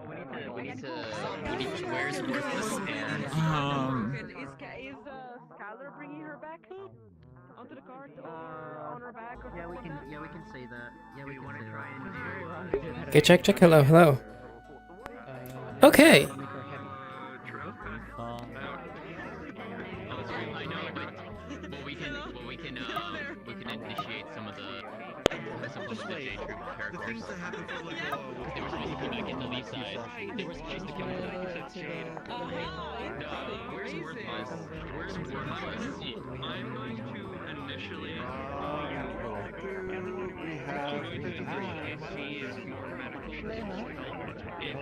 Where's Worthless and... Is Skylar bringing her back onto the cart or on her back? Or Yeah, we can say that. Yeah, we want to try and. Okay, check. Hello. Okay. I know, but we can initiate some of the J Troop characters. They were supposed to come back into the side. They were supposed to come back. Where's Worthless? I'm going to initially. If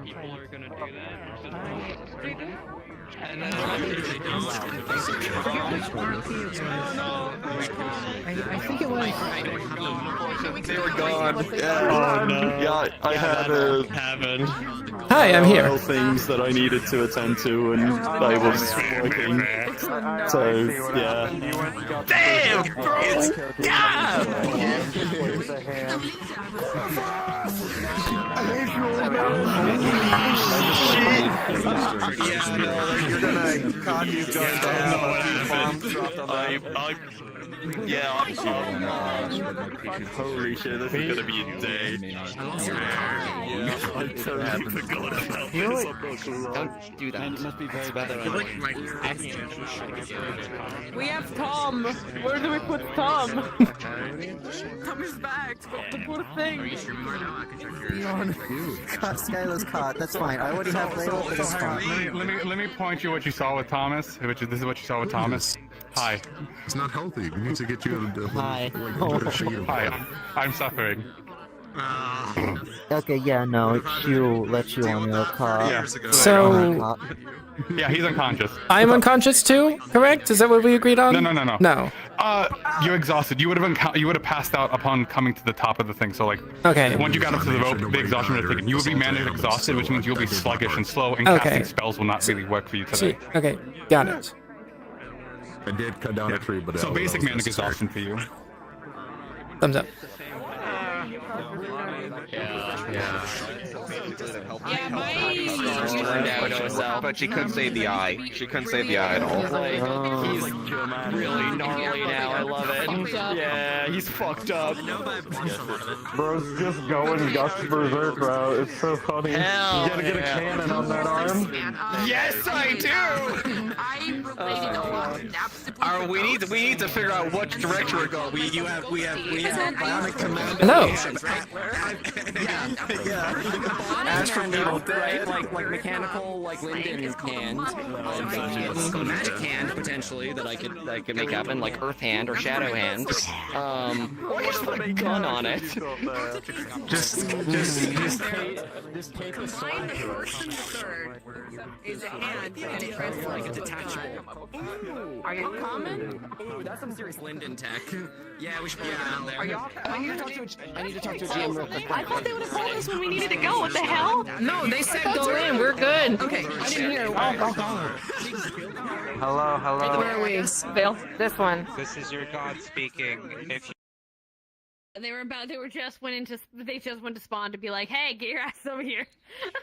people are gonna do that, and then I think it was. They were gone. Yeah. Oh no. Yeah, I had Hi, I'm here. things that I needed to attend to, and I was working. So yeah. Damn, bro! God! Yeah, no, you're gonna con you guys holy shit, this is gonna be a day. don't do that. It must be very bad. we have Tom. Where do we put Tom? Tom is back. The poor thing. Are you streaming right now? I can check your... Skylar's caught. That's fine. I already have label for this spot. Let me point you what you saw with Thomas. This is what you saw with Thomas. Hi. It's not healthy. We need to get you a better sheet of Hi. I'm suffering. Okay, yeah, no, she'll let you on your car. Yeah. So, Yeah, he's unconscious. I'm unconscious too, correct? Is that what we agreed on? No. No. You're exhausted. You would have passed out upon coming to the top of the thing. So like, Okay. once you got up to the rope, the exhaustion would have taken. You would be managed exhausted, which means you'll be sluggish and slow, and Okay. casting spells will not really work for you today. See, okay, got it. I did cut down a tree, but So that basic was manic necessary. exhaustion for you. Thumbs up. Yeah, my... But she couldn't save the eye. She couldn't save the eye at all. He's really gnarly now. I love it. Yeah, he's fucked up. Bro's just going Gus Berserk route. It's so funny. Hell You gotta get a cannon on that arm. Yes, I do. We need to figure out which direction we're going. We have bionic command. Hello. Ash from Needle, right? Like mechanical, like Lyndon hand. Magic hand potentially that I could make happen, like Earth hand or Shadow hand. With a gun on it. Just Combine the first and third is a hand and it press Like a detachable. Are you common? Ooh, that's some serious Lyndon tech. Yeah, we should probably get on there. Are y'all? I need to talk to a GM real quick. I thought they would have told us when we needed to go. What the hell? No, they said go in. We're good. Okay, I didn't hear. Hello. Where are we? Bill, this one. This is your god speaking. If you They just went to spawn to be like, hey, get your ass over here.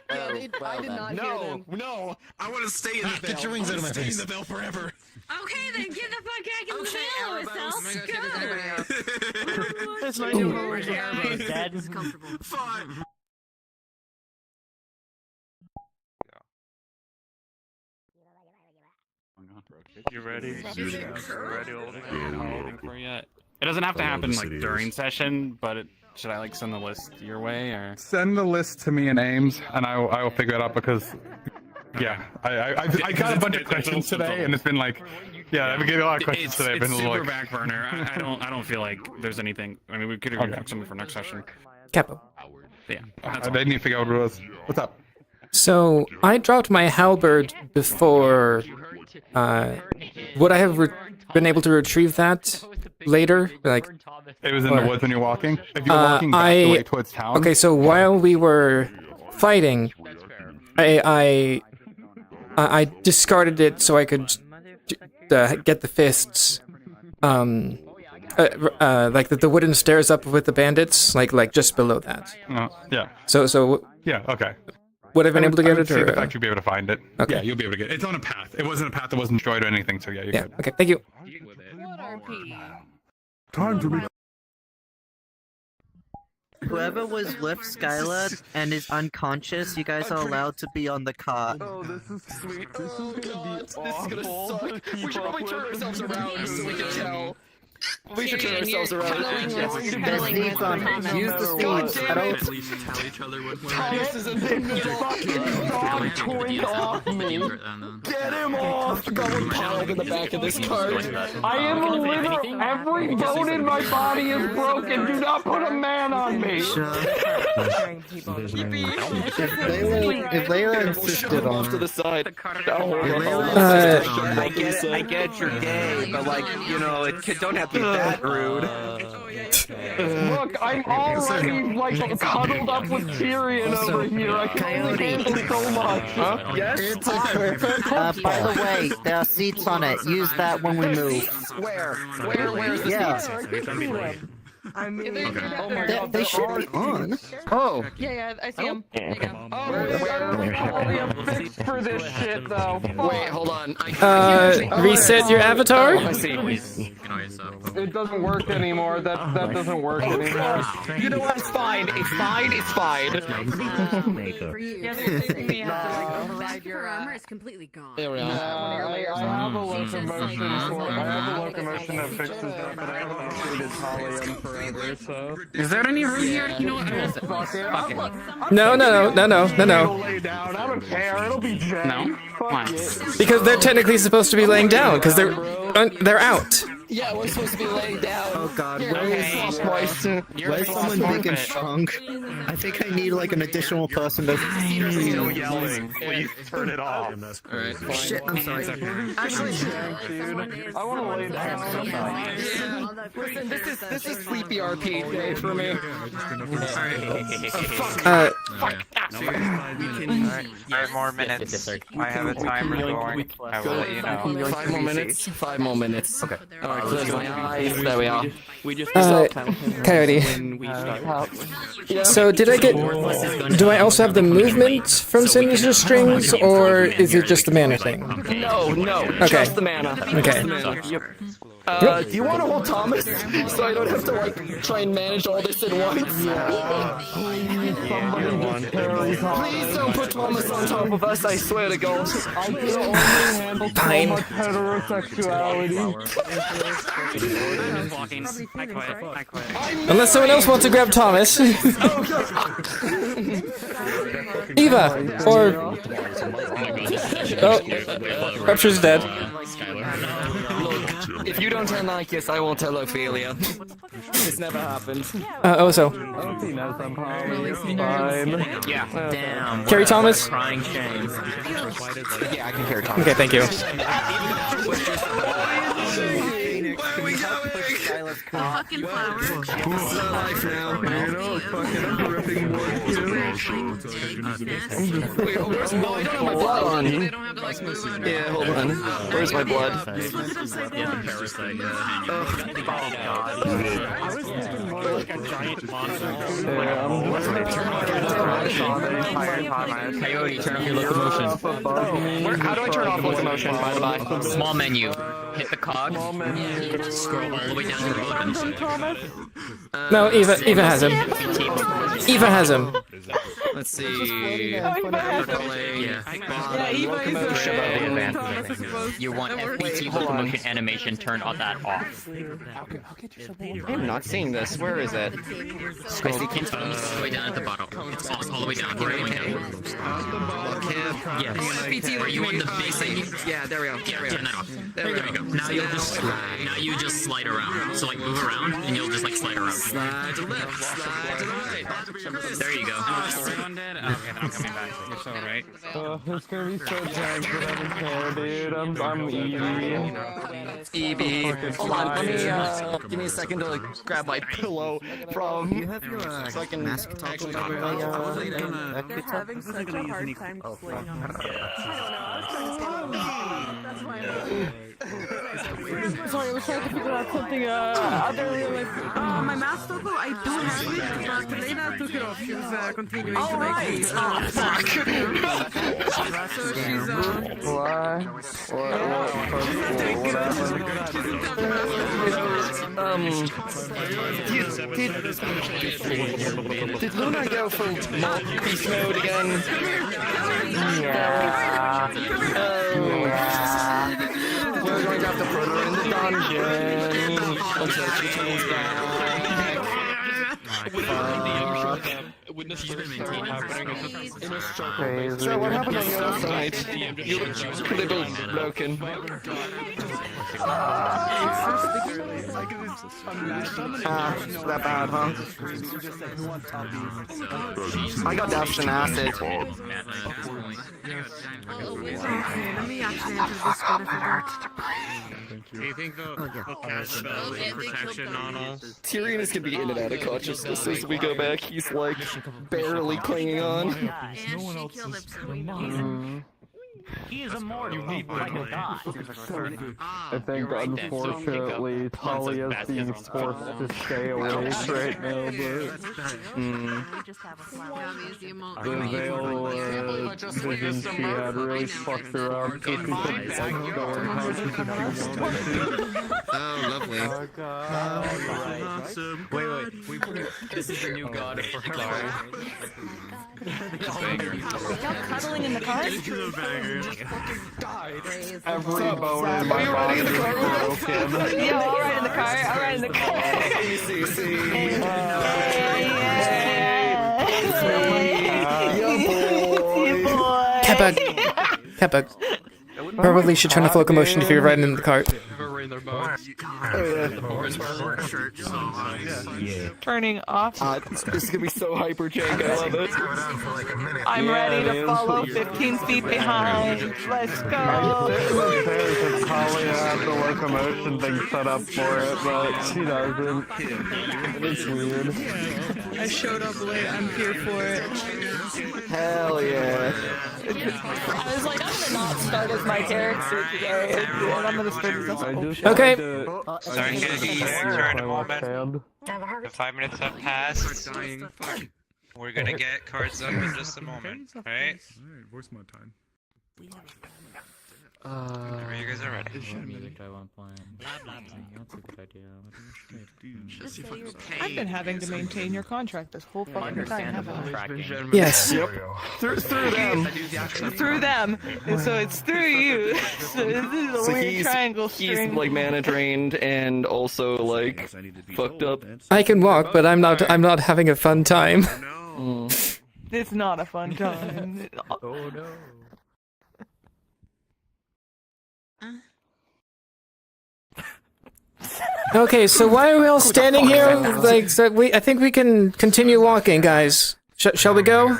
I did not hear them. No, I want to stay in the Veil. Get your wings out of my face. Stay in the Veil forever. Okay, then get the fuck back in the middle. It's my new home. Dead. Fine. You ready? Ready, holding for yet? It doesn't have to happen like during session, but should I like send the list your way or? Send the list to me and Ames, and I will figure it out because, yeah, I got a bunch of questions today, and it's been like, yeah, I've been getting a lot of questions today. I've been super like, back burner. I don't feel like there's anything. I mean, we could even have something for next session. Capo. Yeah, I need to figure out what it was. What's up? So, I dropped my halberd before, would I have been able to retrieve that later? Like, It was in the woods when you're walking. If you're walking back the way towards town. Okay, so while we were fighting, I discarded it so I could get the fists. like the wooden stairs up with the bandits, like just below that. Yeah. So. Yeah. Okay. Would I have been able to get it? See Or the fact you'll be able to find it. Okay. Yeah, you'll be able to get it. It's on a path. It wasn't a path that wasn't destroyed or anything, so yeah, you're good. Okay, thank you. Time to be. Whoever was with Skylar and is unconscious, you guys are allowed to be on the cart. Oh, this is sweet. This is gonna be awful. We should probably turn ourselves around so we can tell. We should turn ourselves around. There's seats on it. Use the seats. At least tell each other when Thomas is a fucking dog twink off me. Get him off! Got one piled in the back of this cart. I am a literal. Every bone in my body is broken. Do not put a man on me. If Layla insisted on to the side. I get you're gay, but like, you know, don't have to be that rude. Look, I'm already like cuddled up with Tyrion over here. I can only handle so much. Huh? Yes? By the way, there are seats on it. Use that when we move. Where's the seats? I mean, oh my God, they should be on. Oh. Yeah, I see him. There you go. I'm fixed for this shit, though. Wait, hold on. Reset your avatar? I see. It doesn't work anymore. That doesn't work anymore. You know what? It's fine. It's fine. It's fine. Yeah, they're taking me out. Back your armor is completely gone. There we are. I have a locomotion that fixes that, but I haven't included Talium forever, so... Is there any room here? You know what? Fuck it. No. Lay down. I don't care. It'll be Jen. No? Why? Because they're technically supposed to be laying down, because they're out. Yeah, we're supposed to be laying down. Oh God, where's someone big and strong? I think I need like an additional person to. No yelling. Please turn it off. Alright, fine. Shit, I'm sorry. Actually, dude, I want to lay down. Yeah. Listen, this is sleepy RP day for me. Fuck. 5 more minutes. I have a timer going. I will let you know. 5 more minutes. 5 more minutes. Okay. Alright, close my eyes. There we are. Coyote. So did I get? Do I also have the movement from Sinister Strings, or is it just the mana thing? No. Okay. Just the mana. Okay. Do you want to hold Thomas so I don't have to like try and manage all this at once? Please don't put Thomas on top of us, I swear to God. I can only handle so much heterosexuality. I quit. Unless someone else wants to grab Thomas. Eva or Rupture's dead. Look, if you don't tell Nikes, I won't tell Ophelia. This never happened. So. He knows I'm probably fine. Yeah. Damn. Carry Thomas? Crying shame. Yeah, I can carry Thomas. Okay, thank you. Fucking flower. This is our life now. You know, fucking ripping wood too. Wait, where's my... I don't have my blood on. Yeah, hold on. Where's my blood? Coyote, turn off your locomotion. How do I turn off locomotion, by the by? Small menu. Hit the cog. Scroll all the way down to Wardens. No, Eva has him. Eva has him. Let's see. You want FPT locomotion animation, turn all that off. I'm not seeing this. Where is it? I see Kim's all the way down at the bottom. It's all the way down. All the way down. Yes. FPT, Are you on the base thing? Yeah, there we go. Yeah, turn that off. There we go. Now you'll just slide. Now you just slide around. So like move around, and you'll just like slide around. Slide to the left, slide to the right. There you go. Everyone dead? Okay, then I'm coming back. You're so right. It's gonna be so jank that I don't care, dude. I'm easy. Hold on, let me, give me a second to like grab my pillow from... You have your so I can mask talk actually about I'm having such a hard time sleeping. I don't know. That's why I'm Sorry, I was trying to figure out something other like. My mask logo, I don't have it, but Elena took it off. She was continuing to make me. Oh, fuck! So she's Why? Did Luna go full beast mode again? Yeah. We're going to have to put her in the dungeon until she turns back. So what happened on your side? You look a little broken. That bad, huh? I got doused in acid. Let me actually enter Discord if it hurts. Do you think they'll cast spells of protection on us? Tyrion is gonna be in and out of consciousness as we go back. He's like barely clinging on. And she killed him, so we know. He is immortal, like a god. I think unfortunately Talia is being forced to stay awake right now, but the veil vision she had really fucked her up. So she couldn't like go unconscious if she wanted to. Oh, lovely. Oh god. Awesome. Wait. This is the new god of Lockheart. Y'all cuddling in the car? Every So, bone in are my you body riding in the is car with us? broken. Yeah, I'll ride in the car. I'll ride in the car. Hey, Cece. Keppa. Probably should turn off locomotion if you're riding in the cart. Turning off. This is gonna be so hyper jank. I love it. I'm ready to follow 15 feet behind. Let's go. There's probably have the locomotion thing set up for it, but she doesn't. It's weird. I showed up late. I'm here for it. Hell yeah. I was like, I'm gonna not start as my character today, and I'm gonna start as a Okay. Sorry, can you turn a moment? The 5 minutes have passed. We're gonna get cards up in just a moment, alright? Where's my time? Whenever you guys are ready. I've been having to maintain your contract this whole fucking time, haven't I? Yes. Yep. Through them. Through them, and so it's through you. So this is a weird triangle string. He's like mana drained and also like fucked up. I can walk, but I'm not having a fun time. It's not a fun time. Oh no. Okay, so why are we all standing here? Like, so I think we can continue walking, guys. Shall we go?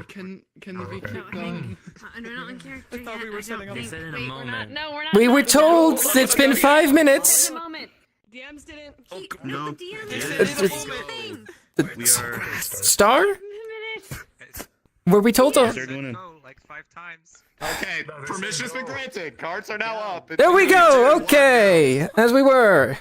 Can we keep going? We're not in character yet. I thought we were setting up. They said in a moment. No, we're not. We were told it's been 5 minutes. DMs didn't. No. Star? Were we told to? Like 5 times. Okay, permission's been granted. Cards are now up. There we go. Okay, as we were.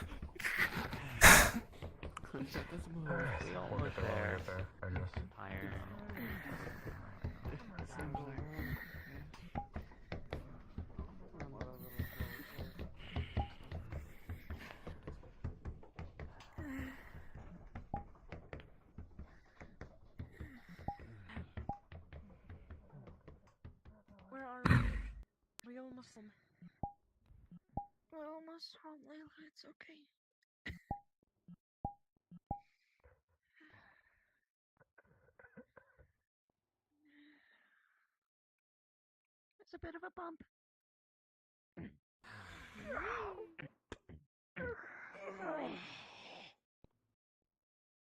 Where are we? We almost home. We're almost home, Layla. It's okay. It's a bit of a bump.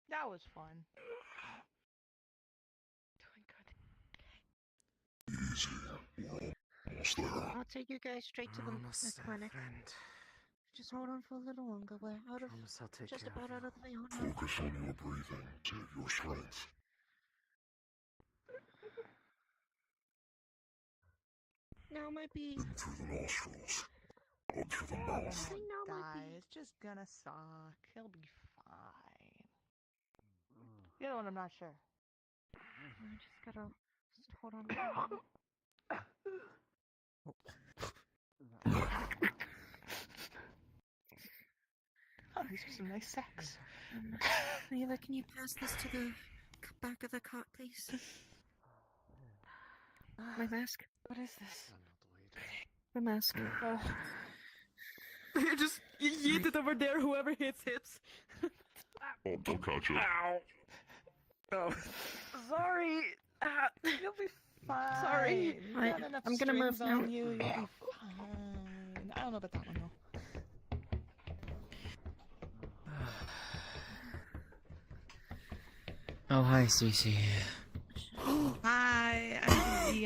That was fun. I'll take you guys straight to the clinic. Just hold on for a little longer. We're out of just about out of the veil now. Focus on your breathing. Save your strength. Now might be In through the nostrils. Guys, just gonna suck. He'll be fine. The other one, I'm not sure. I just gotta hold on. Oh, these are some nice sex. Amelia, can you pass this to the back of the cot, please? My mask. What is this? My mask. You just yeet it over there, whoever hits. Don't catch it. Ow. Oh. Sorry. You'll be fine. Sorry. I'm gonna move now. You'll be fine. I don't know about that one, though. Oh, hi, Cece. Hi,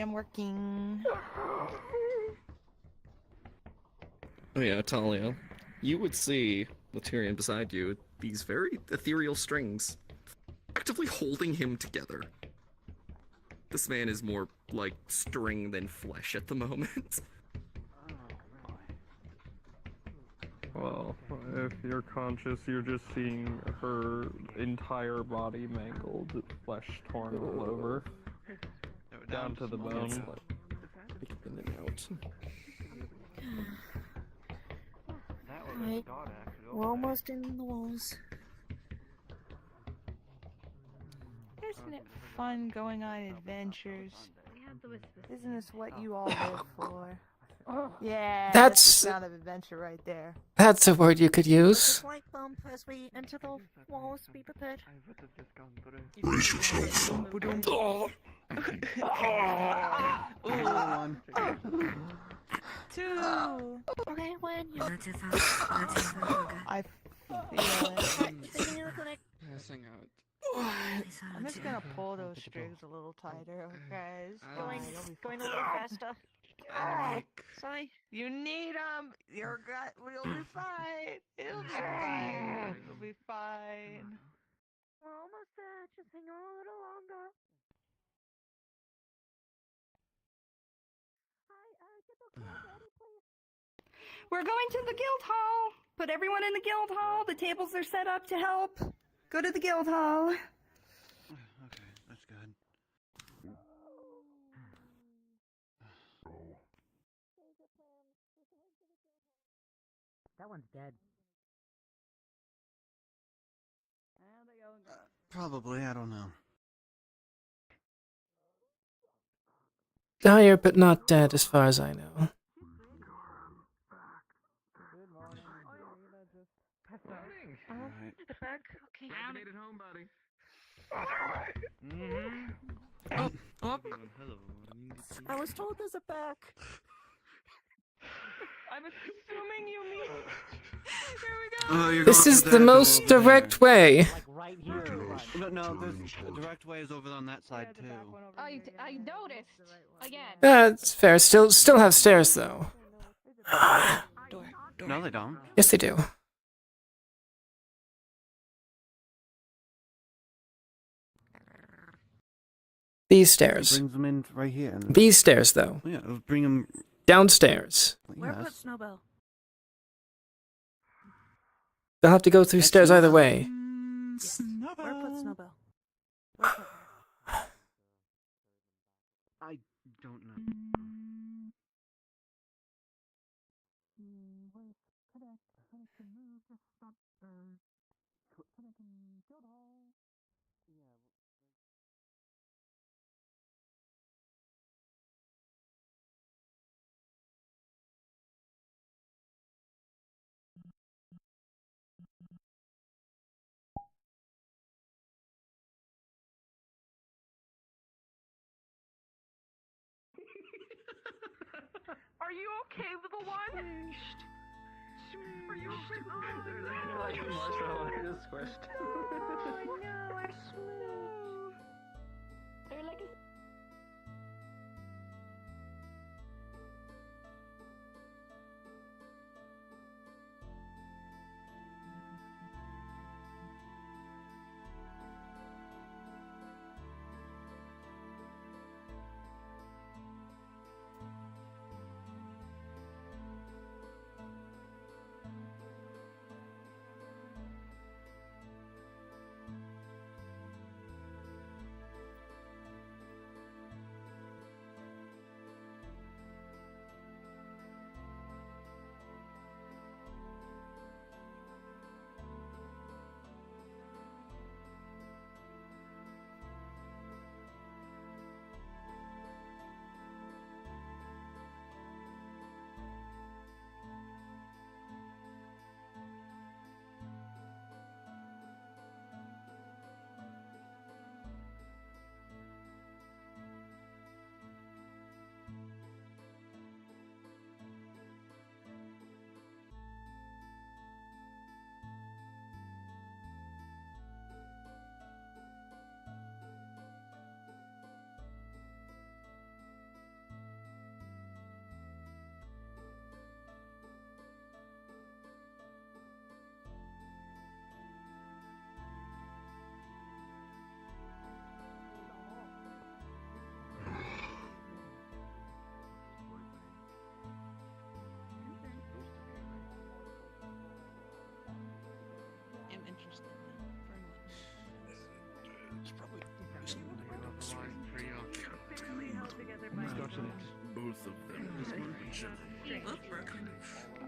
I'm working. Oh yeah, Talia. You would see with Tyrion beside you these very ethereal strings actively holding him together. This man is more like string than flesh at the moment. Well, if you're conscious, you're just seeing her entire body mangled, flesh torn all over, down to the bone. In and out. Alright, we're almost in the walls. Isn't it fun going on adventures? Isn't this what you all live for? Yeah, That's- the sound of adventure right there. That's a word you could use. Slight bump as we enter the walls. Be prepared. Brace yourself. Two. Okay, when you. I feel it. Taking the clinic. Passing out. I'm just gonna pull those strings a little tighter, okay? Going a little faster. Sorry. You need them. Your gut will be fine. It'll be fine. It'll be fine. We're almost there. Just hang on a little longer. We're going to the guild hall. Put everyone in the guild hall. The tables are set up to help. Go to the guild hall. Okay, that's good. That one's dead. Probably, I don't know. Dire but not dead as far as I know. Alright. The back. Okay. I made it home, buddy. I was told there's a back. I'm assuming you mean. Here we go. This is the most direct way. Right here. No, the direct way is over on that side too. I noticed. Again. It's fair. Still have stairs though. No, they don't. Yes, they do. These stairs. Brings them in right here. These stairs, though. Yeah, it'll bring them Downstairs. Where put Snowbell? They'll have to go through stairs either way. Where put Snowbell? I don't know. Are you okay, little one? Are you okay? Like a marshmallow just squished. Oh no, we're smooth. They're like a.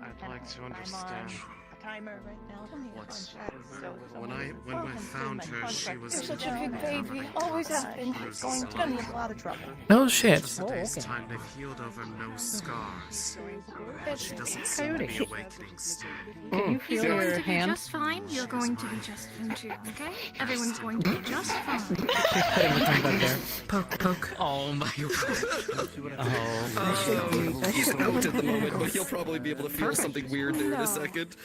I'd like to understand. Timer right now. When I found her, she was. You're such a big baby. Always have been. Going to be in a lot of trouble. Oh shit. Today's time they've healed over no scars. But she doesn't seem to be awakening still. Can you feel your hand? Just fine. You're going to be just fine too. Okay? Everyone's going to be just fine. She's putting the tongue back there. Poke. Oh my god. He's out at the moment, but he'll probably be able to feel something weird there in a second.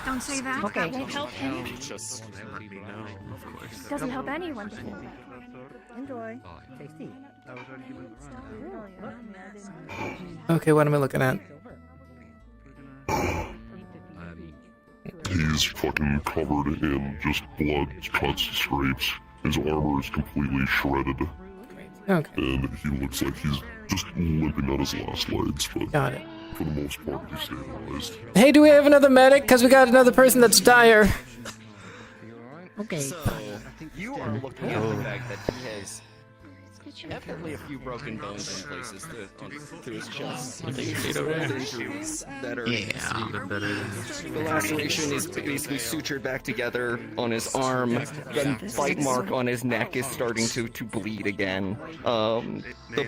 Don't say that. Okay. That won't help him. Just let me know, of course. Doesn't help anyone. Enjoy. Tasty. Okay, what am I looking at? He's fucking covered in just blood, cuts, scrapes. His armor is completely shredded. Okay. And he looks like he's just limping on his last legs, but Got it. for the most part, he's stabilized. Hey, do we have another medic? Because we got another person that's dire. Okay. So, you are looking at the fact that he has definitely a few broken bones in places through his chest. Injuries that are the laceration is basically sutured back together on his arm. The bite mark on his neck is starting to bleed again. The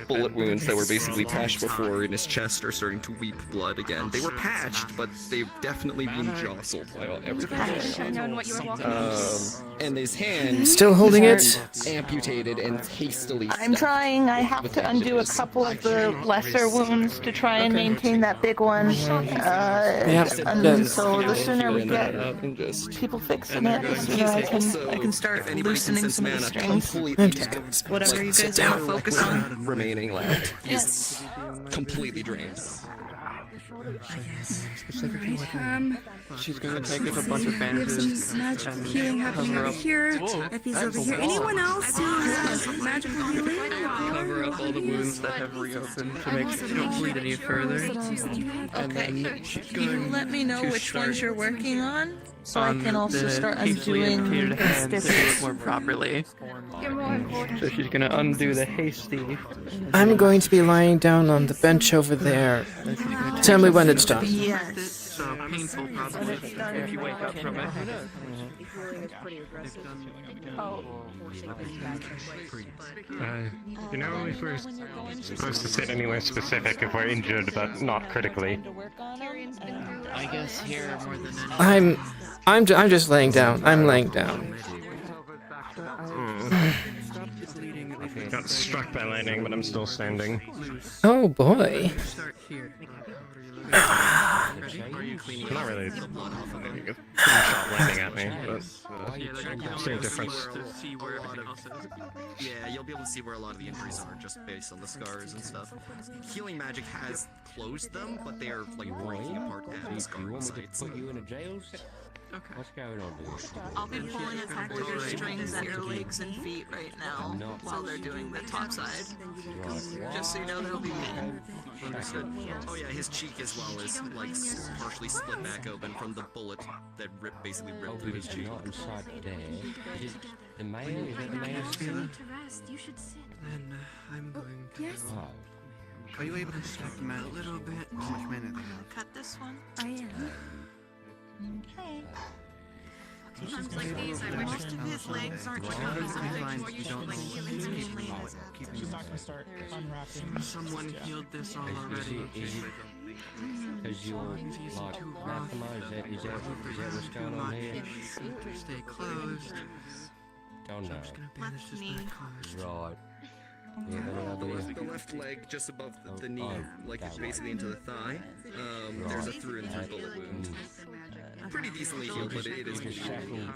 bullet wounds that were basically patched before in his chest are starting to weep blood again. They were patched, but they've definitely been jostled by everything. I should have known what you were walking And his hand Still holding it. amputated and hastily. I'm trying. I have to undo a couple of the lesser wounds to try and maintain that big one. And so the sooner we get people fixing it, the sooner I can start loosening some of the strings. Whatever you guys want to focus on. Remaining left is completely drained. She's gonna take us a bunch of bandages. We have some magical healing happening over here. Effie's over here. Anyone else who has magical healing? Cover up all the wounds that have reopened to make sure they don't bleed any further. And then she's Can you going let me know to which start ones you're working on? So I on can also the start hastily undoing amputated the hand to do it stiffness. more properly. You're more important. So she's gonna undo the hasty. I'm going to be lying down on the bench over there. Tell me when it's done. Yes. So painful probably if you wake up from it. You know, if we're supposed to sit anywhere specific if we're injured but not critically. I guess here more than anything. I'm just laying down. I'm laying down. Got struck by lightning, but I'm still standing. Oh boy. Not really. Pretty shot lightning at me, but same difference. Yeah, you'll be able to see where a lot of the injuries are just based on the scars and stuff. Healing magic has closed them, but they are like breaking apart at the scarring sites. Okay. What's going on, dude? I'll be pulling attack wizard strings at your legs and feet right now while they're doing the top side. Just so you know that'll be me. Understood. Oh yeah, his cheek as well is like partially split back open from the bullet that basically ripped through his cheek. Not inside there. Is it the male? Is it the male skin? You should sit. Then I'm going to. Yes. Are you able to step them out a little bit? How much mana they have? Cut this one. I am. Okay. Sometimes like these, I wish his legs aren't showing something more usually like humans mainly. Someone healed this all already. Because you're like anathema, is that what's going on here? Stay closed. Don't know. I'm just gonna bandage this back closed. Right. The left leg just above the knee, like basically into the thigh, there's a through and through bullet wound. Pretty decently healed, but it is bleeding.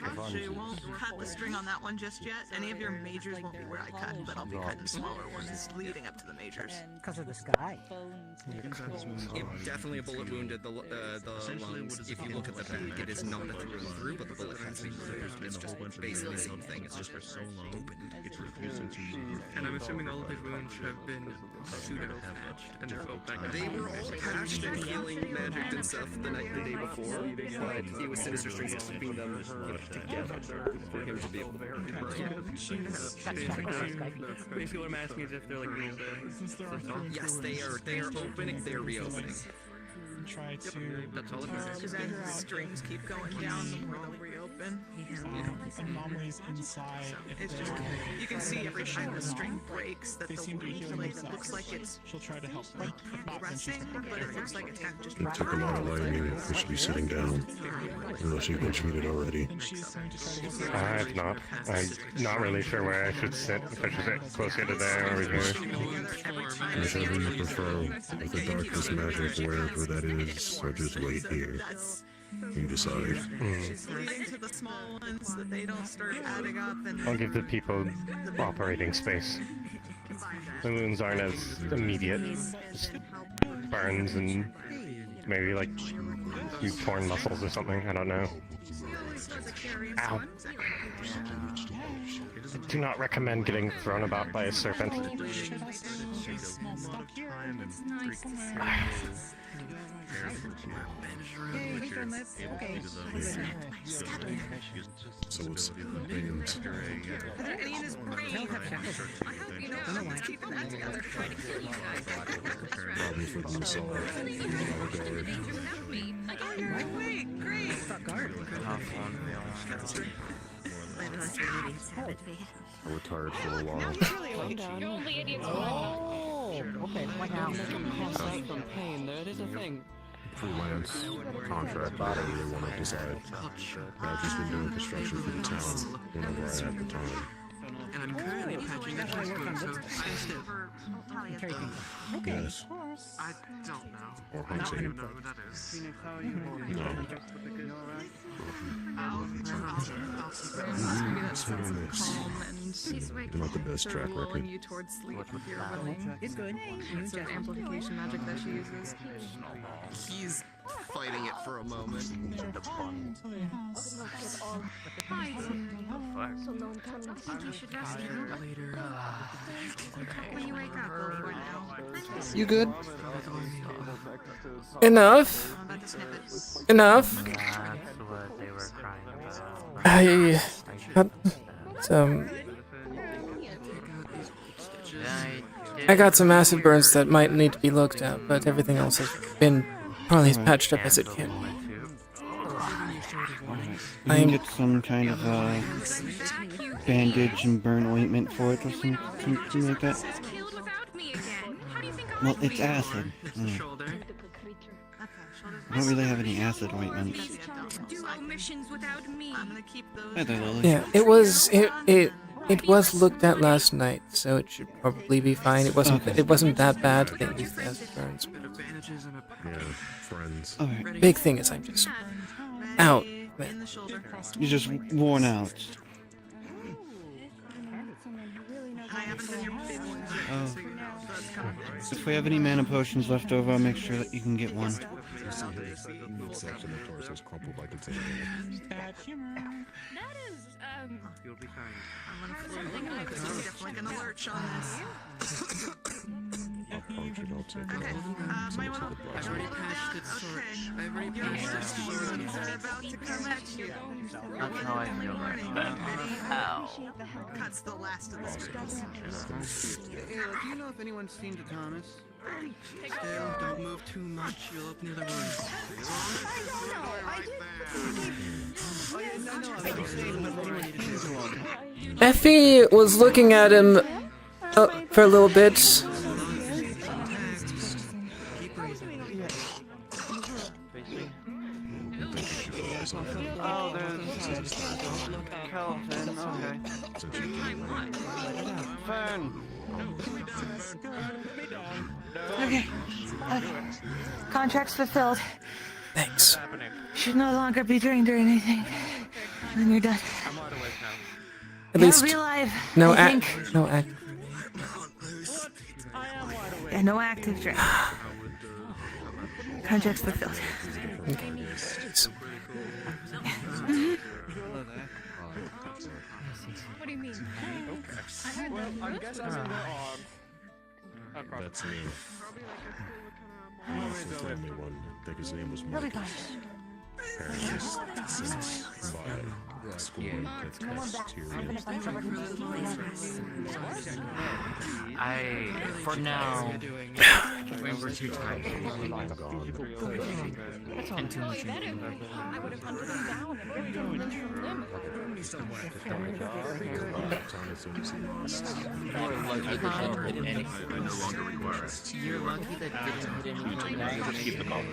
Okay, so you won't cut the string on that one just yet. Any of your majors won't be where I cut, but I'll be cutting smaller ones leading up to the majors. Because of the sky. Definitely a bullet wound at the lungs. If you look at the back, it is not a through and through, but the bullet has been bruised. It's just basically the same thing. It's just for so long. It's refusing to. And I'm assuming all of his wounds have been pseudo-patched and filled back up. They were all patched and healing magic and stuff the day before, but it was Sinister Strings keeping them together for him to be able to. Basically, what I'm asking is if they're like yes, they are opening. They are reopening. Try to. That's all it is. And then strings keep going down the more they'll reopen. Anomalies inside. It's just you can see every time the string breaks that the weight like it looks like it's. She'll try to help like progressing, but it looks like it's kind of just. It took a lot of lighting. We should be sitting down. Unless you've been treated already. I have not. I'm not really sure where I should sit. If I should sit closer to there or here. Whichever you prefer. With the darkness magic, wherever that is, so just wait here. You decide. She's leading to the small ones that they don't start adding up and. I'll give the people operating space. The wounds aren't as immediate. Just burns and maybe like a few torn muscles or something. I don't know. Ow. I do not recommend getting thrown about by a serpent. So it's band. Probably for themselves. Wait, great. I retired for a while. Okay. Wow. From pain. That is a thing. Freelance contract, but I really want to decide. I've just been doing construction for the town whenever I have the time. And I'm currently patching the checkpoint, so Yes. I don't know. Or I don't hunting. even know who that is. They're not the best track record. lulling you towards sleep if you're willing. It's good. That's an amplification magic that she uses. He's fighting it for a moment. Hi, so no one can. I think you should rest now. Later. When you wake up, we'll for now. You good? Enough. Enough. I got some. I got some acid burns that might need to be looked at, but everything else has been probably as patched up as it can. You can get some kind of bandage and burn ointment for it or something like that. Well, it's acid. I don't really have any acid ointments. Hi there, Lily. Yeah, it was looked at last night, so it should probably be fine. It wasn't that bad. They used the acid burns. Yeah, friends. Alright. Big thing is I'm just out, man. You're just worn out. Oh. If we have any mana potions left over, I'll make sure that you can get one. Section of torsos crumpled like it's in You'll be fine. I'm definitely gonna lurch on this. Okay, my one. I've already patched its sword. I've already patched its sword. They're about to come at you. That's how I feel right now. Cuts the last of the strings. Ayla, do you know if anyone's seen Thomas? Still, don't move too much. You'll open the other wounds. Effie was looking at him for a little bit. Oh, there's Kelvin, okay. Fern! Okay. Contract's fulfilled. Thanks. Should no longer be drained or anything. When you're done. At least You'll be alive, no I think. no act. Yeah, no active drain. Contract's fulfilled. Okay. What do you mean? Well, I guess I'm in the arm. That's me. Someone told me one. I think his name was He'll be Marcus. fine. Paris. Bye. For now, we're too tired. And too much. I would have hunted them down and ripped them limb from limb. You're lucky that didn't hit anything. Keep the call.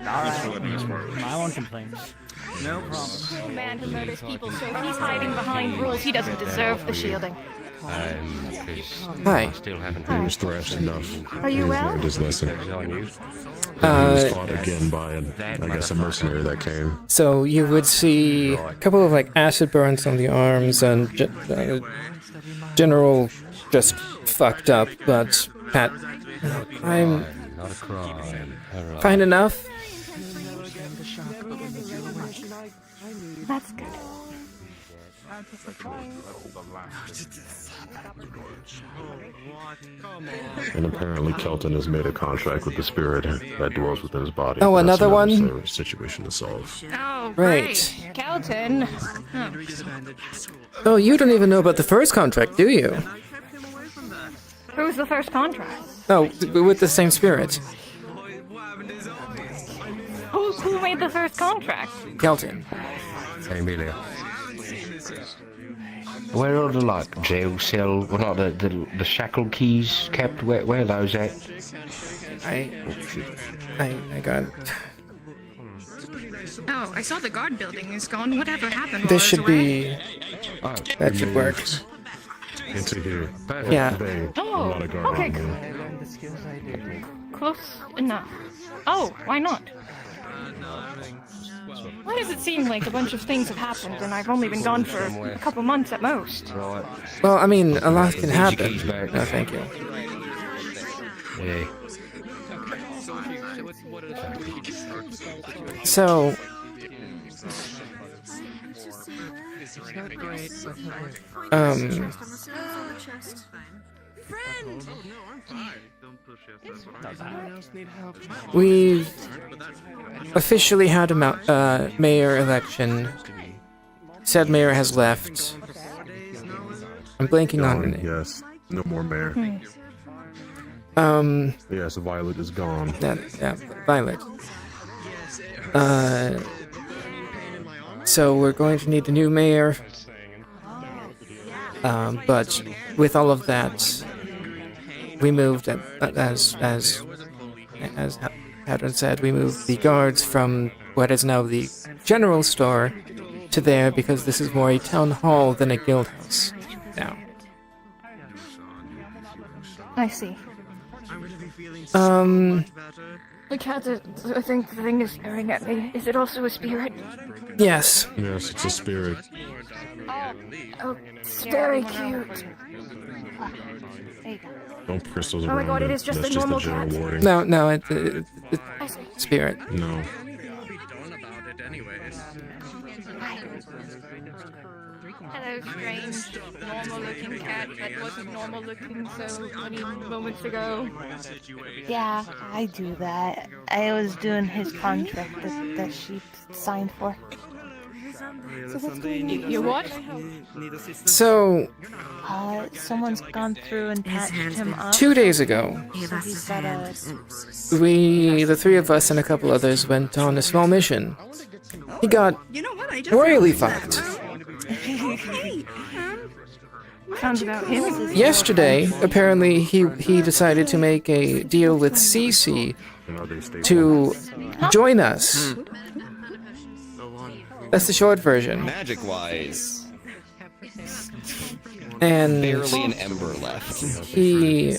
alright. My one complains. No problem. A man who murders people so he's hiding behind rules. He doesn't deserve the shielding. Hi. He was thrashed enough. Are you well? Learned his lesson. He was fought again by a mercenary that came. So you would see a couple of like acid burns on the arms and general just fucked up, but Pat, I'm fine enough. That's good. And apparently Kelton has made a contract with the spirit that dwells within his body. Oh, That's another one? Situation to solve. Oh, Right. Kelton. Oh, you don't even know about the first contract, do you? Who's the first contract? Oh, with the same spirit. Who made the first contract? Kelton. Amelia. Where are the like jail cell? Well, not the shackle keys kept. Where are those at? I got. Oh, I saw the guard building is gone. Whatever happened? This should be. Oh, That should work. Into here. Yeah. Oh, okay, close enough. Oh, why not? Why does it seem like a bunch of things have happened and I've only been gone for a couple months at most? Well, Ian, a lot can happen. No, thank you. Yeah. So. We've officially had a mayor election. Said mayor has left. I'm blanking on the name. Yes, no more mayor. Yes, Violet is gone. Yeah, Violet. So we're going to need a new mayor. But with all of that, we moved, as Hadron said, we moved the guards from what is now the general store to there because this is more a town hall than a guild house now. I see. The cat, I think the thing is staring at me. Is it also a spirit? Yes. Yes, it's a spirit. Oh, it's very cute. Don't put crystals Oh my around god, it it. is just That's a normal the general cat. warding. No, it's spirit. No. Hello, strange, normal-looking cat that wasn't normal-looking so many moments ago. Yeah, I do that. I was doing his contract that she signed for. So what's going on? You what? So, someone's gone through and patched him up. 2 days ago, So he's got a... the three of us and a couple others went on a small mission. He got royally fucked. Sounds about him. Yesterday, apparently, he decided to make a deal with Cece to join us. That's the short version. Magic-wise. And barely an ember left. He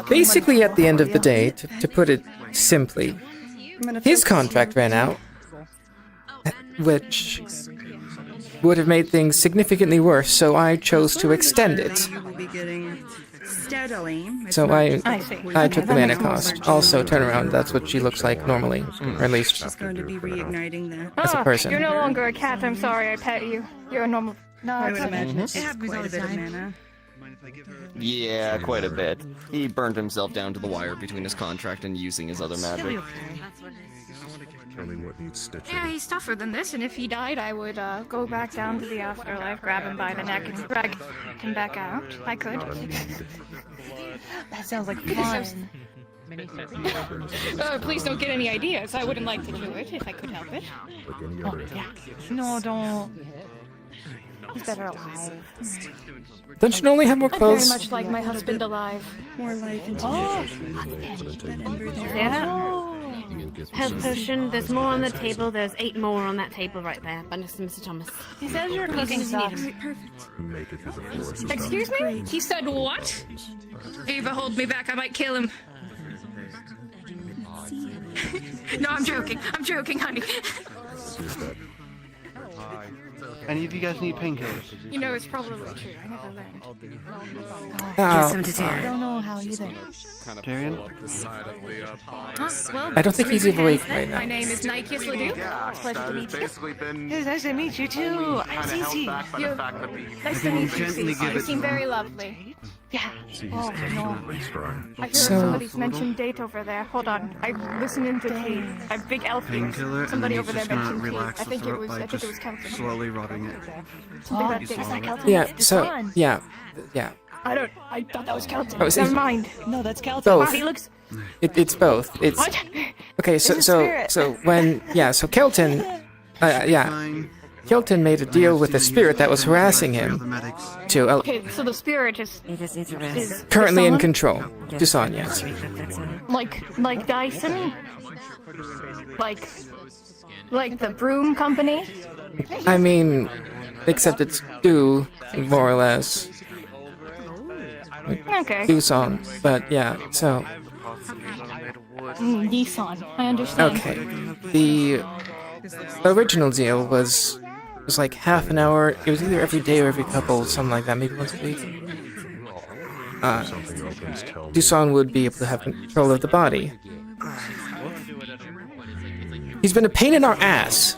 basically, at the end of the day, to put it simply, his contract ran out, which would have made things significantly worse, so I chose to extend it. So I took the mana cost. Also, turn around, that's what she looks like normally, or at least She's going to be reigniting that. as a person. You're no longer a cat, I'm sorry, I pet you. You're a normal... No, I it's would okay. imagine it takes quite a bit of mana. Yeah, quite a bit. He burned himself down to the wire between his contract and using his other magic. Tell me what needs stitching. Yeah, he's tougher than this, and if he died, I would go back down to the afterlife, grab him by the neck, and drag him back out. I could. That sounds like fun. Please don't get any ideas. I wouldn't like to do it if I could help it. Like any other. No, don't. He's better alive. Don't you normally have more I'm very clothes? much like my husband alive. More life into Yeah. Health potion, there's more on the table, there's 8 more on that table right there. Bonus to Mr. Thomas. He says you're cooking stuff. Make it through the forest. Excuse me? He said what? If you hold me back, I might kill him. No, I'm joking. I'm joking, honey. Any of you guys need painkillers? You know, it's probably true. I never learned. I don't know how either. Tyrion? Well, I don't think he's awake right my now. name is Nikeus Ledoux. Pleasure to meet you. It's nice to meet you too. I'm Zizi. Nice to meet you, Cece. You seem very lovely. Yeah. Oh, no. I hear somebody's mentioned date over there. Hold on. I'm listening to tea. I have big elf ears. Painkiller, Somebody and over then there you just mentioned tea. relax I the think it throat was. by I think it was just Kelton. slowly rotting it. Something about dicks. Yeah, so, yeah. I thought that was Kelton. Oh, it's- Never mind. No, that's Kelton. Both. He looks. It's both. It's What? okay. So It's a spirit. so Kelton, Kelton made a deal with the spirit that was harassing him to Okay, so the spirit is currently in Dusan? control. Dusan, yes. Like Dyson, like the broom company. I mean, except it's Do, more or less. Okay. Dusan, but yeah. So Nissan. I understand. okay, the original deal was like half an hour. It was either every day or every couple, something like that, maybe once a week. Dusan would be able to have control of the body. He's been a pain in our ass.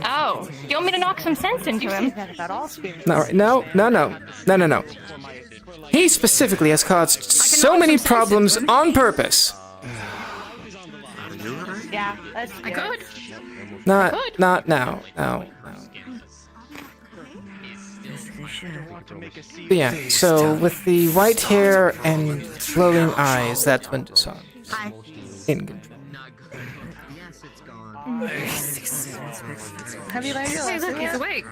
Oh, you want me to knock some sense into him? No. He specifically has caused so many problems on purpose. Yeah, that's good. I could. Not now. No. But yeah, so with the white hair and glowing eyes, that's when Dusan in control. Have you learned your Hey, lesson look, he's yet? awake.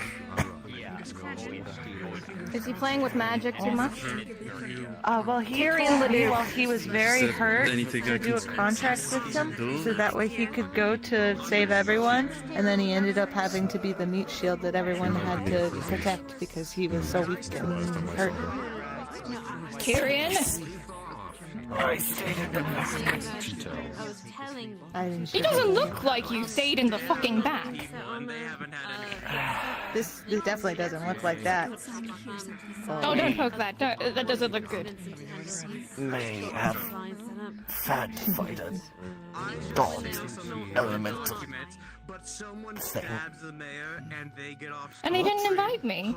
Is he playing with magic too much? Well, he Tyrion told me Ledoux. while he was very So, hurt anything to I do a can contract with him, do? so that way he could go to save everyone, and then he ended up having to be the meat shield that everyone had to protect because he was so weak and hurt. Tyrion? I stayed in the back. He doesn't look like you stayed in the fucking back. This definitely doesn't look like that. Oh, don't poke that. That doesn't look good. May have fat fighter god elemental thing. And he didn't invite me.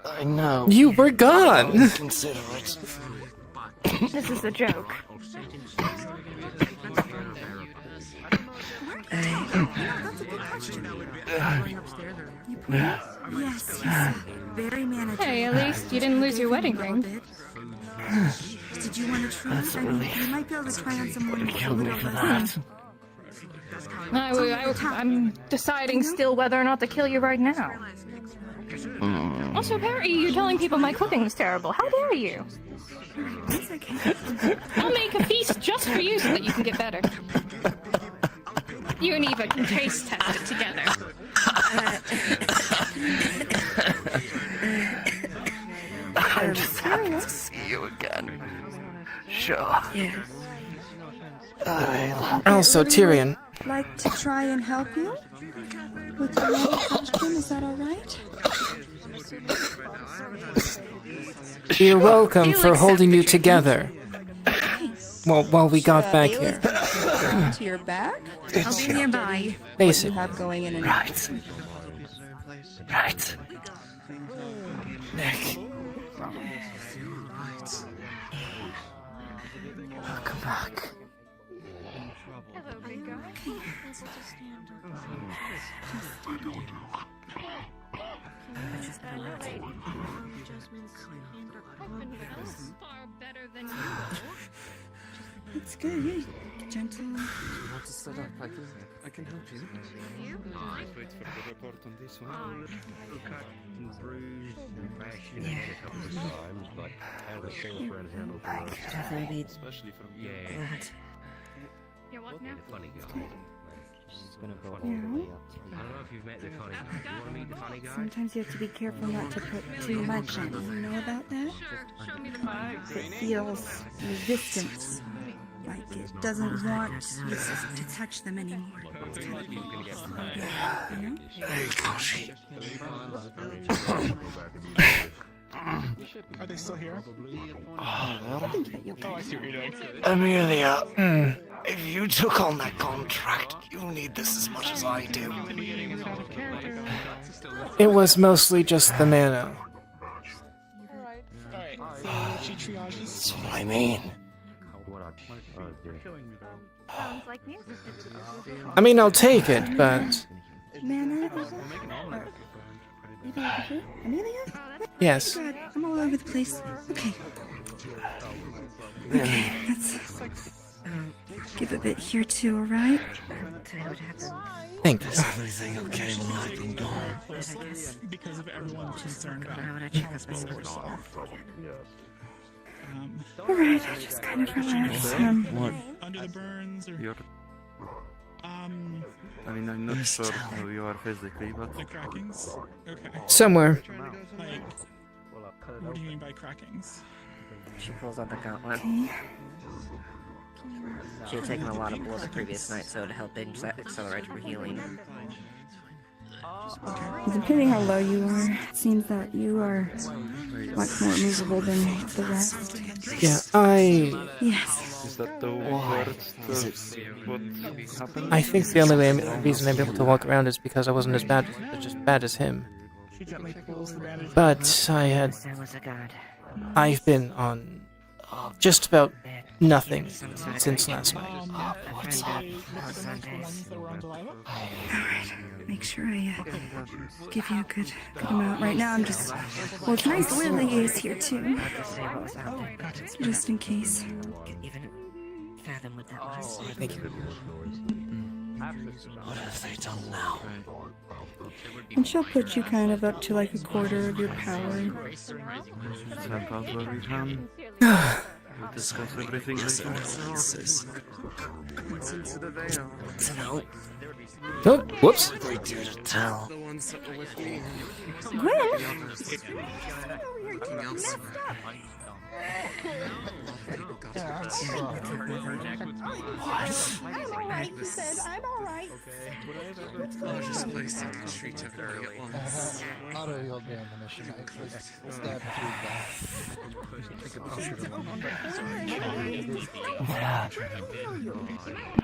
I know. You were gone. Consider it. This is a joke. Yes, very manageable. Hey, at least you didn't lose your wedding ring. Did you want to try? That's a relief. You might be able to try on some more. Would have killed me for that. I'm deciding still whether or not to kill you right now. Also, Perry, you're telling people my cooking is terrible. How dare you? I'll make a feast just for you so that you can get better. You and Eva can taste test it together. I'm just happy to see you again. Sure. Yes. Also, Tyrion, Like to try and help you with your little costume? Is that all right? you're welcome for holding you together. While we got back here. To your back? I'll be nearby. Basic. What you have going in and Right. neck. Welcome back. Hello, big guy. Far better than you. It's good. Yeah, gentle. Want to set up? I can help you. Wait for the report on this one. Cut and bruised and bashed a couple of times, but how the girlfriend handled the rest. Especially from Yeah, what now? Funny guy. He's gonna go all Yeah. the way up to I don't know if you've met the funny guy. Do you want to meet the funny guy? Sometimes you have to be careful not to put too much on. You know about that? Show me the bag. It feels resistance. Like it doesn't want to touch them anymore. It's kind of, you know? Hey, Koshi. Are they still here? I see what you're doing. Amelia, If you took on that contract, you need this as much as I do. it was mostly just the mana. Alright, so she triages. That's what I mean. Sounds like music. I mean, I'll take it, but Man, Amelia? yes. God, I'm all over the place. Okay. Okay, let's give a bit here too, alright? Thanks. Is everything okay while I've been gone? Because of everyone's concern about Alright, I'll just kind of relax. What? Under the burns or... I mean, I'm not sure who you are physically, but... The crackings? Okay. Somewhere. Like, what do you mean by crackings? She pulls out the gauntlet. She had taken a lot of blood the previous night, so to help accelerate her healing. Depending how low you are, it seems that you are much more movable than the rest. Yeah, Yes. Is that the words of what happened? I think the only reason I'm able to walk around is because I wasn't as bad as him. She gently pulls the bandage. But I've been on just about nothing since last night. Alright, make sure I give you a good amount. Right now I'm just... Well, it's nice Lily is here too. Just in case. Thank you. What have they done now? And she'll put you kind of up to like a quarter of your power. Help out where we can. We'll discuss everything later. What's into the veil? Oh, whoops. They do to tell. Gwen! I'm alright, he said. I'm alright. I'll just place it and treat everybody at once. Auto heal the ammunition. Stab through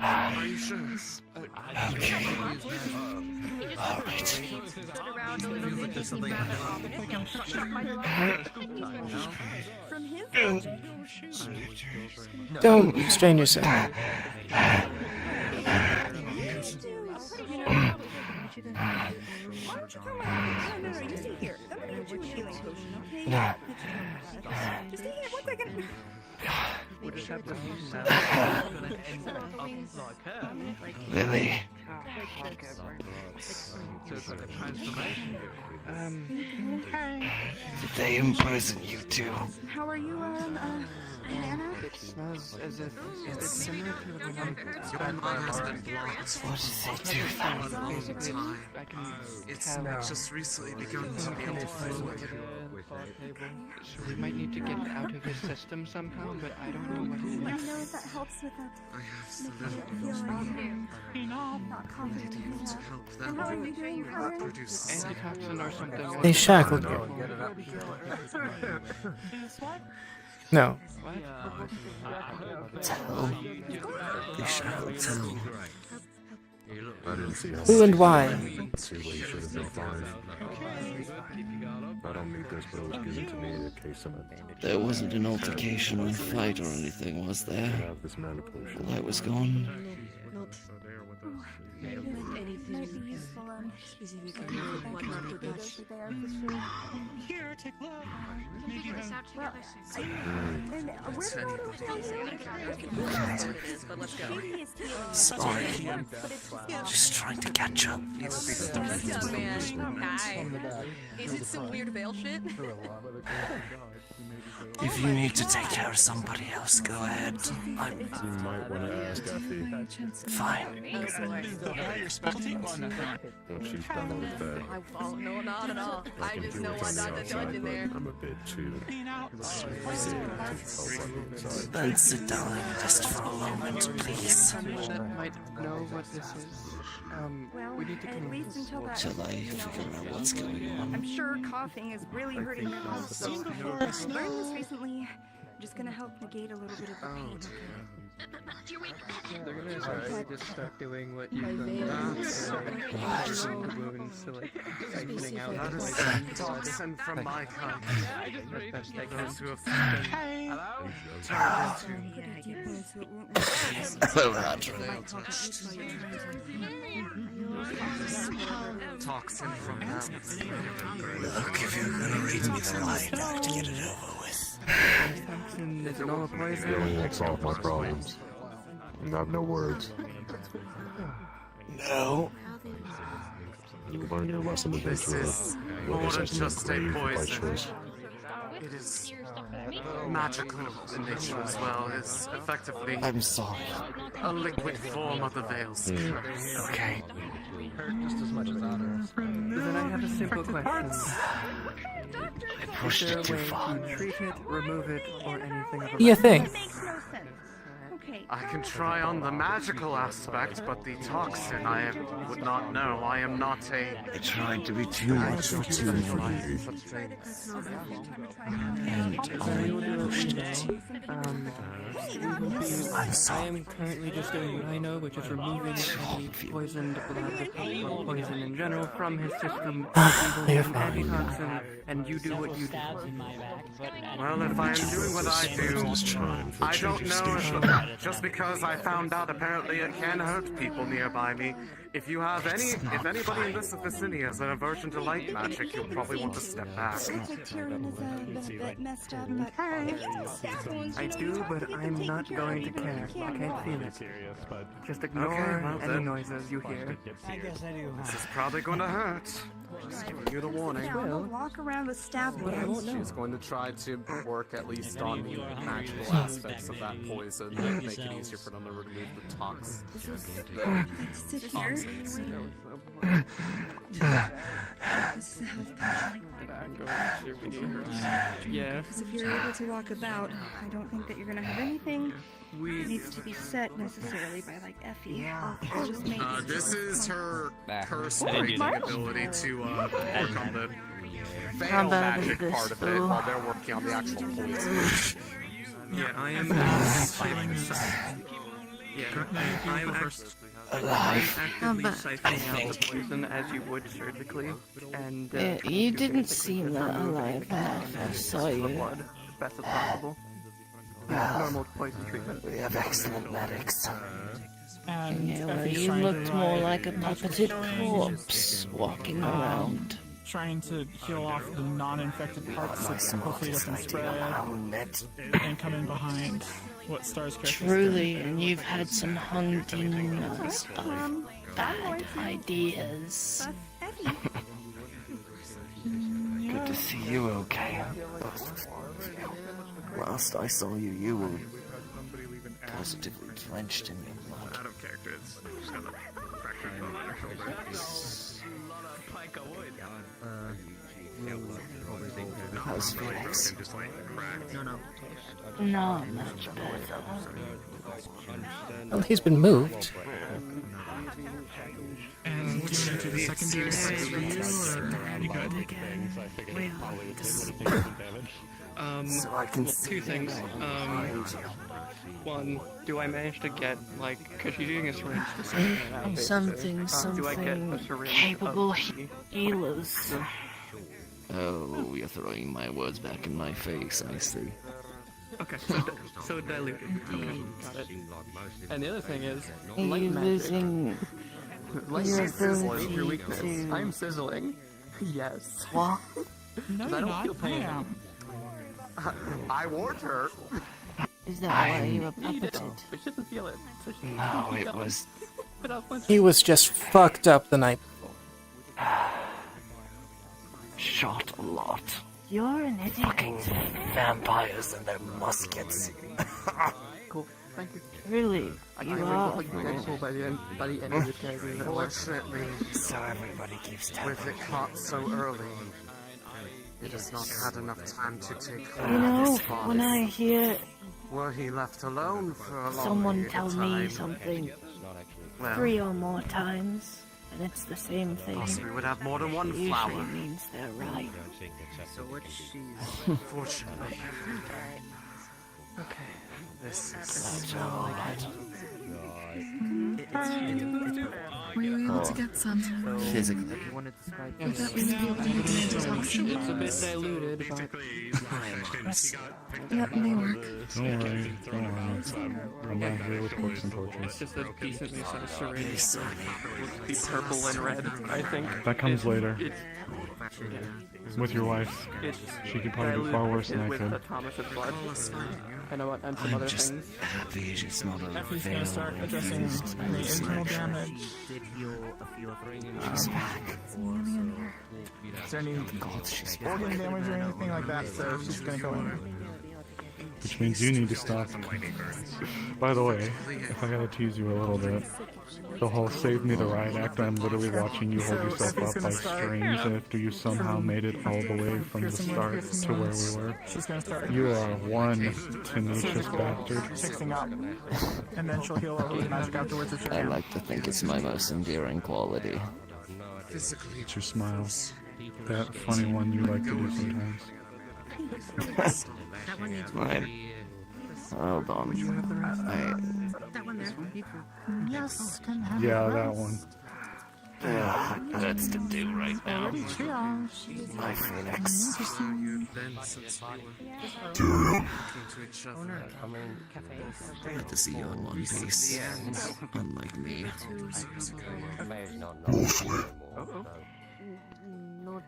Are you sure? Okay. Alright. Don't strain yourself. Lily. Did they imprison you too? How are you, Hannah? It smells as if It's similar to the one your mom has been blocked. What did they do? basically I can It's have just recently begun to be able to flow again. So we might need to get it out of his system somehow, but I don't know what it I is. know that helps with that. I have Not confident. to help them How are you doing, Howard? produce Antitoxin or something. They shackled you. No. They shall tell. Who and why? Too late, should have been fine. I don't need this, but it was given to me in case of a bandage. There wasn't an altercation or a fight or anything, was there? The light was gone. Here, take a look. Maybe you have... Sorry. Just trying to catch up. What's up, man? Hi. Is it some weird veil shit? If you need to take care of somebody else, go ahead. You might want to ask Effie. Fine. Your specialty? What she's done with that. Oh, no, not at all. I just know I got the dungeon there. I'm a bit too. Then sit down just for a moment, please. Might know what this is. We need to at least until that. Till I figure out what's going on. I'm sure coughing is really hurting your lungs. So I learned this recently. I'm just gonna help negate a little bit of the pain. They're gonna just start doing what you've done. The wounds, so like siphoning out the poison. Toxin from my kind. Best I can. Hello? Hello, Roger. Toxin from them. Look, if you're gonna read me the line act, get it over with. Is it all poison? Feeling won't solve my problems. I have no words. No. You learned your lesson eventually. More than just a poison. It is magical in nature as well. It's effectively I'm sorry. a liquid form of the veils. Okay. Hurt just as much as honor. Then I have a simple question. I pushed it too far. To treat it, remove it, or anything of the Be a thing. I can try on the magical aspect, but the toxin I would not know. I am not a... I tried to be too much for too long. And I pushed it. I'm sorry. I am currently just doing what I know, which is removing any poisoned blood or poison in general from his system. You're fine. Antitoxin, and you do what you do. Well, if I am doing what I do, I don't know if just because I found out apparently it can hurt people nearby me. If you have if anybody in this vicinity has an aversion to light magic, you'll probably want to step back. I do, but I'm not going to care. I can't feel it. Just ignore any noises you hear. This is probably going to hurt. Just giving you the warning. Yeah, we'll walk around with stab wounds. She's going to try to work at least on the magical aspects of that poison and make it easier for them to remove the toxins. Sit here. This is the health potion. Yeah. Because if you're able to walk about, I don't think that you're gonna have anything that needs to be set necessarily by like Effie. I'll just make This is her breaking ability to work on the veil magic part of it while they're working on the actual poison. Yeah, I am actively siphoning out the poison as you would surgically, and you didn't seem that alive when I first saw you. Blood as best as possible. Normal poison treatment. We have excellent medics. Yeah, well, you looked more like a puppeted corpse walking around. Trying to heal off the non-infected parts that hopefully doesn't spread and come in behind what Star's character. Truly, and you've had some hunting of bad ideas. Good to see you okay. Last I saw you, you were positively drenched in your blood. Out of character, it's just got a fracture in your shoulder. How's Felix? Not much better. Well, he's been moved. And moving to the secondary side for you, or you good? So I can two things. One, do I manage to get, like, because she's using a syringe to suction it out, Something do I get a syringe capable of the healers. Oh, you're throwing my words back in my face, I see. Okay, so diluted. Got it. And the other thing is, Are light you magic. losing Light your magic is ability your weakness. to... I'm sizzling. Yes. What? No, I you're don't not. feel pain. I am. I warned her. Is that why you were puppeted? But she doesn't feel it. So she No, it was... He was just fucked up the night before. Shot a lot. You're an idiot. Fucking vampires and their muskets. Cool. Thank you. Really? I You can't are wait to look like Deadpool by the end of this guy. Fortunately, so everybody keeps telling with it caught so early, it has not had enough time to take care You know, of this body. when I hear Were he left alone for a long someone period tell of me time, something well, 3 or more times, and it's the same thing, possibly would have more than one it usually flower. means they're right. So what she's fortunately. Okay. This is alright. Were you able to get some? Physically. I thought we would be able to make an antitoxin. It's a bit diluted, but... Yep, they work. Don't worry. I'm not here with books and poetry. It's just a decently sized syringe. Be purple and red, I think. That comes later. It's, With your wife. She could probably do far worse than I with could. Thomas's blood. I know what, and some other things. Happy she's not a Effie's gonna start addressing the internal damage. She's back. Is there any organ damage or anything like that? So she's gonna go in. Which means you need to stop. By the way, if I gotta tease you a little bit, the whole save me the ride act, I'm literally watching you hold yourself up by strings after you somehow made it all the way from the start to where we were. She's gonna start. You are one tenacious bastard. Fixing up, and then she'll heal over with magic afterwards. If I like to think it's my most endearing quality. It's your smile. That funny one you like to do sometimes. Right. Hold on. That one there. Yes, can have Yeah, it. that one. Yeah, that's to do right now. Triage. My phoenix. Good to see you in one piece. Unlike me. Mostly.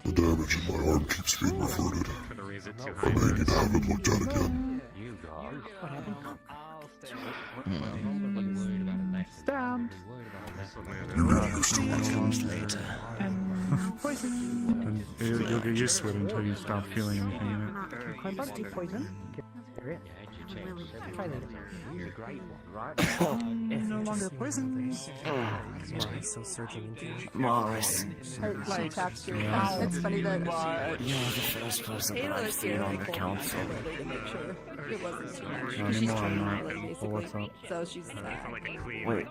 The damage in my arm keeps being reverted. I may need to have it looked at again. Stabbed. You ready to still Comes later. And poison. And you'll get used to it until you stop feeling anything in it. Poison. Try that. No longer poisoned. Morris. Like, It's funny that You're the first person that I've seen on the council. it wasn't too much. Not She's anymore, trying I'm to not. highlight, Well, what's basically. up? So she's Wait.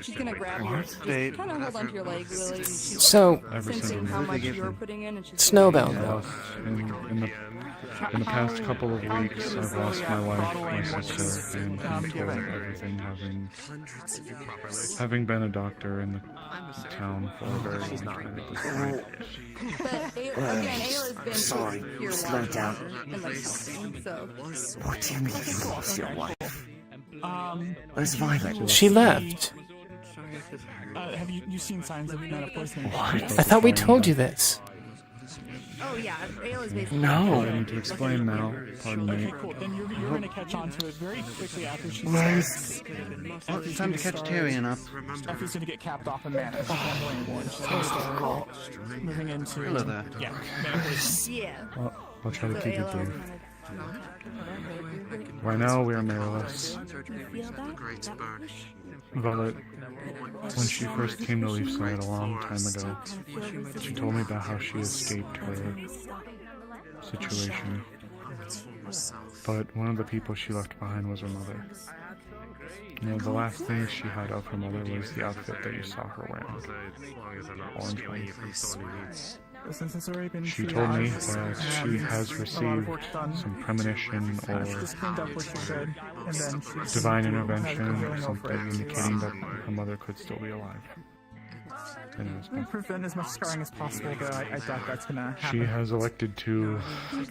she's gonna grab you. What? Just kind of hold onto your leg, Lily. And she's So- sensing how much you're putting in, and she's Snowbound. In the past couple of weeks, I've lost my wife, my sister, and I'm told everything having been a doctor in the town for a very long time at this point. But again, Ayla's been here slow longer down. and like something, so. What do you mean you lost your wife? Where's Violet? She left. Have you seen signs of mana poisoning? I thought we told you this. Oh yeah, Ayla's basically. No! I need to explain now. Pardon me. Okay, cool. Then you're gonna catch on to it very quickly after she's Where's... Oh, it's time to catch Tyrion up. Effie's gonna get capped off in mana. She can't do anymore. She's gonna start moving into... Hello there. Yeah, mana poison. Yeah. Well, I'll try to keep it brief. Right now, we are mirrorless. Violet, when she first came to Leafside a long time ago, she told me about how she escaped her situation. But one of the people she left behind was her mother. You know, the last thing she had of her mother was the outfit that you saw her wearing. Orange one. Since it's already been She told me triaged, that she has a lot received of work's done. some premonition She or just cleaned up what she could, and then she's divine has intervention good or healing over something it. indicating that her mother could still be alive. Prevent as much scarring as possible, but I doubt that's gonna happen. She has elected to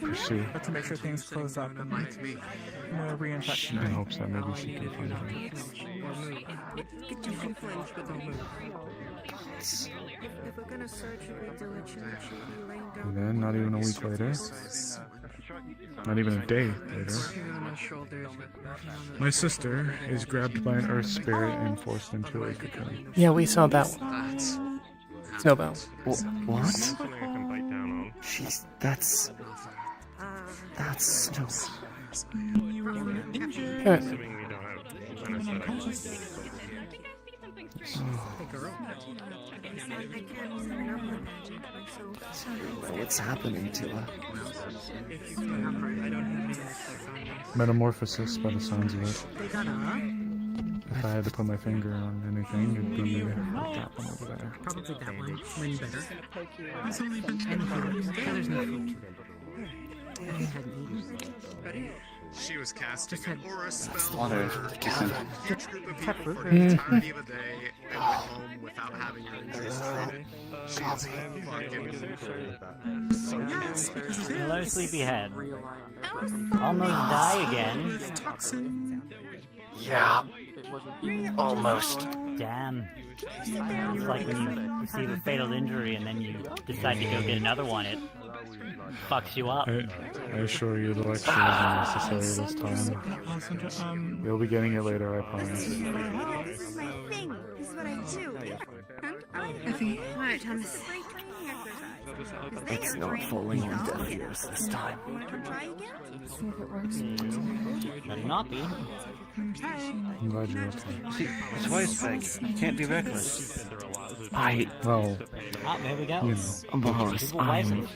pursue. But to make sure things close up and no reinfection. In hopes that maybe she can find her. If we're gonna surgically do it, she should be laying down. And then, not even a week later, not even a day later, my sister is grabbed by an earth spirit and forced into a cocoon. Yeah, we saw that one. Snowbell. What? That's no. What's happening to her? Metamorphosis, by the sounds of it. If I had to put my finger on anything, it'd be that one over there. Probably that one. When better. It's only been 10 hours. There's no food. She was casting an aura spell Water. for the entirety of a day and went home without having her injuries treated. She's fucking... Hello, sleepyhead. Almost die again. Yeah. Almost. Damn. It's like when you receive a fatal injury and then you decide to go get another one, it fucks you up. I assure you the lecture isn't necessary this time. You'll be getting it later, I promise. This is my thing. This is what I do. Effie. Alright, Thomas. It's not falling on deaf ears this time. Better not be. I'm glad you're okay. See, it's Weisbeck. You can't be reckless. Well, Oh, there we go. you know, People wisely.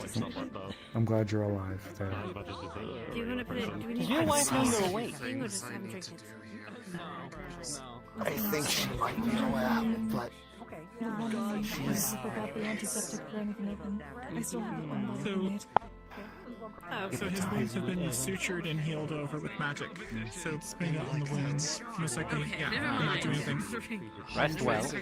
I'm glad you're alive there. Do you want to put it? Do we need Does your wife know you're awake? You can just have him drink it. I think she might be aware, but She's about the antiseptic for anything open. I still have one made. So his wounds have been sutured and healed over with magic. So putting it on the wounds, most likely, yeah, will not do anything. Rest well. Like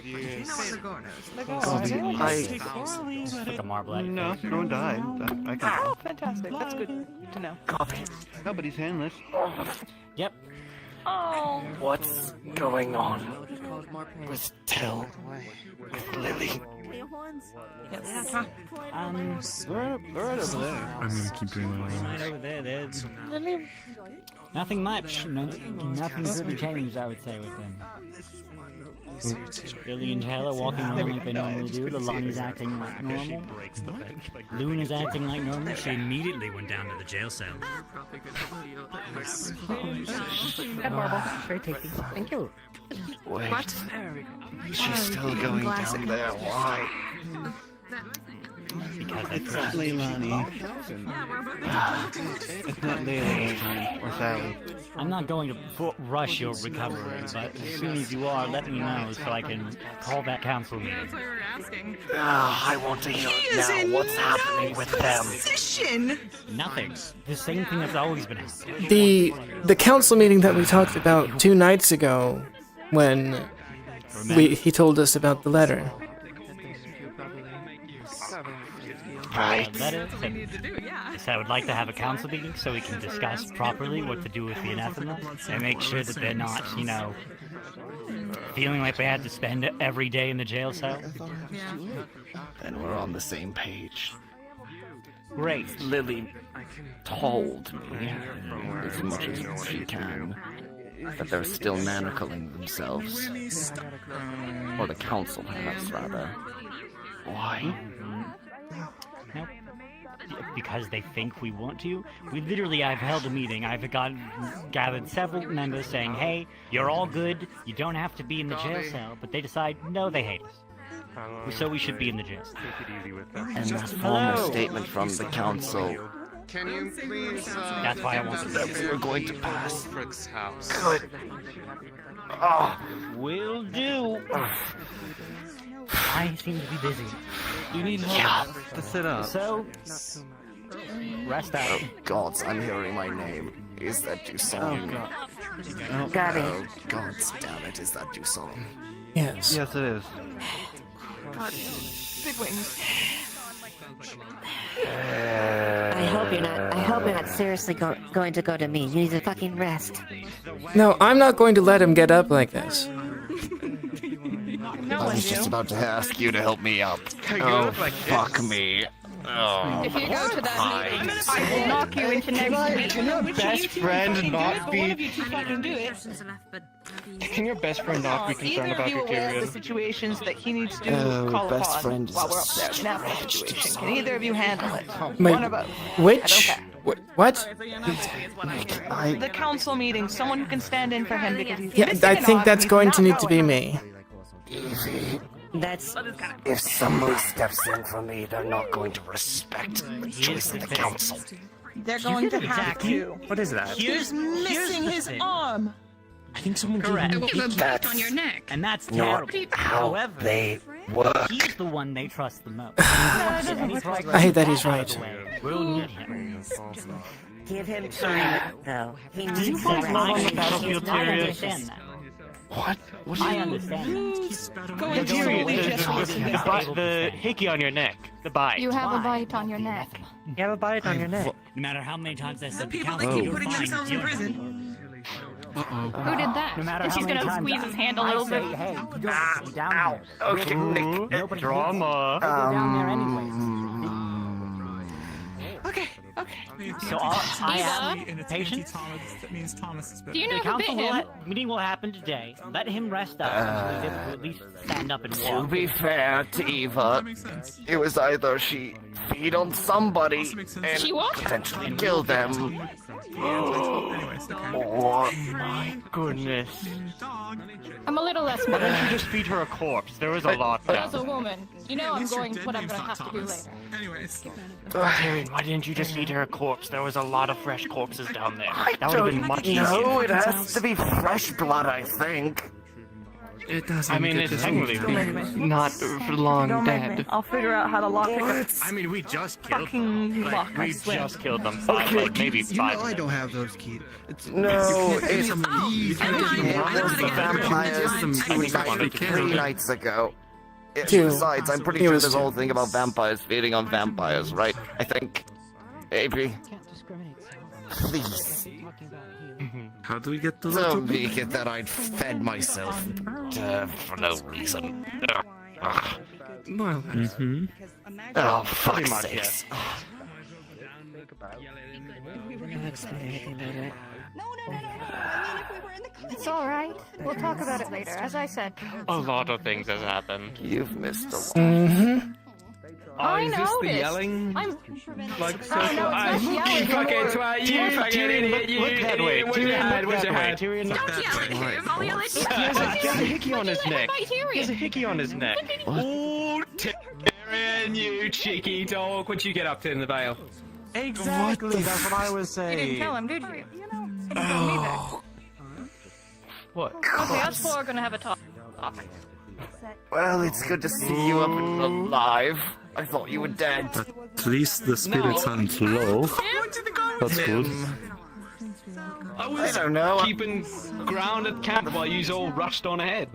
a marblet. No, no one died. I got Oh, fantastic. That's good to know. Copy. Nobody's handless. Yep. Oh. What's going on with Till, with Lily? We're right over there. I'm gonna keep doing Right that. over there. There's nothing much. Nothing's really changed, I would say, with them. Lily and Taylor walking around like they normally do. The Lonnie's acting like normal. Luna's acting like normal. She immediately went down to the jail cell. Red marble. Very tasty. Thank you. Wait. What? She's still going down there. Why? Because It's not Leilani. It's not Leilani or Sally. I'm not going to rush your recovery, but as soon as you are, let me know so I can call that council meeting. That's why we're asking. I want to hear it now. What's happening with them? Nothing. The same thing that's always been happening. The council meeting that we talked about 2 nights ago, when he told us about the letter. Right. Letter said I would like to have a council meeting so we can discuss properly what to do with the anathema and make sure that they're not, feeling like they had to spend every day in the jail cell. Then we're on the same page. Great. Lily told me, as much as she can, that they're still manacling themselves. Or the council has, rather. Why? Nope. Because they think we want to. I've held a meeting. I've gathered several members saying, hey, you're all good. You don't have to be in the jail cell. But they decide, no, they hate us. So we should be in the jail cell. And that former statement from the council. Can you please, That's why I wanted that we were going to pass. Frick's house. Good. Will do. I seem to be busy. You need help to sit up. So, rest out. Oh, gods, I'm hearing my name. Is that Dusong? Oh, God. Got it. Oh, gods damn it, is that Dusong? Yes. Yes, it is. God. Big wings. I hope you're not seriously going to go to me. You need to fucking rest. No, I'm not going to let him get up like this. I was just about to ask you to help me up. Oh, fuck me. Oh, If you go to that meeting, I will knock you into next week. Can your best friend not be... Can your best friend not be concerned about your Either of you aware of the period? situations that he needs to call best upon friend is while we're up there? Now the situation. Can either of you handle it? Wait, One of both. which? What? The council meeting. Someone who can stand in for him because he's Yeah, missing I an think arm that's and going he's to not need to be going. me. That's... If somebody steps in for me, they're not going to respect the choice of the council. They're going to have to. What is that? He's missing his arm. I think someone Correct. gave him That's on your neck. And that's Not terrible. how However, they work. he's the one they trust the most. I hate that he's right. We'll need him. Give him time, though. He Do needs you to find rest. love on the He battlefield, does not Tyrion? understand that. What? What I understand that. Go into The hickey on your neck. The bite. You have a bite on your neck. You have a bite on your neck. No matter how many times I said People council, that keep you're putting fine. themselves in You're prison. Who did that? No matter And how she's many gonna times squeeze his hand a I little say, bit. hey, you don't go down here. Okay, Nobody Drama. Go down there anyways. Okay. Okay. So I am patient. That means Thomas is Do you know The who bit council him? meeting will happen today. Let him rest up so he's able to at least stand up and To walk. be fair to Eva, it was either she feed on somebody and She what? potentially kill them, or My goodness. I'm a little less Why mad. don't you just feed her a corpse? There was a lot As a down. woman, you know I'm going what I'm gonna have to do later. Anyways. Tyrion, why didn't you just feed her a corpse? There was a lot of fresh corpses down there. That would have don't been much easier. know. It has to be fresh blood, I think. It doesn't. I mean, get it's this technically old. not long Don't make me. dead. I'll figure out how to lock it. I mean, we just killed Fucking lock. I We swear. just killed them. Maybe You know 5 I don't have those keys. No, it's these. the vampires Some 3 nights ago. Two. Besides, I'm pretty It sure was this two. whole thing about vampires feeding on vampires, right? I think. Maybe. Please. How do we get to Don't make it that I'd fed myself for no reason. Well, Oh, fuck's much, sakes. It's alright. We'll talk about it later. As I said. A lot of things has happened. You've missed a lot. Mm-hmm. I is this noticed. the yelling? I'm. Like Oh, no, it's not yelling. You fucking twat, you fucking idiot, you look that way. idiot. Where's your Tyrion, head? look Where's that your way. head? Tyrion, Don't yell at him. I'll yell at you. He has a hickey on his neck. By Tyrion. He has a hickey on his neck. Oh, Tyrion, you cheeky dog. What'd you get up to in the Vale? Exactly, that's what I was You didn't saying. tell him, did you? You told me that. What? Okay, us four are gonna have a talk. Well, it's good to see you up and alive. I thought you were dead. At least the spirits aren't low. That's good. I don't know. Keeping ground at camp while you all rushed on ahead.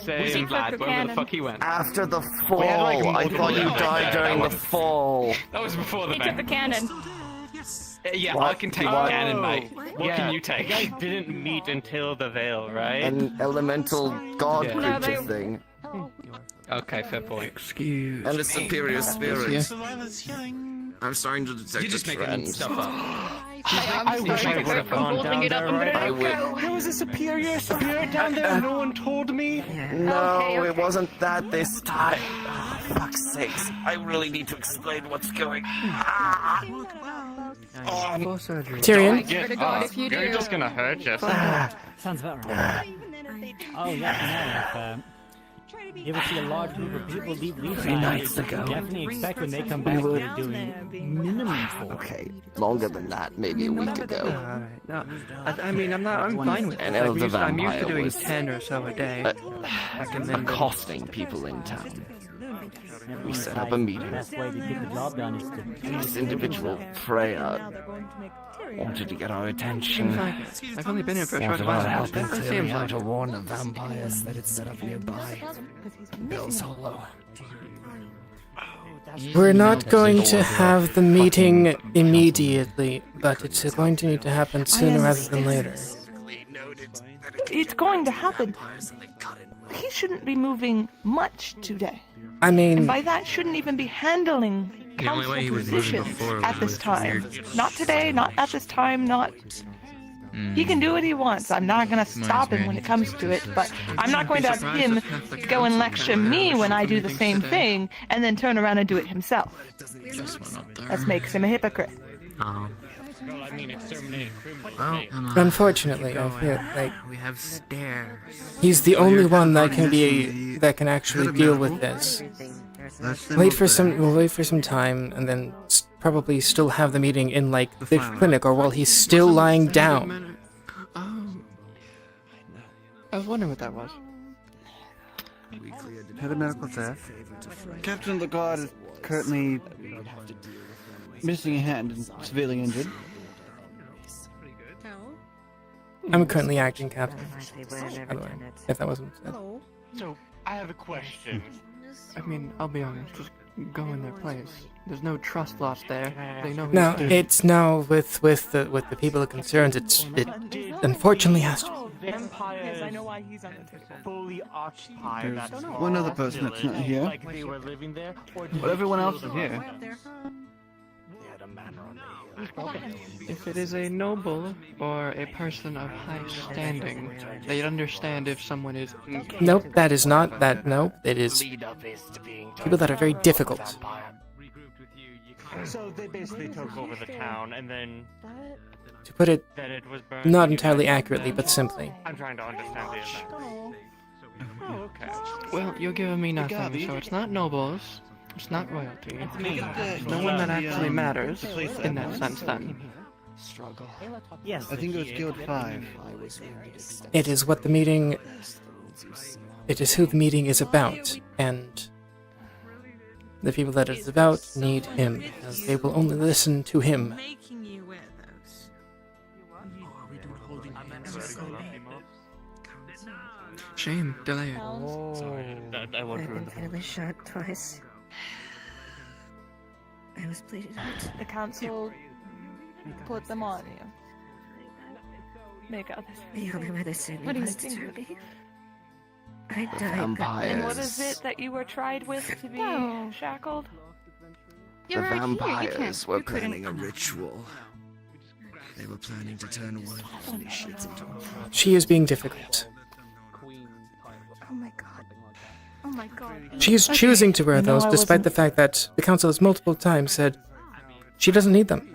Same lad, wherever the fuck he went. After the fall, We had, like, I thought you multiple died levels. during That the was- fall. That was before the He took the event. cannon. Yeah, What? I can take What? the cannon, mate. What Yeah, can you take? You guys didn't meet until the Vale, right? An elemental god Yeah. No, creature they- thing. Okay, fair point. Excuse. And a superior spirit. I'm starting to detect You're just a making trend. stuff up. I wish I would have gone Holding down it up there, and right? ready to I go. There was a superior spirit down there. No one told me. No, Okay. it wasn't that this time. Oh, fuck's sakes. I really need to explain what's going on. Tyrion? Swear to God, if you You're do. just gonna hurt yourself. Sounds about right. Oh, yeah, no, if you ever see a large group of people leave Leaside, nights you ago. definitely expect when they come back they're doing minimum for. Okay, longer than that, maybe a week ago. No, I mean, I'm fine with And it. El the I'm used to Vampire doing was 10 or so a day. I can then accosting people in town. We set up a meeting. The best way to get the job done is to This individual, Freya, wanted to get our attention. I've only been here for a short Wanted while. our help in Definitely clearing seems out like a warren of vampires that had set up nearby. Bill's Hollow. We're not going to have the meeting immediately, but it's going to need to happen sooner rather than later. It's going to happen. He shouldn't be moving much today. I mean... And by that, shouldn't even be handling The only way he council was moving positions before at this was time. weird. Not today, not at this time, not... He can do what he wants. I'm not going to stop him when it comes to it, but I'm not going to have him go and lecture me when I do the same thing and then turn around and do it himself. That makes him a hypocrite. Unfortunately, I feel like we have stairs. he's the only one that can actually deal with this. We'll wait for some time, and then probably still have the meeting in like the clinic or while he's still lying down. I was wondering what that was. Had a medical theft. Captain Lockheart is currently missing a hand and severely injured. I'm currently acting captain. By the way, if that wasn't said. So, I have a question. I mean, I'll be honest, just go in their place. There's no trust lost there. They know who's No, who. it's now with the people concerned. It unfortunately has to. Vampires, I know why he's on the table. Fully occupied. There's one other person that's not here. Like they were living there, or But everyone else is here. If it is a noble or a person of high standing, they'd understand if someone is... Nope, that is not that. Nope, it is people that are very difficult. So they basically took over the town, and then To put it then it was burned. not entirely accurately, but simply. I'm trying to understand the event. Oh, okay. Well, you're giving me nothing, so it's not nobles, it's not royalty. It's no one that actually matters in that sense then. Struggle. Yes. I think it was Guild 5. It is what the meeting. It is who the meeting is about, and the people that it's about need him, as they will only listen to him. Making you wear those. Shame, delay it. I won't ruin I was shot twice. I was bleeding out. The council put them on you. Make out this. The only medicine What do you was think? to relief. I died. And what is it that you were tried with to be shackled? The vampires were planning a ritual. They were planning to turn one holy shit into a... She is being difficult. Oh my god. Oh my god. She is choosing to wear those, despite the fact that the council has multiple times said she doesn't need them.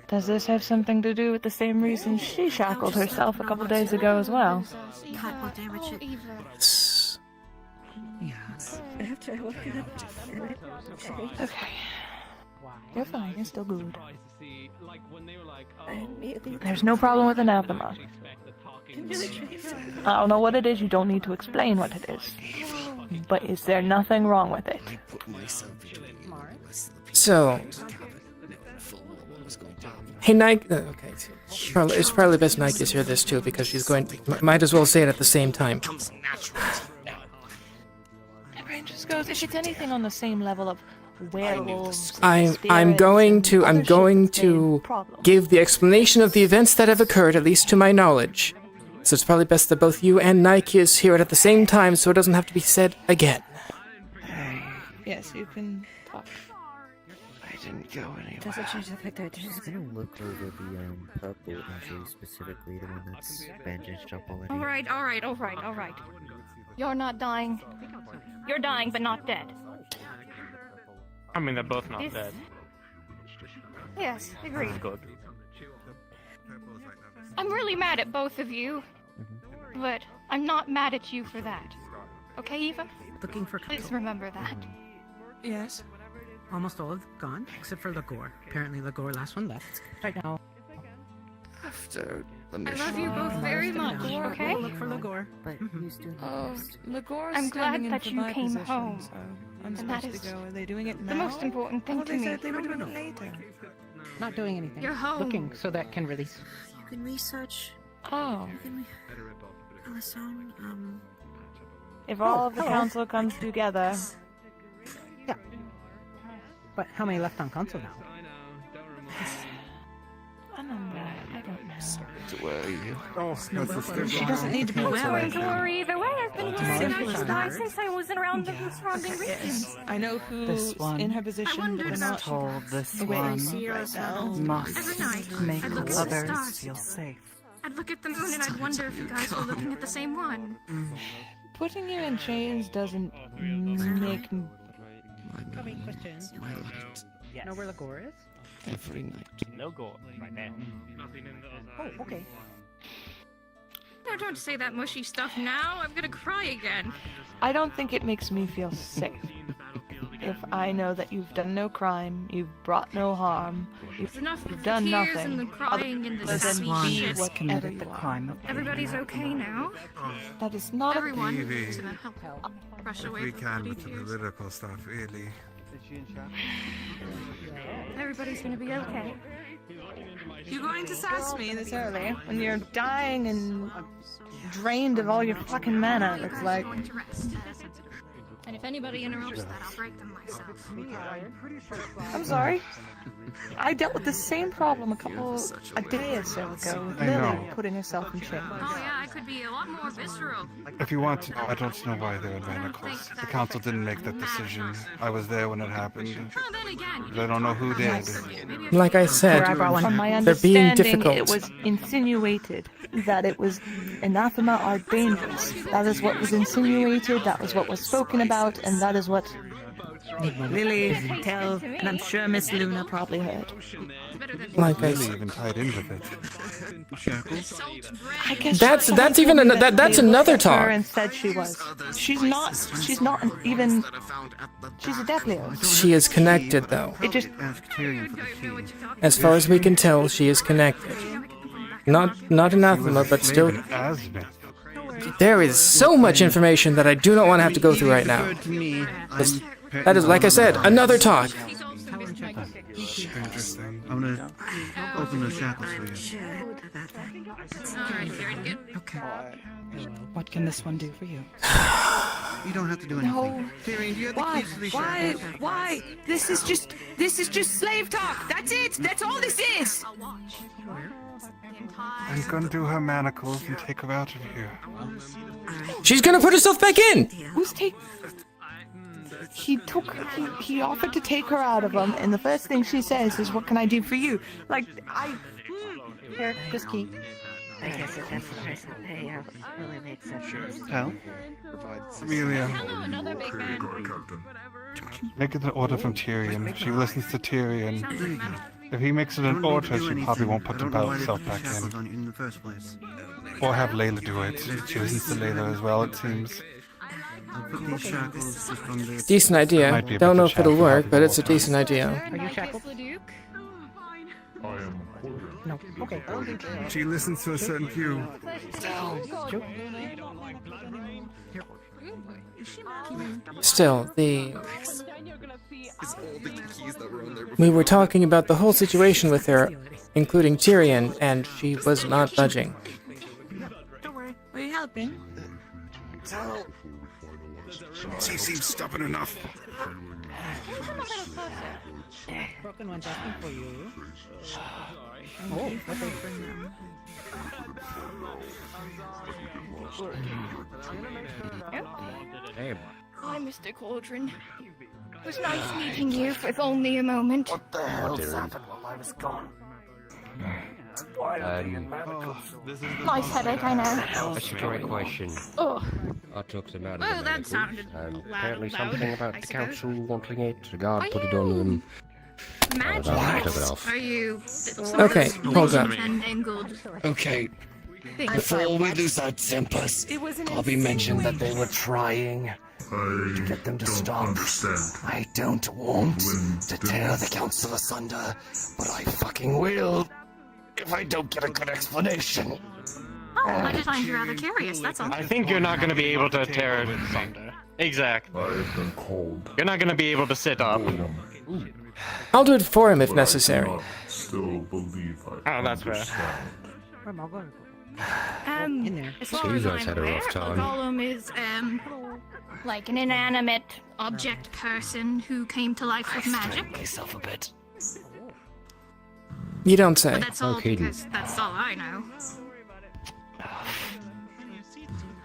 Does this have something to do with the same reason she shackled herself a couple days ago as well? Cut will damage it. Yes. After I woke up. Okay. You're fine, you're still good. There's no problem with anathema. I don't know what it is, you don't need to explain what it is. But is there nothing wrong with it? So, hey Nike. Okay, it's probably best Nike's hear this too because she's going. Might as well say it at the same time. My brain just goes. If it's anything on the same level of werewolves, I'm going to give the explanation of the events that have occurred, at least to my knowledge. So it's probably best that both you and Nike hear it at the same time, so it doesn't have to be said again. Yes, you can talk. I didn't go anywhere. Doesn't change the fact that I didn't. I'm gonna look over the purple injury, specifically the one that's bandaged up already. Alright. You're not dying. You're dying, but not dead. I mean, they're both not This- dead. Yes, agreed. Good. I'm really mad at both of you, but I'm not mad at you for that. Okay, Eva? Looking for Please remember that. Yes. Almost all of them gone, except for Lagor. Apparently Lagor, last one left. Right now. after the I mission. love you both very much, okay? Look for Ligor. Ligor's I'm glad standing in that for you my came position, home. so I'm And that supposed to is go. Are they doing it now? the most important thing I thought to they me. said they were doing it later. Not doing anything. You're home. Looking so that can release. You can research. Oh. You can Alison, If all of the council comes together. Yeah. But how many left on console now? I don't know. To worry you. Oh, She doesn't need to be Going to worried. worry either way. I've been Tomorrow listening she's to fine. this since I was around the surrounding regions. Yes. I know This who's one in her position, but wondered they're about not told this away one right now. must Every night, make I'd look at the others stars. feel safe. I'd look at the moon and I'd wonder if you guys were looking at the same one. Putting you in chains doesn't make My light. Yes. Know where Ligor is? Every night. No gore, right there. Oh, okay. No, don't say that mushy stuff now. I'm gonna cry again. I don't think it makes me feel safe. If I know that you've done no crime, you've brought no harm, It's enough you've of done the tears nothing and the crying and the other than sassy be shit. whatever Committed you the are. crime of Everybody's okay now. That is not Everyone Evie. is gonna help brush away We the can bloody with the tears. political stuff, really. Everybody's gonna be okay. You going to sass me this early when you're dying and drained of all your fucking mana? It's like. Going to rest. And if anybody interrupts that, I'll break them myself. I'm sorry. I dealt with the same problem a day or so ago with I Lily know. putting herself in chains. Oh yeah, I could be a lot more visceral. If you want to know, I don't know why they're in manacles. The council didn't make that decision. I was there when it happened. Oh, then again. I don't know who did. Like I said, From my they're being understanding, difficult. it was insinuated that it was anathema are dangerous. That is what was insinuated, that was what was spoken about, and that is what Lily tell, and I'm sure Miss Luna probably heard. Like I Really said, even tied in with it. I guess that's even that's another Her talk. and said she was. She's not even. She's a Deathlios. She is connected, though. It just. As far as we can tell, she is connected. Not anathema, but still. There is so much information that I do not want to have to go through right now. That is, like I said, another talk. Interesting. I'm gonna open the shackles for you. Okay. What can this one do for you? You don't have to do anything. No. Tyrion, do you have the Why? keys to these Why? shackles? Why? This is just slave talk. That's it. That's all this is. I'm gonna do her manacles and take her out of here. She's gonna put herself back in! Who's take? He offered to take her out of them, and the first thing she says is, "What can I do for you?" Like here, just keep. I guess if that's the price I'll pay, it really makes sense. Hell? Amelia. Another big man. Make it an order from Tyrion. She listens to Tyrion. If he makes it an order, she probably won't put herself back Shackles in. on you in the first place. Or have Layla do it. She listens to Layla as well, it seems. I'll put these shackles just on the... Decent idea. Might be a Don't bit know of if it'll shackle, work, but it's a decent idea. Are you shackled? No. Okay. She listens to a certain cue. Still, we were talking about the whole situation with her, including Tyrion, and she was not budging. Don't worry, we're helping. She seems stubborn enough. Broken one's asking for you. Oh, okay. Hey. Hi, Mr. Cauldron. It was nice meeting you for only a moment. What the hell happened while I was gone? Nice headache, I know. That's a great question. Oh. I took them out of Well, the that manacles, sounded and loud, apparently loud, something about I the suppose. council wanting it. The guard Are put it on them. Magic? I took it off. Are you... Okay, hold up. And angled Okay, things? before we lose our tempers, Bobby mentioned that they were trying to get them to stop. I don't want to tear the council asunder, but I fucking will if I don't get a good explanation. Oh, I just find you rather curious, that's all. I think you're not going to be able to tear it asunder. Exactly. You're not going to be able to sit up. I'll do it for him if necessary. Oh, that's fair. As far as I'm aware, a golem is, like an inanimate object person who came to life with magic. Myself a bit. You don't say. But that's all because that's all I know.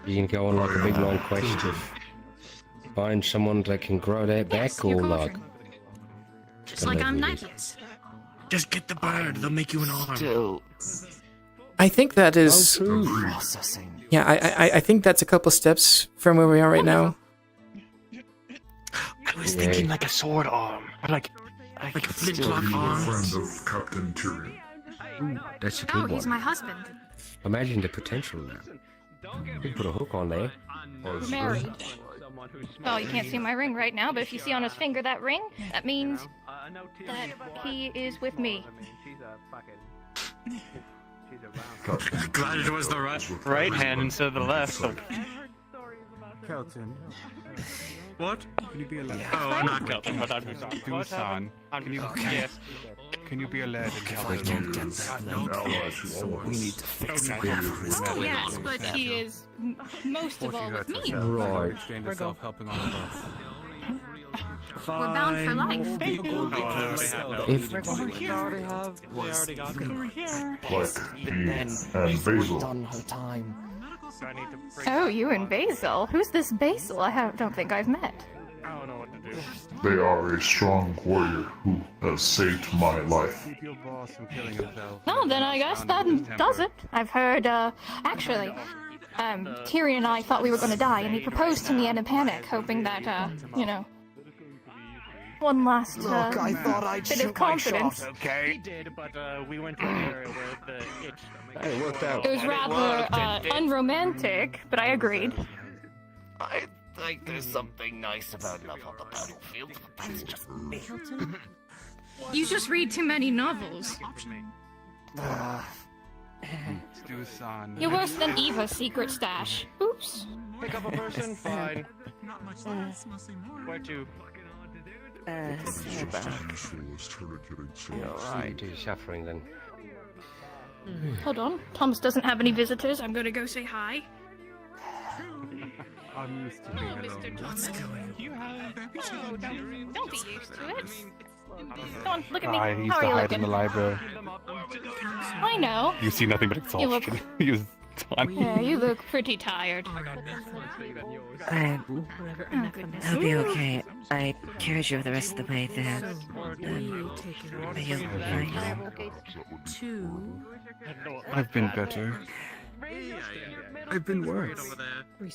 You can go on like a big long quest to find someone that can grow that back, or like. Just like I'm Nike's. Just get the bird, they'll make you an arm. I think that is. Processing. Yeah, I think that's a couple steps from where we are right now. I was thinking like a sword arm, or like a flintlock arm. Friend of Captain Tyrion. Ooh, that's a Oh, good he's one. my husband. Imagine the potential now. You can put a hook on there. We're married. Well, you can't see my ring right now, but if you see on his finger that ring, that means that he is with me. Glad it was the right hand instead of the left. Kelton. What? Can you be a lad? Oh, not Kelton, but I'm Dusan. Can you? Yes. Can you be a lad? If I don't get that, we need to fix it. Oh, yes, but he is most of all with me. Right. We're helping on the bus. We're bound for life. If We already got And Basil. done her time. Oh, you and Basil? Who's this Basil? Don't think I've met. I don't know what to do. They are a strong warrior who has saved my life. Keep your boss from killing himself. No, then I guess that does it. I've heard, actually, Tyrion and I thought we were gonna die, and he proposed to me in a panic, hoping that, you know, one last, Look, I thought I'd bit shoot of my confidence. shot, okay? He did, but we went to an area where the itch. it worked out. It was rather, unromantic, but I agreed. I think there's something nice about love on the battlefield, but that's just me. You just read too many novels. Dusan. You're worse than Eva's secret stash. Oops. Pick up a person? Fine. Where to? You're right, he's suffering then. Hold on. Thomas doesn't have any visitors. I'm gonna go say hi. I'm used to Hello, Mr. Thomas. Don't be used to it. Go on, look at me. I used How to are you hide in looking? the library. I know. You see nothing but You look- exhaustion. He was done. Yeah, you look pretty tired. I'll be okay. I carried you the rest of the way there. Are you fine? I've been better. I've been worse.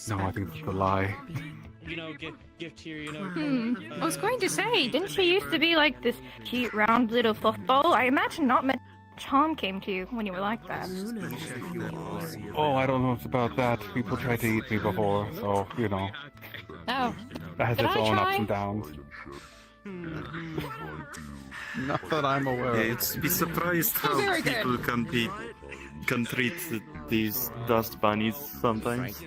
No, I think that's a lie. You know, give Tyrion I was going to say, didn't she used to be like this cute round little football? I imagine not much harm came to you when you were like that. Oh, I don't know about that. People tried to eat me before, so, you know. Oh. That has Did its I own try? ups and downs. Not that I'm aware of. You'd be surprised how very good. people can treat these dust bunnies sometimes.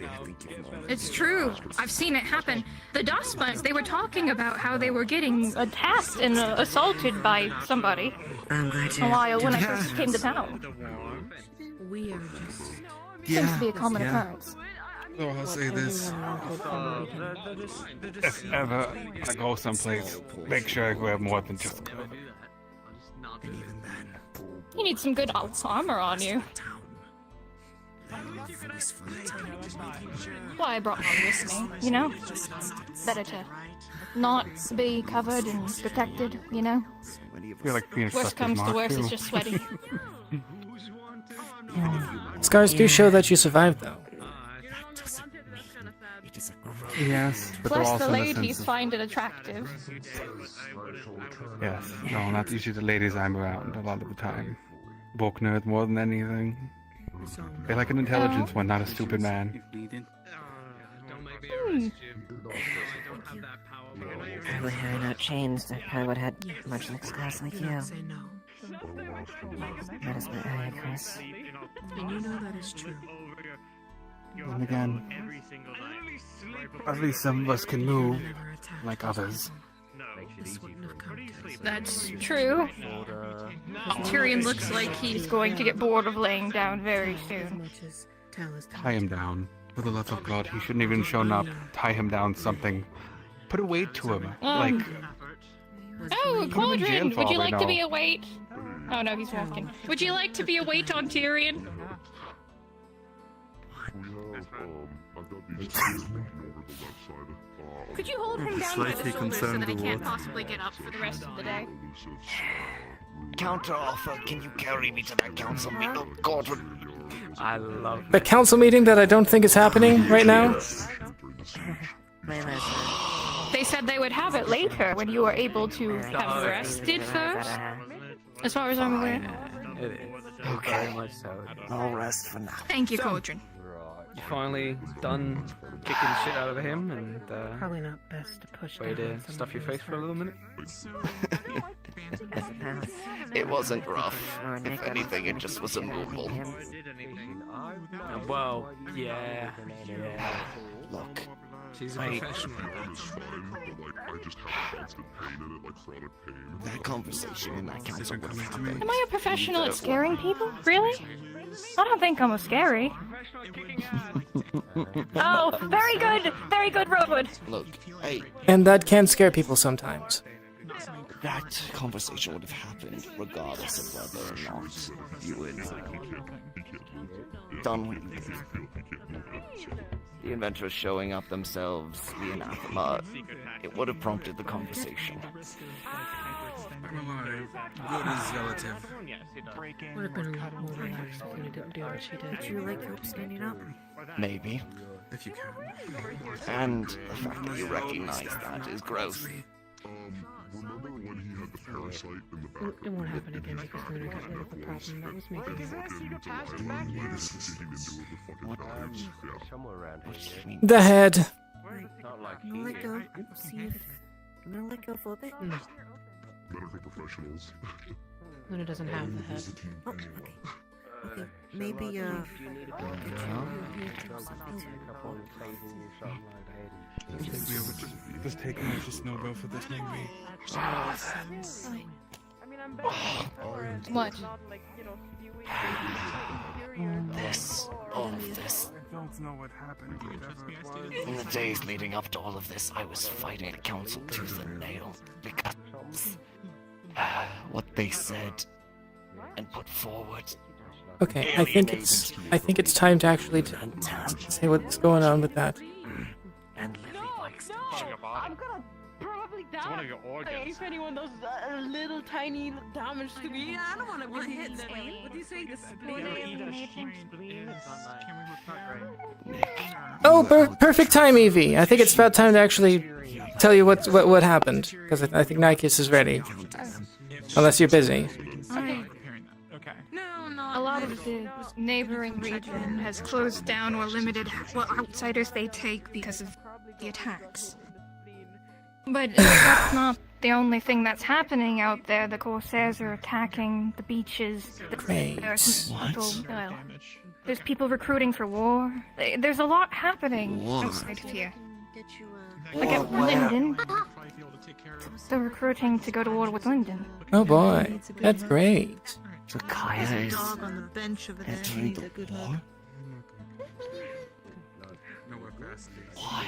It's true. I've seen it happen. The dust bunnies, they were talking about how they were getting attacked and assaulted by somebody I'm glad a while when I first came to town. We are just. Seems to be a common occurrence. So I'll say this. If ever I go someplace, make sure I grab more than just good. You need some good armor on you. Why I brought one with me, you know? Better to not be covered and protected, you know? I feel like Phoenix Worst left his comes to mark, worst, too. it's just sweaty. Scars do show that you survived, though. Yes, but they're Plus also the in a ladies sense of- find it attractive. Yes, no, not usually the ladies I'm around a lot of the time. Book nerd more than anything. They like an intelligent one, not a stupid man. Probably had I not changed, I probably would have had much less class like you. That is my area, Chris. And you know that is true. And again, at least some of us can move like others. That's true. Tyrion looks like he's going to get bored of laying down very soon. Tie him down. For the love of God, he shouldn't even shown up. Tie him down something. Put a weight to him. Like... Oh, put him in jail Cauldron! for Would all you we like to know. be a weight? Oh no, he's walking. Would you like to be a weight on Tyrion? Could you hold him down by the shoulders so that he can't possibly get up for the rest of the day? Counter offer, can you carry me to that council meeting? Oh, God. I love The council meeting that I don't think is happening right now? They said they would have it later when you were able to have rested first. As far as I'm aware. it is. Okay. Very much so. I'll rest for now. Thank you, Cauldron. You finally done kicking shit out of him and Probably not best to push way down to stuff your face for a little minute? It wasn't rough. If anything, it just was immovable. Well, yeah. Look. She's a Wait. professional. That conversation in that council would have happened. Am I a professional at scaring people? Really? I don't think I'm a scary. Oh, very good! Very good, Rowood! Look, hey, And that can scare people sometimes. that conversation would have happened regardless of whether or not you had done what you did. The inventors showing up themselves, the anathema, it would have prompted the conversation. Good is relative. Would have been a lot more relaxed if you didn't do what she did. Would you like help standing up? Maybe. If you can. And the fact that you recognize that is gross. Remember when he had the parasite in the back? It won't happen again because Luna got rid of the problem that was making it. The head. I'm gonna let go. See if... I'm gonna let go for a bit. No. Medical professionals. Luna doesn't have the head. Oh, okay. Okay, maybe, Just take him to Snowball for this movie. What? All of this. I don't know what happened. In the days leading up to all of this, I was fighting the council tooth and nail because what they said and put forward. Okay, I think it's time to actually say what's going on with that. And Lily likes I'm gonna probably die. If anyone does a little tiny damage to me, I don't want to be hit. What do you say? The Oh, perfect time, Evie. I think it's about time to actually tell you what happened, because I think Nikes is ready. Unless you're busy. A lot of the neighboring region has closed down or limited what outsiders they take because of the attacks. But that's not the only thing that's happening out there. The Corsairs are attacking the beaches. There are some people, well, there's people recruiting for war. There's a lot happening outside of here. Like at Linden. They're recruiting to go to war with Linden. Oh boy, that's great. The Kaya is entering the war? Why?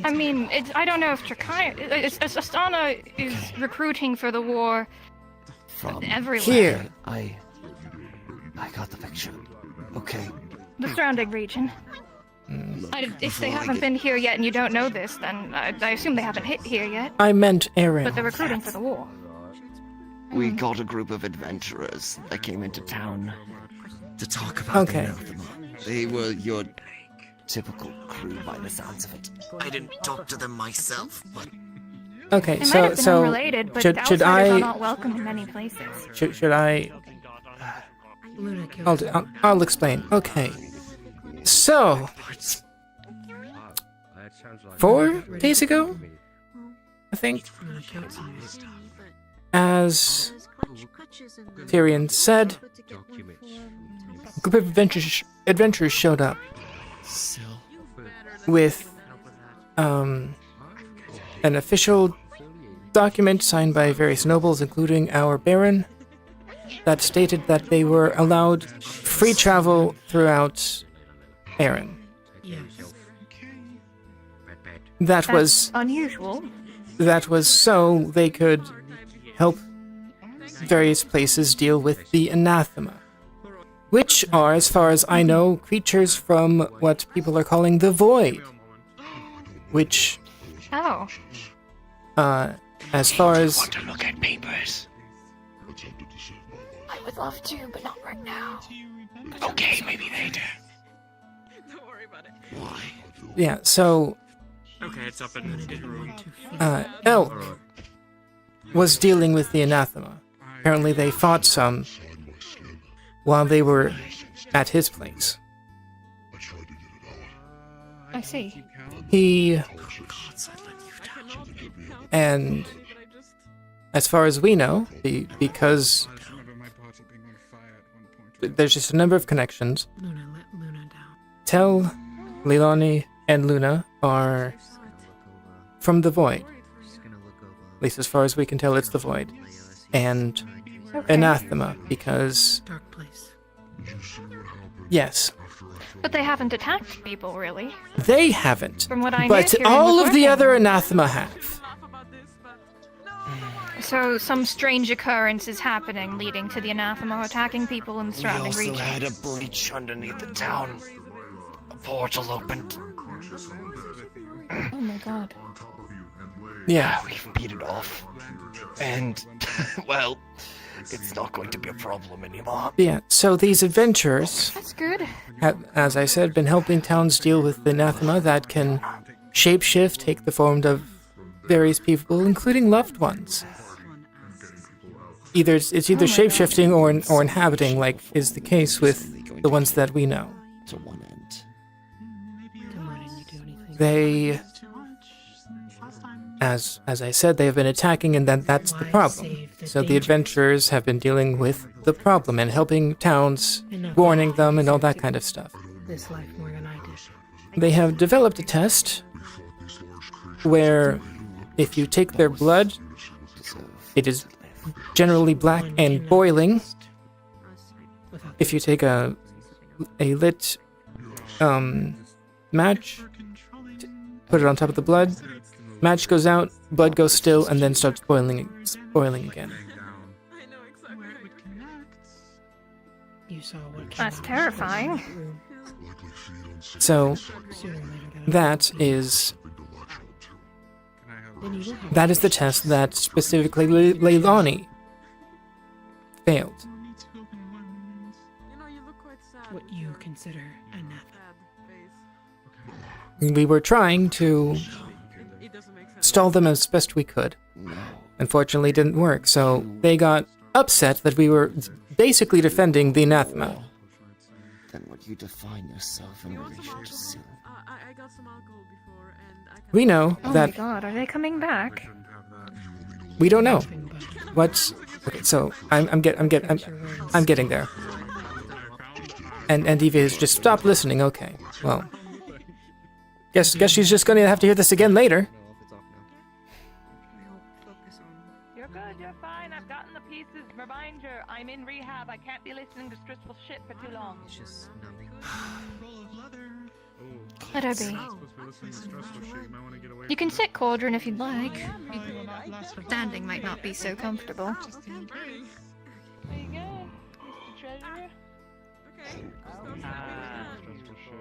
I mean, I don't know if Astana is recruiting for the war everywhere. Here. I got the picture. Okay. The surrounding region. If they haven't been here yet and you don't know this, then I assume they haven't hit here yet. I meant Aaron. But they're recruiting for the war. We got a group of adventurers that came into town to talk about the anathema. They were your typical crew by the sounds of it. I didn't talk to them myself, but... Okay, They might have been so unrelated, but should outsiders I are not welcome in many places. should I? I'll explain. Okay. So 4 days ago, I think. As Tyrion said, a group of adventurers showed up with an official document signed by various nobles, including our Baron, that stated that they were allowed free travel throughout Erin. That's unusual. That was so they could help various places deal with the anathema, which are, as far as I know, creatures from what people are calling the Void. Which, Oh. as far as Want to look at papers? I would love to, but not right now. Okay, maybe later. yeah, so Okay, it's up in his room. Elk was dealing with the anathema. Apparently they fought some while they were at his place. I see. He... And as far as we know, because there's just a number of connections, Tel, Leilani, and Luna are from the Void. At least as far as we can tell, it's the Void. And Anathema, because... Yes. But they haven't attacked people, really. They haven't. From what I but knew, Tyrion all was of the working. other Anathema have. So some strange occurrence is happening, leading to the anathema attacking people in the surrounding We also region. had a breach underneath the town. A portal opened. Oh my god. Yeah. We've beat it off. And, well, it's not going to be a problem anymore. Yeah, so these adventurers That's good. have, as I said, been helping towns deal with the anathema that can shapeshift, take the form of various people, including loved ones. It's either shapeshifting or inhabiting, like is the case with the ones that we know. To one end. They, as I said, they have been attacking, and that's the problem. So the adventurers have been dealing with the problem and helping towns, warning them, and all that kind of stuff. This life more than I did. They have developed a test where if you take their blood, it is generally black and boiling. If you take a lit match, put it on top of the blood, match goes out, blood goes still, and then starts boiling again. That's terrifying. So that is the test that specifically Leilani failed. What you consider anathema. We were trying to stall them as best we could. Unfortunately, it didn't work, so they got upset that we were basically defending the anathema. Then would you define yourself in relation to Sil? We know Oh that my god, are they coming back? we don't know what's. Okay, so I'm getting there. And Eva is just stop listening. Okay, well, guess she's just gonna have to hear this again later. You're good, you're fine. I've gotten the pieces. Reminder, I'm in rehab. I can't be listening to stressful shit for too long. Let her be. You can sit, Cauldron, if you'd like. Standing might not be so comfortable.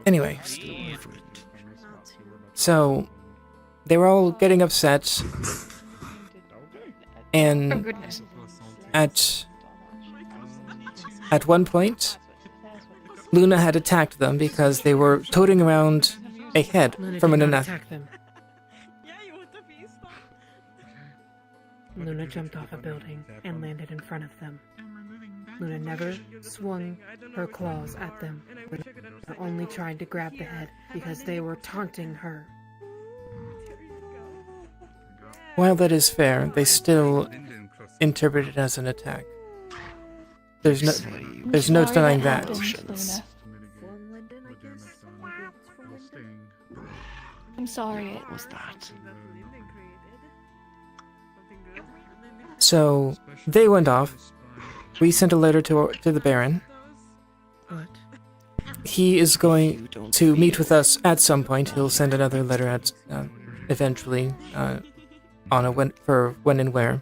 Anyway, so they were all getting upset, and Oh, goodness. at one point, Luna had attacked them because they were toting around a head Luna from did an not anathema. attack them. Luna jumped off a building and landed in front of them. Luna never swung her claws at them. Luna only tried to grab the head because they were taunting her. while that is fair, they still interpret it as an attack. There's no denying that. I'm sorry it was that. So they went off. We sent a letter to the Baron. What? He is going to meet with us at some point. He'll send another letter eventually for when and where.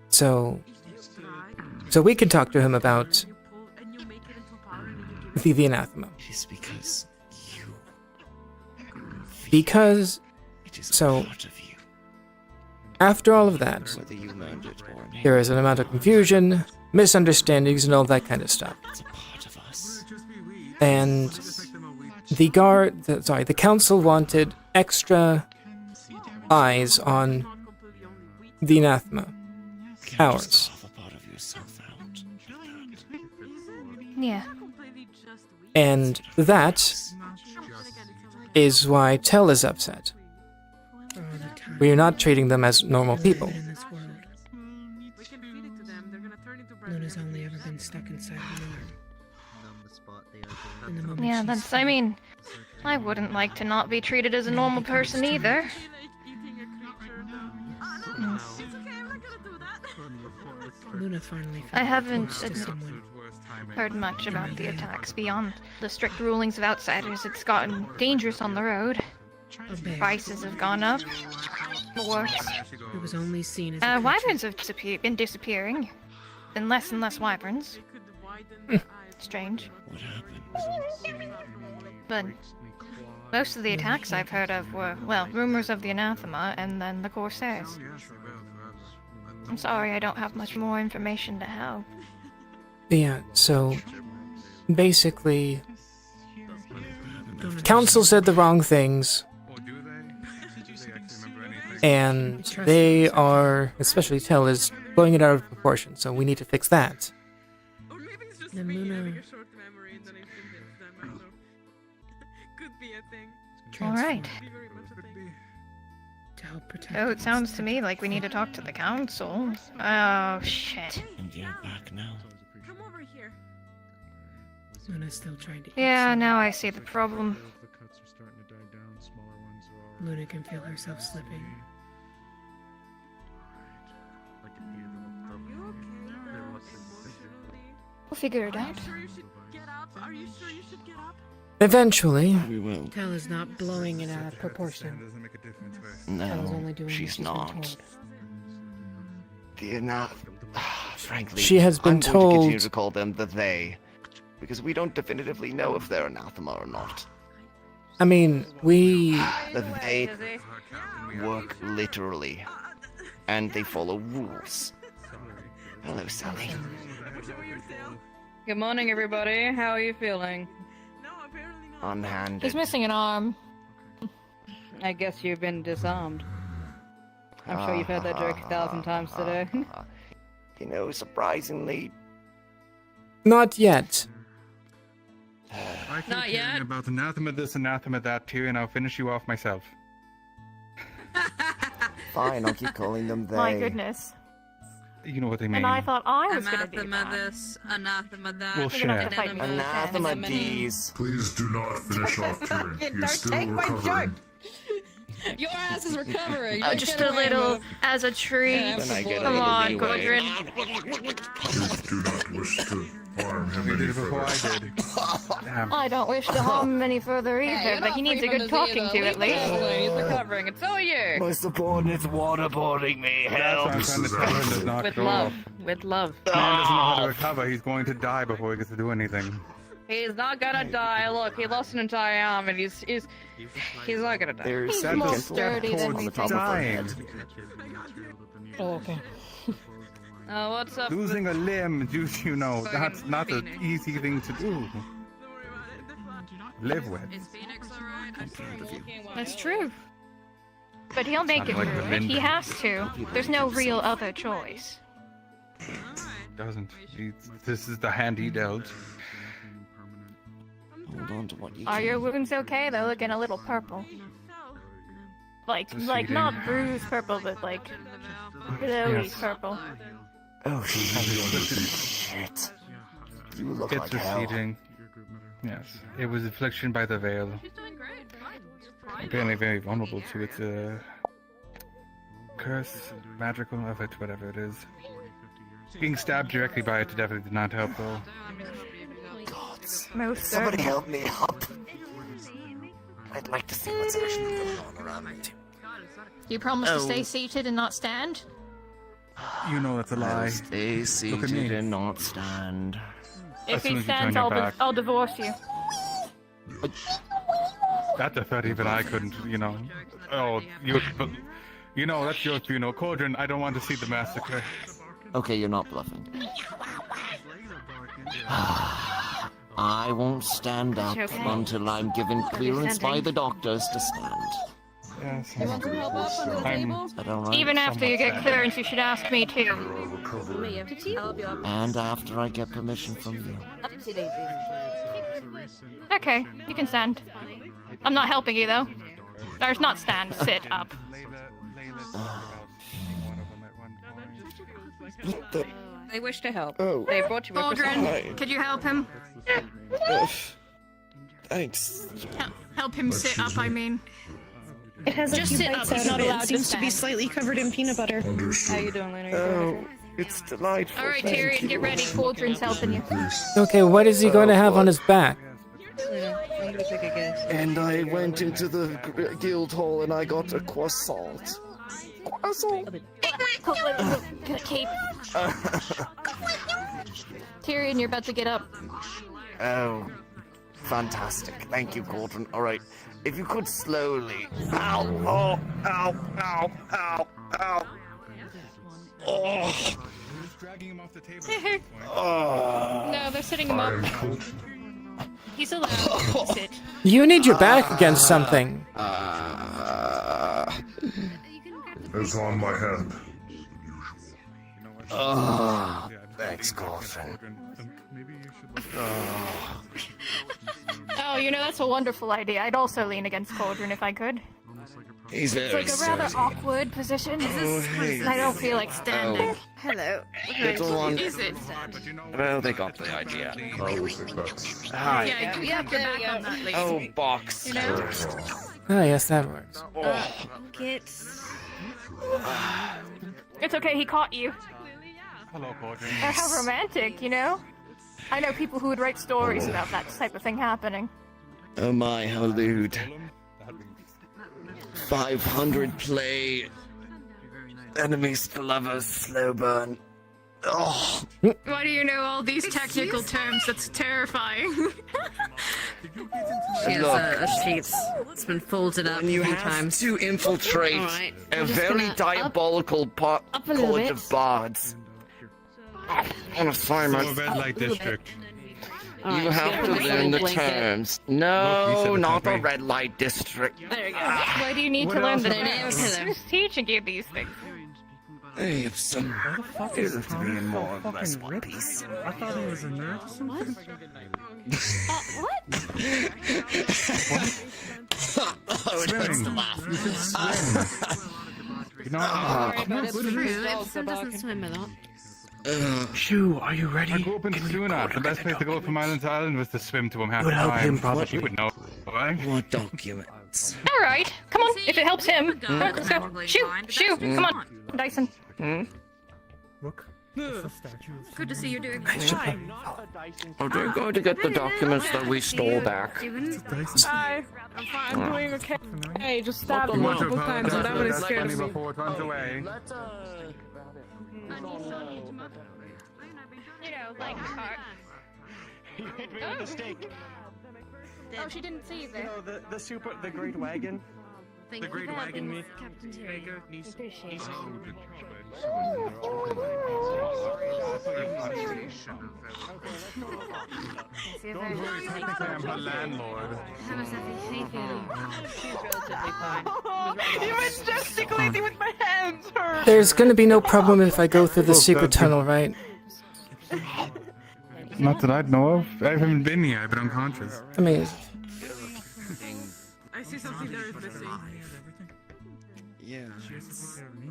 So we can talk to him about the anathema. It is because you. Because it is so. part of you. After all of that, Whether you learned it or not, there is an amount of confusion, misunderstandings, and all that kind of stuff. it's a part of us. And the council wanted extra eyes on the anathema. Ours. Yeah. And that is why Tell is upset. We are not treating them as normal people. Luna's only ever been stuck inside the norm. Yeah, that's, I mean, I wouldn't like to not be treated as a normal person either. Luna finally I haven't heard much about the attacks beyond the strict rulings of outsiders. It's gotten dangerous on the road. Prices have gone up. The works. It was only seen as wyverns have been disappearing. Been less and less wyverns. Strange. But most of the attacks I've heard of were, well, rumors of the anathema and then the corsairs. I'm sorry I don't have much more information to help. Yeah, so basically, council said the wrong things, and they are, especially Tell, is blowing it out of proportion, so we need to fix that. Then Luna... Alright. To help protect Oh, it sounds to me like we need to talk to the council. Oh, shit. And you're back now. Luna's still trying to eat Yeah, some. now I see the problem. Luna can feel herself slipping. We'll figure it out. Eventually. We will. Tell is not blowing it out of proportion. Tell's No, only doing she's what not. been told. The enough. Frankly, She has been I'm going to continue told- to call them the they, because we don't definitively know if they're anathema or not. I mean, we... The they work literally, and they follow rules. Hello, Sally. Good morning, everybody. How are you feeling? Unhanded. He's missing an arm. I guess you've been disarmed. I'm sure you've heard that joke 1,000 times today. You know, surprisingly, Not yet. I keep Not yet. hearing about anathema this, anathema that too, and I'll finish you off myself. fine, I'll keep calling them they. My goodness. You know what they mean. And I thought I was gonna be Anathema that. this, anathema that. We'll share. and Fight me. Anathema D's. Please do not finish off Kieran. He is still recovering. Your ass is recovering. Just a little as a treat. Then I get Come a on, leeway. Gordon. Please do not wish to harm him You did any it before further. I did. Damn. I don't wish to harm him any further either, but he needs a good talking to at least. He's recovering. It's all you. My subordinates waterboarding me. That's what I'm Help! trying to tell him does not With go. love. With love. Man doesn't know how to recover. He's going to die before he gets to do anything. He's not gonna die. Look, he lost an entire arm, and he's not gonna die. There's He's some more gentle sturdy than cords on we the top think. of her Dying. head. Oh, okay. What's up? Losing a limb, you know, that's not an easy thing to do. Live with. That's true. But he'll make it Not like through the it. wind. He has to. There's no real other choice. Doesn't. This is the hand he dealt. Hold on to what you Are can. your wounds okay? They're looking a little purple. Like not bruised purple, but like glowy purple. Oh shit! You look It's like hell. receding. Yes, it was affliction by the veil. Apparently very vulnerable to its curse, magical of it, whatever it is. Being stabbed directly by it definitely did not help though. God, somebody help me up. I'd like to see what's actually going on around me. You promise to stay seated and not stand? You know that's a lie. Stay Look at seated me. and not stand. If soon he as you turn stands, your back. I'll divorce you. That's a threat even I couldn't, you know. Oh, you know, that's your funeral. Cauldron, I don't want to see the massacre. Okay, you're not bluffing. I won't stand up until I'm given clearance by the doctors to stand. Yes. You want some help up on the table? I don't like Even after you get clearance, you should ask me too. And after I get permission from you. Okay, you can stand. I'm not helping you though. There's not stand, sit up. They wish to help. Oh. They brought you up. Aldrin, could you help him? Thanks. Help him sit up, I mean. It has a Just few sit bites up, out he's not of it. allowed It seems to to be stand. slightly covered in peanut butter. How you doing, Lena? Oh, it's delightful. Alright, thank Tyrion, you. get ready. Cauldron's helping you. Okay, what is he going to have on his back? Lena, I'm gonna take a guess. And I went into the guild hall and I got a croissant. Croissant? Cape. Tyrion, you're about to get up. Oh, fantastic. Thank you, Cauldron. Alright, if you could slowly... Ow! Oh! Ow! Ow! Ow! Ow! Oh! No, they're sitting him up. He's allowed to sit. You need your back against something. It's on my hand. Oh, thanks, Cauldron. Oh, you know, that's a wonderful idea. I'd also lean against Cauldron if I could. He's It's very like a rather sturdy. awkward position. hey. I don't feel like standing. Hello. Little one. Is it? Well, they got the idea. Yeah, you have your back on that, lady. Oh, box. You know? Oh, yes, that works. It's okay, he caught you. Hello, Cauldron. How romantic, you know? I know people who would write stories about that type of thing happening. Oh my, how lewd. 500 play. Enemies to lovers, slow burn. Oh. Why do you know all these technical terms? That's terrifying. She has a sheet. It's been folded up When you a few have times. to infiltrate Alright, a I'm just very gonna diabolical up a little college bit. of bards on assignment, So red light district. you have to learn the terms. Look, you said No, it, not not a me. red light district. There you go. Why do you need What to learn else the is terms? Who's teaching you these things? Hey, it's some. It'll have to be in more or less one rich? piece. I thought he was a nerd or something. Oh, it hurts to laugh. You should swim. You know, True, doesn't swim a lot. Shoo, are you ready? I grew up in Suna. The best place to go from island to island was to swim to him half It would the help time. him, probably. You would know, right? What documents? Alright, come on, if it helps him. Come on, let's go. Shoo, come on. Dyson. Look. Good to see you doing Oh, they're going to get the documents that we stole back. Hi, I'm fine. I'm doing okay. Hey, just stabbed me You want to multiple times, and that one is apologize scared to of me me. before it runs away. You know, like the cart. You hit me with a stake. Oh, she didn't see you there. The great wagon. Thank The great you for wagon helping myth. us, Captain Tyrion. Appreciate it. Don't worry, technically I'm her landlord. How was everything? She's relatively fine. You were gesticulating with my hands. Her. There's gonna be no problem if I go through the secret tunnel, right? Not that I'd know of. I haven't been here. I've been unconscious. I mean, I see something there is missing. Yeah. She has to take care of me.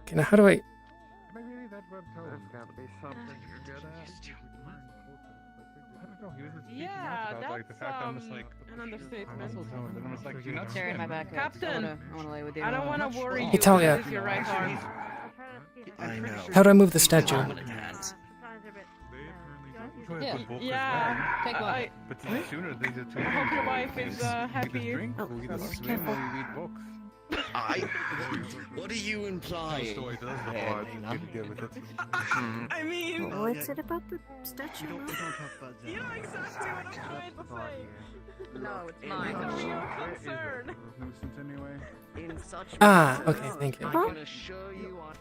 Okay, now how do I... Maybe that red coat. There's gotta be something you're good at. I don't know, he was just speaking Yeah, out about like the fact I'm just like an understatement. and I'm just like, do you not They're in my swim? back. Captain, I wanna lay with you. I don't want to worry you. Italia. This is your right arm. I know. How do I move the statue? Yeah. Take one. But the sooner these are two. Hope your wife is happy. Drink, we'll either swim or we read books. What are you implying? I mean, What's it about the statue? We don't talk about that. you know exactly what I'm trying to say. No, it's mine. Real concern. Nuisance anyway. In such Ah, okay, thank you. I can assure you I...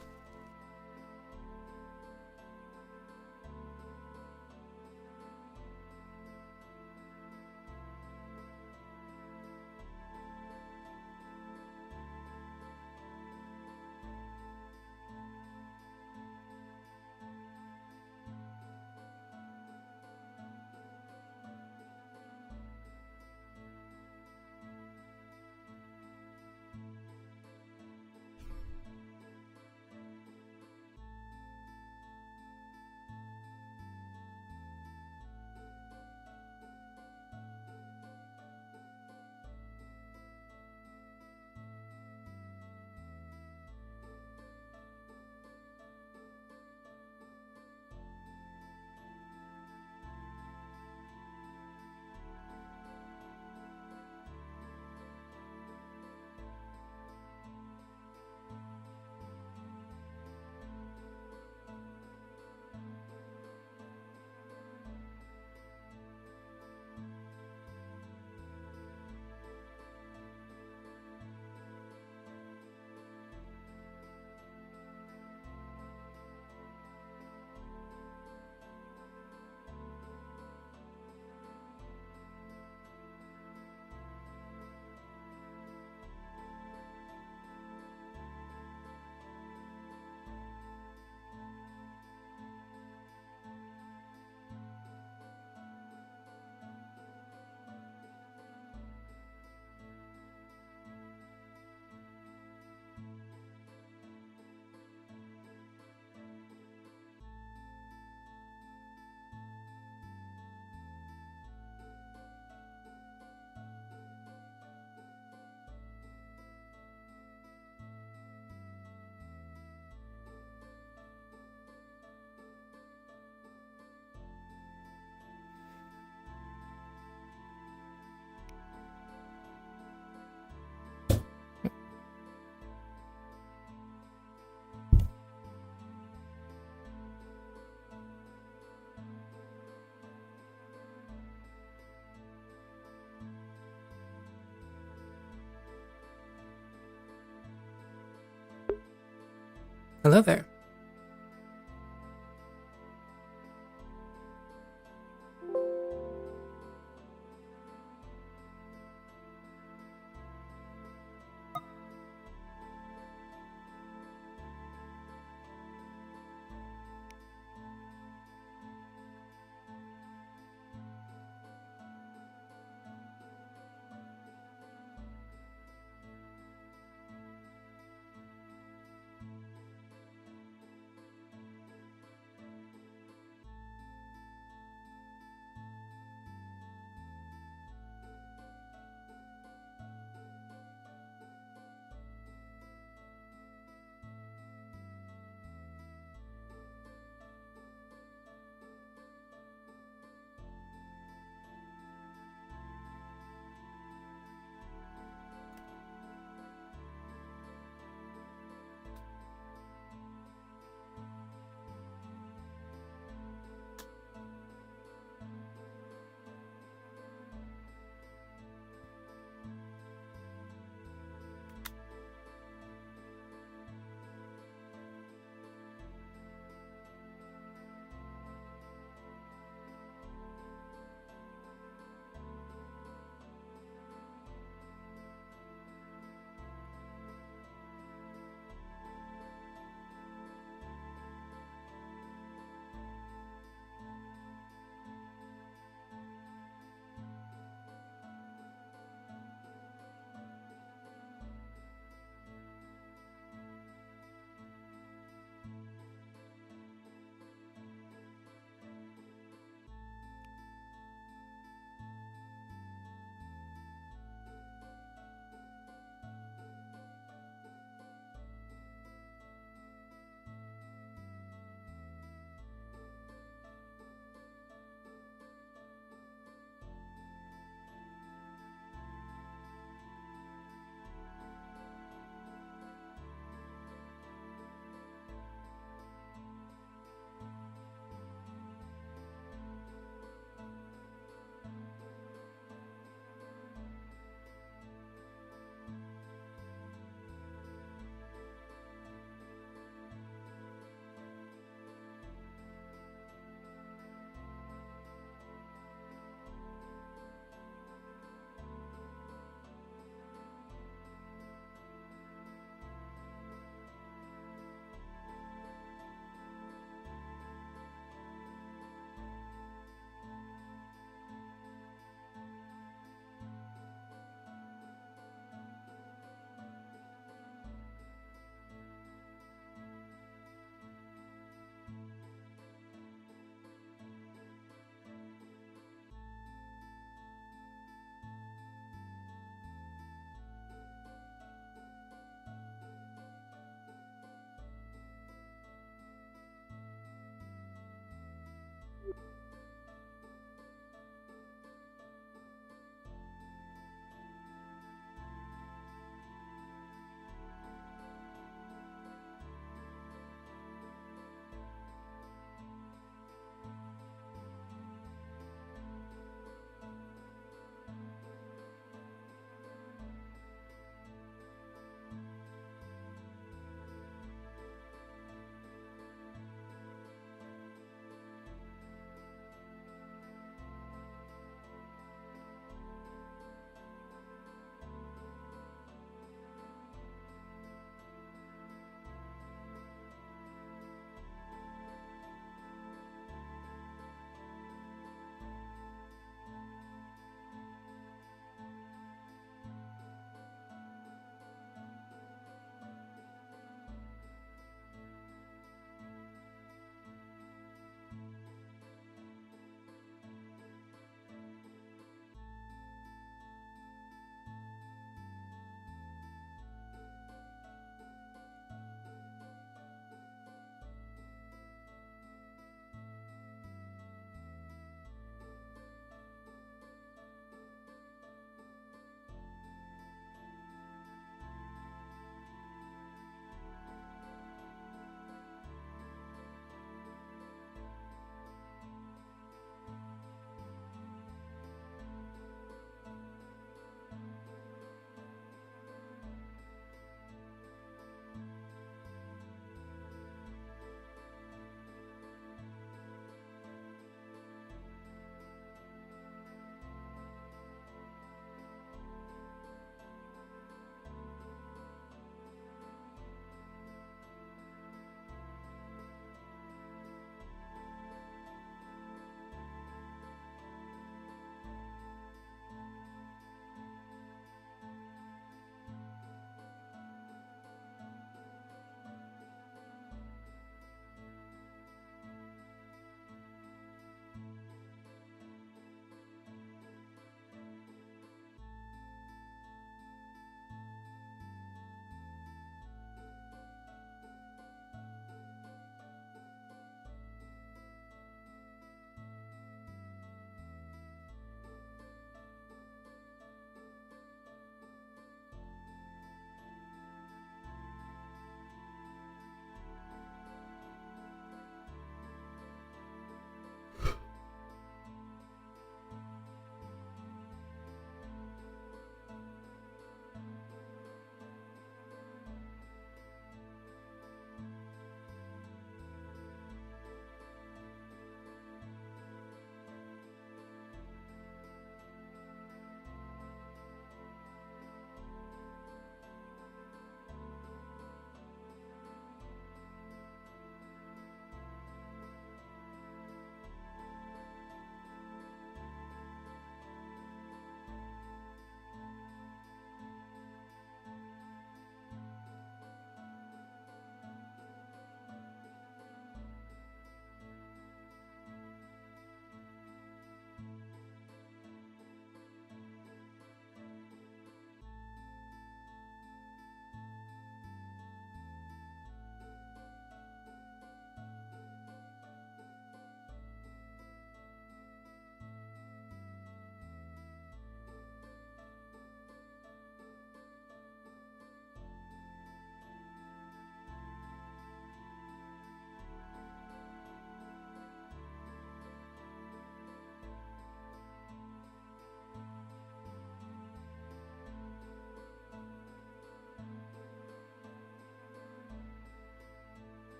Hello there.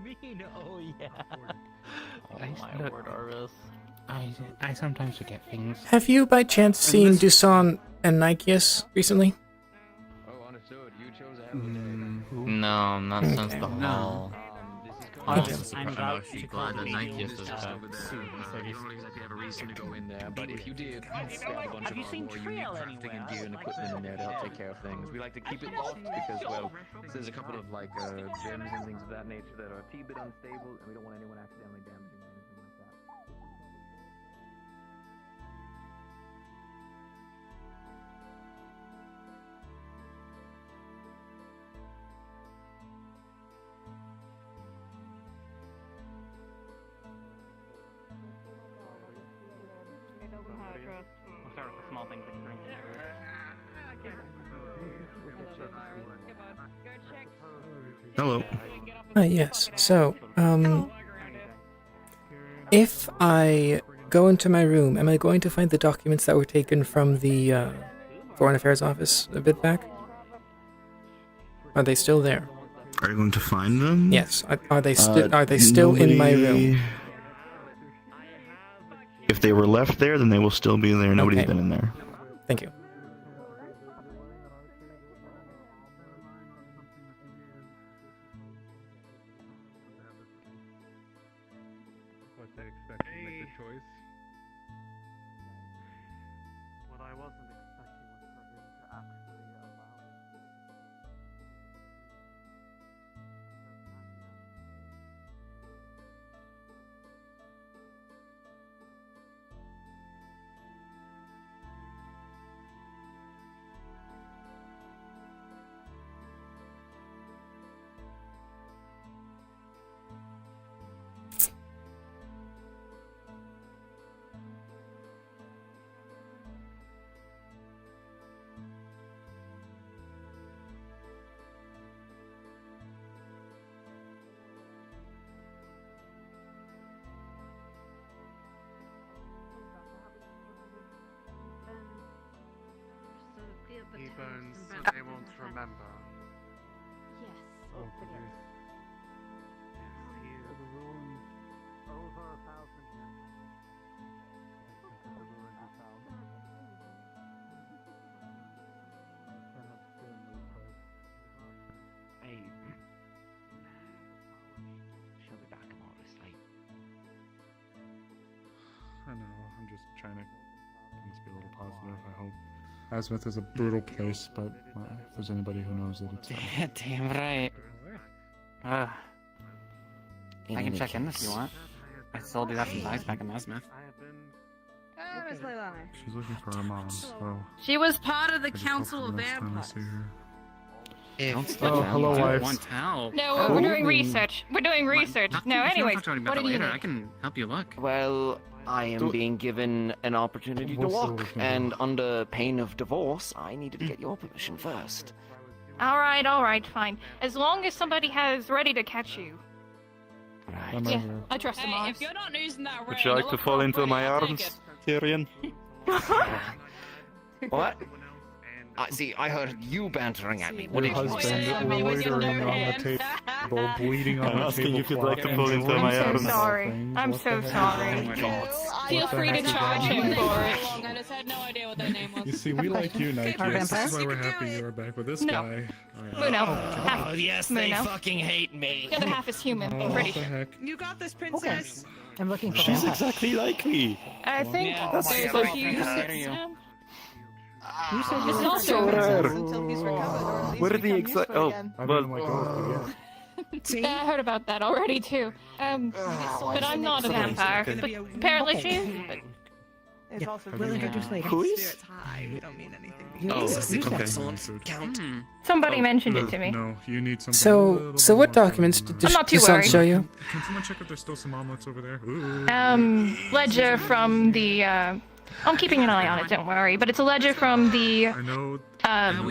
Mean, oh yeah. Oh my word, Arvis. I sometimes forget things. Have you by chance seen Dusan and Nikeus recently? No, not since the hall. I'm glad that Nike is back soon. You don't exactly have a reason to go in there, but if you did, we have a bunch of our more unique crafting and gear and equipment in there to help take care of things. We like to keep it locked because, well, there's a couple of like gems and things of that nature that are a bit unstable, and we don't want anyone accidentally damaging them or anything like that. We'll start with the small things like drinks. Hello. Yes. So, if I go into my room, am I going to find the documents that were taken from the Foreign Affairs office a bit back? Are they still there? Are you going to find them? Yes. Are they still in my room? If they were left there, then they will still be there. Nobody's been in there. Thank you. What they expect to make the choice. What I wasn't expecting was for him to actually allow it. He burns, they won't remember. Yes. Oh, goodness. Yes, he is. Over 1,000 years. She'll be back tomorrow, like. I know, I'm just trying to be a little positive, I hope. Azimuth is a brutal place, but if there's anybody who knows it, it's Damn right. I can check in if you want. I still do that from Dice back in Azimuth. Miss Leilani. She's looking for her mom, so... She was part of the I just Council hope of for the next time I Vampires. see her. Oh, hello, wife. Want help? No, we're doing research. We're doing research. No, anyway, What what do you later. need? I can help you look. Well, I am being given an opportunity to look, and under pain of divorce, I needed to get your permission first. All right, fine. As long as somebody has ready to catch you. Right. Yeah, I trust them all. If you're not using that ring, Would you like to fall into my arms, Tyrion? What? See, I heard you bantering at me. What Your did you husband say? loitering on the table, bleeding on I'm the asking if you'd tablecloth, like to fall into enjoying my I'm arms. so sorry. I'm What so the heck? sorry. Feel free to charge him for it. I just had no idea what their name was. You see, we like you, Nike. Our This vampire? is why we're happy you were back with this No. guy. Muno. Oh, yes, they Muno. fucking hate me. The other half is human. Oh, I'm pretty what the sure. heck? You got this, princess. I'm looking for She's vampires. exactly like me. I think Yeah, there's that's a right. few... How dare you. You said It's you also... Until he's recovered, or at least What are the become exact? useful Oh, again. I well, mean, like, oh, yeah. See? Yeah, I heard about that already too. But I'm not a vampire. But apparently she is. But It's also We'll introduce later. Who is? spirits high. We don't mean anything. Oh, Okay. Count. somebody mentioned it to me. No, you need something. a So, little so bit what more documents formal. did I'm not too Dusan worried. show you? Can someone check if there's still some omelets over there? Ooh. Ledger from the, I'm keeping an eye on it, don't worry. But it's a ledger from the, I know.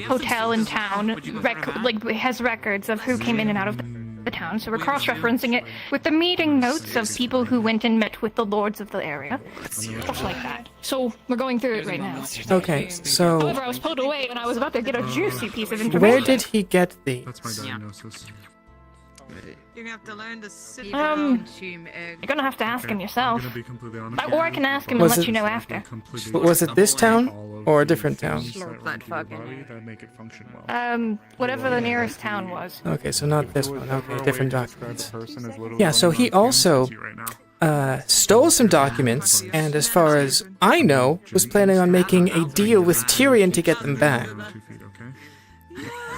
hotel in town. It has records of who came in and out of the town. So we're cross-referencing it with the meeting notes of people who went and met with the lords of the area. Stuff like that. So we're going through it right now. Okay, so However, I was pulled away and I was about to get a juicy piece of information. where did he get these? That's my diagnosis. You're gonna have to learn to sit You're down. gonna have to ask him yourself. I'm gonna be completely honest. Or I can ask him and Was let it- you know after. Was it this town or a different town? That make it function well. Whatever the nearest town was. Okay, so not this one. Okay, different documents. Person is literally Yeah, so he also stole some documents, and as far as I know, was planning on making a deal with Tyrion to get them back.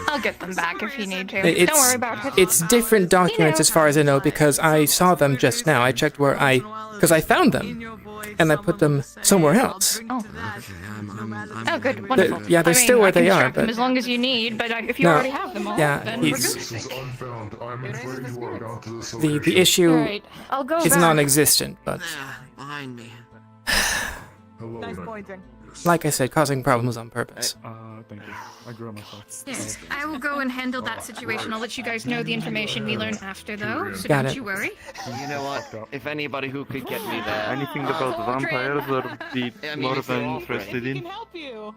I'll get them back if you need to. It's, Don't worry about it. It's different documents as far as I know, because I saw them just now. I checked because I found them, and I put them somewhere else. Oh. Oh, good. Wonderful. Yeah, they're still where they I are, can track them but as long as you need, but if you No, already have them all, yeah, then we're he's- good. the issue Alright, I'll go is back. non-existent, but Behind me. Nice pointing. like I said, causing problems on purpose. Thank you. I grew up myself. Yes, I will go and handle that situation. I'll let you guys know the information we learn after, though, so Got don't it. you worry. You know what? If anybody who could get me there. Anything about vampires or be I mean, more if of you're interested in? help you.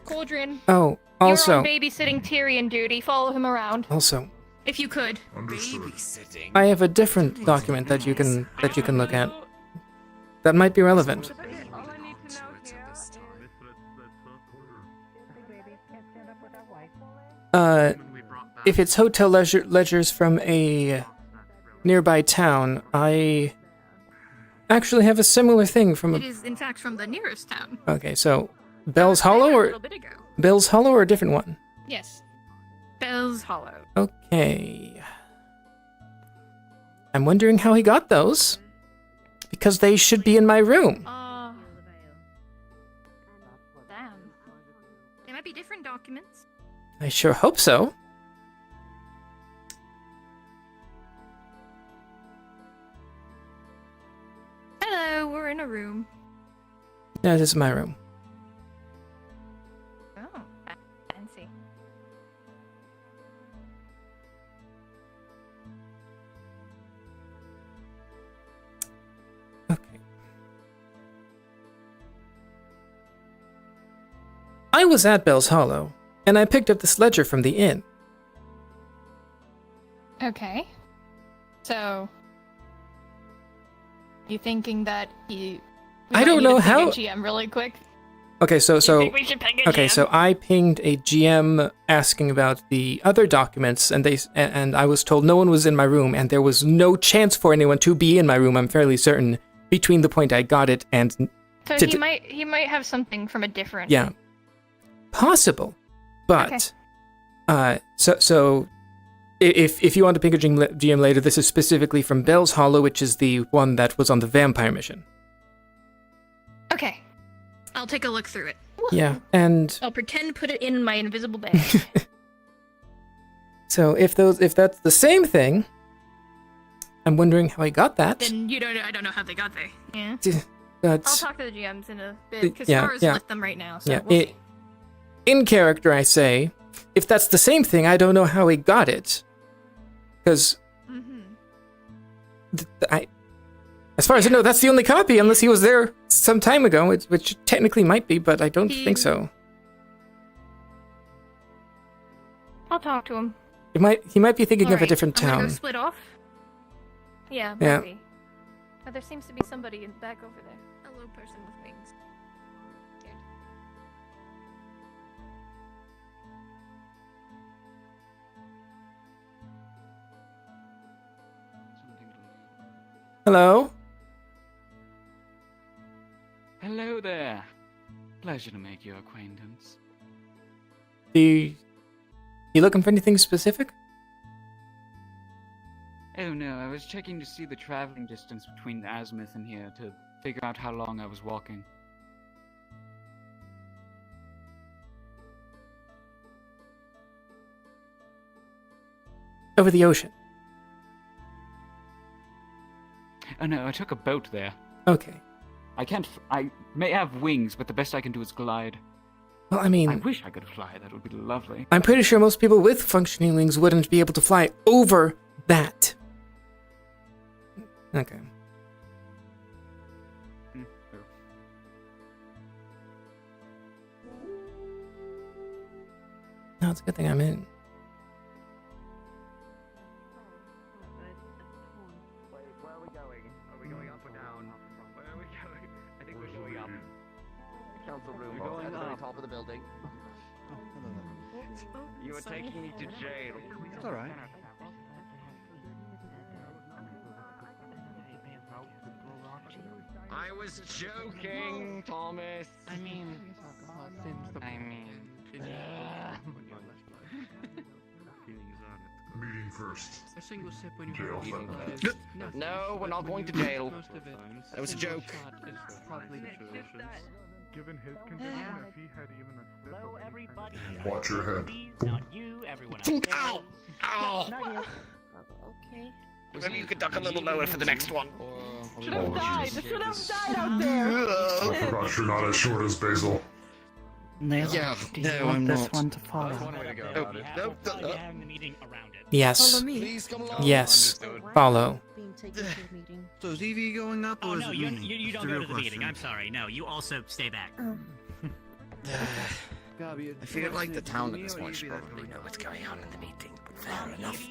Cauldron, Oh, you're also, on babysitting Tyrion duty. Follow him around. also, If you could. Babysitting. I have a different document that you can look at. That might be relevant. If it's hotel ledgers from a nearby town, I actually have a similar thing from It a. is, in fact, from the nearest town. Okay, so Bell's Hollow A or little bit ago. Bell's Hollow or a different one? Yes. Bell's Hollow. Okay. I'm wondering how he got those. Because they should be in my room. Damn. They might be different documents. I sure hope so. Hello, we're in a room. Yeah, this is my room. Oh, fancy. I was at Bell's Hollow, and I picked up this ledger from the inn. Okay. So, you thinking that he? I don't know how- GM really quick. Okay, so think we should ping a okay, GM? so I pinged a GM asking about the other documents, and I was told no one was in my room, and there was no chance for anyone to be in my room. I'm fairly certain between the point I got it and So to- he might have something from a different. yeah, possible, but so if you want to ping a GM later, this is specifically from Bell's Hollow, which is the one that was on the vampire mission. Okay. I'll take a look through it. Yeah, and I'll pretend put it in my invisible bag. so if that's the same thing, I'm wondering how I got that. Then I don't know how they got there. Yeah. But I'll talk to the GMs in a bit because yeah, Tara's yeah. with them right now. So yeah, we'll see. in character, I say, if that's the same thing, I don't know how he got it, because as far as I know, that's the only copy, unless he was there some time ago, which technically might be, but I don't think so. I'll talk to him. He might be thinking of a Alright, different I'm gonna town. go split off. Yeah, Yeah. maybe. Oh, there seems to be somebody in back over there. A little person with wings. Weird. Hello? Hello there. Pleasure to make your acquaintance. You looking for anything specific? Oh no, I was checking to see the traveling distance between Azimuth and here to figure out how long I was walking. Over the ocean. Oh no, I took a boat there. Okay. I may have wings, but the best I can do is glide. Well, I mean, I wish I could fly. That would be lovely. I'm pretty sure most people with functioning wings wouldn't be able to fly over that. Okay. No, it's a good thing I'm in. council room at the very top of the building. You are taking me to jail. It's alright. I was joking, Thomas. I mean. Meeting first. A single sip when Jail you're then. No, we're not going to jail. That was a joke. Given his condition, if he had even a sip of everybody. Watch your head. Not you, everyone else. Ow! Ow! Okay. Maybe you could duck a little lower for the next one. Should have died. Should have died out there. I forgot you're not as short as Basil. No, do you want this one to follow? Yes. Follow me. Please come along. Yes. Follow. So is Evie going up or Oh is no, it you me? you It's don't the go real to the meeting. question. I'm sorry. No, you also stay back. I feel like the town at this point should probably know what's going on in the meeting. Fair enough.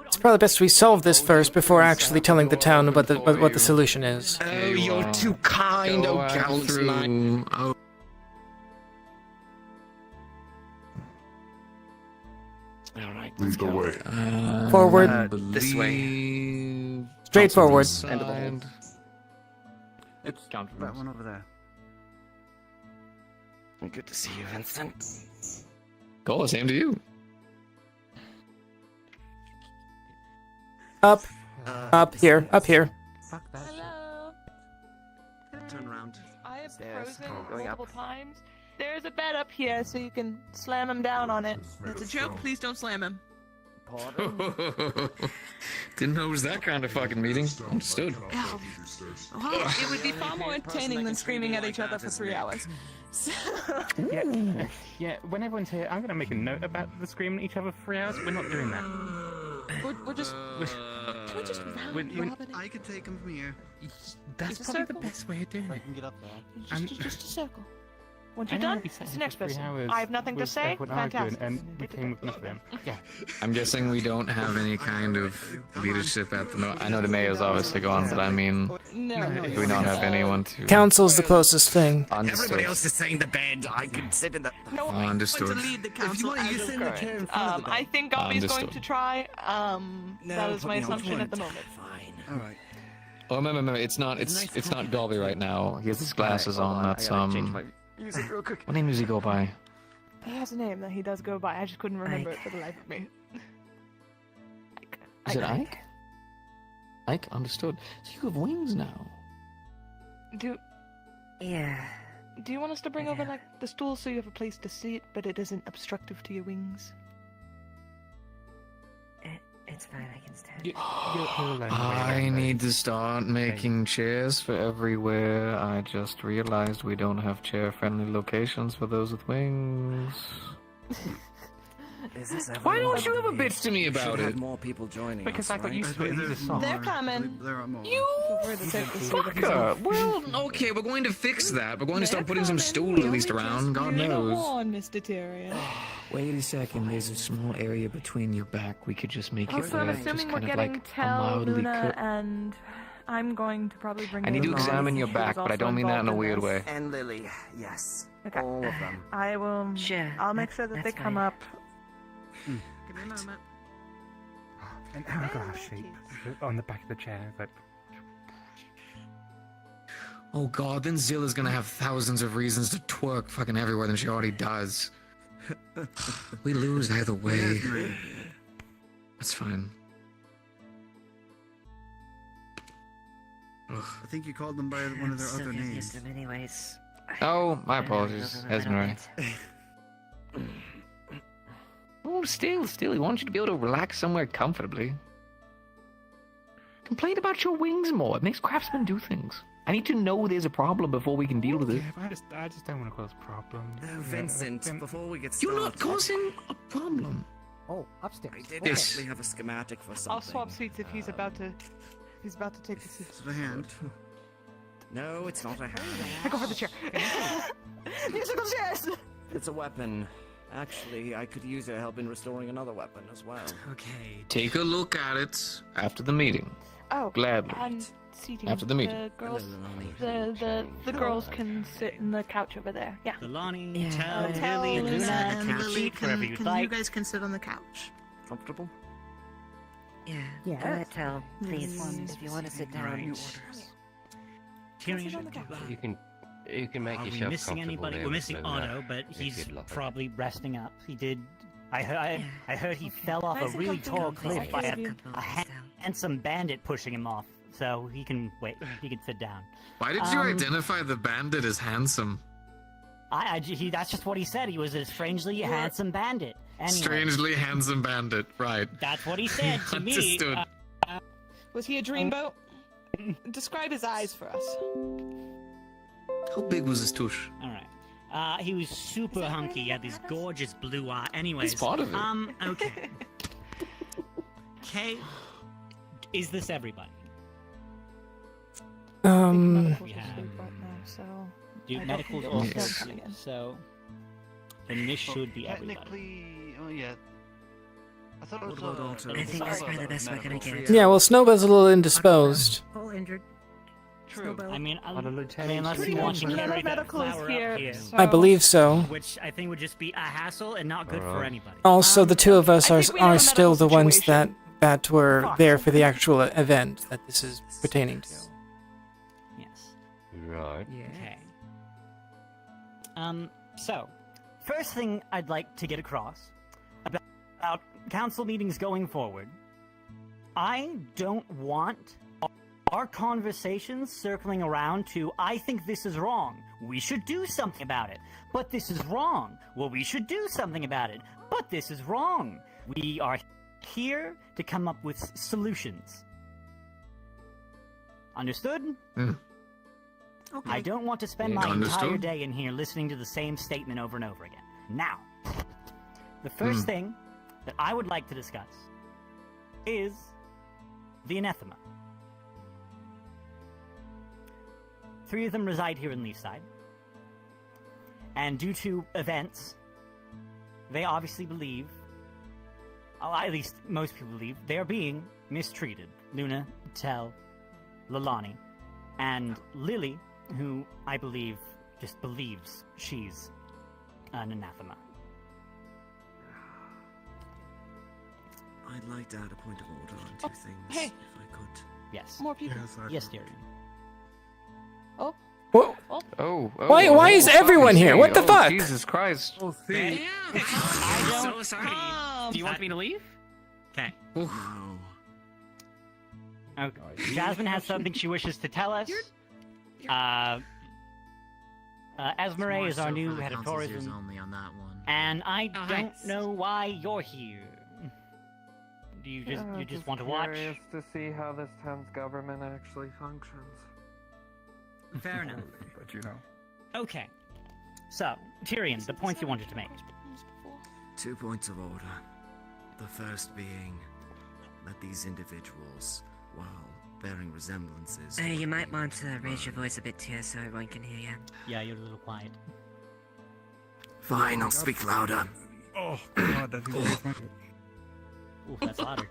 It's probably best we solve this first before actually telling the town what the solution is. Oh, you're too kind, oh Councilman. Oh. Alright, Lead the way. Forward. This way. Straight forward. End of the hall. It's that one over there. Good to see you, Vincent. Cool, same to you. Up. Up here. Up here. Fuck that. Hello. Turn around. I have Stairs. frozen Going up. multiple times. There's a bed up here, so you can slam him down on it. That's a joke. Please don't slam him. Didn't know it was that kind of fucking meeting. Understood. Well, it would be far more entertaining than screaming at each other for 3 hours. Yeah, when everyone's here, I'm gonna make a note about the screaming at each other for 3 hours. We're not doing that. We're just. Can we just round Robin? I could take him from here. That's Just a probably the circle? best way of doing it. I can get up there. Just a circle. Once I you're don't wanna done, be it's sat the here next for 3 person. hours I have nothing to with say. everyone arguing, Fantastic. and we came with nothing. Yeah. I'm guessing we don't have any kind of leadership at the moment. I know the mayor's obviously gone, but I mean, No. we don't have anyone to. Council's the closest thing. Understood. else is saying the bed. I can sit in the. No, Understood. lead the If you council want, you as can of sit in the chair in current. front of the I bed. think Gobby's going Understood. to try. That is put my me on assumption at point. the moment. All right. Oh, remember, it's not Dolby right now. He has his glasses on. That's Music real quick. What name does he go by? He has a name that he does go by. I just couldn't remember it for the life of me. Is it Ike? Ike, understood. So you have wings now. Yeah. Do you want us to bring over like the stool so you have a place to sit, but it isn't obstructive to your wings? It's fine, I can stand. I need to start making chairs for everywhere. I just realized we don't have chair-friendly locations for those with wings. Why don't you have a bitch to me about it? More people joining. Because I got used to it. He's a song. They're coming. There are more. You. Fucker! Well, okay, we're going to fix that. We're going to start putting some stool at least around. God knows. on, Mr. Tyrion. Wait a second. There's a small area between your back. We could just make it Also, I'm just assuming we're kind of getting like a Tel, mildly Luna, and I'm going to probably bring I need to Luna examine your who's back, but I also don't mean that in a involved weird this. way. And Lily, yes. Okay. All of them. I will. Sure. I'll make sure that they that's come fine. up. Give me a moment. An hourglass shape on the back of the chair. But Oh god, then Zilla's gonna have thousands of reasons to twerk fucking everywhere than she already does. We lose either way. That's fine. Ugh. I think you called them by one of their So other used names. to them anyways. Oh, my I don't apologies, know that I don't Esmeralda. get. Oh, still, he wants you to be able to relax somewhere comfortably. Complain about your wings more. It makes craftsmen do things. I need to know there's a problem before we can deal with it. yeah, I just don't want to cause problems. Vincent, before we get started. You're not causing a problem. Oh, upstairs. I did Yes. actually have a schematic for something. I'll swap seats if he's about to. He's about to take the seat. It's the hand. No, it's not a hand. I go for the chair. Musical chairs. It's a weapon. Actually, I could use your help in restoring another weapon as well. Take a look at it after the meeting. Oh, Gladly. and seating. After the meeting. The girls can sit in the couch over there. Yeah. Lilani, Tell, Lily, Luna, and take a Lily, seat wherever you'd like. You guys can sit on the couch. Comfortable? Yeah. Yes. Go ahead, Tell. Please, if you want to sit down. Tyrion, You can make are we yourself missing comfortable anybody? there We're with missing Luna, Otto, but if he's you'd like. probably resting up. He did. I heard he fell off Nice a and really comfortable. tall cliff by Thank you. a handsome bandit pushing him off. So he can wait. He can sit down. Why did you identify the bandit as handsome? That's just what he said. He was a strangely handsome bandit. Anyway, Strangely handsome bandit, right. that's what he said to me. Understood. Was he a dreamboat? Describe his eyes for us. How big was his tush? All right. He was super hunky. He had these gorgeous blue eyes. Anyways, It's part of it. Okay. Okay. Is this everybody? We have So Dude, medical's think also it's asleep, so then this should be everybody. Technically, oh yeah. I thought it was I think that's probably the best we're gonna get. Yeah, well, Snowbell's a little indisposed. All injured. True. I mean, unless you want to None carry of that medical is flower here, up here, so- I believe so. which I think would just be a hassle and not good for anybody. Also, the two of us I are think we have a still the medical ones situation. that were there for the actual event that this is pertaining to. Yes. Right. Okay. So, first thing I'd like to get across about council meetings going forward. I don't want our conversations circling around to, I think this is wrong. We should do something about it. But this is wrong. Well, we should do something about it. But this is wrong. We are here to come up with solutions. Understood? Okay. I don't want to spend my Understood. entire day in here listening to the same statement over and over again. Now, the first thing that I would like to discuss is the anathema. 3 of them reside here in Leafside. And due to events, they obviously believe, at least most people believe, they are being mistreated. Luna, Tell, Lilani, and Lily, who I believe just believes she's an anathema. I'd like to add a point of order on two things, hey. if I could. Yes. More people. Yes, Tyrion. Oh. What? Oh. Why is everyone here? What the fuck? Jesus Christ. Oh, see. I'm so sorry. Do you want me to leave? Okay. No. Okay. Jasmine has something she wishes to tell us. Esmeralda is our new head of tourism. And I don't know why you're here. Do you just want to watch? Curious to see how this town's government actually functions. Fair enough. But you know. Okay. So, Tyrion, the points you wanted to make. 2 points of order. The first being that these individuals, while bearing resemblances... You might want to raise your voice a bit too so everyone can hear you. Yeah, you're a little quiet. Fine, I'll speak louder. Oh, God, that is Ooh, that's louder.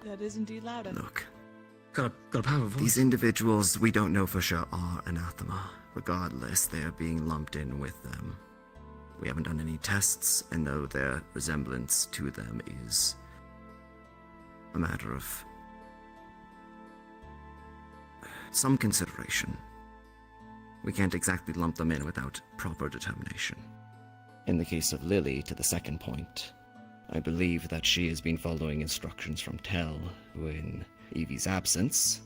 That is indeed louder. Look. Got a powerful voice. These individuals we don't know for sure are anathema. Regardless, they are being lumped in with them. We haven't done any tests, and though their resemblance to them is a matter of some consideration, we can't exactly lump them in without proper determination. In the case of Lily, to the second point, I believe that she has been following instructions from Tell, who in Evie's absence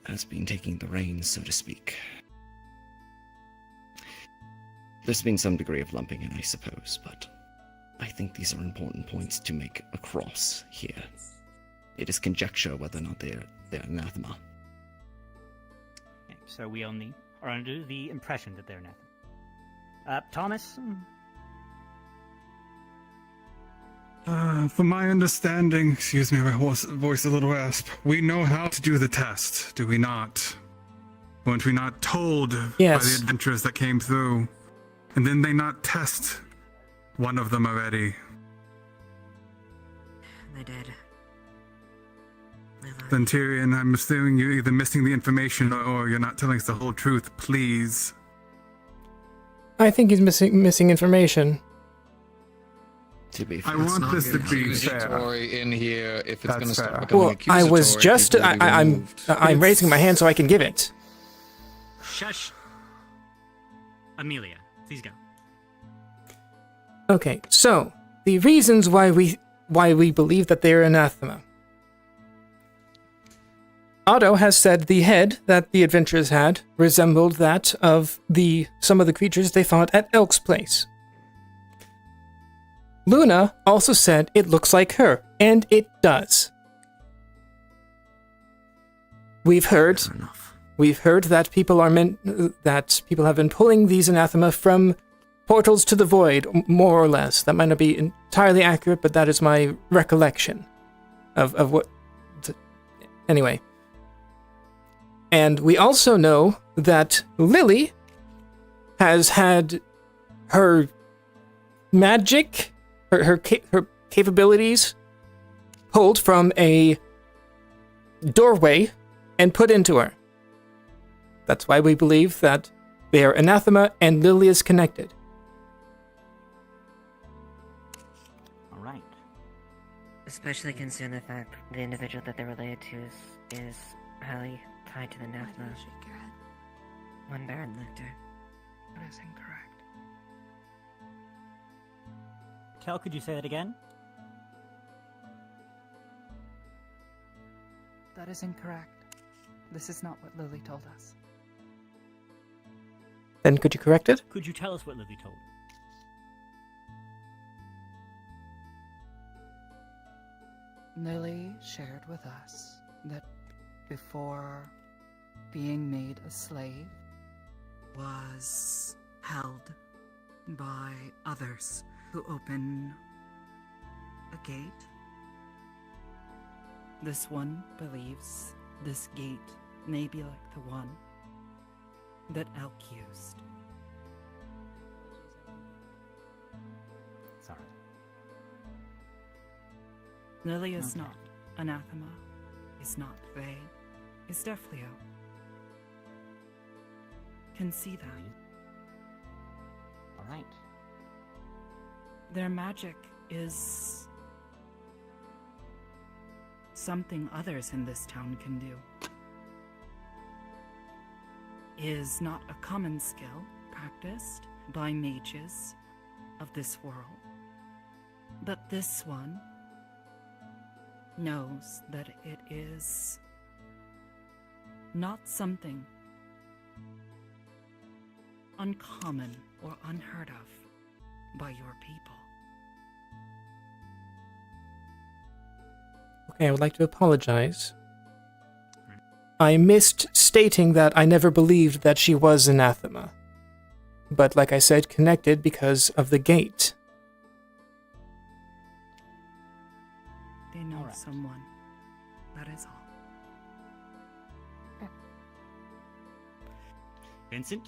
has been taking the reins, so to speak. There's been some degree of lumping in, I suppose, but I think these are important points to make across here. It is conjecture whether or not they're anathema. Okay, so we only are under the impression that they're anathema. Thomas? From my understanding, excuse me, my voice a little rasp, we know how to do the test, do we not? Weren't we not told by the adventurers that came through? And then they not test one of them already? They did. Then Tyrion, I'm assuming you're either missing the information or you're not telling us the whole truth. Please. I think he's missing information. To be fair, I want this to be fair. In here, if it's going to start Well, becoming I was just I'm raising my hand so I can give it. Shush. Amelia, please go. Okay, so the reasons why we believe that they're anathema. Otto has said the head that the adventurers had resembled that of some of the creatures they fought at Elk's place. Luna also said it looks like her, and it does. We've heard that people have been pulling these anathema from portals to the void, more or less. That might not be entirely accurate, but that is my recollection of what. Anyway. And we also know that Lily has had her magic, her capabilities pulled from a doorway and put into her. That's why we believe that they are anathema and Lily is connected. All right. Especially considering the fact the individual that they're related to is highly tied to the anathema. One Baron Lictor. That is incorrect. Kel, could you say that again? That is incorrect. This is not what Lily told us. Then could you correct it? Could you tell us what Lily told? Lily shared with us that before being made a slave, was held by others who open a gate. This one believes this gate may be like the one that Elk used. Sorry. Lily is not anathema, is not Fae, is Defleo. Can see that. All right. Their magic is something others in this town can do. Is not a common skill practiced by mages of this world. But this one knows that it is not something uncommon or unheard of by your people. Okay, I would like to apologize. I missed stating that I never believed that she was anathema. But like I said, connected because of the gate. They know someone. That is all. Vincent?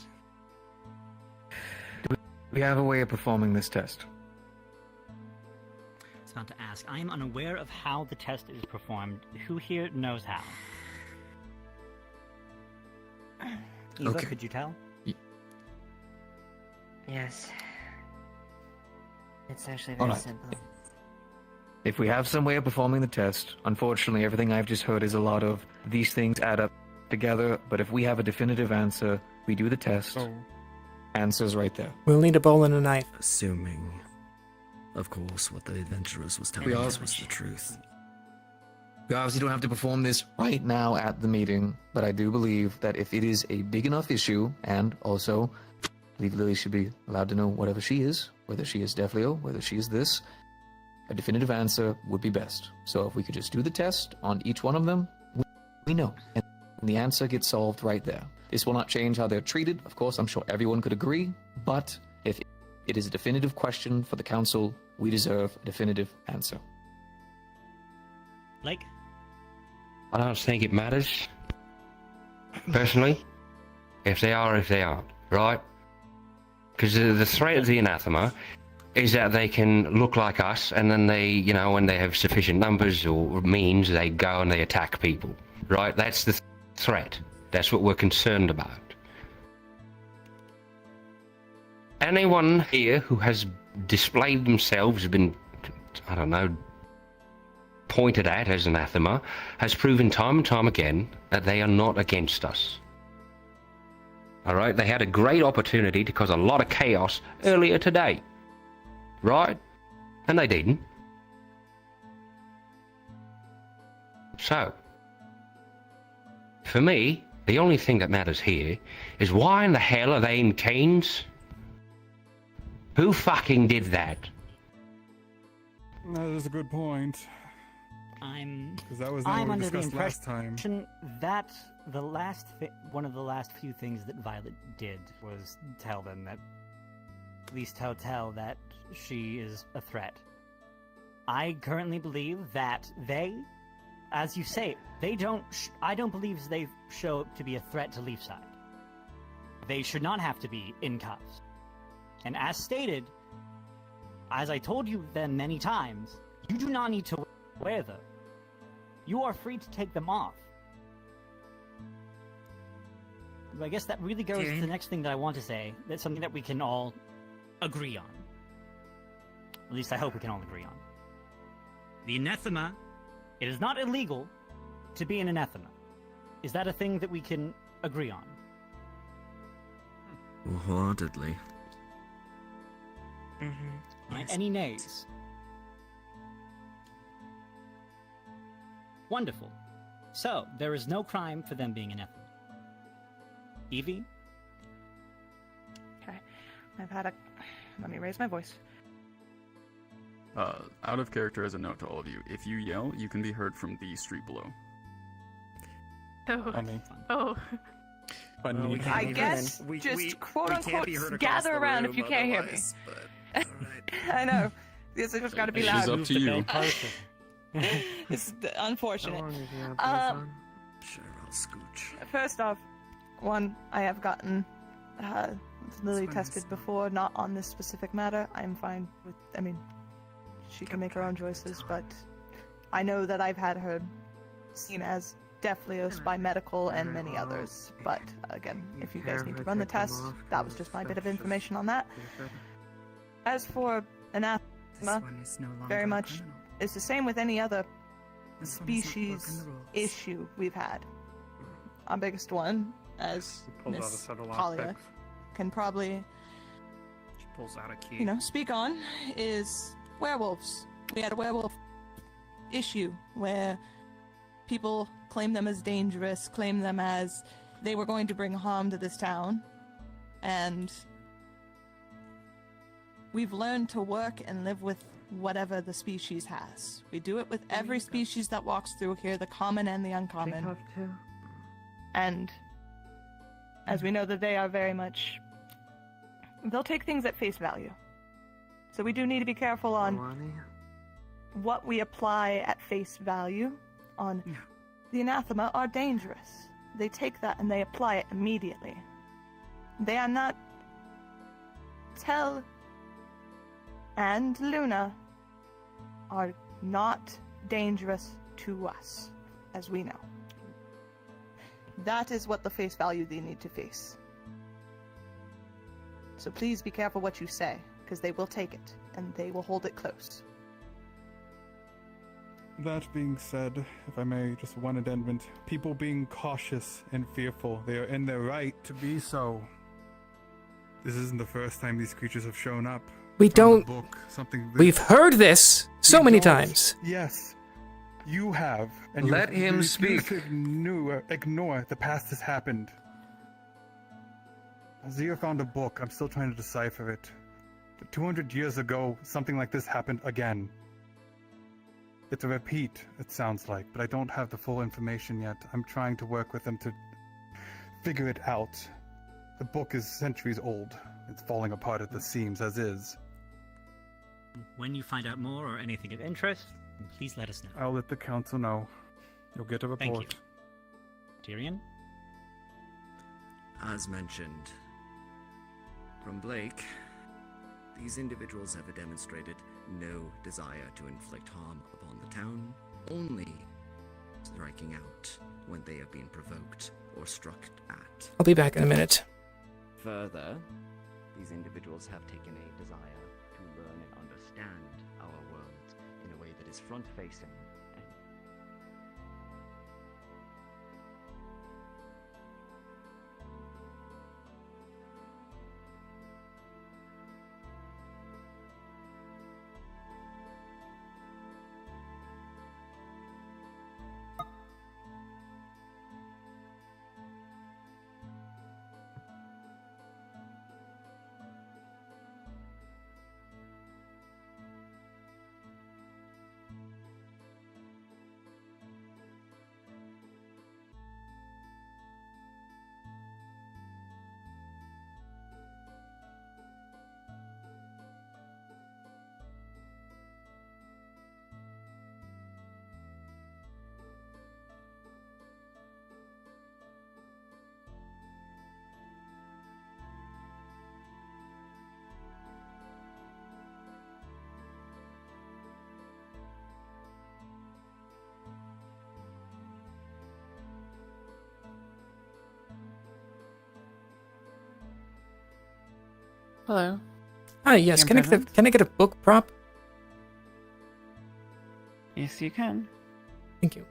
Do we have a way of performing this test? I was about to ask. I am unaware of how the test is performed. Who here knows how? Eva, Okay. could you tell? Yes. It's actually All very right. simple. If we have some way of performing the test, unfortunately everything I've just heard is a lot of these things add up together, but if we have a definitive answer, we do the test. Answer's right there. We'll need a bowl and a knife. Assuming, of course, what the adventurers was telling us was the truth. We obviously don't have to perform this right now at the meeting, but I do believe that if it is a big enough issue, and also, I believe Lily should be allowed to know whatever she is, whether she is Defleo, whether she is this, a definitive answer would be best. So if we could just do the test on each one of them, we know, and the answer gets solved right there. This will not change how they're treated, of course, I'm sure everyone could agree, but if it is a definitive question for the council, we deserve a definitive answer. Blake? I don't think it matters, personally, if they are or if they aren't, right? Because the threat of the anathema is that they can look like us, and then they, you know, when they have sufficient numbers or means, they go and they attack people, right? That's the threat. That's what we're concerned about. Anyone here who has displayed themselves, been, I don't know, pointed at as anathema, has proven time and time again that they are not against us. Alright, they had a great opportunity to cause a lot of chaos earlier today. Right? And they didn't. So, for me, the only thing that matters here is why in the hell are they in canes? Who fucking did that? That is a good point. I'm what we under the discussed last time. impression that one of the last few things that Violet did was tell them that, at least tell that she is a threat. I currently believe that they, as you say, I don't believe they show up to be a threat to Leafside. They should not have to be in cuffs. And as stated, as I told you them many times, you do not need to wear them. You are free to take them off. I guess that really goes to the next thing that I want to say. That's something that we can all agree on. At least I hope we can all agree on. The anathema, it is not illegal to be an anathema. Is that a thing that we can agree on? Wholeheartedly. Right, any nays? Wonderful. So, there is no crime for them being anathema. Evie? Okay. Let me raise my voice. Out of character as a note to all of you, if you yell, you can be heard from the street below. Oh. Funny. Oh. Funny. I guess just quote unquote gather around if you can't hear me. I know. This has just got to be loud. It's up to you. It's unfortunate. Sure, I'll scooch. First off, I have gotten Lily tested before, not on this specific matter. I'm fine with, she can make her own choices, but I know that I've had her seen as Deflios by medical and many others. But again, if you guys need to run the test, that was just my bit of information on that. As for anathema, very much it's the same with any other species issue we've had. Our biggest one, as Miss Talia can probably speak on, is werewolves. We had a werewolf issue where people claim them as dangerous, claim them as they were going to bring harm to this town, and we've learned to work and live with whatever the species has. We do it with every species that walks through here, the common and the uncommon. And as we know that they are very much, they'll take things at face value. So we do need to be careful on what we apply at face value on the anathema are dangerous. They take that and they apply it immediately. They are not... Tell and Luna are not dangerous to us, as we know. That is what the face value they need to face. So please be careful what you say, because they will take it, and they will hold it close. That being said, if I may, just one addendum. People being cautious and fearful, they are in their right to be so. This isn't the first time these creatures have shown up. We don't... Book, We've heard this so many times. Yes, you have. And Let him speak. Ignore the past has happened. Azir found a book. I'm still trying to decipher it. But 200 years ago, something like this happened again. It's a repeat, it sounds like, but I don't have the full information yet. I'm trying to work with them to figure it out. The book is centuries old. It's falling apart at the seams, as is. When you find out more or anything of interest, please let us know. I'll let the council know. You'll get a report. Thank you. Tyrion? As mentioned, from Blake, These individuals have demonstrated no desire to inflict harm upon the town, only striking out when they have been provoked or struck at. I'll be back in a minute. Further, these individuals have taken a desire to learn and understand our world in a way that is front-facing. Hello. Hi, yes. Can I get a book prop? Yes, you can. Thank you.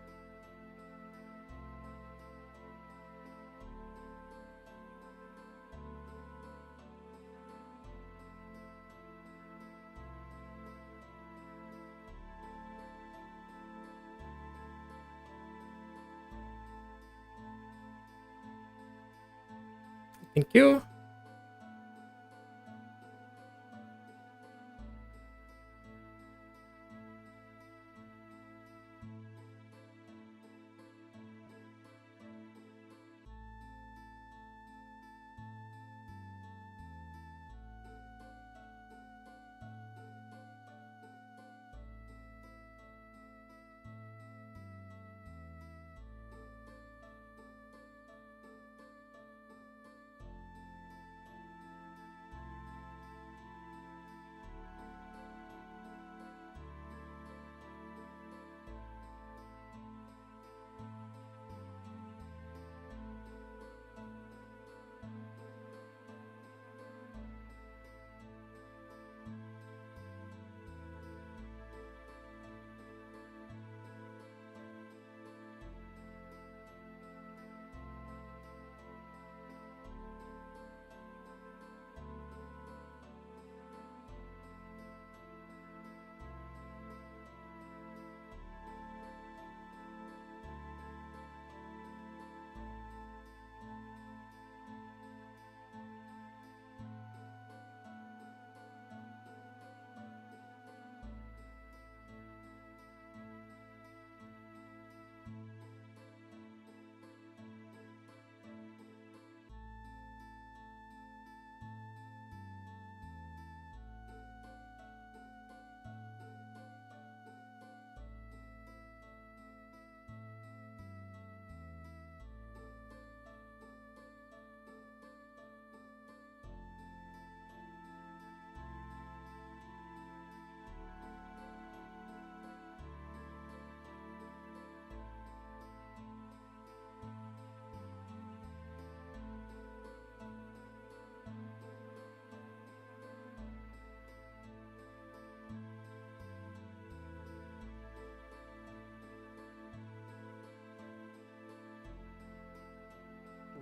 Thank you.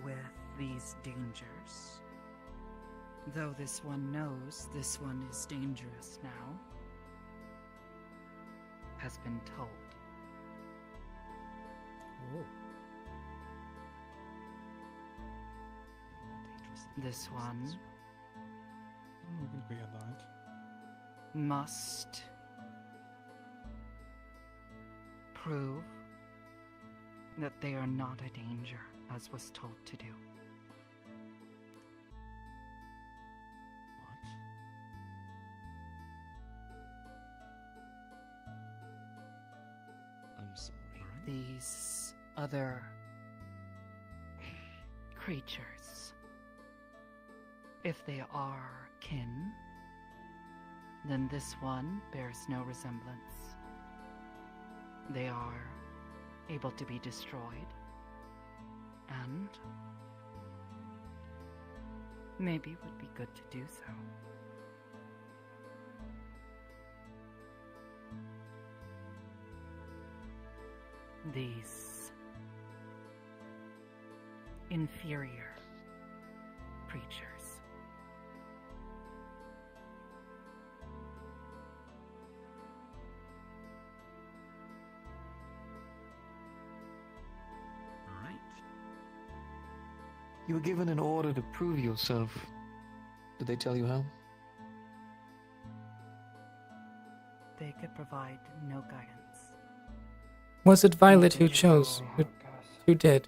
With these dangers. Though this one knows this one is dangerous now, has been told. This one We can agree on that. must prove that they are not a danger, as was told to do. I'm sorry. These other creatures, if they are kin, then this one bears no resemblance. They are able to be destroyed, and maybe it would be good to do so. These inferior creatures. Alright. You were given an order to prove yourself. Did they tell you how? They could provide no guidance. Was it Violet who chose? Who did?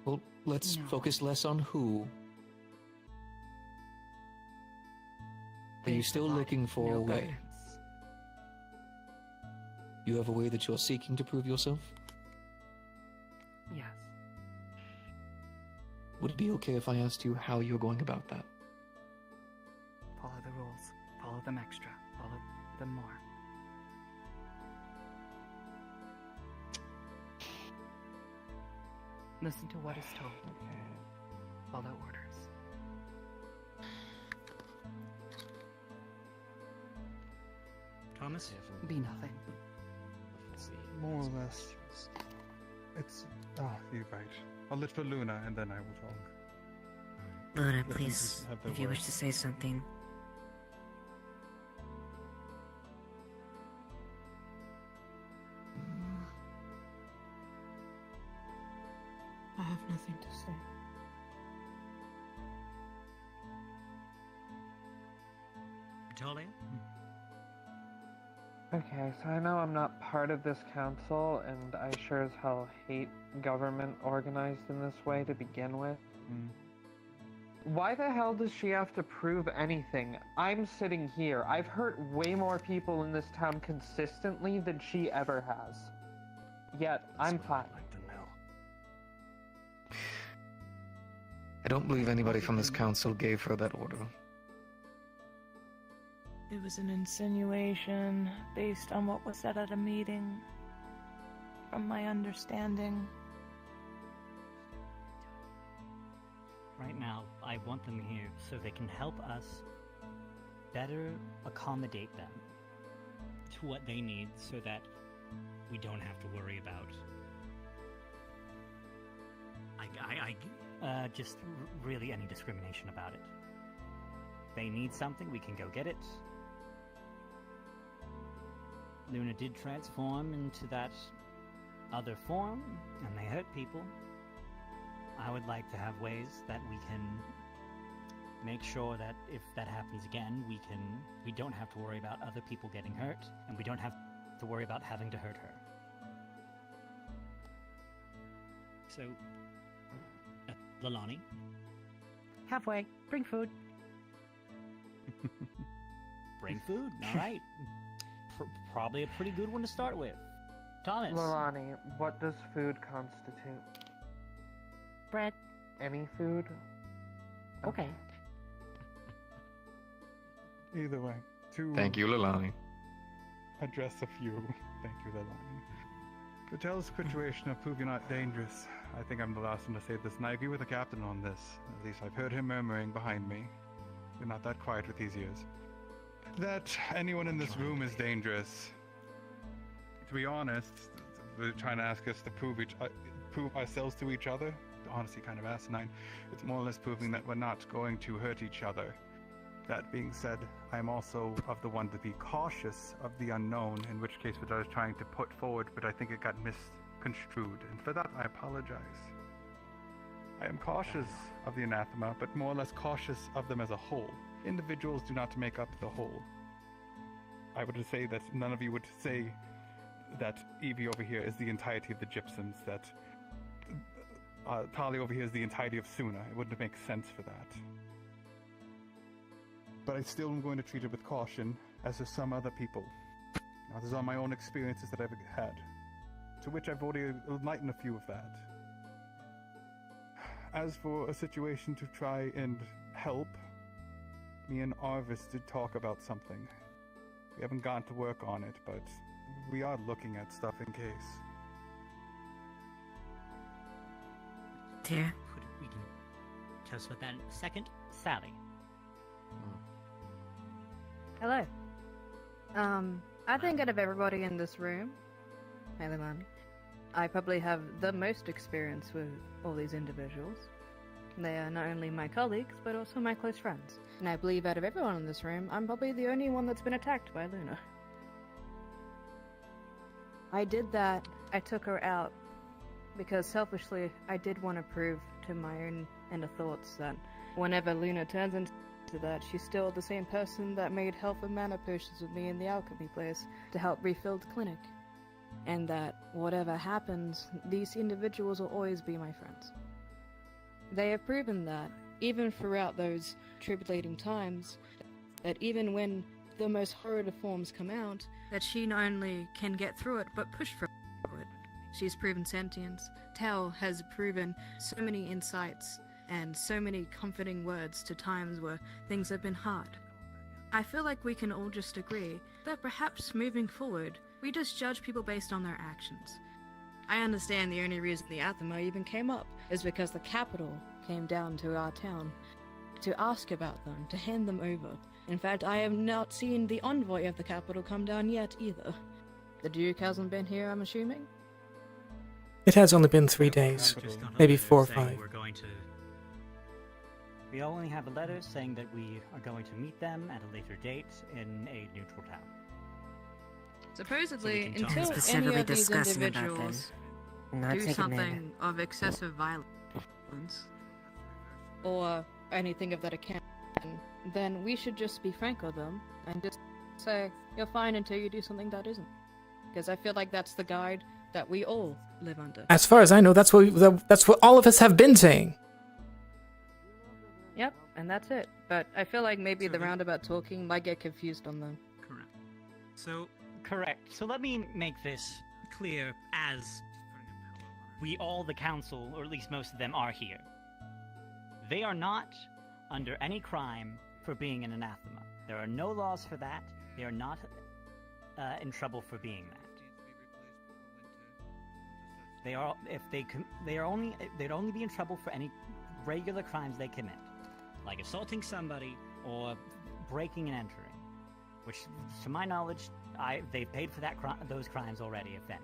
Well, let's focus less on who. Are you still looking for a way? You have a way that you're seeking to prove yourself? Yes. Would it be okay if I asked you how you're going about that? Follow the rules. Follow them extra. Follow them more. Listen to what is told. Follow orders. Thomas? Be nothing. More or less. It's... you're right. I'll let for Luna and then I will talk. Luna, Let them please, have their if you wish words. to say something. I have nothing to say. Talia? Okay, so I know I'm not part of this council, and I sure as hell hate government organized in this way to begin with. Why the hell does she have to prove anything? I'm sitting here. I've hurt way more people in this town consistently than she ever has. Yet, I'm fine. I don't believe anybody from this council gave her that order. It was an insinuation based on what was said at a meeting. From my understanding. Right now, I want them here so they can help us better accommodate them to what they need so that we don't have to worry about just really any discrimination about it. They need something, we can go get it. Luna did transform into that other form, and they hurt people. I would like to have ways that we can make sure that if that happens again, we don't have to worry about other people getting hurt, and we don't have to worry about having to hurt her. So, Lalani? Halfway. Bring food. Bring food, alright. Probably a pretty good one to start with. Thomas? Lorani, what does food constitute? Bread. Any food? Okay. Either way. To Thank you, Lalani. address a few. Thank you, Lalani. To tell the situation of prove you're not dangerous, I think I'm the last one to say this, and I agree with the captain on this. At least I've heard him murmuring behind me. You're not that quiet with these ears. That anyone in this room is dangerous. To be honest, they're trying to ask us to prove ourselves to each other. Honestly, kind of asinine. It's more or less proving that we're not going to hurt each other. That being said, I am also of the one to be cautious of the unknown, in which case what I was trying to put forward, but I think it got misconstrued, and for that I apologize. I am cautious of the anathema, but more or less cautious of them as a whole. Individuals do not make up the whole. I would say that none of you would say that Evie over here is the entirety of the Gypsums, that Talia over here is the entirety of Suna. It wouldn't make sense for that. But I still am going to treat it with caution, as do some other people. Now, these are my own experiences that I've had, to which I've already enlightened a few of that. As for a situation to try and help, Me and Arvis did talk about something. We haven't gone to work on it, but we are looking at stuff in case. Dear? We can tell us about that in a second. Sally. Hello. I think out of everybody in this room, hey Leilani, I probably have the most experience with all these individuals. They are not only my colleagues, but also my close friends. And I believe out of everyone in this room, I'm probably the only one that's been attacked by Luna. I did that, I took her out, because selfishly, I did want to prove to my own inner thoughts that whenever Luna turns into that, she's still the same person that made health and mana potions with me in the alchemy place to help refill the clinic. And that whatever happens, these individuals will always be my friends. They have proven that, even throughout those tribulating times, that even when the most horrid forms come out, that she not only can get through it, but push through it. She's proven sentience. Tao has proven so many insights and so many comforting words to times where things have been hard. I feel like we can all just agree that perhaps moving forward, we just judge people based on their actions. I understand the only reason the Athema even came up is because the capital came down to our town to ask about them, to hand them over. In fact, I have not seen the envoy of the capital come down yet either. The Duke hasn't been here, I'm assuming? It has only been 3 days, maybe 4 or 5. We only have a letter saying that we are going to meet them at a later date in a neutral town. Supposedly, So until specifically any of these discussing about individuals them. Not do taking something of excessive violence, or anything of that account, then we should just be frank with them and just say, you're fine until you do something that isn't. Because I feel like that's the guide that we all live under. As far as I know, that's what all of us have been saying. Yep, and that's it. But I feel like maybe the roundabout talking might get confused on them. Correct. Correct. So let me make this clear as we all, the council, or at least most of them, are here. They are not under any crime for being an anathema. There are no laws for that. They are not in trouble for being that. They are, if they they'd only be in trouble for any regular crimes they commit, like assaulting somebody or breaking and entering, which, to my knowledge, they've paid for those crimes already, if any.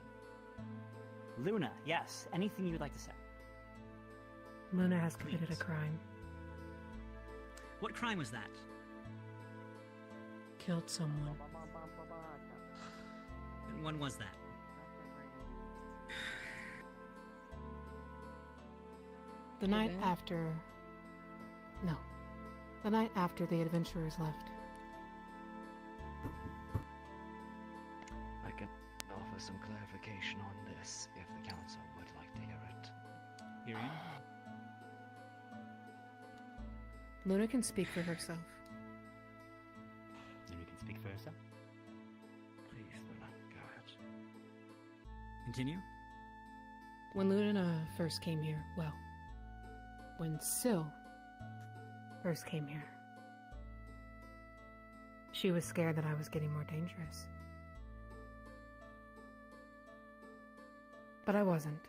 Luna, yes, anything you'd like to say? Luna has committed a crime. What crime was that? Killed someone. And when was that? The night after... No. The night after the adventurers left. I can offer some clarification on this if the council would like to hear it. Hearing? Luna can speak for herself. Luna can speak for herself? Please, Luna, go ahead. Continue? When Luna first came here, well, when Syl first came here, she was scared that I was getting more dangerous. But I wasn't.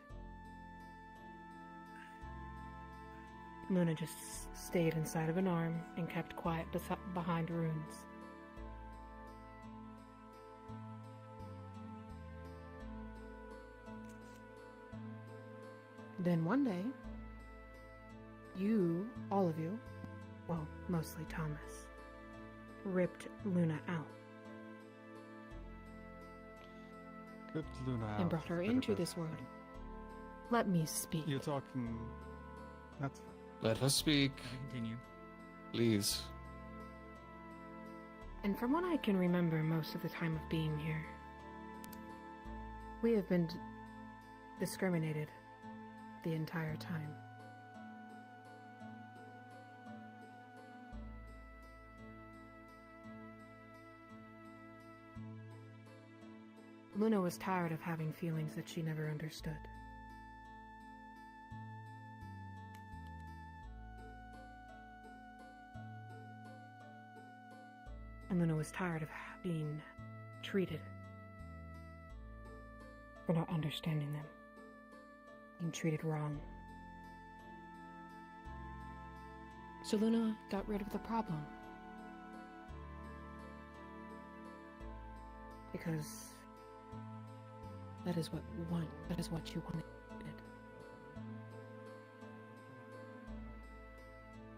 Luna just stayed inside of an arm and kept quiet behind runes. Then one day, you, all of you, well, mostly Thomas, ripped Luna out. Ripped Luna out. And brought her into this world. Let me speak. You're talking... That's... Let us speak. Continue. Please. And from what I can remember most of the time of being here, we have been discriminated the entire time. Luna was tired of having feelings that she never understood. And Luna was tired of being treated for not understanding them, being treated wrong. So Luna got rid of the problem. Because that is what you wanted.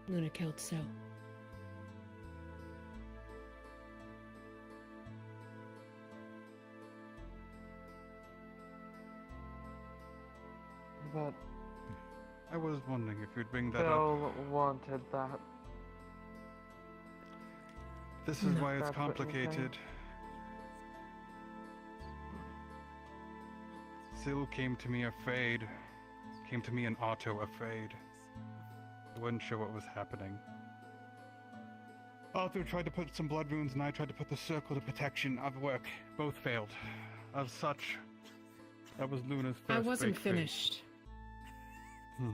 Luna killed Sil. But I was wondering if you'd bring that up. Phil wanted that. This is why it's That's what you're saying? complicated. Sil came to me afraid. Came to me and Otto afraid. I wasn't sure what was happening. Otto tried to put some blood runes and I tried to put the circle of protection of work. Both failed. As such, that was Luna's first I wasn't breakthrough. finished. We'll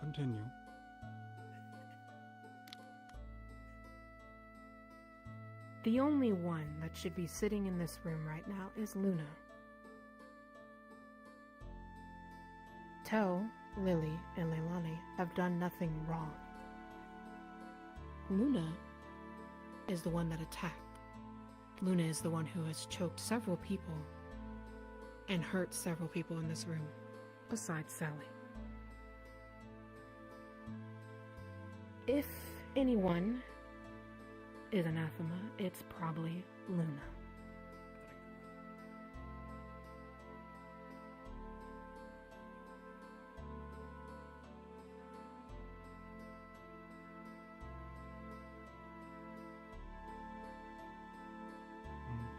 continue. The only one that should be sitting in this room right now is Luna. Tell, Lily, and Leilani have done nothing wrong. Luna is the one that attacked. Luna is the one who has choked several people and hurt several people in this room, besides Sally. If anyone is anathema, it's probably Luna.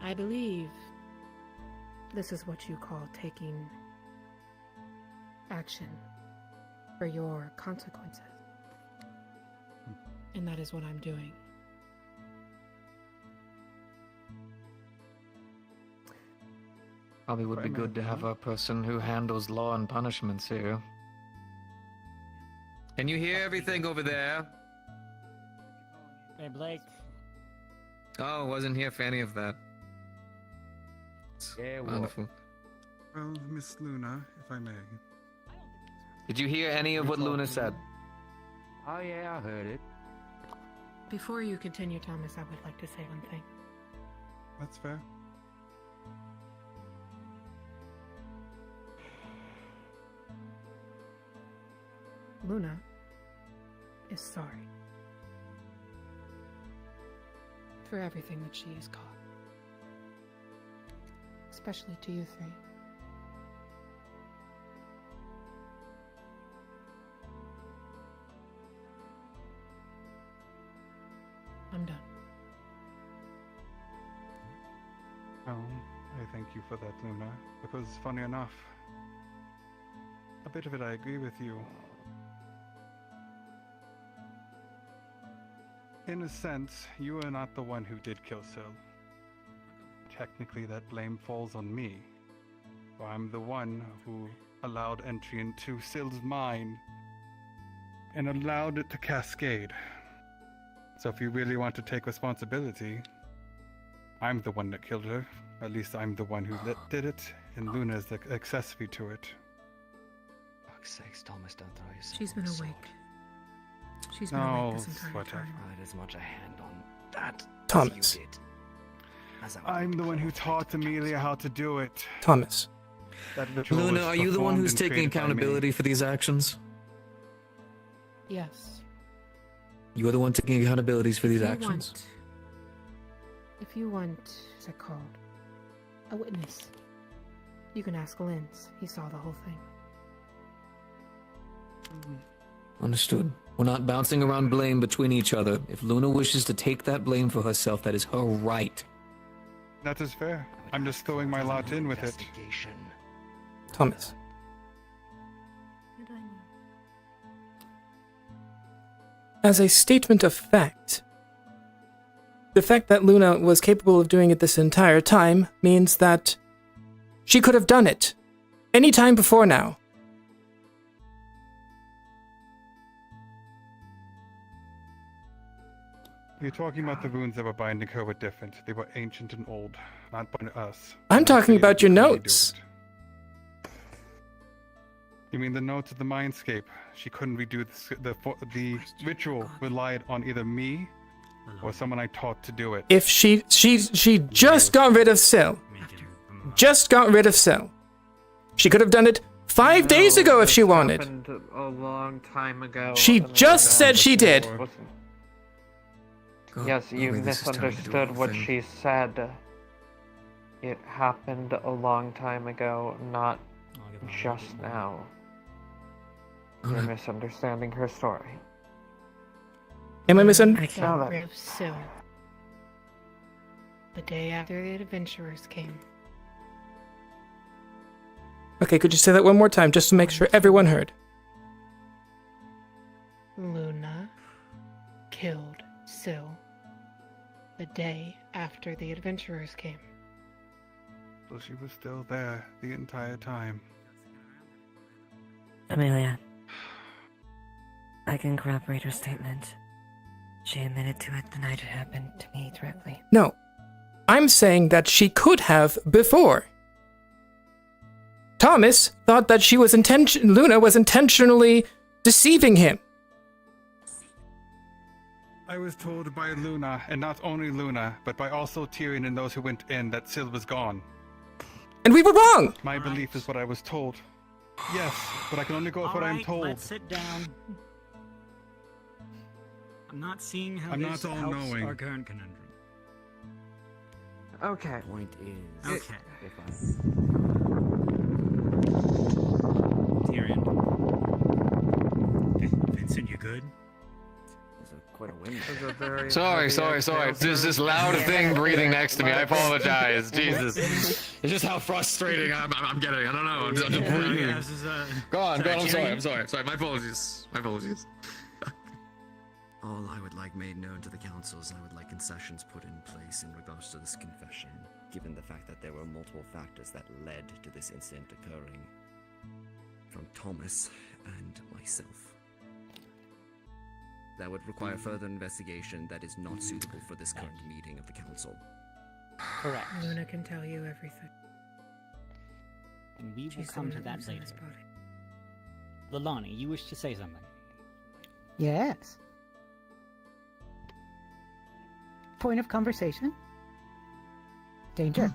I believe this is what you call taking action for your consequences. And that is what I'm doing. Probably would be good to have a person who handles law and punishments here. Can you hear everything over there? Hey, Blake. Oh, wasn't here for any of that. Yeah, Wonderful. Well, Miss Luna, if I may. Did you hear any of what Luna said? Oh yeah, I heard it. Before you continue, Thomas, I would like to say one thing. That's fair. Luna is sorry for everything that she has caused. Especially to you three. I'm done. Well, I thank you for that, Luna, because funny enough, a bit of it I agree with you. In a sense, you are not the one who did kill Sil. Technically, that blame falls on me. For I'm the one who allowed entry into Sil's mind and allowed it to cascade. So if you really want to take responsibility, I'm the one that killed her. At least I'm the one who did it, and Luna is the accessory to it. Fuck's sakes, Thomas, don't throw yourself. She's been on the awake. sword. She's been awake this entire whatever. time. I had as much a hand on that Thomas. as you did. As I I'm the one who taught Amelia how to do it. Thomas. That ritual Luna, was are you the one performed who's and taking created by me. accountability for these actions? Yes. You are the one taking accountabilities for these actions. If you want, what's it called? A witness. You can ask Linz. He saw the whole thing. Understood. We're not bouncing around blame between each other. If Luna wishes to take that blame for herself, that is her right. That is fair. I'm just throwing my lot in with it. Thomas. As a statement of fact, the fact that Luna was capable of doing it this entire time means that she could have done it any time before now. You're talking about the wounds that were binding her were different. They were ancient and old, not by us. I'm talking about your notes. You mean the notes of the mindscape? She couldn't redo the ritual relied on either me or someone I taught to do it. If she just got rid of Syl. Just got rid of Syl. She could have done it 5 days ago if she wanted. Happened a long time ago. She just said she did. Yes, you misunderstood what she said. It happened a long time ago, not just now. You're misunderstanding her story. Am I I misunderstanding? got rid of Syl the day after the adventurers came. Okay, could you say that one more time just to make sure everyone heard? Luna killed Syl the day after the adventurers came. So she was still there the entire time. Amelia, I can corroborate her statement. She admitted to it the night it happened to me directly. No. I'm saying that she could have before. Thomas thought that Luna was intentionally deceiving him. I was told by Luna, and not only Luna, but by also Tyrion and those who went in, that Syl was gone. And we were wrong! My belief is what I was told. Yes, but I can only go with what I'm told. Let's sit down. I'm not seeing how I'm this not helps all-knowing. our current conundrum. Okay. Point is, Okay. if I Tyrion. Vincent, you good? there's quite a wind. Sorry. There's this loud thing breathing next to me. I apologize. Jesus. It's just how frustrating I'm getting. I don't know. I'm just breathing. Go on. I'm sorry. My apologies. All I would like made known to the councils, I would like concessions put in place in regards to this confession, given the fact that there were multiple factors that led to this incident occurring. From Thomas and myself. That would require further investigation that is not suitable for this current meeting of the council. Correct. Luna can tell you everything. And we will She's the come one to who that lives in later. this body. Lalani, you wish to say something? Yes. Point of conversation. Danger.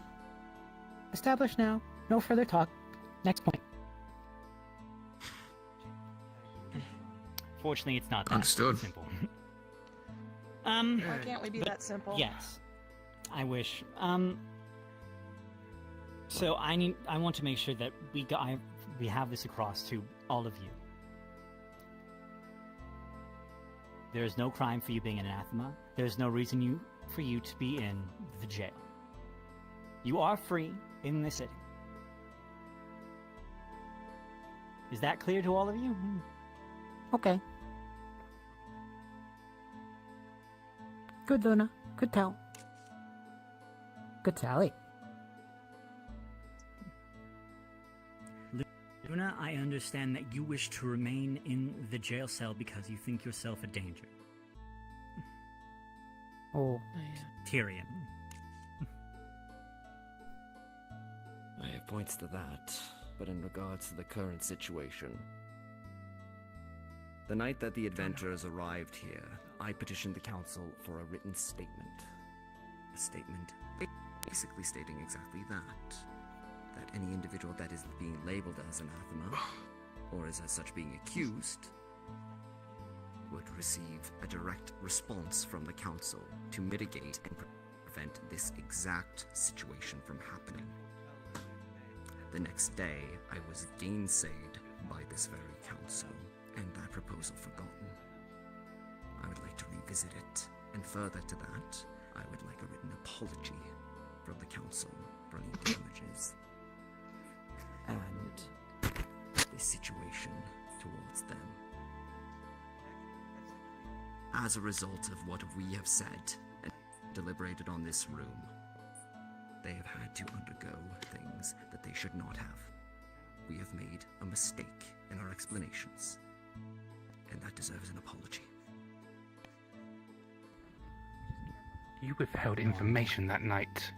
Established now. No further talk. Next point. Fortunately, it's not that Understood. simple. Why can't we be that simple? Yes. I wish. So I want to make sure that we have this across to all of you. There is no crime for you being an anathema. There is no reason for you to be in the jail. You are free in the city. Is that clear to all of you? Okay. Good, Luna. Good tell. Good Sally. Luna, I understand that you wish to remain in the jail cell because you think yourself a danger. Oh. Tyrion. I have points to that, but in regards to the current situation. The night that the adventurers arrived here, I petitioned the council for a written statement. A statement basically stating exactly that. That any individual that is being labeled as anathema, or is as such being accused, would receive a direct response from the council to mitigate and prevent this exact situation from happening. The next day, I was gainsayed by this very council, and that proposal forgotten. I would like to revisit it, and further to that, I would like a written apology from the council for any damages and the situation towards them. As a result of what we have said and deliberated on this room, they have had to undergo things that they should not have. We have made a mistake in our explanations, and that deserves an apology. You withheld information that night.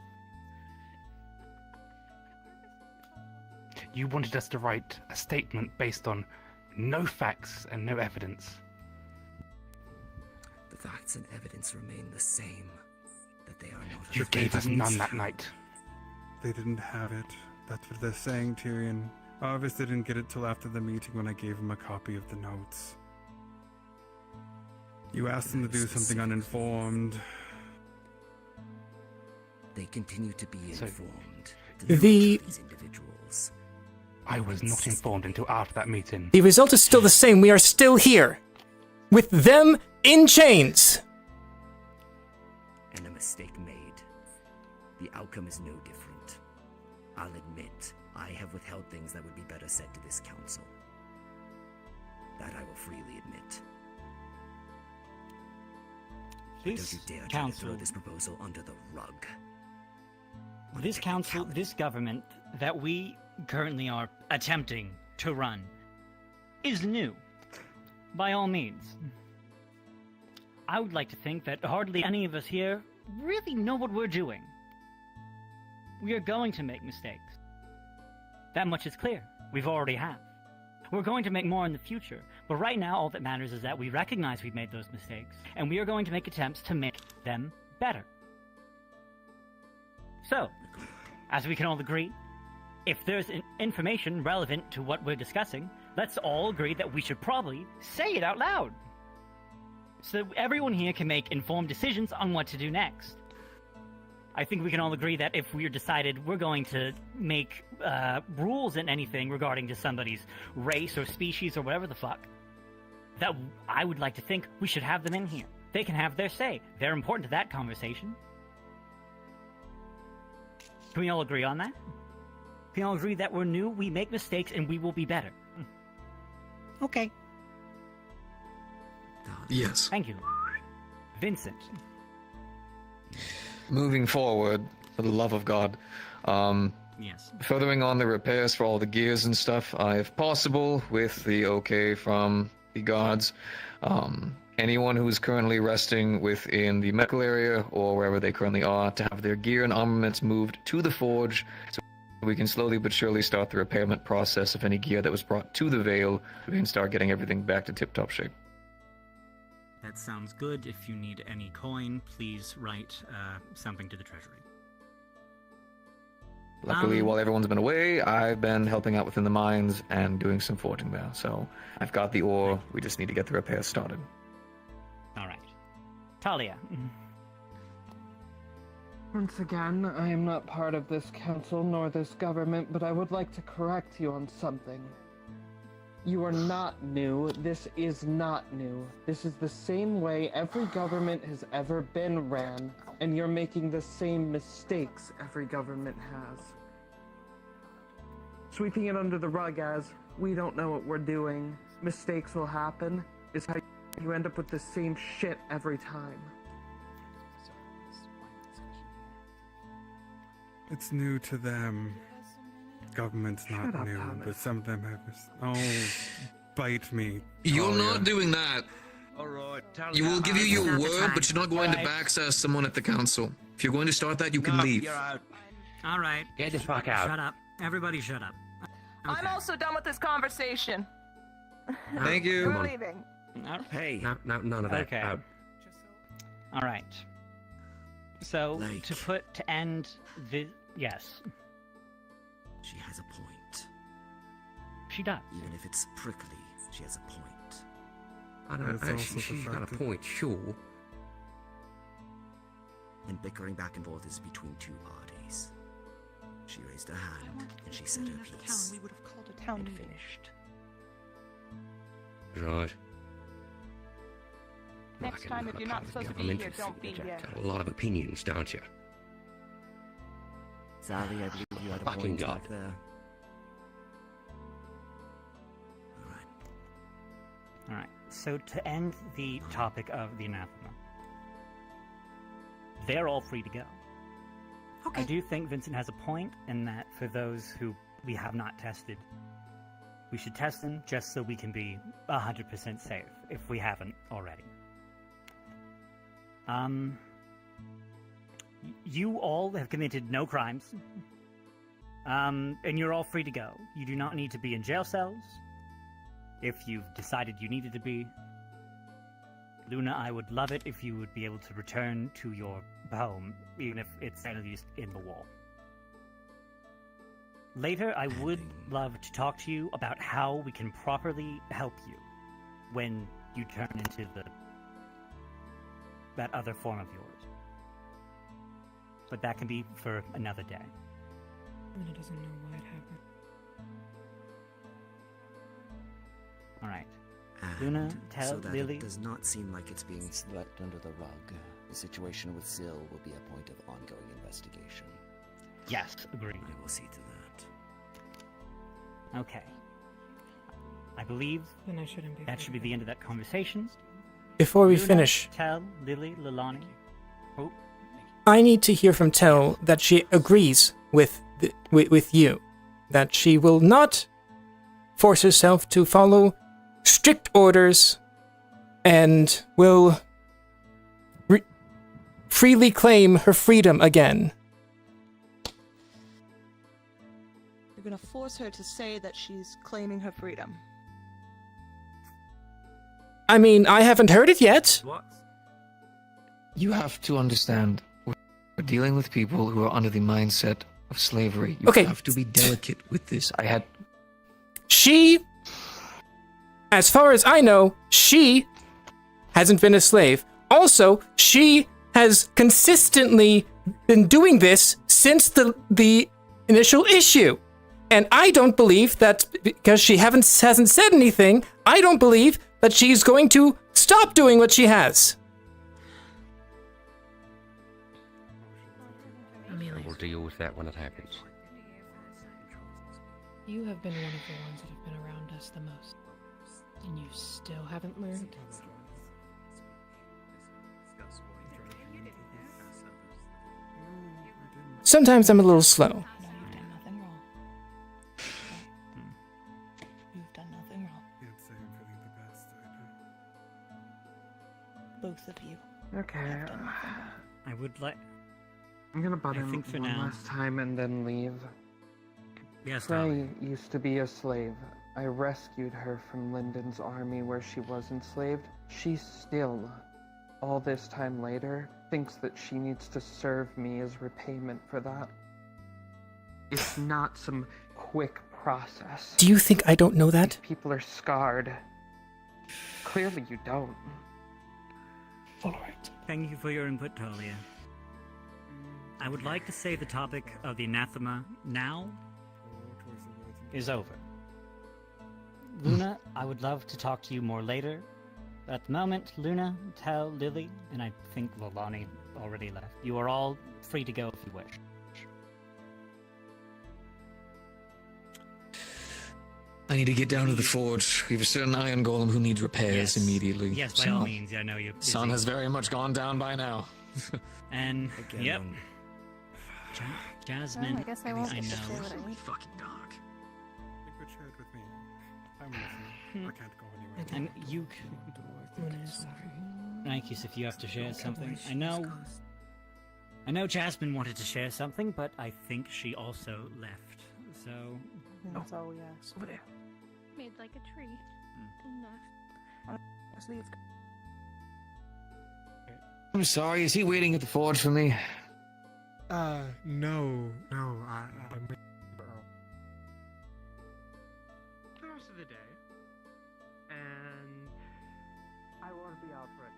You wanted us to write a statement based on no facts and no evidence. The facts and evidence remain the same. That they are not. You gave us none that night. They didn't have it. That's what they're saying, Tyrion. Arvis didn't get it till after the meeting when I gave him a copy of the notes. You asked them to do something uninformed. They continue to be informed. The individuals. I was not informed until after that meeting. The result is still the same. We are still here. With them in chains. And a mistake made. The outcome is no different. I'll admit, I have withheld things that would be better said to this council. That I will freely admit. But don't you dare try to throw this proposal under the rug. This council, this government that we currently are attempting to run is new, by all means. I would like to think that hardly any of us here really know what we're doing. We are going to make mistakes. That much is clear. We've already have. We're going to make more in the future, but right now all that matters is that we recognize we've made those mistakes, and we are going to make attempts to make them better. So, as we can all agree, if there's information relevant to what we're discussing, let's all agree that we should probably say it out loud, so that everyone here can make informed decisions on what to do next. I think we can all agree that if we're decided we're going to make rules in anything regarding to somebody's race or species or whatever the fuck, that I would like to think we should have them in here. They can have their say. They're important to that conversation. Can we all agree on that? Can we all agree that we're new, we make mistakes, and we will be better? Okay. Yes. Thank you. Vincent. Moving forward, for the love of God, Yes. furthering on the repairs for all the gears and stuff, if possible, with the okay from the gods, anyone who is currently resting within the medical area or wherever they currently are, to have their gear and armaments moved to the forge, so we can slowly but surely start the repairment process of any gear that was brought to the Vale. We can start getting everything back to tip-top shape. That sounds good. If you need any coin, please write something to the treasury. Luckily, while everyone's been away, I've been helping out within the mines and doing some forging there. So I've got the ore. We just need to get the repairs started. All right. Talia. Once again, I am not part of this council nor this government, but I would like to correct you on something. You are not new. This is not new. This is the same way every government has ever been ran, and you're making the same mistakes every government has. Sweeping it under the rug as, we don't know what we're doing, mistakes will happen, is how you end up with the same shit every time. It's new to them. Government's not Shut up, new, Thomas. but some of them have. Oh, bite me. You're Talia. not doing that. You will give you your word, but you're not going to backsass someone at the council. If you're going to start that, you can leave. All right. Get the fuck out. Shut up. Everybody shut up. I'm also done with this conversation. Thank you. We're leaving. Hey. No, none of that. Okay. Out. All right. So, to end the... Yes. She has a point. She does. Even if it's prickly, she has a point. I don't know. She's got a point, sure. And bickering back and forth is between two parties. She raised her hand and she said her piece. We would have called a town and meeting. finished. Right. Next Like time, another if you're part not of the supposed to be government here, don't be here. Got a lot of opinions, don't you? Sally, I believe you had a Fucking point God. back there. All right. So to end the topic of the anathema, they're all free to go. Okay. I do think Vincent has a point in that for those who we have not tested, we should test them just so we can be 100% safe if we haven't already. You all have committed no crimes. And you're all free to go. You do not need to be in jail cells. If you've decided you needed to be. Luna, I would love it if you would be able to return to your home, even if it's at least in the wall. Later, I would love to talk to you about how we can properly help you when you turn into that other form of yours. But that can be for another day. Luna doesn't know why it happened. All right. And Luna, tell so that Lily. it does not seem like it's being swept under the rug. The situation with Syl will be a point of ongoing investigation. Yes, agreed. I will see to that. Okay. I believe Then I shouldn't be. that should be the end of that conversation. Before we Luna, finish, Tell, Lily, Lilani. Oh, I need to hear from Tell that she agrees with you, that she will not force herself to follow strict orders and will freely claim her freedom again. You're gonna force her to say that she's claiming her freedom. I mean, I haven't heard it yet. What? You have to understand, we're dealing with people who are under the mindset of slavery. You Okay. have to be delicate with this. She, as far as I know, she hasn't been a slave. Also, she has consistently been doing this since the initial issue. And I don't believe that because she hasn't said anything, I don't believe that she's going to stop doing what she has. And we'll deal with that when it happens. You have been one of the ones that have been around us the most. And you still haven't learned? Sometimes I'm a little slow. You've done nothing wrong. You've done nothing wrong. Can't say I'm feeling the best right now. Both of you. Okay. have done nothing wrong. I would like. I'm gonna butt I in think for one now- last time and then leave. Yes, Frey darling. used to be a slave. I rescued her from Lyndon's army where she was enslaved. She still, all this time later, thinks that she needs to serve me as repayment for that. It's not some quick process. Do you think I don't know that? People are scarred. Clearly you don't. Alright. Thank you for your input, Talia. I would like to say the topic of the anathema now is over. Luna, I would love to talk to you more later. At the moment, Luna, Tal, Lily, and I think Lilani already left. You are all free to go if you wish. I need to get down to the forge. We have a certain iron golem who needs repairs immediately. Yes, by all means. I know you're busy. Sun has very much gone down by now. And, Again, yep. Jasmine, Well, I guess I won't I get to say know. what I need. Fucking dog. You could share it with me. I'm listening. I can't go anywhere. And you Nikes, if you have to share something. I know Jasmine wanted to share something, but I think she also left. So That's all we asked. Over there. Made like a tree. And left. Let's leave. I'm sorry, is he waiting at the forge for me? No. The rest of the day. And I won't be out for it.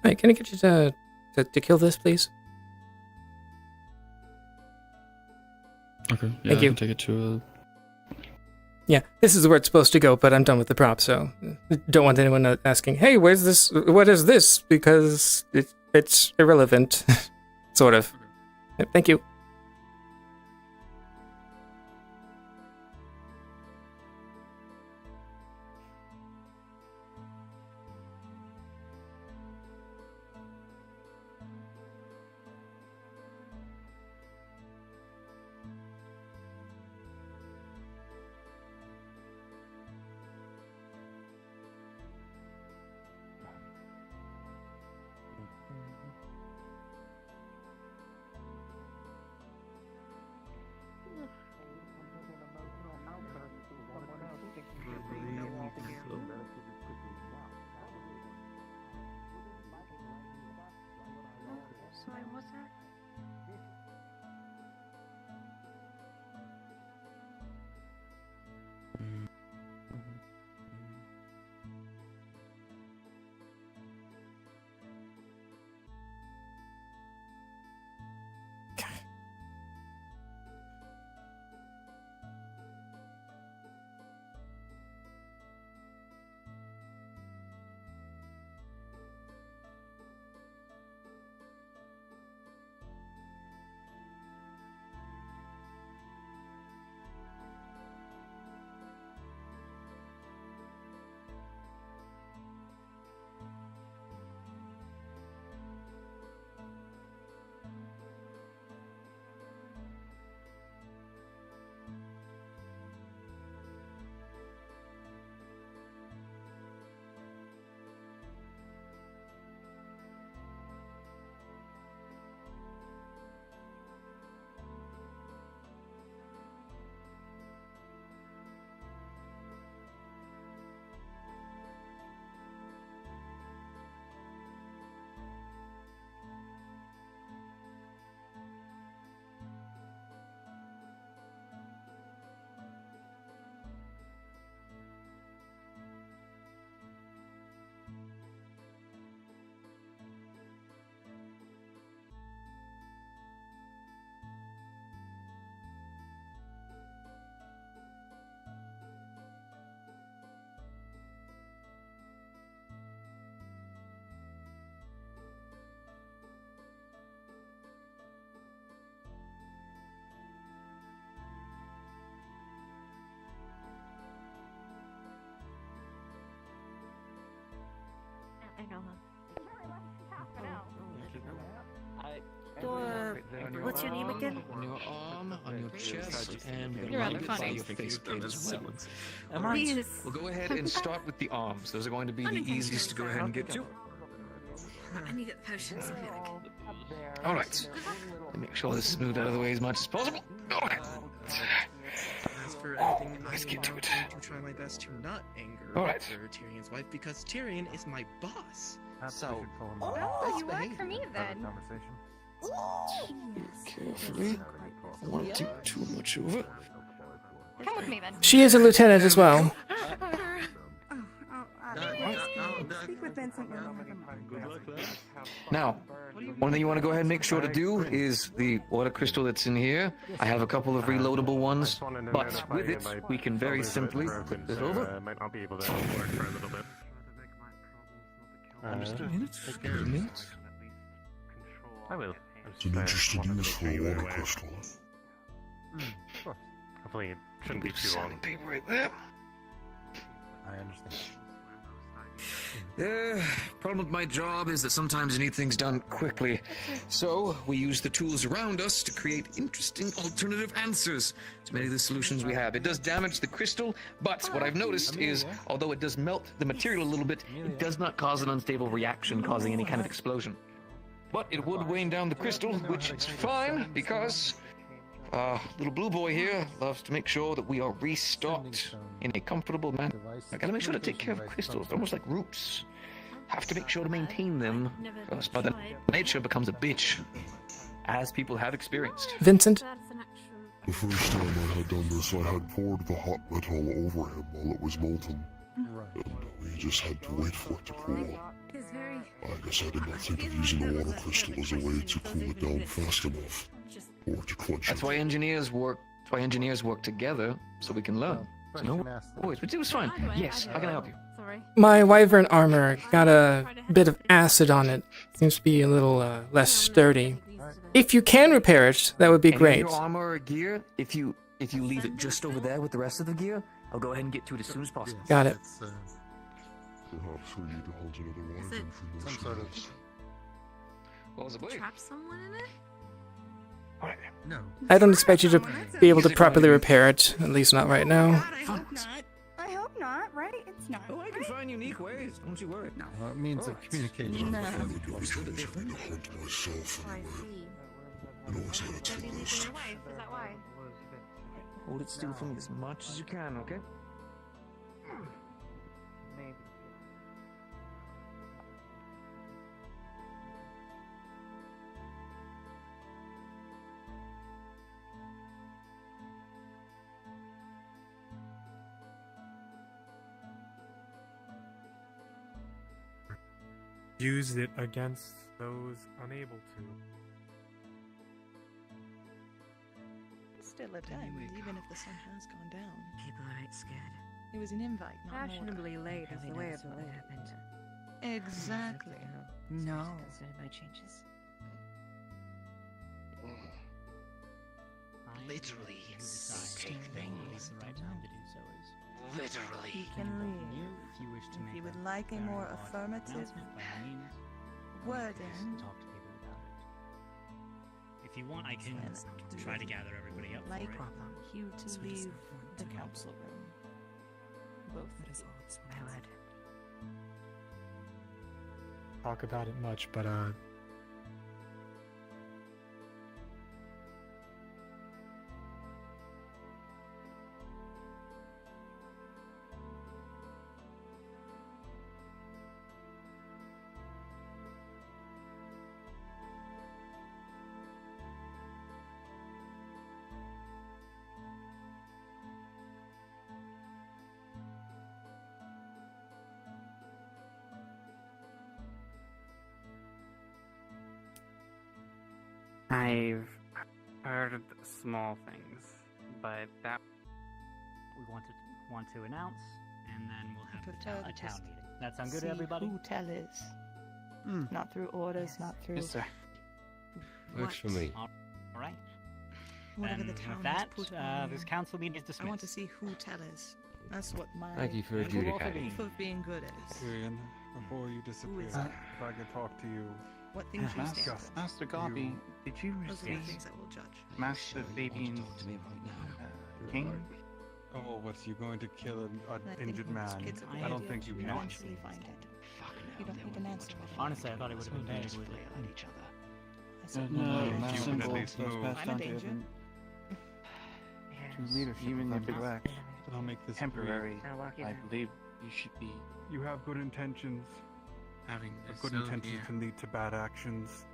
Alright, can I get you to kill this, please? Okay. Yeah, Thank I you. can take it to Yeah, this is where it's supposed to go, but I'm done with the prop, so don't want anyone asking, hey, where's this? What is this? Because it's irrelevant, sort of. Thank you. Sorry, what's that? I know her. What's your name again? On your arm, on your chest, and You're rather right funny. your faceplate as well. Please. We'll go ahead and start with the arms. Those are going to be the easiest to go ahead and get to. I need to get the potions. All right. Make sure this is moved out of the way as much as possible. All right. As for anything, Let's get to it. I will try my best to not anger All right. Tyrion's wife because Tyrion is my boss. So, Oh, you work for me then. Carefully. I want to take too much over. Come with me then. She is a lieutenant as well. Now, one thing you want to go ahead and make sure to do is the water crystal that's in here. I have a couple of reloadable ones, but with it, we can very simply put this over. Might not be able to work for a little bit. Minutes? I will. It's an interesting use for a water crystal. Hopefully it shouldn't be too long. Paper right there. I understand. Problem with my job is that sometimes you need things done quickly. So, we use the tools around us to create interesting alternative answers to many of the solutions we have. It does damage the crystal, but what I've noticed is, although it does melt the material a little bit, it does not cause an unstable reaction causing any kind of explosion. But it would wane down the crystal, which is fine, because little blue boy here loves to make sure that we are restocked in a comfortable manner. I gotta make sure to take care of crystals. They're almost like roots. Have to make sure to maintain them, else by then nature becomes a bitch, as people have experienced. Vincent? The first time I had done this, I had poured the hot metal over him while it was molten. And we just had to wait for it to cool. I guess I did not think of using the water crystal as a way to cool it down fast enough. Or to quench That's it. why engineers work. That's why engineers work together so we can learn. So no worries, but it was fine. Yes, how can I help you? My wyvern armor got a bit of acid on it. Seems to be a little less sturdy. If you can repair it, that would be Any great. of your armor or gear, if you leave it just over there with the rest of the gear, I'll go ahead and get to it as soon as possible. Got it. Perhaps we need to hunt another wyvern for more skills. What was it, boy? Trap someone in it? No. I don't expect you to be able to properly repair it, at least not right now. I hope not. I hope not, right? It's not. Oh, I can find unique ways. Don't you worry. No. Means of communication. I would be having to hunt myself anyway. You know what's that to the list? Is that why? Hold it still for me as much as you can, okay? Use it against those unable to. Still a diamond, even if the sun has gone down. People aren't scared. It was an invite, not an order. Fashionably late is the way of what happened. Exactly. No. Concerned by changes. Literally say things. Literally. He can leave. If you would like a more affirmative wording, If you want, I can try to gather everybody up like for it. you to leave the council room. Both of you. I would. Talk about it much, but I've heard small things, but that We want to announce, and then we'll have prefer a to town just meeting. That sound good to see everybody? who tell is. Not through orders, not through. Yes, sir. Works for me. All right. Whatever Then the town with has that, put on this you. council meeting is dismissed. I want to see who tell is. That's what my Thank you for adjudicating. proof of being good is. Tyrion, before you disappear, is that? if I could talk to you. What things you stand for. Master Gobi, did you Those are the receive things that will judge. Master Fabian's king? Oh, what's you going to kill an I think injured most man? kids of I the don't age think you will can. eventually find it. You don't need an answer. Honestly, I thought it would have been dead with it. I said, You can at least move. I'm a danger. To leadership, even if it's But I'll make this temporary, I'll walk you I down. believe you should be You have good intentions. having But good intentions can lead to bad actions.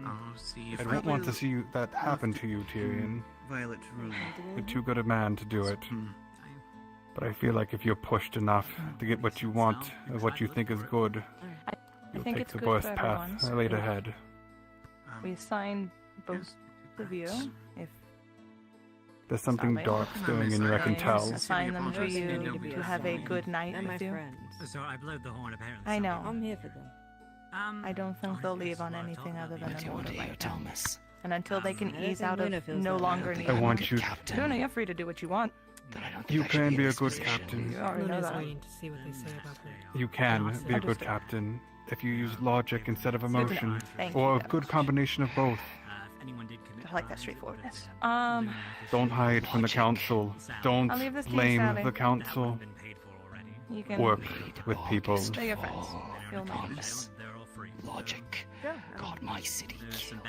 I'll see if I don't want to see that happen to you, Tyrion. Violet room. You're too good a man to do it. But I feel like if you're pushed enough to get what you want, or what you think is good, you'll think take it's the good worst for path everyone. laid ahead. We assign both of you. If There's something Sorry. dark stewing in you, I can tell. assign them to you to have a good night They're my with you. friends. So I blowed the horn apparently. I know. I'm here for them. I don't think they'll leave on anything other than an order right now. Thomas. And until they can I ease think out of Luna feels no that. longer I needing want you. Luna, you're free to do what you want. You can be a good captain. You already know Luna's that. waiting to see what they say about her. You can be a good Understood. captain if you use logic instead of emotion, Thank or you, a that good much. combination of both. If anyone did commit I like that straightforwardness. Don't hide from the council. Don't I'll leave this to you, blame Sally. the council. You can Work with people. They're your friends. You'll make it better. Logic. God, my city killed.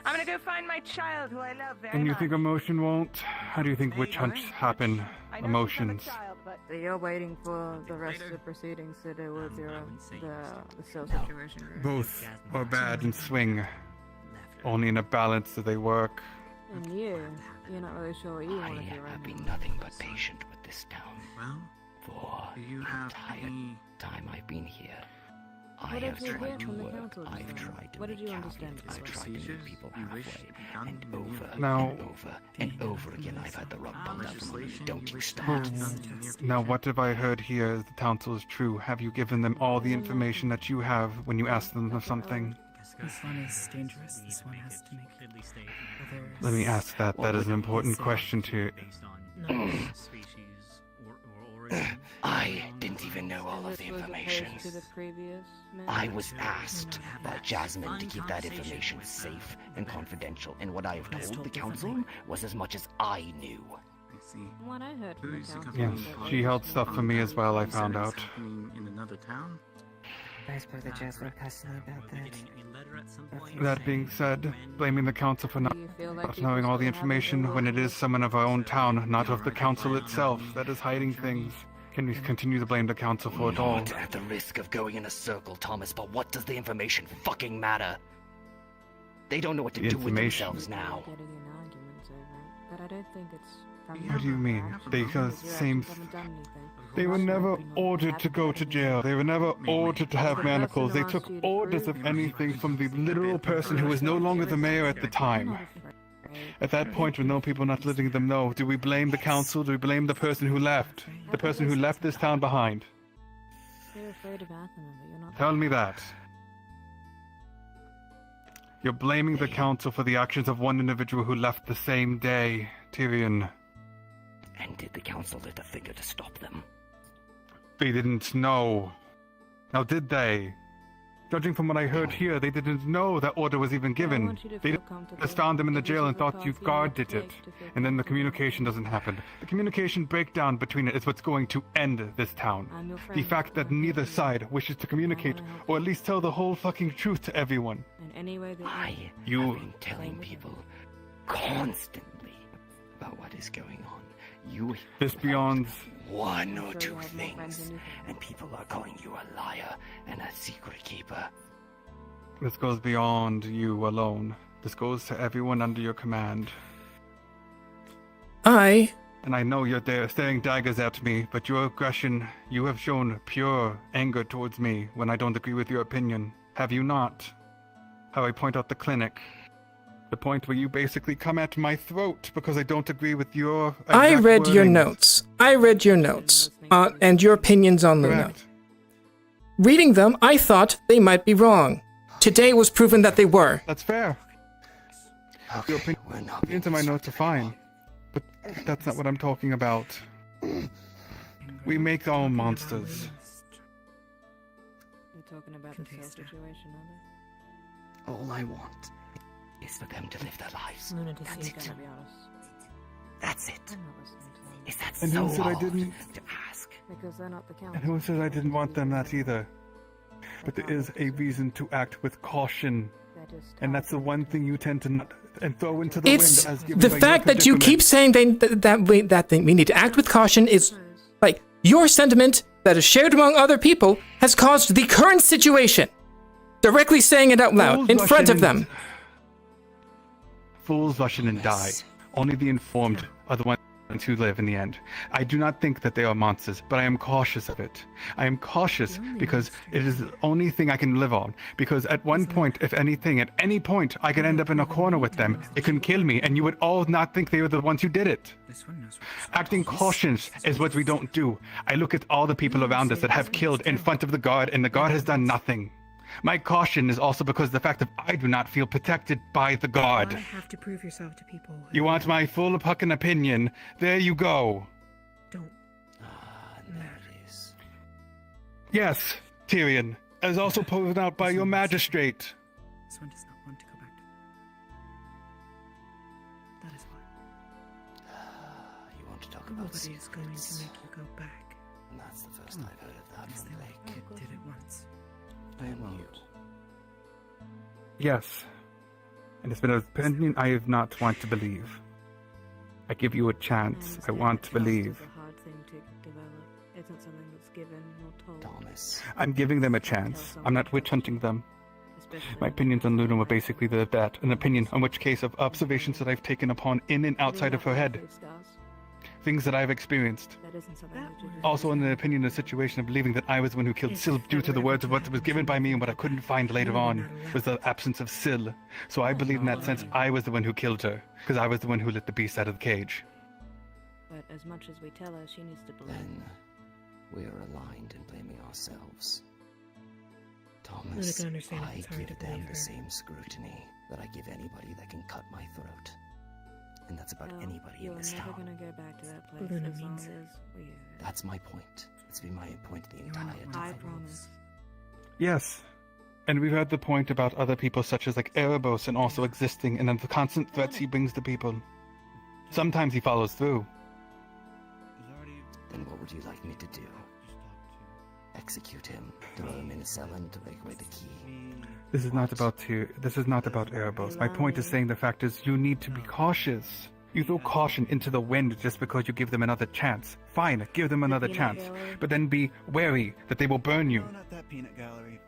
I'm gonna go find my child, who I love very And you much. think emotion won't? How do you think witch hunts happen? I know Emotions. she's not a child, but So you're waiting for the rest of the proceedings to do with the cell situation. Both are bad and swing. Only in a balance do they work. And you're not really sure what you want to do right I've been now. nothing but patient with this town Well, for do you the have entire any time I've been here. I have tried to work. I've tried to make capital. I've tried to meet people halfway, and over Now- and over and over again I've had the rug pulled out from under me. Don't you start. Now, what have I heard here is the council is true? Have you given them all the information that you have when you ask them of something? This one is dangerous. This one has to make others. Let me ask that. That is an important question to... I didn't even know all of the information. I was asked by Jasmine to keep that information safe and confidential, and what I have told the council was as much as I knew. What I heard from the council. Yes, she held stuff for me as well, I found out. In another town? I spoke to Jasmine personally about that. That being said, blaming the council for not knowing all the information when it is someone of our own town, not of the council itself, that is hiding things. Can we continue to blame the council for it all? Not at the risk of going in a circle, Thomas, but what does the information fucking matter? They don't know what to do with themselves now. But I don't think it's What do you mean? They were never ordered to go to jail. They were never ordered to have manacles. They took orders of anything from the literal person who was no longer the mayor at the time. At that point, with no people not letting them know, do we blame the council? Do we blame the person who left? The person who left this town behind? You're afraid of Athena, but you're not. Tell me that. You're blaming the council for the actions of one individual who left the same day, Tyrion. And did the council lift a finger to stop them? They didn't know. Now, did they? Judging from what I heard here, they didn't know that order was even given. They just found them in the jail and thought you guarded it. And then the communication doesn't happen. The communication breakdown between it is what's going to end this town. The fact that neither side wishes to communicate, or at least tell the whole fucking truth to everyone. I have been telling people constantly about what is going on. This beyond one or two things, and people are calling you a liar and a secret keeper. This goes beyond you alone. This goes to everyone under your command. And I know you're there staring daggers at me, but your aggression, you have shown pure anger towards me when I don't agree with your opinion. Have you not? How I point out the clinic. The point where you basically come at my throat because I don't agree with your... I read your notes. And your opinions on Luna. Reading them, I thought they might be wrong. Today was proven that they were. That's fair. Your opinions in my notes are fine, but that's not what I'm talking about. We make our own monsters. You're talking about the cell situation, aren't All I want is for them to live their lives. That's it. That's it. Is that And so who said I hard didn't? to ask? Because they're not the council. And who says I didn't want them that either? But there is a reason to act with caution. And that's the one thing you tend to not and throw into the It's wind as given the by fact your that you keep saying that we need to act with caution is like your sentiment that is shared among other people has caused the current situation. Directly saying it out loud in front of them. Fools rush in and die. Only the informed are the ones who live in the end. I do not think that they are monsters, but I am cautious of it. I am cautious because it is the only thing I can live on. Because at one point, if anything, at any point, I could end up in a corner with them. It can kill me, and you would all not think they were the ones who did it. Acting cautious is what we don't do. I look at all the people around us that have killed in front of the guard, and the guard has done nothing. My caution is also because of the fact that I do not feel protected by the guard. You have to prove yourself to people. You want my full fucking opinion? There you go. Don't. There it is. Yes, Tyrion, as also proven out by your magistrate. This one does not want to go back to... That is why. You want to talk about Nobody is going to make you go back. And that's the first I've heard of that from Blake. It did it once. I won't. Yes, and it's been an opinion I have not want to believe. I give you a chance. I want to believe. It's a hard thing to develop. It's not something that's given or told. Thomas. I'm giving them a chance. I'm not witch hunting them. My opinions on Luna were basically that, an opinion on which case of observations that I've taken upon in and outside of her head. things that I've experienced. That isn't something that you Also, in the opinion, the situation of believing that I was the one who killed Syl due to the words of what was given by me and what I couldn't find later on was the absence of Syl. So I believe in that sense I was the one who killed her, because I was the one who let the beast out of the cage. But as much as we tell her, she needs to believe. Then we are aligned in blaming ourselves. I Thomas, can understand if I it's hard give to them believe the her. same scrutiny that I give anybody that can cut my throat. And that's about anybody in this You're never town. gonna go back to that place Luna as long means as it. we. That's my point. It's been my point the entire I time. promise. Yes. And we've heard the point about other people such as like Erebos and also existing and then the constant threats he brings to people. Sometimes he follows through. Then what would you like me to do? Execute him, throw him in a cell and to take away the key. This is not about Erebos. My point is saying the fact is you need to be cautious. You throw caution into the wind just because you give them another chance. Fine, give them another chance. But then be wary that they will burn you. No, not that peanut gallery.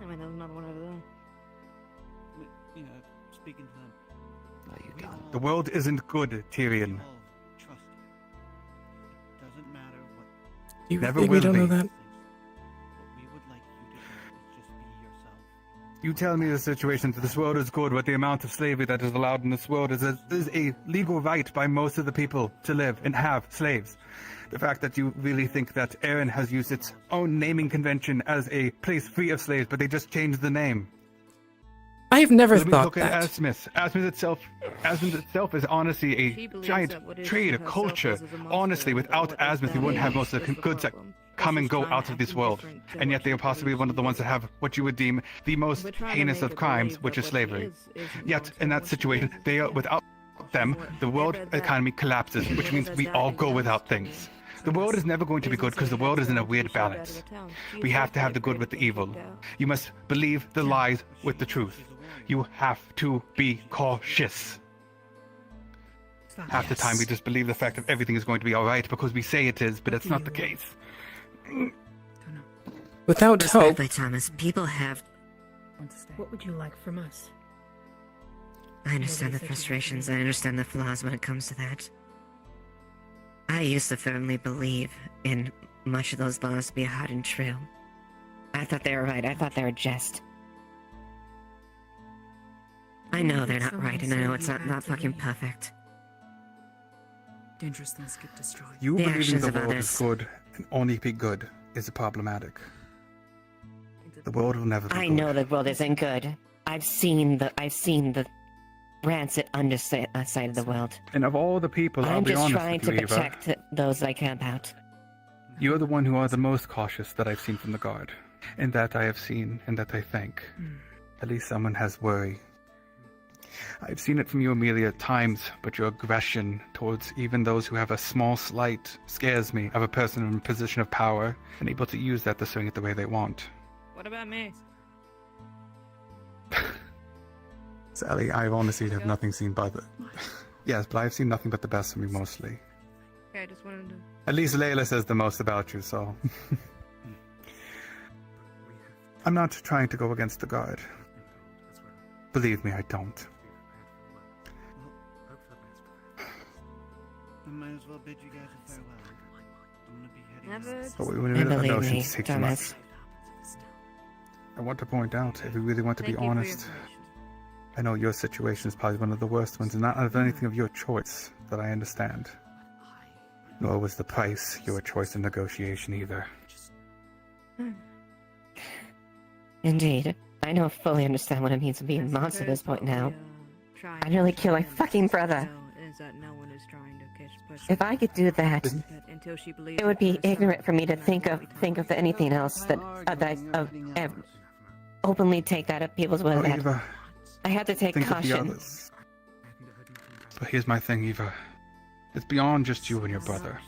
I mean, there's another one over there. You know, speaking to them. Are you done? The world isn't good, Tyrion. Trust you. It doesn't matter what. You Never think we will don't know be. that? What we would like you to do is just be yourself. You tell me the situation that this world is good with the amount of slavery that is allowed in this world is a legal right by most of the people to live and have slaves. The fact that you really think that Erin has used its own naming convention as a place free of slaves, but they just changed the name. I've never Let me thought look that. at Asmus. Asmus itself is honestly She a believes giant that what is trade, to a herself culture. is a monster, Honestly, but without what is Asmus, we wouldn't have most of the is the goods that problem. come and She's go trying to out of act this world. indifferent to And what yet they she are possibly believes one of the she ones that is. have what you would deem the most We're trying to heinous make of it crimes, believe which that is what she slavery. isn't Yet, monster, in that what she situation, is. they are without them, the world economy collapses, which means we all go without things. The world is never going to be good because the world is in a weird balance. We have to have the good with the evil. You must believe the lies with the truth. You have to be cautious. Half the time we just believe the fact that everything is going to be alright because we say it is, but it's not the case. Without hope. Respectfully, Thomas, people have. What would you like from us? I understand the frustrations, I understand the flaws when it comes to that. I used to firmly believe in much of those laws to be hard and true. I thought they were right, I thought they were just. I know they're not right, and I know it's not fucking perfect. Dangerous things get destroyed. You The believing actions the of world others. is good and only be good is problematic. The world will never be I good. know the world isn't good. I've seen the rancid underside of the world. And of all the people, I'll I'm be just honest trying with to you, Eva, protect those I care about. you're the one who are the most cautious that I've seen from the guard. And that I have seen, and that I thank. At least someone has worry. I've seen it from you, Amelia, at times, but your aggression towards even those who have a small slight scares me of a person in a position of power and able to use that to swing it the way they want. What about me? Sally, I honestly have nothing seen but the... Yes, but I've seen nothing but the best from you mostly. Okay, I just wanted to. At least Layla says the most about you, so... I'm not trying to go against the guard. Believe me, I don't. I might as well bid you guys a farewell. I'm gonna be heading Never. out. But we And know believe notions me, take too much. Thomas. I want to point out, if we really want to be Thank you for your honest, I know your situation is probably one of the worst ones, and not out of anything of your choice that I understand. Nor was the price your choice in negotiation either. Indeed. I don't fully understand what it means to be a monster at this point now. I nearly killed my fucking brother. Is that no one is trying to push If I could do that, until she believes it would be ignorant for me to think of anything else that openly take that at people's word. Oh, That Eva, I had to take think of the caution. others. But here's my thing, Eva. It's beyond just you and your brother.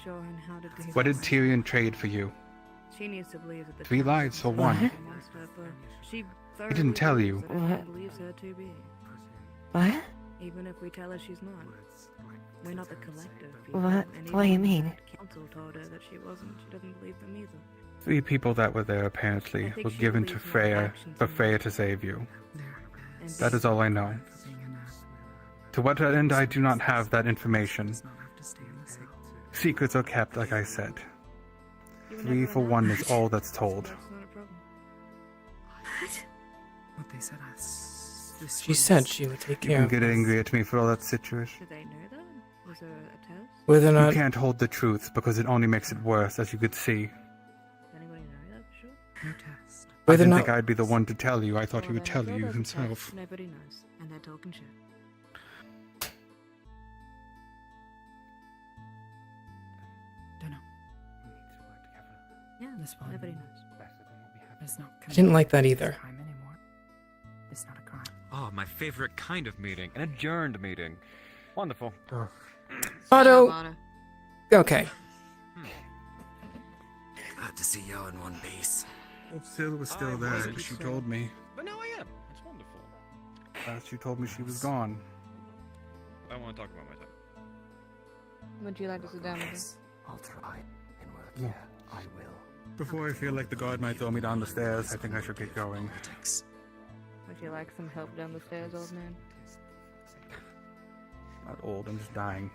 What did Tyrion trade for you? She needs to believe that the 3 lives or 1? She He didn't tell you. What? Believes her to be. What? Even if we tell her she's not. We're not the collective. What? And What do you even mean? Council told her that she wasn't. She doesn't believe them either. 3 people that were there apparently were given to Freya for Freya to save you. That is all I know. To what end I do not have that information. secrets are kept, like I said. 3 for 1 is all that's told. What they said She said she would take You care can of get us. angry at me for all that situation. Did they know that? Was there a test? Whether or You not can't hold the truth because it only makes it worse, as you could see. Does anybody know that for sure? No test. I Whether or didn't not think I'd be the one to tell you. I thought he Well, would then, tell until you there's a himself. test, nobody knows, and they're talking shit. Don't know. Yeah, This one nobody knows. is not. I didn't like that either. Crime anymore. It's not a crime. Oh, my favorite kind of meeting. An adjourned meeting. Wonderful. Otto. Okay. Glad to see you in one piece. If Sil was still there, she told me. But now I am. It's wonderful. She told me she was gone. I want to talk about my time. Would you like to sit down with us? I'll try and work. Yeah. I will. Before I feel like the guard might throw me down the stairs, I think I should get going. Would you like some help down the stairs, old man? Not old, I'm just dying.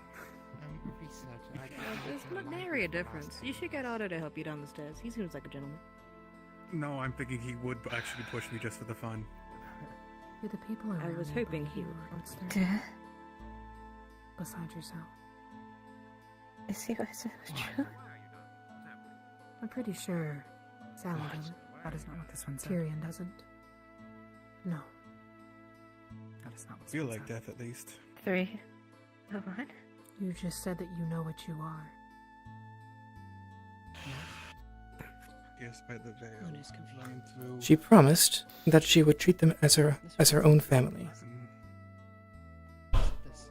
There's not nary a difference. You should get Otto to help you down the stairs. He seems like a gentleman. No, I'm thinking he would actually push me just for the fun. Do the people I around was you hoping believe he you would. are what's there? Besides yourself. Is he was true? I'm pretty sure Sally doesn't. That is not what this one said. Tyrion doesn't. No. That is not what Feel like death at least. 3 for 1? You just said that you know what you are. Yes, by the veil. Flying through. She promised that she would treat them as her own family.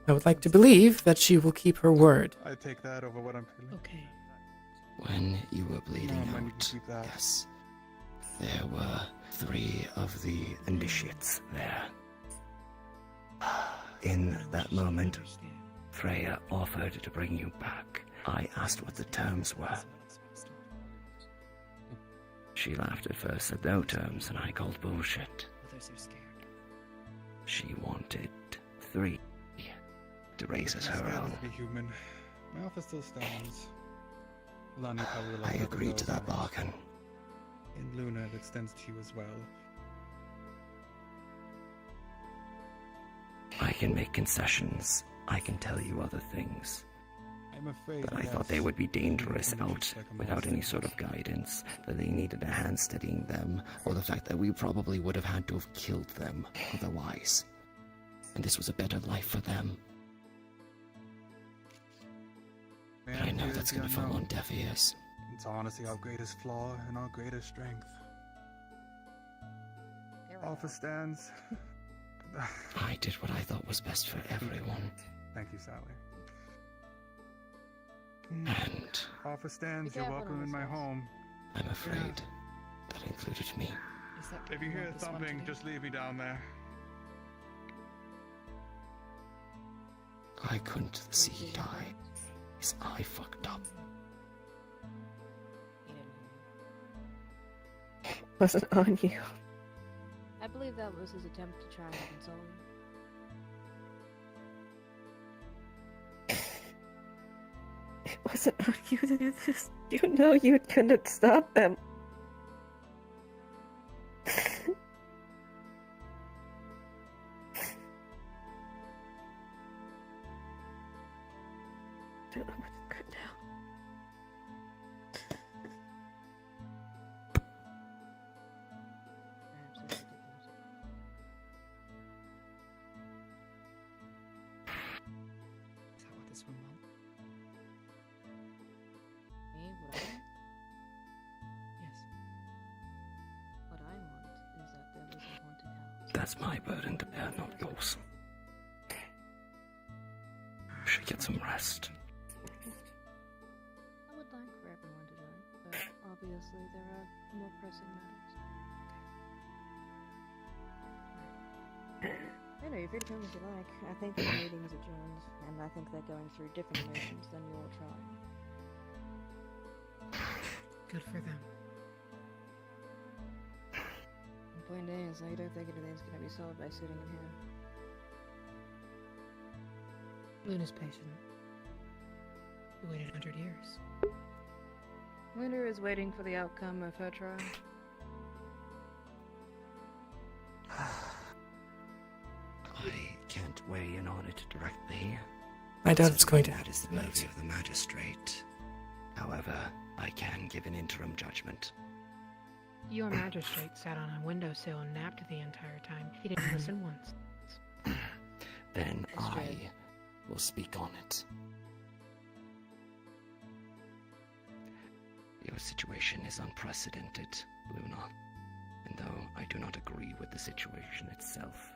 I would like to believe that she will keep her word. I take that over what I'm feeling. Okay. When you were bleeding No, when you out, keep that. yes, there were 3 of the initiates there. In that moment, Freya offered to bring you back. I asked what the terms were. She laughed at first, said no terms, and I called bullshit. She wanted 3 to raise as her own. To be human. My offer still stands. Lani probably will I let agreed go to that for us. bargain. In Luna, it extends to you as well. I can make concessions. I can tell you other things. I'm afraid. But I thought they would be dangerous out without any sort of guidance, that they needed a hand steadying them, or the fact that we probably would have had to have killed them otherwise. And this was a better life for them. But I know that's gonna fall on deaf ears. It's honestly our greatest flaw and our greatest strength. Offer stands. I did what I thought was best for everyone. Thank you, Sally. And Offer stands. You're welcome in my home. I'm afraid that included me. If you hear thumping, just leave me down there. I couldn't see you die. His eye fucked up. Wasn't on you. I believe that was his attempt to try and console you. It wasn't on you to do this. You know you couldn't stop them. I don't know what to cut now. Is that what this one wants? Me? What I want? Yes. What I want is that there was a haunted house. That's my burden to bear, not yours. You should get some rest. I would like for everyone to join, but obviously there are more pressing matters. I know, you're free to come if you like. I think the meeting is adjourned, and I think they're going through different emotions than you're trying. Good for them. The point is, I don't think anything's going to be solved by sitting in here. Luna's patient. You waited 100 years. Winter is waiting for the outcome of her trial. I can't weigh in on it directly. I doubt it's going to That is the purview of the magistrate. However, I can give an interim judgment. Your magistrate sat on a windowsill and napped the entire time. He didn't listen once. Then I will speak on it. Your situation is unprecedented, Luna. And though I do not agree with the situation itself,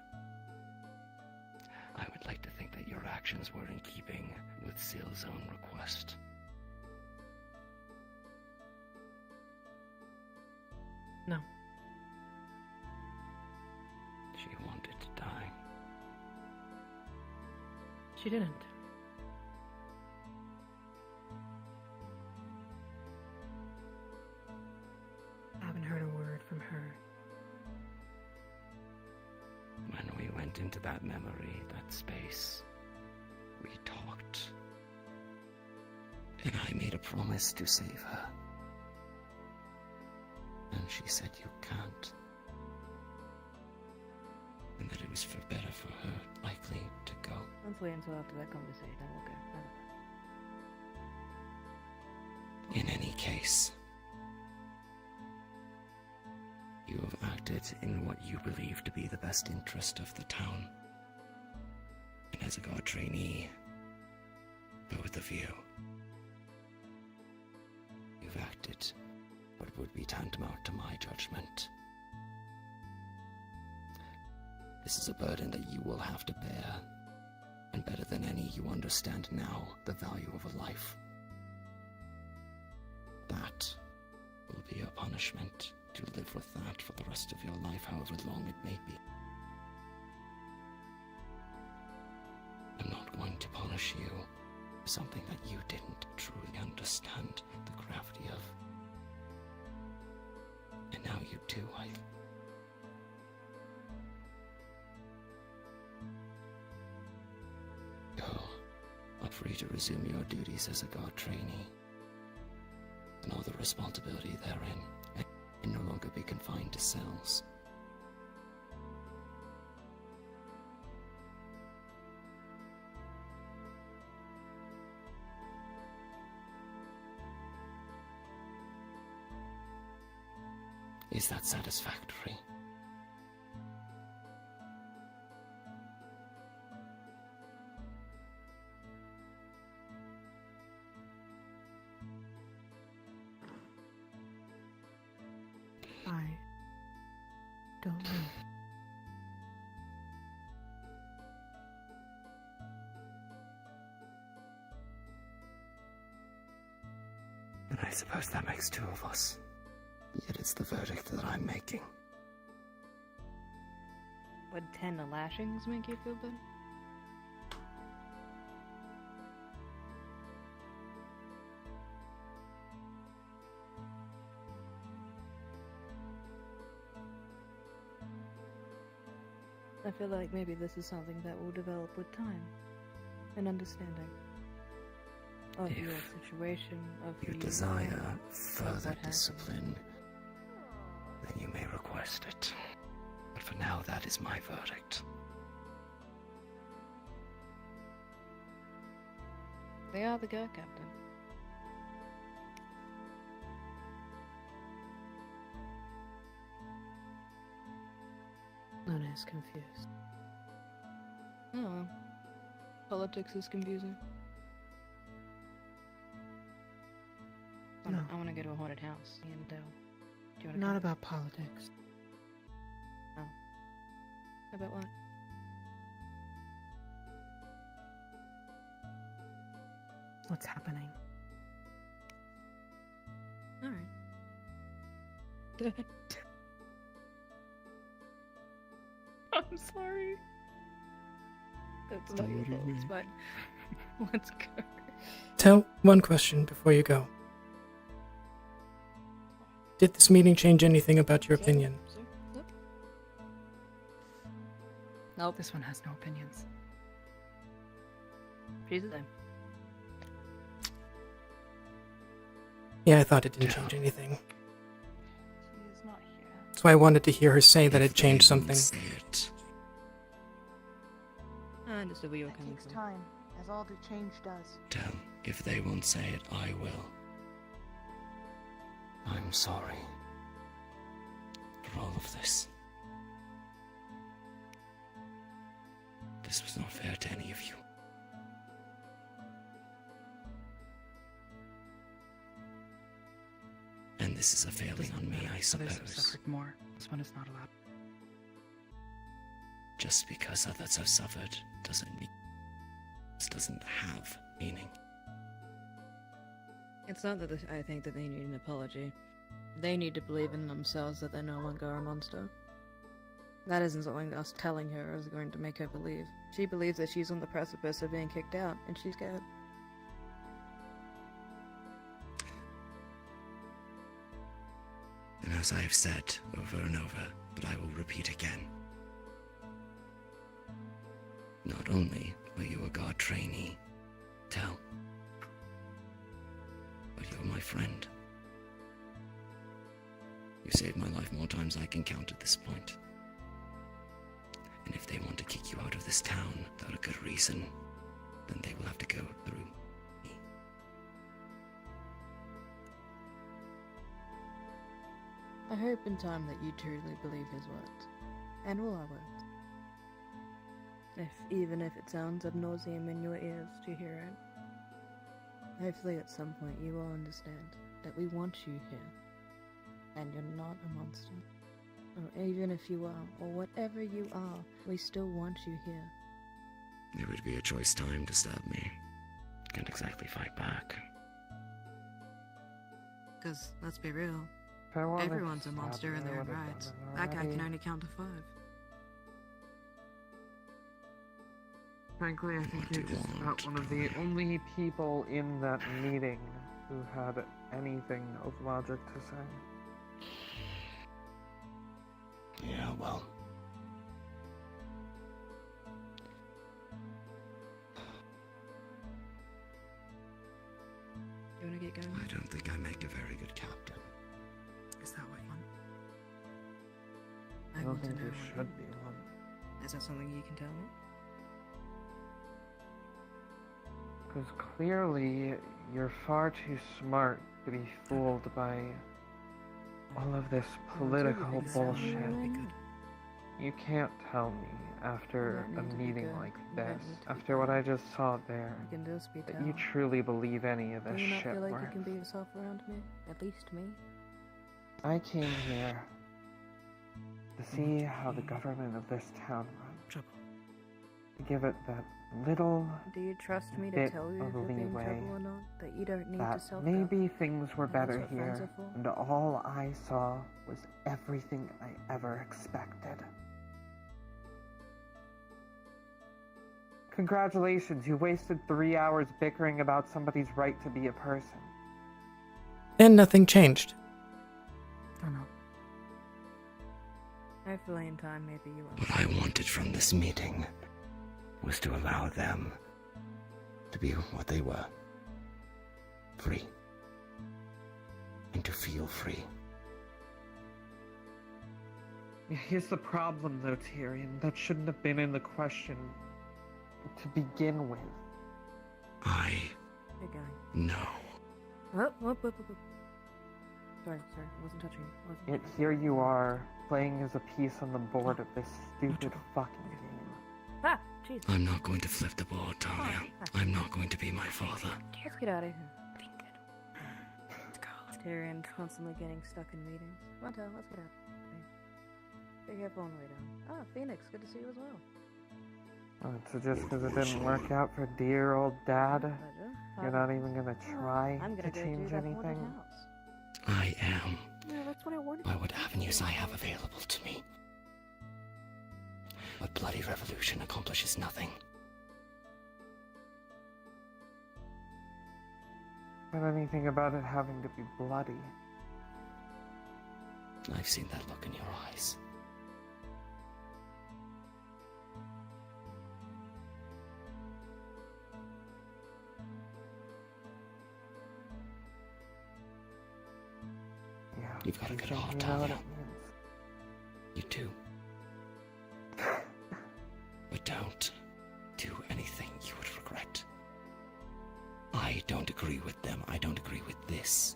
I would like to think that your actions were in keeping with Syl's own request. No. She wanted to die. She didn't. I haven't heard a word from her. When we went into that memory, that space, we talked. And I made a promise to save her. And she said you can't. And that it was for better for her, likely to go. Let's wait until after that conversation. Okay. In any case, you have acted in what you believe to be the best interest of the town. And as a guard trainee, both of you, you've acted what would be tantamount to my judgment. This is a burden that you will have to bear, and better than any, you understand now the value of a life. That will be your punishment, to live with that for the rest of your life, however long it may be. I'm not going to punish you for something that you didn't truly understand the gravity of. And now you do, You are free to resume your duties as a guard trainee, and all the responsibility therein, and no longer be confined to cells. Is that satisfactory? I don't know. And I suppose that makes two of us. Yet it's the verdict that I'm making. Would 10 lashings make you feel better? I feel like maybe this is something that will develop with time and understanding of your situation, of you desire further discipline, then you may request it. But for now, that is my verdict. They are the guard captain. Luna is confused. Oh, well. Politics is confusing. No. I want to go to a haunted house. And, do you want to Not about politics. Oh. About what? What's happening? Alright. Good. I'm sorry. It's not your fault, it's fine. Let's go. Tell one question before you go. Did this meeting change anything about your opinion? Nope. This one has no opinions. She's the same. Yeah, I thought it didn't change anything. She is not here. That's why I wanted to hear her say that it changed something. I understood where you were It coming takes from. time, as all the change does. Tell, if they won't say it, I will. I'm sorry for all of this. This was not fair to any of you. And this is a failing on me, I suppose. Others have suffered more. This one is not allowed. Just because others have suffered doesn't mean this doesn't have meaning. It's not that I think that they need an apology. They need to believe in themselves that they're no longer a monster. That isn't something us telling her is going to make her believe. She believes that she's on the precipice of being kicked out, and she's scared. And as I have said over and over, but I will repeat again. Not only are you a guard trainee, Tell, but you're my friend. You saved my life more times than I can count at this point. And if they want to kick you out of this town without a good reason, then they will have to go through me. I hope in time that you truly believe his words, and all our words. Even if it sounds ad nauseum in your ears to hear it. Hopefully at some point you will understand that we want you here, and you're not a monster. Or even if you are, or whatever you are, we still want you here. It would be a choice time to stab me. Can't exactly fight back. Because, let's be real, If I wanted everyone's to a stab monster you, in I their own would've right. done it That guy can already. only count to 5. Frankly, I think you're just about one of the only people in that meeting who had anything of logic to say. Yeah, well. You wanna get going? I don't think I make a very good captain. Is that what you want? I don't want to think know there what should you be one. want. Is that something you can tell me? Because clearly, you're far too smart to be fooled by all of this political bullshit. You can't tell me after a meeting like this, after what I just saw there, You can just be that you truly believe any of Do this you not shit feel like worth. you can be yourself around me? At least me? I came here to see how the government of this town runs. To give it that little Do you trust me to bit tell you if of you're being leeway trouble or not? That you don't need to that self maybe things were And that's better what friends here, are for. and all I saw was everything I ever expected. Congratulations, you wasted 3 hours bickering about somebody's right to be a person. And nothing changed. I know. Hopefully in time, maybe you will. What I wanted from this meeting was to allow them to be what they were. Free. And to feel free. Here's the problem, though, Tyrion. That shouldn't have been in the question to begin with. I Good guy. know. Whoop. Sorry, I wasn't touching you. Yet here you are, playing as a piece on the board of this stupid fucking game. Ah, jeez. I'm not going to flip the board, Talia. I'm not going to be my father. Let's get out of here. Tyrion's constantly getting stuck in meetings. Come on, Tal, let's get out. Be careful on the way down. Ah, Phoenix, good to see you as well. So just because it didn't work out for dear old Dad, Pleasure. you're not even gonna try I'm gonna to go change do that haunted anything? house. I am Yeah, that's what I wanted. by what avenues I have available to me. A bloody revolution accomplishes nothing. But anything about it having to be bloody. I've seen that look in your eyes. You've got a good heart, You know what Talia. it means. You do. But don't do anything you would regret. I don't agree with them. I don't agree with this.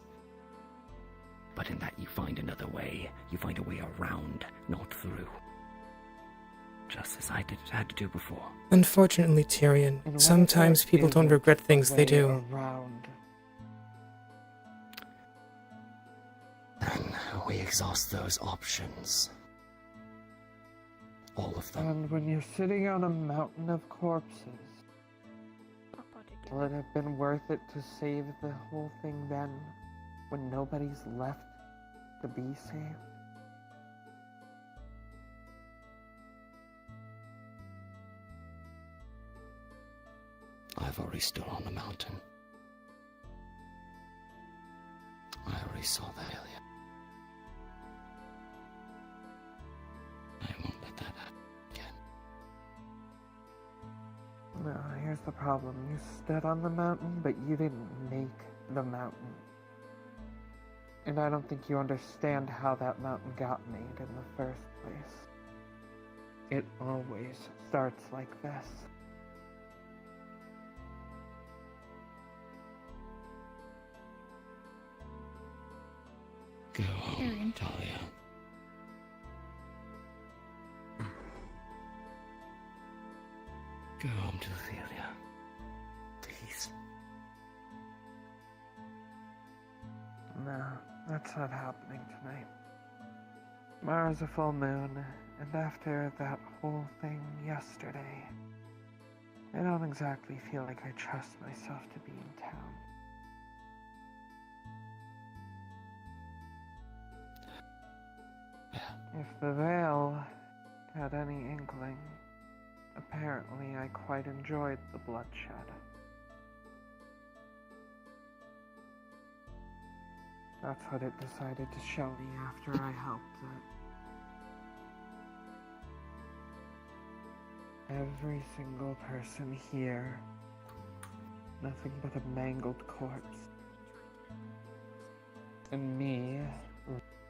But in that you find another way. You find a way around, not through. Just as I had to do before. Unfortunately, Tyrion, And what sometimes if there people don't isn't regret things a they way do. Around. Then we exhaust those options. All of them. And when you're sitting on a mountain of corpses, will it have been worth it to save the whole thing then, when nobody's left to be saved? I've already stood on a mountain. I already saw that, Amelia. I won't let that happen again. No, here's the problem. You stood on the mountain, but you didn't make the mountain. And I don't think you understand how that mountain got made in the first place. It always starts like this. Go home, Talia. Go home to Amelia. Please. No, that's not happening tonight. Tomorrow's a full moon, and after that whole thing yesterday, I don't exactly feel like I trust myself to be in town. If the Veil had any inkling, apparently I quite enjoyed the bloodshed. That's what it decided to show me after I helped it. Every single person here, nothing but a mangled corpse. And me,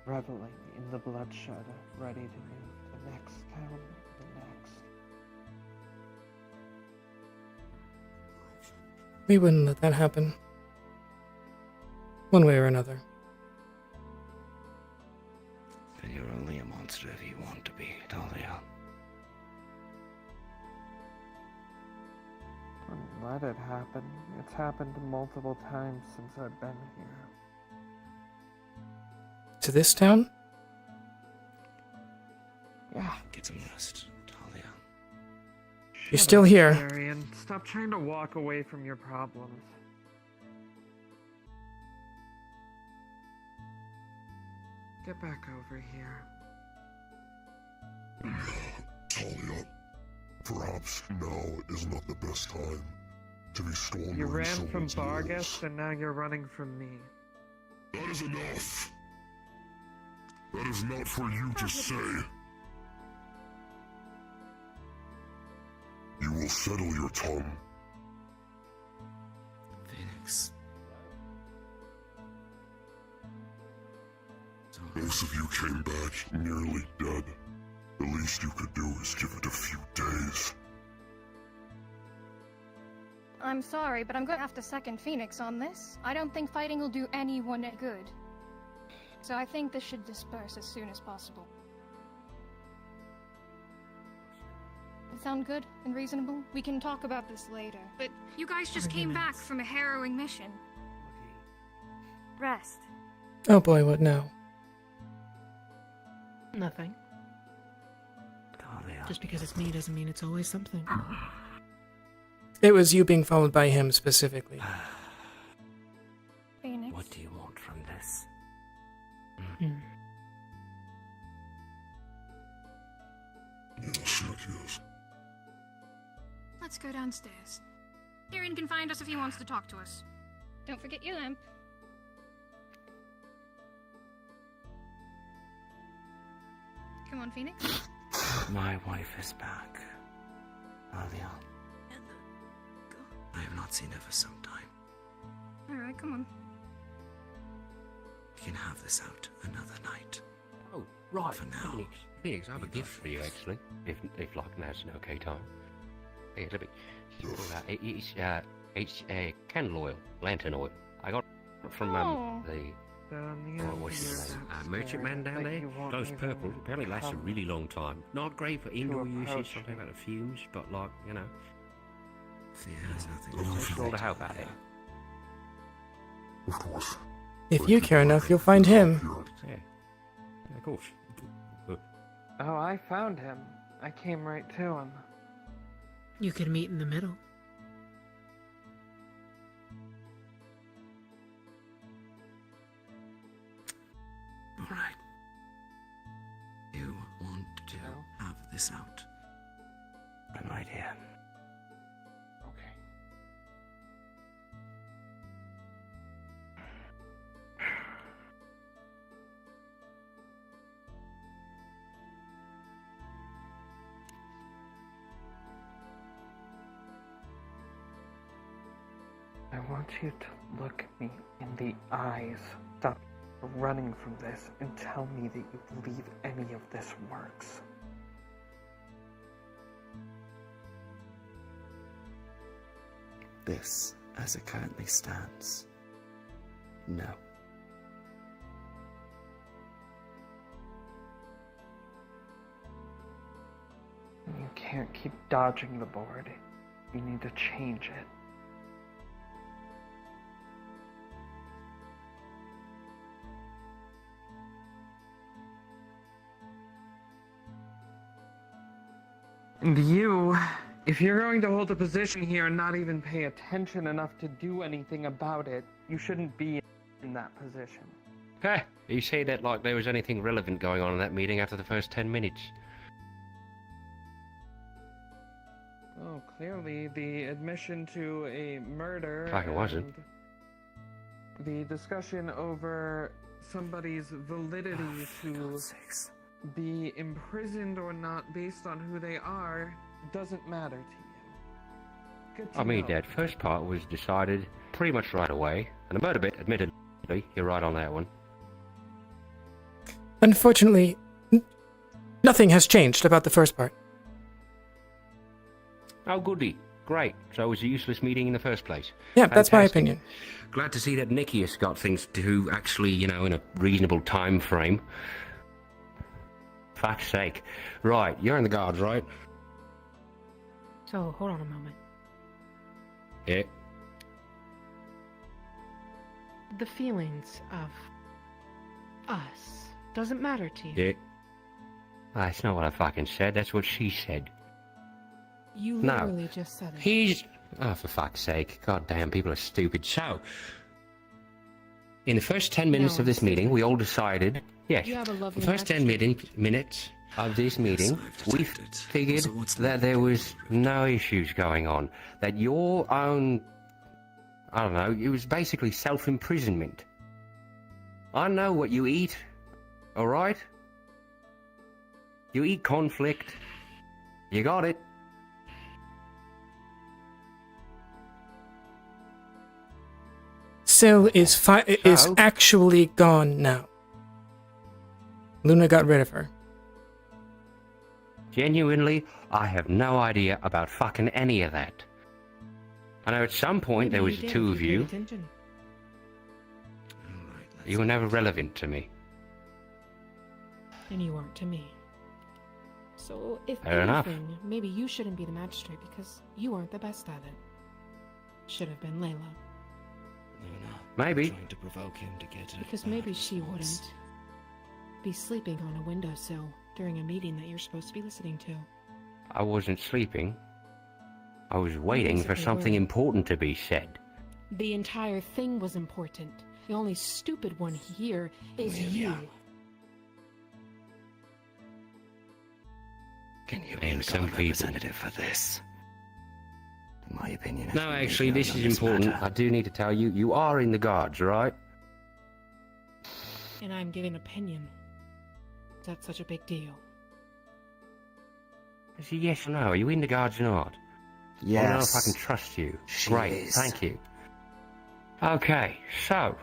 reveling in the bloodshed, ready to move to the next town, the next. We wouldn't let that happen. One way or another. Then you're only a monster if you want to be, Talia. Let it happen. It's happened multiple times since I've been here. To this town? Yeah. Get some rest, Talia. You're still here. Tyrion, stop trying to walk away from your problems. Get back over here. Talia, perhaps now is not the best time to be storming. You ran from Vargas, and now you're running from me. That is enough. That is not for you to say. You will settle your tongue. Phoenix. Most of you came back nearly dead. The least you could do is give it a few days. I'm sorry, but I'm going to have to second Phoenix on this. I don't think fighting will do anyone any good. So I think this should disperse as soon as possible. That sound good and reasonable? We can talk about this later. But you guys just came back from a harrowing mission. Rest. Oh boy, what now? Nothing. Talia. Just because it's me doesn't mean it's always something. It was you being followed by him specifically. Phoenix. What do you want from this? Yes. Let's go downstairs. Tyrion can find us if he wants to talk to us. Don't forget your lamp. Come on, Phoenix. My wife is back. Amelia. I have not seen her for some time. Alright, come on. can have this out another night. Oh, right. For now. Phoenix, I have a gift for you, actually. If like, now's an okay time. Here, let me... It's candle oil, lantern oil. I got it from, what's his name? Merchant man down there? Glows purple. Apparently lasts a really long time. Not great for indoor usage, something about the fumes, but like, you know. Fear has nothing It's all to help out there. Of course. If you care enough, you'll find him. Yeah, of course. Oh, I found him. I came right to him. You could meet in the middle. Alright. You want to have this out? I'm right here. Okay. I want you to look me in the eyes. Stop running from this and tell me that you believe any of this works. This, as it currently stands, no. You can't keep dodging the board. You need to change it. And you, if you're going to hold a position here and not even pay attention enough to do anything about it, you shouldn't be in that position. Hey, you say that like there was anything relevant going on in that meeting after the first 10 minutes. Oh, clearly the admission to a murder. Like it wasn't. and The discussion over somebody's validity to be imprisoned or not based on who they are doesn't matter to you. Good to I mean, know. that first part was decided pretty much right away, and the murder bit, admittedly, you're right on that one. Unfortunately, nothing has changed about the first part. Oh, goody. Great. So it was a useless meeting in the first place. Yeah, that's my Fantastic. opinion. Glad to see that Nikki has got things to do, actually, you know, in a reasonable time frame. Fuck's sake. Right, you're in the guards, right? So, hold on a moment. Yeah. The feelings of us doesn't matter to you. Yeah. That's not what I fucking said. That's what she said. You No. literally just said it. He's... Oh, for fuck's sake. God damn, people are stupid. So, in the first 10 minutes of this meeting, we all decided... Yes, You have a lovely the first 10 minutes of this meeting, we figured that there was no issues going on. That your own... I don't know, it was basically self-imprisonment. I know what you eat, alright? You eat conflict. You got it. Syl is actually gone now. Luna got rid of her. Genuinely, I have no idea about fucking any of that. I know at some point there was the two of you. You were never relevant to me. And you weren't to me. So, if Fair enough. anything, maybe you shouldn't be the magistrate because you weren't the best at it. Should have been Layla. Maybe. Trying to provoke him to get Because maybe she wouldn't be sleeping on a windowsill during a meeting that you're supposed to be listening to. I wasn't sleeping. I was waiting for basically something were. important to be said. The entire thing was important. The only stupid one here is you. Can you And be some a representative for this? In my opinion, No, actually, this is important. I do need to tell you, you are in the guards, right? And I'm giving opinion. Is that such a big deal? Is it yes or no? Are you in the guards or not? I don't know if I can trust you. She Great, is. thank you. Okay, so...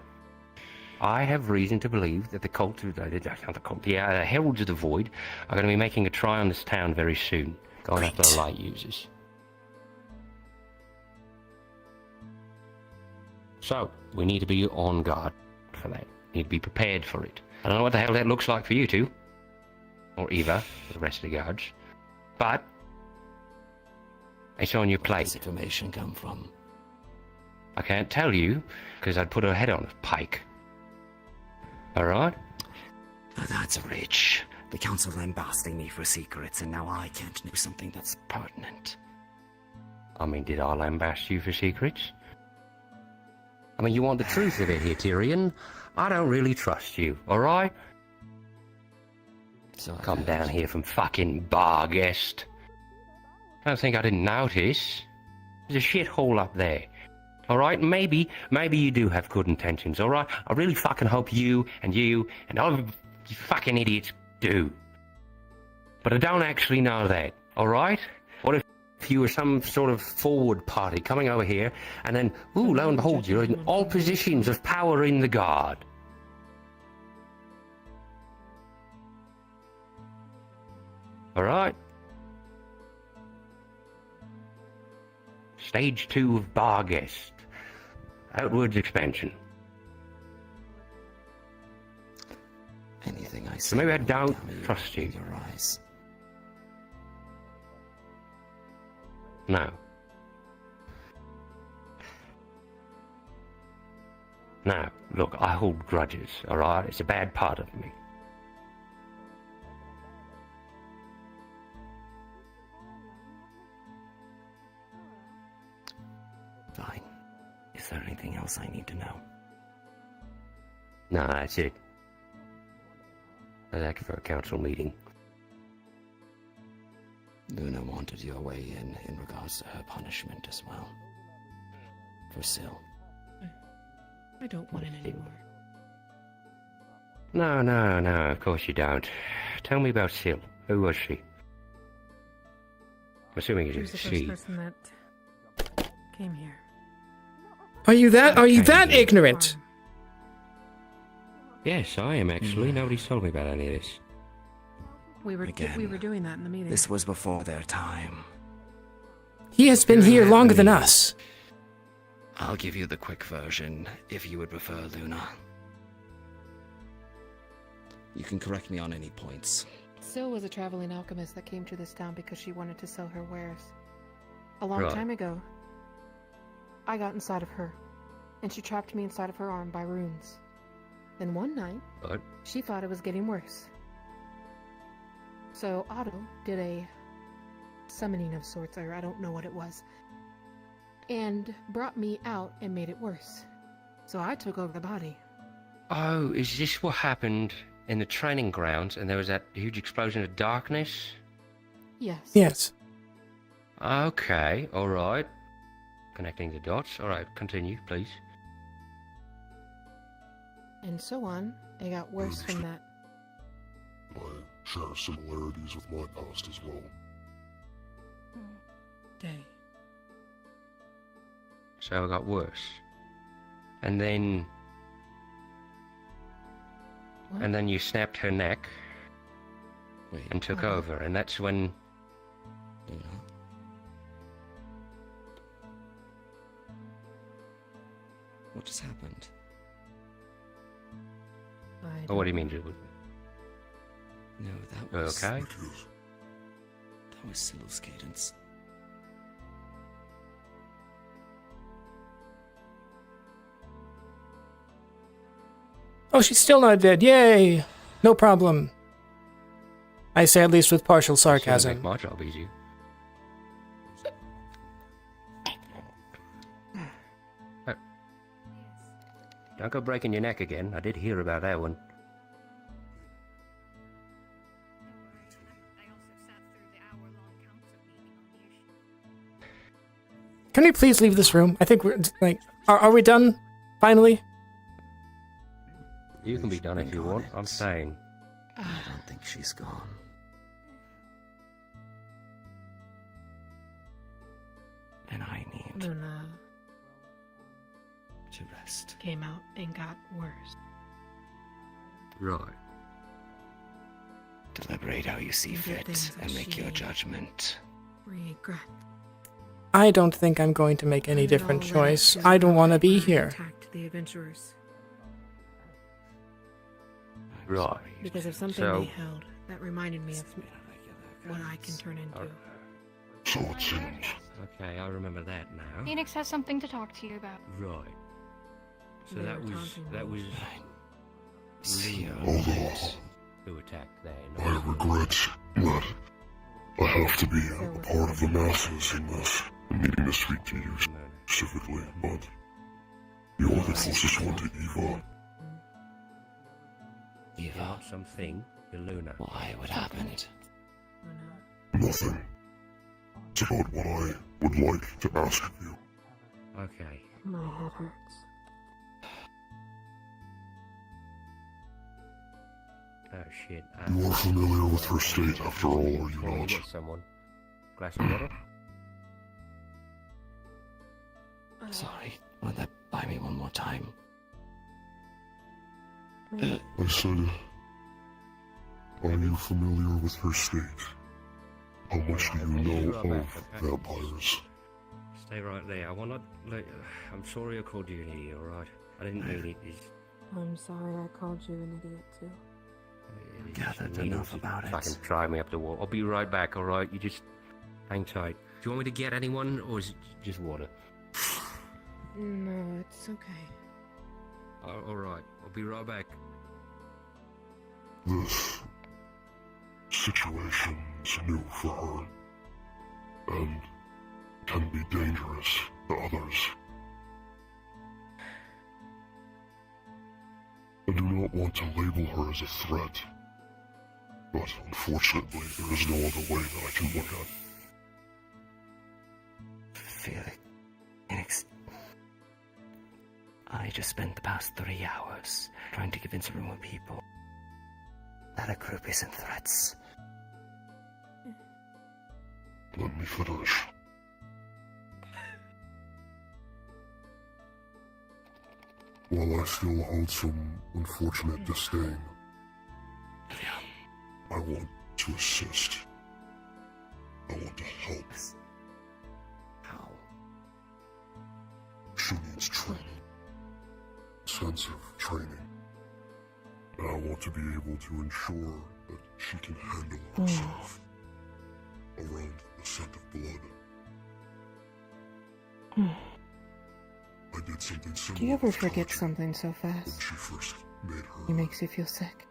I have reason to believe that the the Heralds of the Void are going to be making a try on this town very soon. Going after the light users. So, we need to be on guard for that. Need to be prepared for it. I don't know what the hell that looks like for you two. Or Eva, for the rest of the guards. But it's on your plate. Where does information come from? I can't tell you, because I'd put her head on a pike. Alright? That's rich. The council lambasting me for secrets, and now I can't know something that's pertinent. I mean, did I lambast you for secrets? I mean, you want the truth of it here, Tyrion. I don't really trust you, alright? So come down here from fucking Barguest. Don't think I didn't notice. There's a shithole up there. Alright, maybe you do have good intentions, alright? I really fucking hope you and all of you fucking idiots do. But I don't actually know that, alright? What if you were some sort of forward party coming over here, and then, ooh, lo and behold, you're in all positions of power in the guard. Alright? Stage 2 of Barguest. Outwards expansion. Anything I say. So maybe I don't trust you. Your eyes. No. No, look, I hold grudges, alright? It's a bad part of me. Fine. Is there anything else I need to know? No, that's it. I'd like for a council meeting. Luna wanted your way in regards to her punishment as well. For Syl. I don't want it anymore. No, of course you don't. Tell me about Syl. Who was she? I'm assuming it She was is the she. first person that came here. Are you that ignorant? Yes, I am actually. Nobody's told me about any of this. We were doing that in the meeting. This was before their time. He has been here longer than us. I'll give you the quick version, if you would prefer, Luna. You can correct me on any points. Syl was a traveling alchemist that came to this town because she wanted to sell her wares. A long Right. time ago, I got inside of her, and she trapped me inside of her arm by runes. Then one night, What? she thought it was getting worse. So Otto did a summoning of sorts, or I don't know what it was, and brought me out and made it worse. So I took over the body. Oh, is this what happened in the training grounds and there was that huge explosion of darkness? Yes. Yes. Okay, alright. Connecting the dots. Alright, continue, please. And so on. It got worse from that. I share similarities with my past as well. Day. So it got worse. And then... What? And then you snapped her neck Wait. and took over, and that's when... Luna? What just happened? Oh, what do you mean, Julie? No, that was... Okay. That was Syl's cadence. Oh, she's still not dead. Yay! No problem. I say at least with partial It's gonna sarcasm. make my job easier. Oh. Don't go breaking your neck again. I did hear about that one. Can we please leave this room? I think we're like, are we done? Finally? You can be done if you want. I'm staying. I don't think she's gone. And I need Luna to rest. came out and got worse. Right. Deliberate how you see And do fit things and as make your she judgment. regret. I don't think I'm going to make any And it different all led choice. to I don't the want to night be where I here. attacked the adventurers. Right. Because of something So- they held that reminded me of what I can turn into. So it seems. Okay, I remember that now. Phoenix has something to talk to you about. Right. So They that were was taunting me. Luna Although who attacked there. I regret that I have to be a part of the masses in this, and needing to speak to you specifically, but you're the closest one to Eva. Eva? Something. Luna. Why? What happened? Nothing. It's about what I would like to ask of you. Okay. My head hurts. Oh shit. You are familiar with her state, after all, are you Well, not? get someone. Glass of water? Sorry, will that buy me one more time? I said, are you familiar with her state? How much do you know of vampires? Stay right there. I wanna like I'm sorry I called you an idiot, alright? I didn't mean it. I'm sorry I called you an idiot too. Gathered enough about it. Fucking drive me up the wall. I'll be right back, alright? You just hang tight. Do you want me to get anyone, or is it just water? No, it's okay. Alright, I'll be right back. This situation's new for her, and can be dangerous to others. I do not want to label her as a threat, but unfortunately there is no other way that I can look at. Felix, I just spent the past 3 hours trying to convince a room of people that a group isn't threats. Let me finish. While I still hold some unfortunate disdain, I want to assist. I want to help. How? She needs training. Sense of training. And I want to be able to ensure that she can handle herself around the scent of blood. I did something similar. Do you ever with forget Kaji something so fast? when she first made her. It makes you feel sick.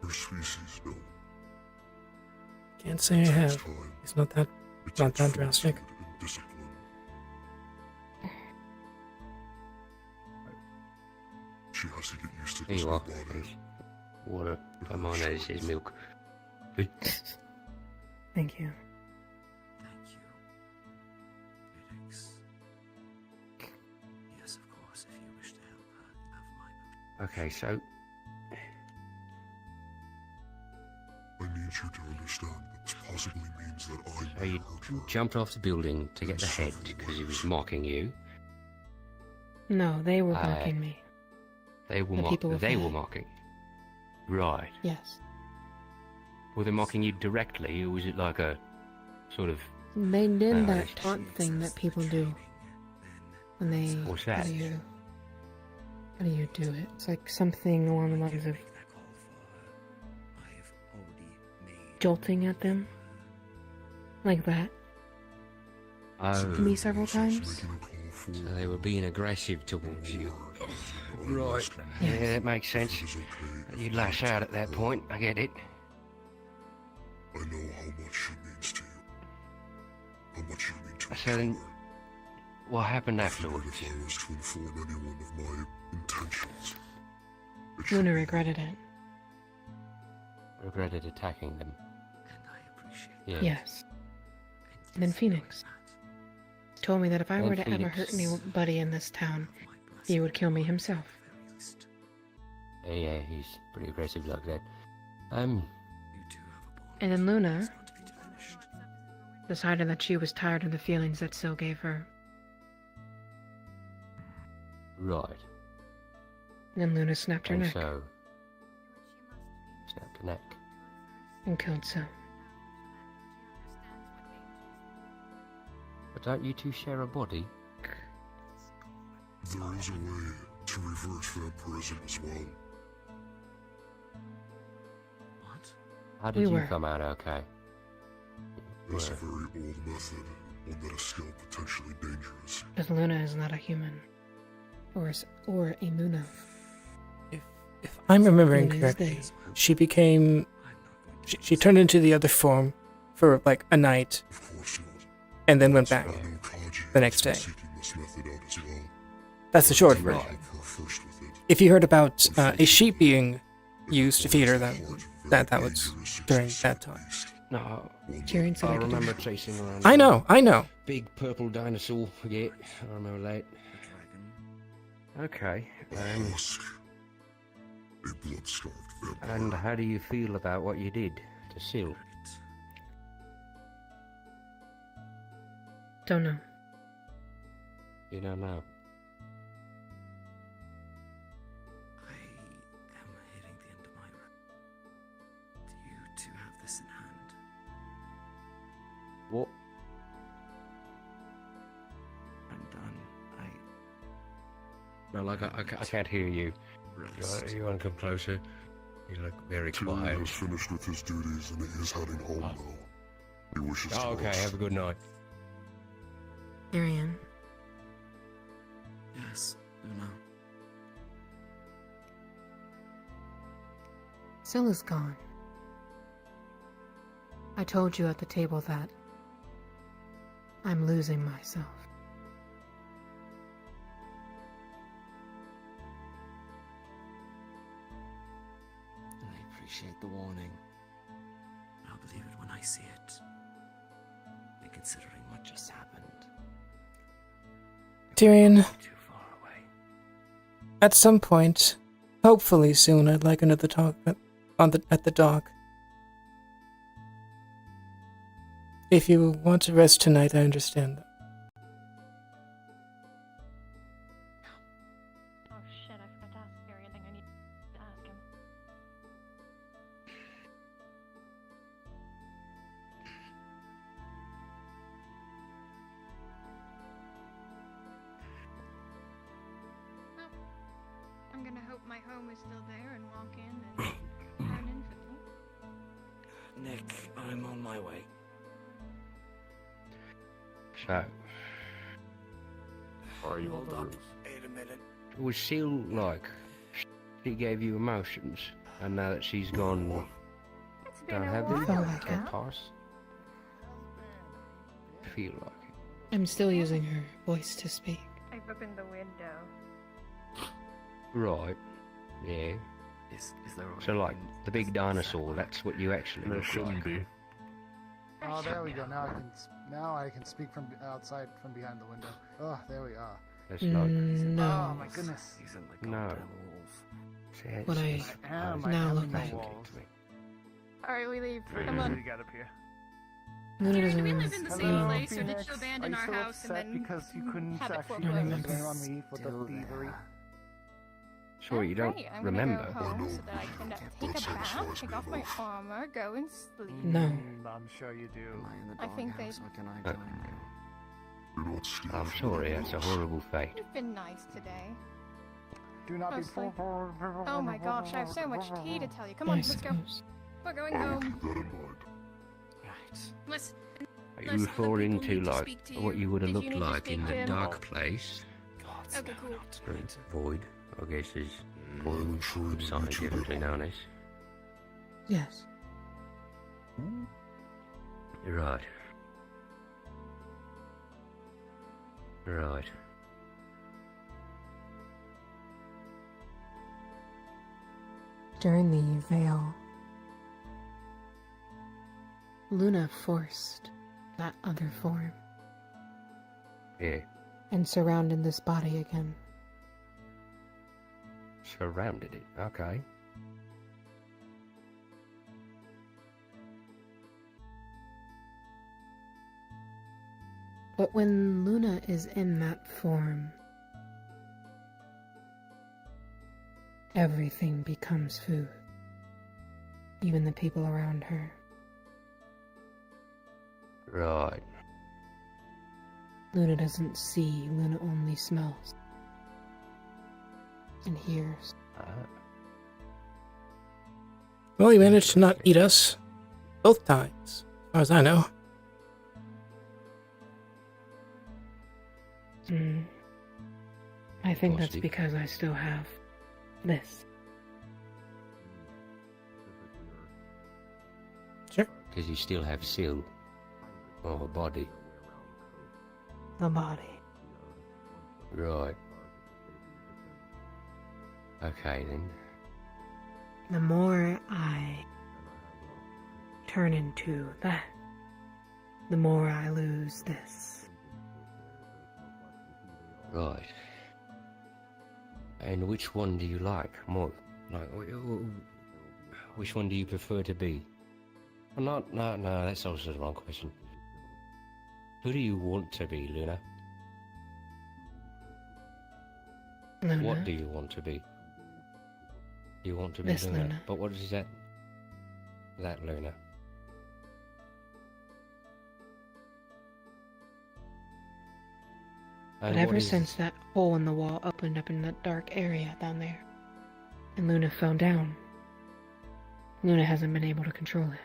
Her species know. Can't say I have. It's not that drastic. And discipline. She has to get used to Here this you new are. body. Water. Don't mind that, it says milk. Thank you. Yes, of course, if you wish to help her, have my Okay, so I need you to understand that this possibly means that I So you jumped off the building to get the head because he was mocking you. No, they were mocking me. They were The people with they the were head. mocking. Right. Yes. Were they mocking you directly, or was it like a sort of? They did Oh, that I see. taunt thing that people do when they. What's that? How do you do it? It's like something along the lines of jolting at them, like that. Oh. Me several times. So they were being aggressive towards you. Right. Yeah, that makes sense. You'd lash out at that point. I get it. I know how much she means to you. How much you mean to So then, what happened I figured afterwards? if I was to inform anyone of my intentions, Luna regretted it. Regretted attacking them. Yeah. Yes. And then Phoenix told me that if I And were to ever hurt Phoenix. anybody in this town, he would kill me himself. Yeah, he's pretty aggressive like that. And then Luna decided that she was tired of the feelings that Syl gave her. Right. And then Luna snapped her And neck. so, Except neck. And Council. But don't you two share a body? There is a way to reverse vampirism as well. What? How did you come out okay? It's a very old method, one that is still potentially dangerous. But Luna is not a human. Or a Muna. If I'm remembering Luna is correctly, dead. she became... She turned into the other form for like a night. And then went back the next day. That's the short version. If you heard about a sheep being used to feed her, then that was during that time. No, Tyrion said I I could remember do it. chasing around. I know. Big purple dinosaur. Yeah, I remember that. Okay. And how do you feel about what you did to Syl? Don't know. You don't know. I am hitting the end of my rope. Do you two have this in hand? What? I'm done. No, like I can't hear you. You want to come closer? You look very Tyrion quiet. has finished with his duties and he is heading home now. He wishes to Okay, rest. have a good night. Tyrion. Yes, Luna. Syl is gone. I told you at the table that I'm losing myself. I appreciate the warning. I'll believe it when I see it. And considering what just happened. Tyrion, at some point, hopefully soon, I'd like another talk at the dock. If you want to rest tonight, I understand that. Oh shit, I forgot to ask Barry anything I need to ask him. Oh. I'm gonna hope my home is still there and walk in and turn in for me. Nick, I'm on my way. So, Are you Hold up. Wait a minute. was Syl like? She gave you emotions, and now that she's gone, don't have these? Feel like it. Pass. Feel like it. I'm still using her voice to speak. I've opened the window. Right. Yeah. Is there So like the big dinosaur, that's what you actually There look shouldn't like. be. Oh, there we go. Now I can speak from outside, from behind the window. Oh, there we are. That's not. Oh my goodness. He's in the No. goddamn walls. What I now look like. Alright, we leave. Come on. Get up here. Luna doesn't Do we really live in the same feel- place, or did you abandon our house and then because you couldn't have it actually foreclosed? blame on me for the thievery? Sure, you don't Great, I'm remember. gonna go home so that I can take a bath, take off my armor, go and sleep. No. I'm sure you do. I think they. I'm sorry, that's a horrible fate. You've been nice today. Do not be Mostly. Oh my gosh, I have so much tea to tell you. Come on, let's go. We're going home. Listen. Are you referring to like what you would have Did you looked need to like in speak to the him? dark place? Okay, cool. Void, I guess is good scientifically known as. Yes. You're right. Right. During the veil, Luna forced that other form Yeah. and surrounded this body again. Surrounded it. Okay. But when Luna is in that form, everything becomes food. even the people around her. Right. Luna doesn't see, Luna only smells. And hears. Well, he managed to not eat us both times, as far as I know. I think that's because I still have this. Sure. Because you still have Sil. Or a body. The body. Right. Okay then. The more I turn into that, the more I lose this. Right. And which one do you like more? Like, which one do you prefer to be? Well, no, that's also the wrong question. Who do you want to be, Luna? Luna. What do you want to be? You want to be This Luna. Luna. But what is that? That Luna. But And ever what is since that hole in the wall opened up in that dark area down there, and Luna fell down, Luna hasn't been able to control it.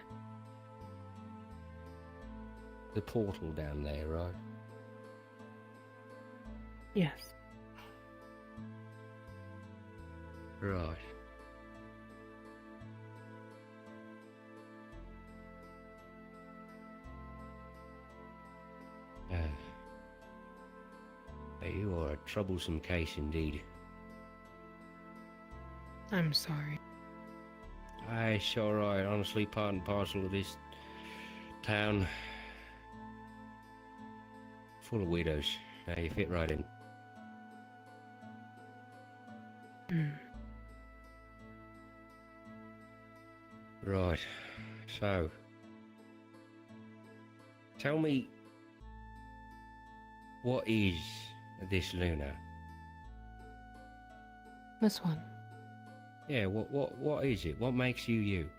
the portal down there, right? Yes. Right. You are a troublesome case indeed. I'm sorry. It's alright, honestly, part and parcel of this town. Full of weirdos. You fit right in. Right, so... Tell me... What is this Luna? This one. Yeah, what is it? What makes you you?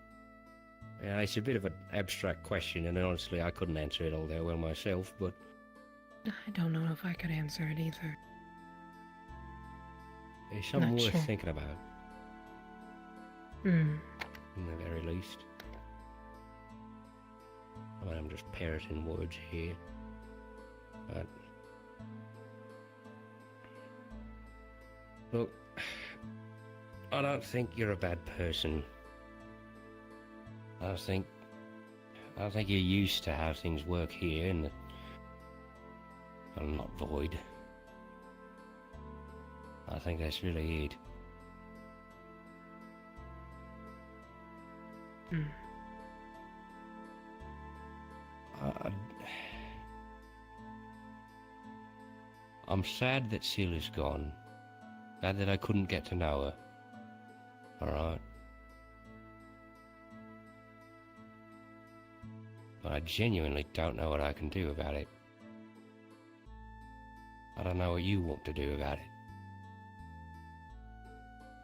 Yeah, it's a bit of an abstract question, and honestly, I couldn't answer it all that well myself, but... I don't know if I could answer it either. It's something Not worth sure. thinking about, Hmm. in the very least. I mean, I'm just parroting words here, but... Look, I don't think you're a bad person. I think you're used to how things work here in the... Well, not Void. I think that's really it. I'm sad that Sil is gone. Sad that I couldn't get to know her. Alright? But I genuinely don't know what I can do about it. I don't know what you want to do about it.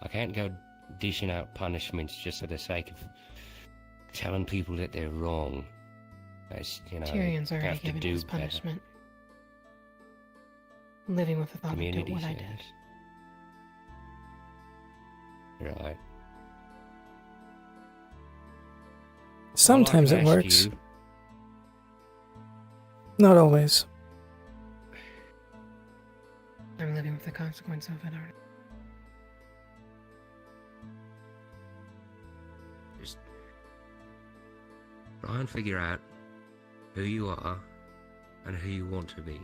I can't go dishing out punishments just for the sake of telling people that they're wrong. As, you know, Tyrion's already have to given do his better. punishment. Living with the thought of Community what I says. did. Right. Sometimes Well, I it can ask works. you, Not always. I'm living with the consequence of it, aren't just try and figure out who you are and who you want to be.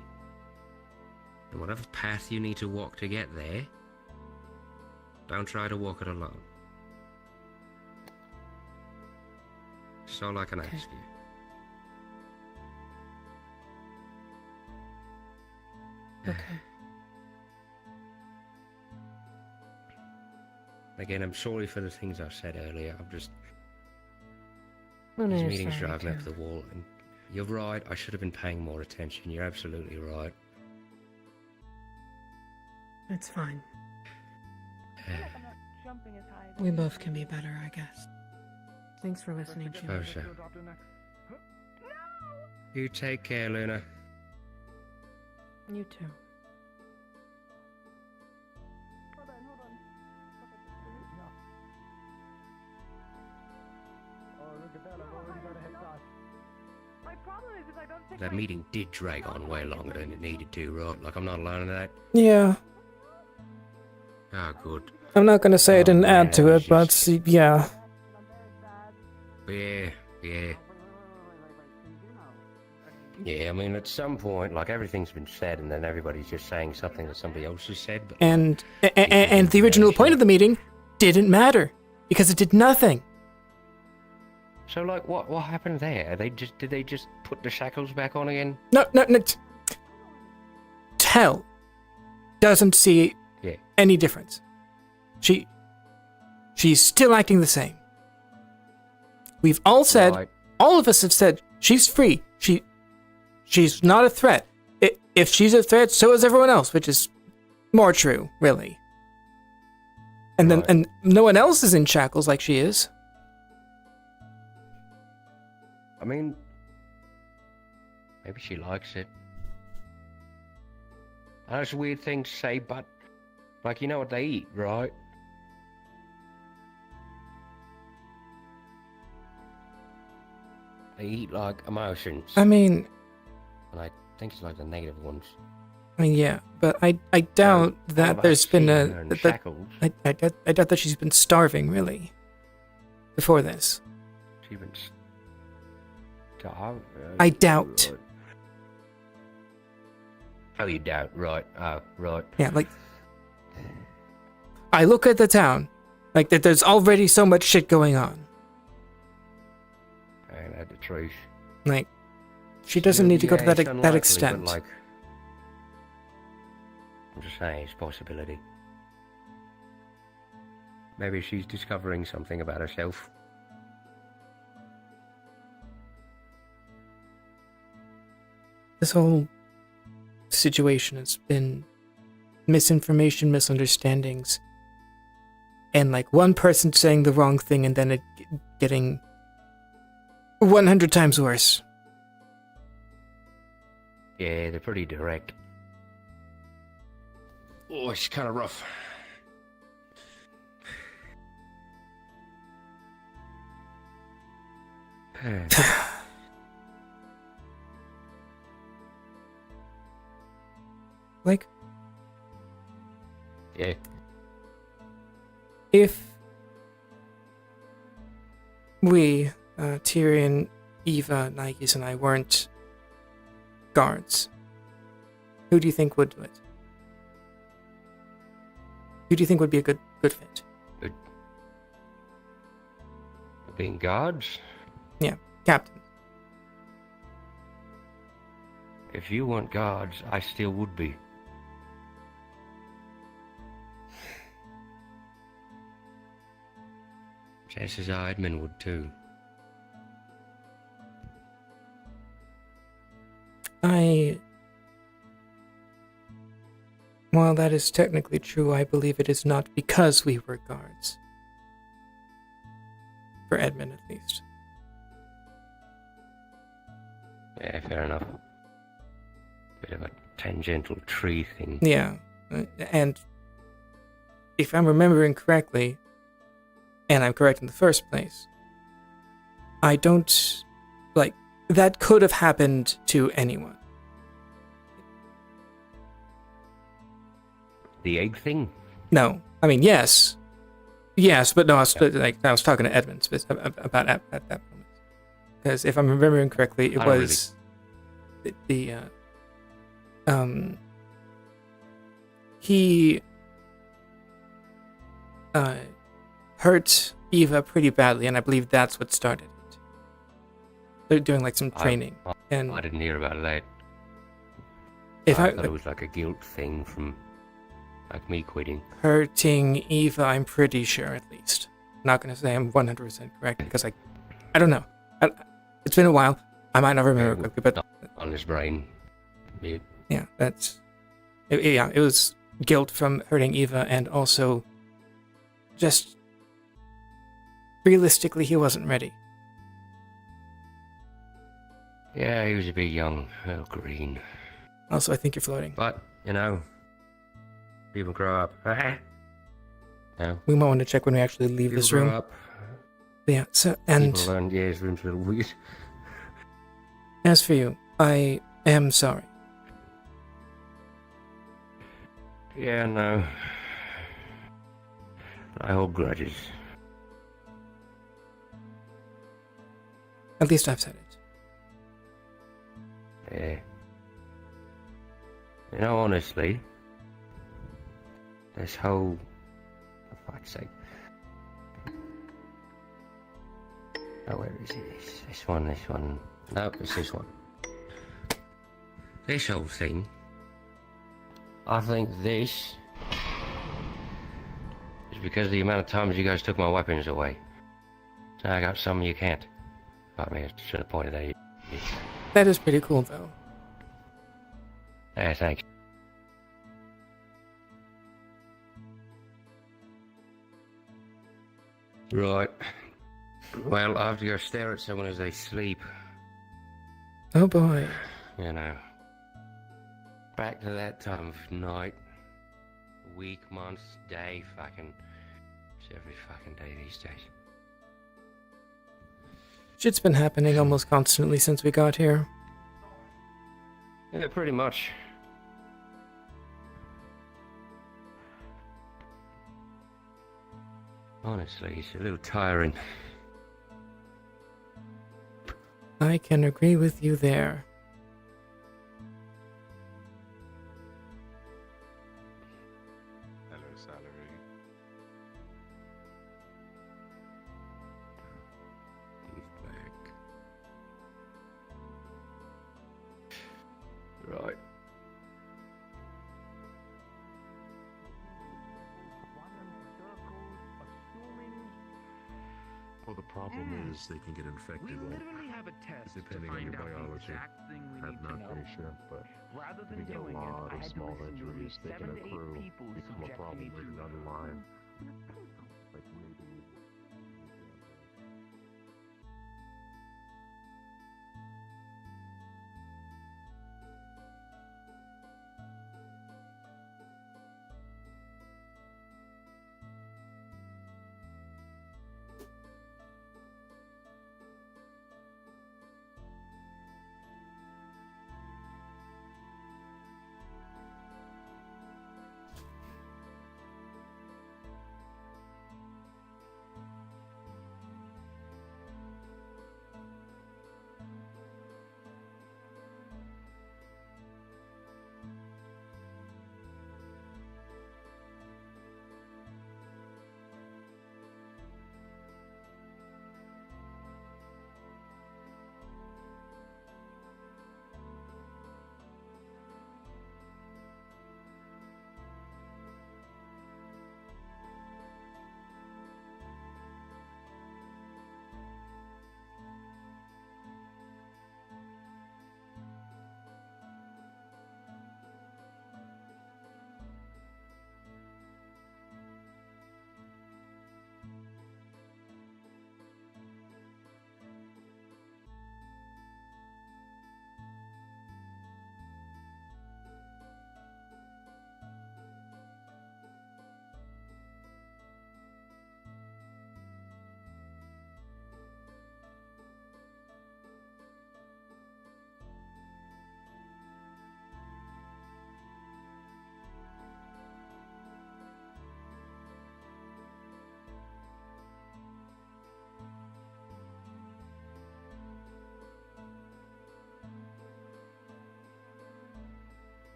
And whatever path you need to walk to get there, don't try to walk it alone. That's all I can ask you. Okay. Again, I'm sorry for the things I said earlier. I'm just... Luna These is meetings sorry drive me up too. the wall. And you're right, I should have been paying more attention. You're absolutely right. It's fine. I'm not jumping as high as We both can be better, I guess. Thanks for listening, Jim. Oh, sir. You take care, Luna. You too. That meeting did drag on way longer than it needed to, right? Like, I'm not alone in that. Yeah. Oh, good. I'm not gonna say I didn't add to it, but yeah. Yeah. Yeah, I mean, at some point, like, everything's been said, and then everybody's just saying something that somebody else has said. But, And the original point of the meeting didn't matter because it did nothing. So, like, what happened there? Did they just put the shackles back on again? No. Tell doesn't see any difference. She's still acting the same. We've all said, all of us have said, she's free. She's not a threat. If she's a threat, so is everyone else, which is more true, really. And then and no one else is in shackles like she is. I mean, maybe she likes it. I know it's a weird thing to say, but, like, you know what they eat, right? They eat, like, emotions. I mean... And I think it's, like, the negative ones. I mean, yeah, but I doubt that there's been a... shackles. I doubt that she's been starving, really, before this. She's been starving? I doubt. Right. Oh, you doubt, right. Oh, right. Yeah, like... I look at the town, like, that there's already so much shit going on. Ain't that the truth? Like, she doesn't need to go to it's that unlikely, extent. But, like, I'm just saying, it's a possibility. Maybe she's discovering something about herself. This whole situation has been misinformation, misunderstandings, and like one person saying the wrong thing and then it getting 100 times worse. Yeah, they're pretty direct. Oh, it's kind of rough. Like, yeah. If we, Tyrion, Eva, Nikes, and I weren't guards, who do you think would do it? Who do you think would be a good fit? Being guards? Yeah, captain. If you weren't guards, I still would be. Chances are Edmund would too. While that is technically true, I believe it is not because we were guards. For Edmund, at least. Yeah, fair enough. Bit of a tangential tree thing. Yeah, and if I'm remembering correctly, and I'm correct in the first place, I don't, like, that could have happened to anyone. The egg thing? No, I mean, yes, but no, I was talking to Edmund about at that moment. Because if I'm remembering correctly, it was he hurt Eva pretty badly, and I believe that's what started it. They're doing like some training, and I didn't hear about that. If I thought it was like a guilt thing from, like, me quitting. Hurting Eva, I'm pretty sure, at least. I'm not gonna say I'm 100% correct because I don't know. It's been a while. I might not remember quickly, but on his brain. Yeah, it was guilt from hurting Eva, and also just realistically, he wasn't ready. Yeah, he was a bit young, a little green. Also, I think you're floating. But, you know, people grow up. No. We might want to check when we actually leave People this grow room. up. Yeah, so, and People learn, yeah, his room's a little weird. as for you, I am sorry. Yeah, no. I hold grudges. At least I've said it. Yeah. You know, honestly, this whole... For fuck's sake. Oh, where is it? This one. No, it's this one. This whole thing. I think this is because of the amount of times you guys took my weapons away. So I got some you can't. I mean, I should have pointed at you. That is pretty cool, though. Yeah, thanks. Right. Well, I have to go stare at someone as they sleep. Oh boy. You know. Back to that time of night. Week, month, day, fucking... It's every fucking day these days. Shit's been happening almost constantly since we got here. Yeah, pretty much. Honestly, it's a little tiring. I can agree with you there. Hello, salary. He's back. Right. Well, the problem is they can get infected. We literally have a test depending to on find your out the biology. exact thing we I'm need to not know. very sure, but Rather you than can get a doing lot it, I of had to small listen to at injuries least that can 7 to 8 accrue, people who become a subjected problem me later to down the line. Like maybe...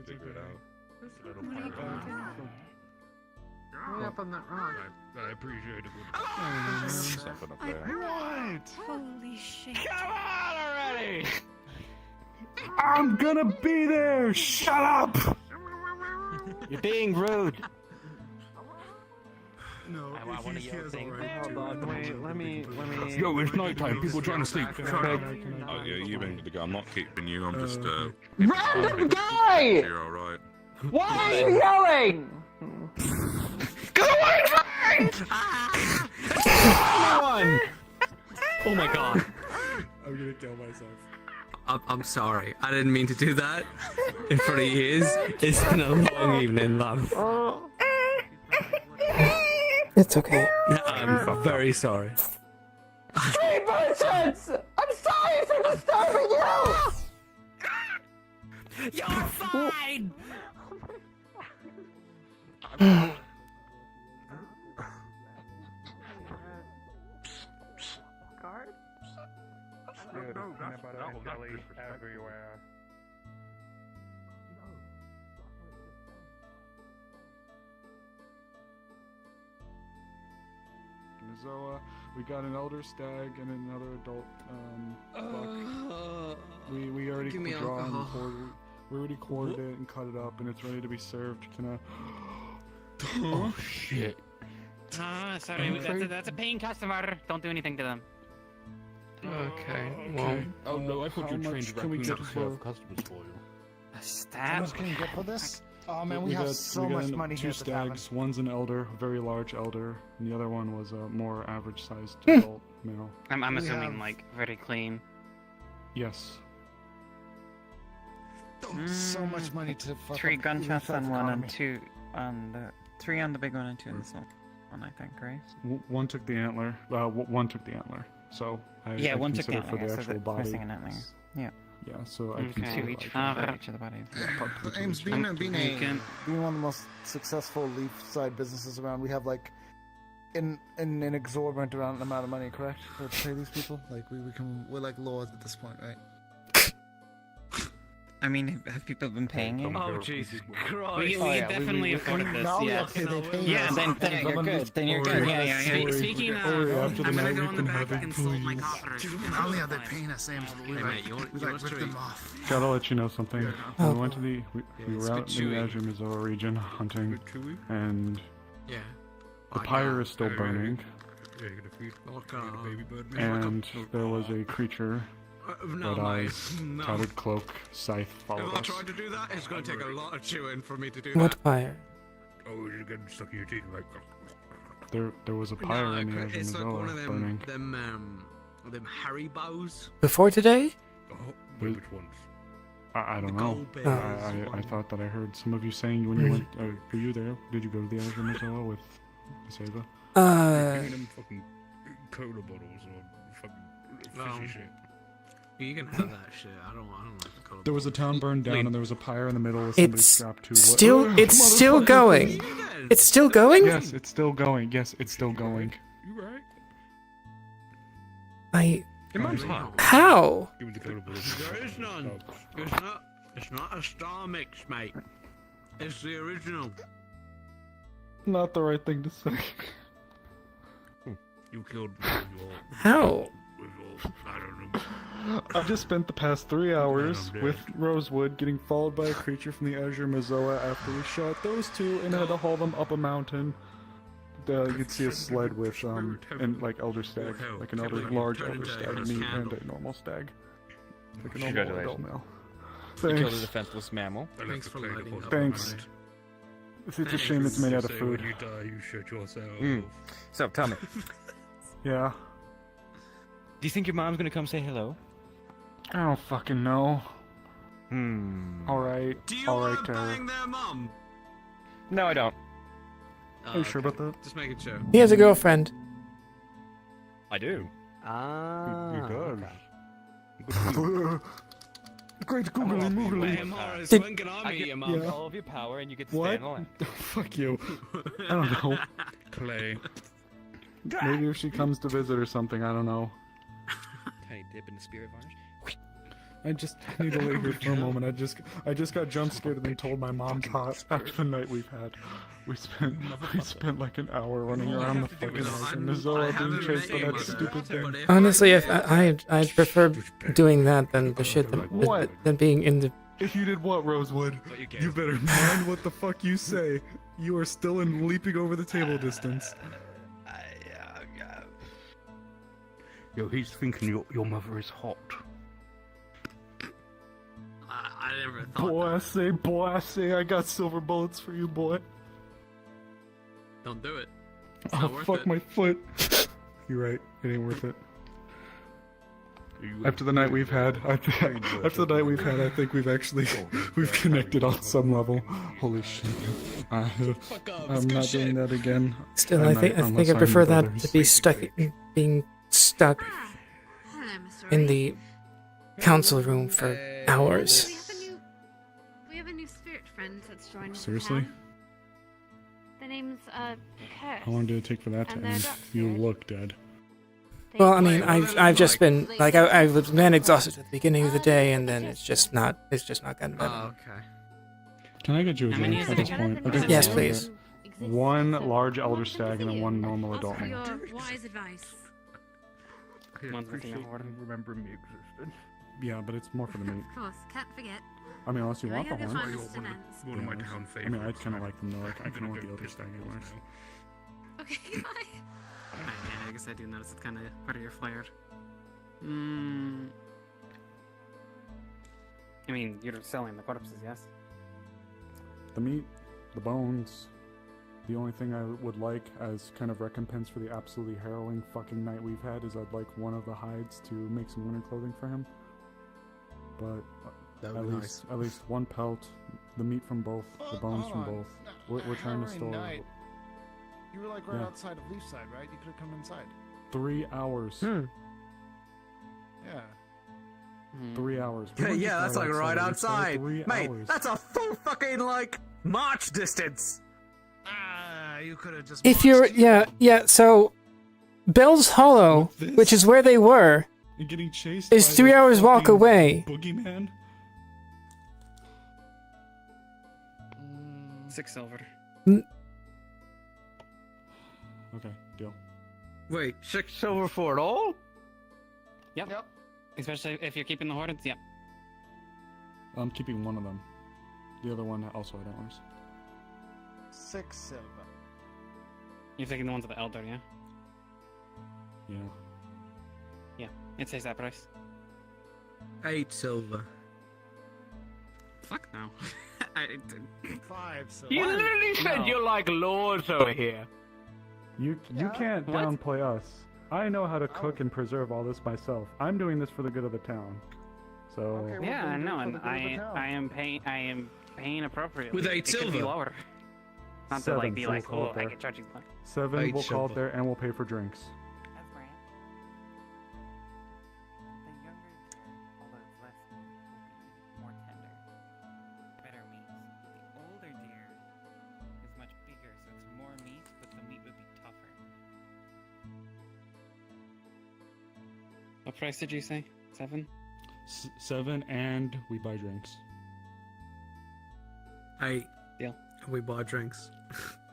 figure it out. Way up on that rock. I appreciate it. Something up there. What? Holy shit. Come on already! I'm gonna be there! Shut up! You're being rude. No, I want to yell things. Hold on, wait, let me. Yo, it's nighttime. People are trying to sleep. Oh, yeah, you've been the guy. I'm not keeping you. I'm just, Random guy! You're alright. Why are you yelling? Go away from me! Everyone! Oh my god. I'm gonna kill myself. I'm sorry. I didn't mean to do that in front of you. It's been a long evening, love. It's okay. I'm very sorry. Hey, merchants! I'm sorry for disturbing you! You're fine! Dude, peanut butter and jelly everywhere. Mizoa, we got an elder stag and another adult buck. We already give me drawn and alcohol. quartered. We already quartered it and cut it up, and it's ready to be served. Can I? Oh shit. Sorry, that's a paying customer. Don't do anything to them. Okay, well. Oh no, I thought you How trained much can we raccoons get to for? serve customers for you. A How stab? much can you get for this? Oh man, we have got- so we got much money two here at the tavern. stags. One's an elder, a very large elder, and the other one was a more average-sized adult male. I'm We assuming have- like very clean. Yes. So much money to fuck 3 up gunshots the on one and economy. 2 on the 3 on the big one and 2 on the small one, I think, right? One took the antler. One took the antler. So I Yeah, one took consider the for antler, the so actual the body. missing an antler. Yeah. Yeah, so I Okay. consider 2 each like, for each of the bodies. Ames, being one of the most successful leaf side businesses around, we have like an exorbitant amount of money, correct? To pay these people? Like we're like lords at this point, right? I mean, have people been paying you? Oh, Jesus Christ. We can definitely afford this, yes. Yeah, then you're good. Then you're good. Yeah. Speaking of, I'm gonna go in the back and consult my coffers. Not only are they paying us, Ames, but we like rip them off. Gotta let you know something. Oh. We went to we were out in the Azure Mizoa region hunting, and the pyre is still burning, and there was a creature. No, Red mate, eyes, no. tattered cloak, scythe followed If I us. tried to do that, it's going to take a lot of chewing for me to do What that. fire? Oh, you're getting stuck in your teeth like. There was a pyre in the Azure it's like one of Mizoa them, burning. them Haribo's. Before today? Wait, which ones? I don't The know. gold bears. I thought that I heard some of you saying when you went. Were you there? Did you go to the Azure Mizoa with Seva? Giving them fucking cola bottles or fucking fishy shit. You can have that shit. I don't like the color. There was a town burned down, and there was a pyre in the middle with somebody It's strapped to. it's still going. It's still going? Yes, it's still going. Yes, it's still going. You right? Your mum's hot. How? Give me the cola bottles. There is none. It's not a star mix, mate. It's the original. Not the right thing to say. You killed me with your. How? I don't know. I've just spent the past 3 hours with Rosewood getting followed by a creature from the Azure Mizoa after we shot those two and had to haul them up a mountain. You'd see a sled with and like elder stag, like an large elder stag meat and a normal stag, like a normal adult male. You killed a Thanks. defenseless mammal. Thanks for lighting up. Thanks. It's a shame it's made out of Say food. when you die, you shit yourself. So, tell me. Yeah. Do you think your mom's gonna come say hello? I don't fucking know. Alright. Do you alright, bang their mum? No, I don't. Are you sure about that? Just making sure. He has a girlfriend. I do. You does. Great googly moogly. Morris, Did- when can I I meet get your mum? Yeah. all of your power and you get to What? stay in the land. Fuck you. I don't know. Clay. Maybe if she comes to visit or something, I don't know. Tiny dip in the spirit varnish. I just need to lay here for a moment. I just got jump scared and then told my mom's hot after the night we've had. We spent like an hour running around the fucking house in Missoula being chased by that stupid thing. Honestly, if I'd prefer doing that than the shit than being in the. If you did what, Rosewood? You better mind what the fuck you say. You are still in leaping over the table distance. Yo, he's thinking your mother is hot. I never thought. Boy, I say, I got silver bullets for you, boy. Don't do it. It's Oh, not worth fuck it. my foot. You're right. It ain't worth it. After the night we've had, I think we've connected on some level. Holy shit! I'm not doing that again. Still, I think I prefer that to be being stuck in the council room for hours. We have a new spirit friend that's joined us. Seriously? The name's Curse. How long did it take for that to And they're end? dark You look dead. Well, I mean, I've just been like I've been exhausted at the beginning of the day, and then it's just not gotten better. Oh, okay. Can I get you a drink at this point? I think Yes, we're please. good. One large elder stag and then one normal adult For male. your wise advice. I remember me existed. Yeah, but it's more for the meat. Of course, can't forget. I mean, unless you Can I want the have your horn. finest events? One of my town I mean, I favorites. kind of like them though. Like, I kind of want the elder stag anyways. Okay, bye. I guess I do notice it's kind of part of your flair. I mean, you're selling the corpses, yes? The meat, the bones. The only thing I would like as kind of recompense for the absolutely harrowing fucking night we've had is I'd like one of the hides to make some winter clothing for him. But That would be at least one pelt, the meat from both, the bones from both. We're trying to store. Night. You were like right Yeah. outside of Leafside, right? You could have come inside. 3 hours. Yeah. 3 hours. We were Yeah, just that's like right Leafside, outside. 3 Mate, hours. that's a full fucking, like, march distance. You could have just. If you're so Bell's Hollow, which is where they were, You're getting chased is by 3 the hours walk fucking away. Boogeyman? 6 silver. Okay, deal. Wait, 6 silver for it all? Yep. Especially if you're keeping the Wardens, yep. I'm keeping one of them. The other one also had antlers. 6 silver. You're taking the ones with the Elder, yeah? Yeah. Yeah, it says that price. 8 silver. Fuck no. 5 silver. You literally said you're like lords over here. You can't What? downplay us. I know how to cook and preserve all this myself. I'm doing this for the good of the town. So Yeah, I know, and I am paying appropriately. With 8 It could be silver? lower. Not to 7, like be so we'll like, call it oh, I there. can charge you that. 7, 8 we'll call it silver. there, and we'll pay for drinks. That's grand. The younger deer, although it's less meat, will be more tender, better meat. The older deer is much bigger, so it's more meat, but the meat would be tougher. What price did you say? 7? 7, and we buy drinks. 8. Deal. We buy drinks.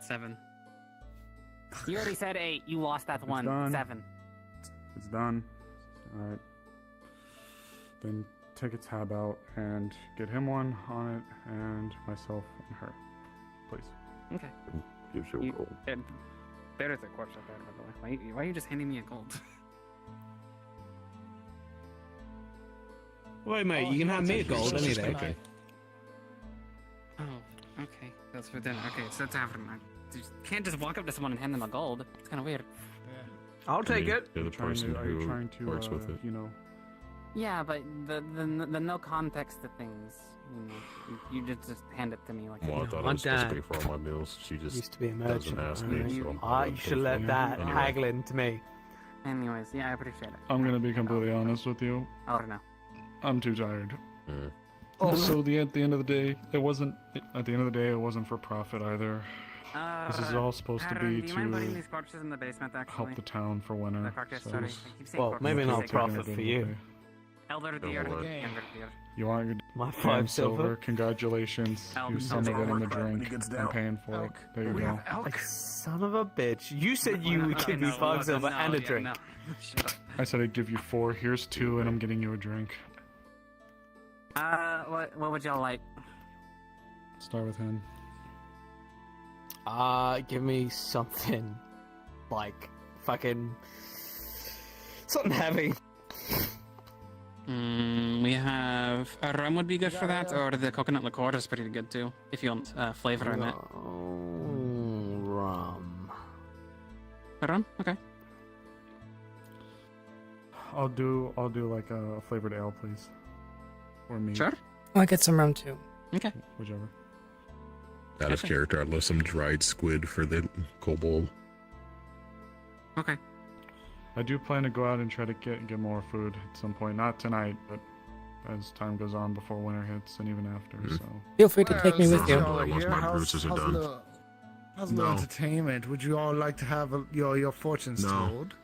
7. You already said 8. You lost that one. done. 7. It's done. Alright. Then take a tab out and get him one on it, and myself and her. Please. Okay. Gives you a gold. There's a corpse up there, by the way. Why are you just handing me a gold? Wait, mate, you can have me a gold any day. Oh, okay. That's for dinner. Okay, so that's after night. You can't just walk up to someone and hand them a gold. It's kind of weird. I'll take it. You're the person Are you who trying to works with it. you know? Yeah, but the no context to things. You just hand it to me like. Well, I thought I was supposed to pay for all my meals. She just used to be a doesn't merchant. ask me, so I'm I gonna should pay let for it. that Anyway. haggle to me. Anyways, yeah, I appreciate it. I'm gonna be completely honest with you. I don't know. I'm too tired. Mm. Also, at the end of the day, it wasn't. At the end of the day, it wasn't for profit either. This is all supposed to Aaron, be do you mind putting to these corpses in the basement, actually? help the town for winter. The carcass, so sorry. it's- I keep saying Well, corpses. maybe I not keep saying profit corpses. for you. Elder deer, younger deer. You want your My damn 5 silver? Congratulations. You some of it in the drink. I'm paying for it. There you go. Son of a bitch. You said you would give me 5 silver and a drink. I said I'd give you 4. Here's 2, and I'm getting you a drink. What would y'all like? Start with him. Give me something like fucking something heavy. We have a rum would be good for that, or the coconut liqueur is pretty good too, if you want flavor in it. Rum. A rum? Okay. I'll do like a flavored ale, please. Or meat. Sure. I'll get some rum too. Okay. Whichever. Out of character, I left some dried squid for the kobold. Okay. I do plan to go out and try to get more food at some point. Not tonight, but as time goes on before winter hits and even after. So Feel free to take me with you. Once my bruises are done. How's the entertainment? Would you all like to have your fortunes told?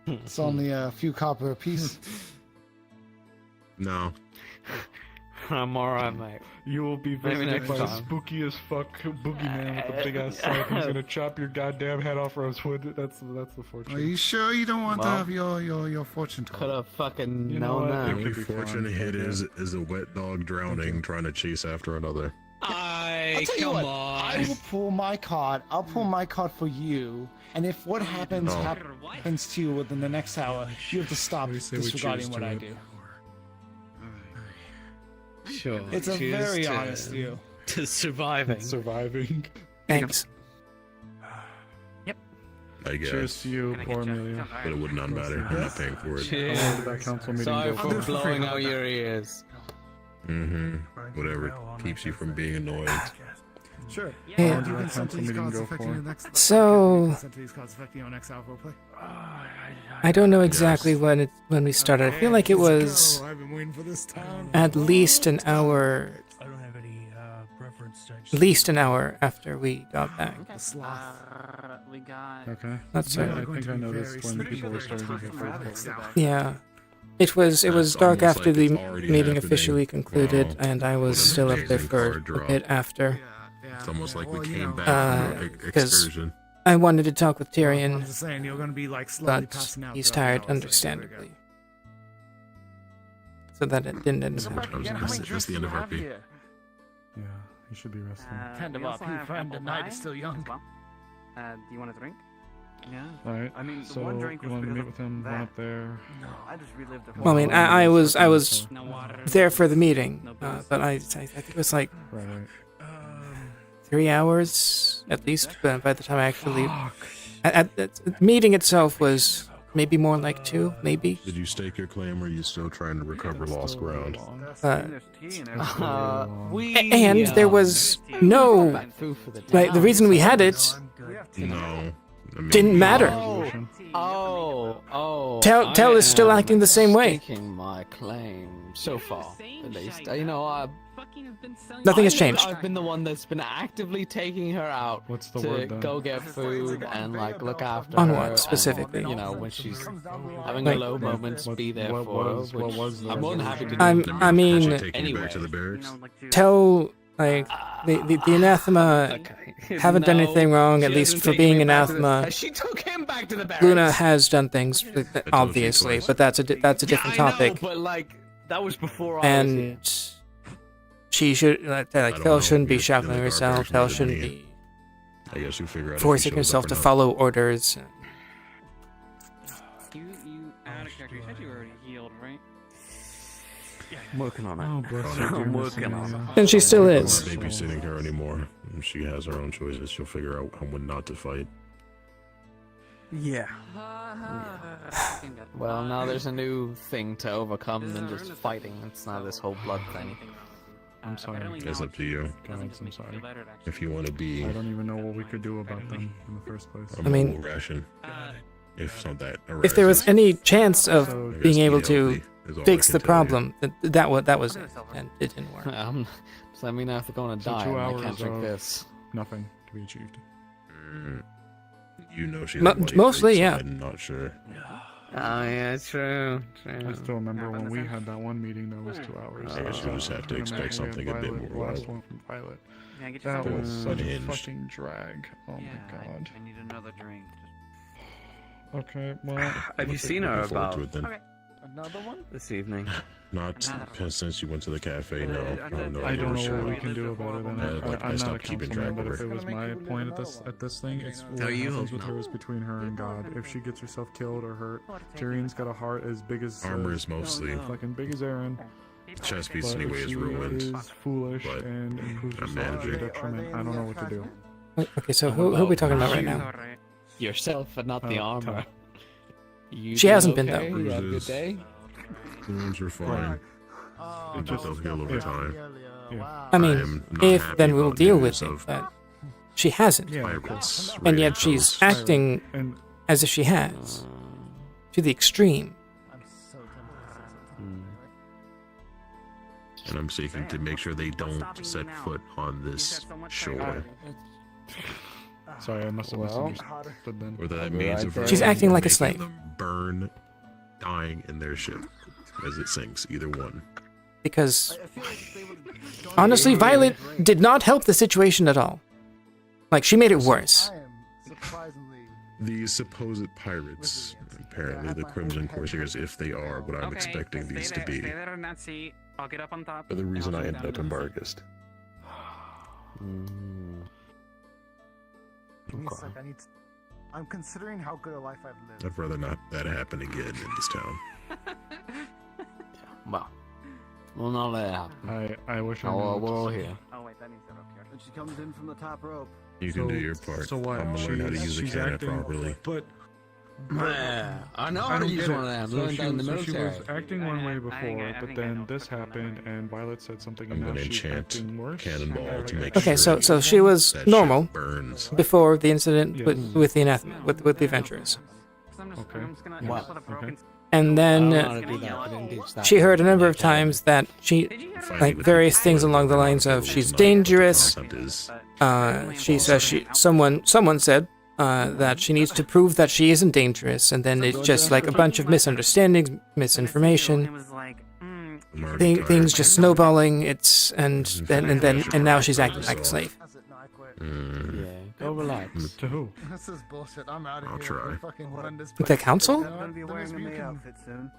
It's only a few copper apiece. No. I'm alright, mate. You will be Maybe visited next by a time. spooky as fuck boogeyman with a big ass knife. He's gonna chop your goddamn head off, Rosewood. That's the fortune. Are you sure you don't want to have your fortune told? Could have fucking You know known what? that. The only fortune hit is a wet dog drowning trying to chase after another. I'll tell you what, I will pull my card. I'll pull my card for you. And if what happens No. happens to you within the next hour, you have to stop disregarding what I do. Sure. It's a cheers very to- honest view. To surviving. Surviving. Thanks. I guess. Cheers to you, poor Amelia. But it would not matter. I'm not paying for it. Cheers. How long did that council meeting Sorry go for for? blowing out your ears. Whatever keeps you from being annoyed. Sure. Yeah. You can send to these cards go affecting for? your next. So- You can send to these cards affecting your next hour roleplay. I don't know exactly when we started. I feel like it was I've been waiting for this time. at least an hour. I don't have any preference. At least an hour after we got back. We got. Okay. That's Yeah, right. I think I noticed when people were starting to get food. Yeah. It was dark almost after like the it's already meeting happening. officially concluded, Wow. and I was What an still up there amazing for card a drop. bit after. It's almost like we came back from an Because excursion. I wanted to talk with I'm Tyrion, just saying you're gonna be like slowly but passing out. he's throughout tired, the hours, so understandably. So that it didn't end up happening. That's the end of RP. Yeah, you should be resting. Kind of we our also P have friend, apple the night pie is still as young. well. Do you want a drink? Yeah. Alright, I mean, the so one drink you was want to because meet of with him, one that. up there. No, I just relived the whole. Well, I mean, I was No water. there for the meeting, but I think it was like Right. 3 hours at least by the time I actually leave. The meeting itself was maybe more like 2, maybe. Did you stake your claim, or are you still trying to recover lost ground? And and there was no like the reason we had it No. I mean, didn't matter. Tell is still acting the same way. Taking my claim so far, at least. You know, Nothing has changed. I've been the one that's been actively taking her out What's the to word then? go get food and like look after On her. what and, specifically? you know, when she's having Like- low moments, be there what for her. was- what which was the I'm more than happy to do. I mean, Taking you back to the barracks? tell like the anathema haven't done anything wrong, at least for being anathema. She took him back to the barracks. Luna has done things, obviously, but that's a different topic. But like that was before I was here. And she should like Fel shouldn't be shackling herself. Fel shouldn't be I guess you figure out if he forcing shows herself up or to not. follow orders. You out of character. You said you were already healed, right? I'm working on it. Oh, bless you, I'm dear working on Amelia. it. And she still I'm is. not babysitting her anymore. She has her own choices. She'll figure out when not to fight. Yeah. Well, now there's a new thing to overcome than just fighting. It's not this whole blood thing. I'm sorry. It's up to you. Guys, I'm sorry. If you want to be I don't even know what we could do about them in the first place. a I mean- mobile ration, if not that, If there was any chance of I guess being able eat to healthy is all I fix can the tell you. problem, that was it, and it didn't work. Does that mean I have to go on a So diet? 2 and I hours can't drink of this. nothing to be achieved. You know she's Mo- a white mostly, freak, so yeah. I'm not sure. Oh yeah, true. I still remember when we had that one meeting that was 2 hours. I guess you just have to expect something a bit more The last one from Violet. Yeah, get That yourself was a- such a Unhinged. fucking drag. Oh my god. I need another drink. Okay, well. Have you seen her Looking forward about to it then. Another one? this evening? Not since you went to the cafe, no. I don't know what we can do about it. And I I'm not a stopped keeping councilman, track but of if her. it was my point at this thing, it's what Oh, you happens hope with her is between her and God. If she gets herself killed or hurt, Tyrion's got a heart as big as Armor is mostly fucking big as Aaron. chest piece But anyway if is she ruined. is foolish but and improves I'm herself to managing. detriment. I don't know what to do. Wait, okay, so who are we talking about right now? Yourself, but not the armor. Tom. You She doing hasn't been, okay? though. You have a good day? Wounds are fine. They just they'll heal over yeah. time. Yeah. I mean, am not if happy then we'll about deal news with it, of but she hasn't. Yeah, pirates And raiding yet she's coasts. acting And as if she has. To the extreme. I'm so tempted. And I'm seeking to make sure they don't set foot on this shore. sorry, I must have Well, misunderstood then. Or that I'll be means right of there. She's acting like a making slave. them burn, dying in their ship as it sinks. Either one. Because, honestly, Violet did not help the situation at all. Like, she made it worse. I am surprisingly. These supposed pirates, apparently the Crimson Corsairs, if they are what I'm expecting these to be, Stay there in that seat. I'll get up on top. are the reason I'll I come ended down up to in this. Bargast. Give me a sec. I'm considering how good a life I've lived. I'd rather not that happen again in this town. Well, we'll not let it happen. I wish I knew. Oh, what we're to all say. here. Oh wait, that needs to up here. And she comes in from the top rope. You can do your part. So what? I'm gonna learn how to use a She's cannon acting, properly. But Yeah, I know I how to don't use get one of it. them. So Learned she, that in the so she military. was acting one way before, I but think I know then what's this going on happened, there. and Violet said something, I'm and now gonna she's enchant acting worse. Cannonball to make Okay, sure so she was that ship normal burns. before the incident Yes. with the anathema, with the adventurers. Okay. I'm just gonna What? end up with a broken. Okay. And I don't then know how to do that. I didn't teach that. she heard a number of times that she, like, various things along the lines of she's dangerous. She says someone said that she needs to prove that she isn't dangerous, and then it's just like a bunch of misunderstandings, misinformation, things just snowballing. And now she's acting like a slave. Yeah, go relax. To who? This is bullshit. I'm out of I'll here. try. We fucking run this The place. council? I'm gonna be wearing a May outfit soon.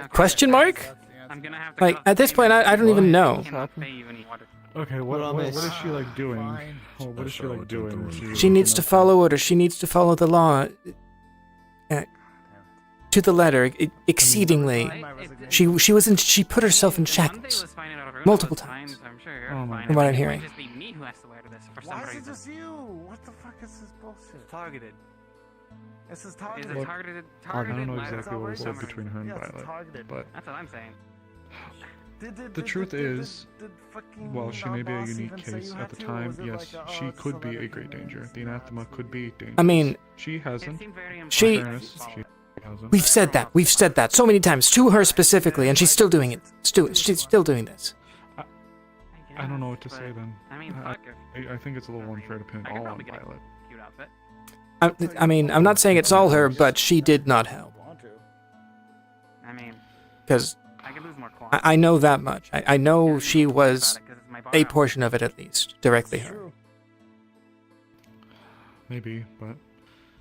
Question mark? I'm gonna have to. Like, at this point, I don't even know. Okay, what is she like doing? Oh, what is she like doing? She needs to follow orders. She needs to follow the law to the letter, exceedingly. She put herself in shackles multiple times. From what I'm hearing. Why is it just you? What the fuck is this bullshit? Targeted. This is Is targeted. it targeted? I Targeted. don't know last exactly what was said summer? between her and Yeah, it's Violet, targeted. but That's what I'm saying. the truth is, did fucking while she may be a boss unique even say case you at had the to, or time, was it yes, like, she it's could so be a that great you danger. just The anathema could be dangerous. I mean, she hasn't. she- In fairness, she hasn't. We've said that so many times to her specifically, and she's still doing it. She's still doing this. I don't know what to say then. I mean, fuck if I think it's a little unfair to pin it I could all on probably get a Violet. cute outfit. I mean, I'm not saying it's all her, but she did not help. I mean, Because I could lose more claws. I know that much. I know she was a portion of it at least, directly her. Maybe,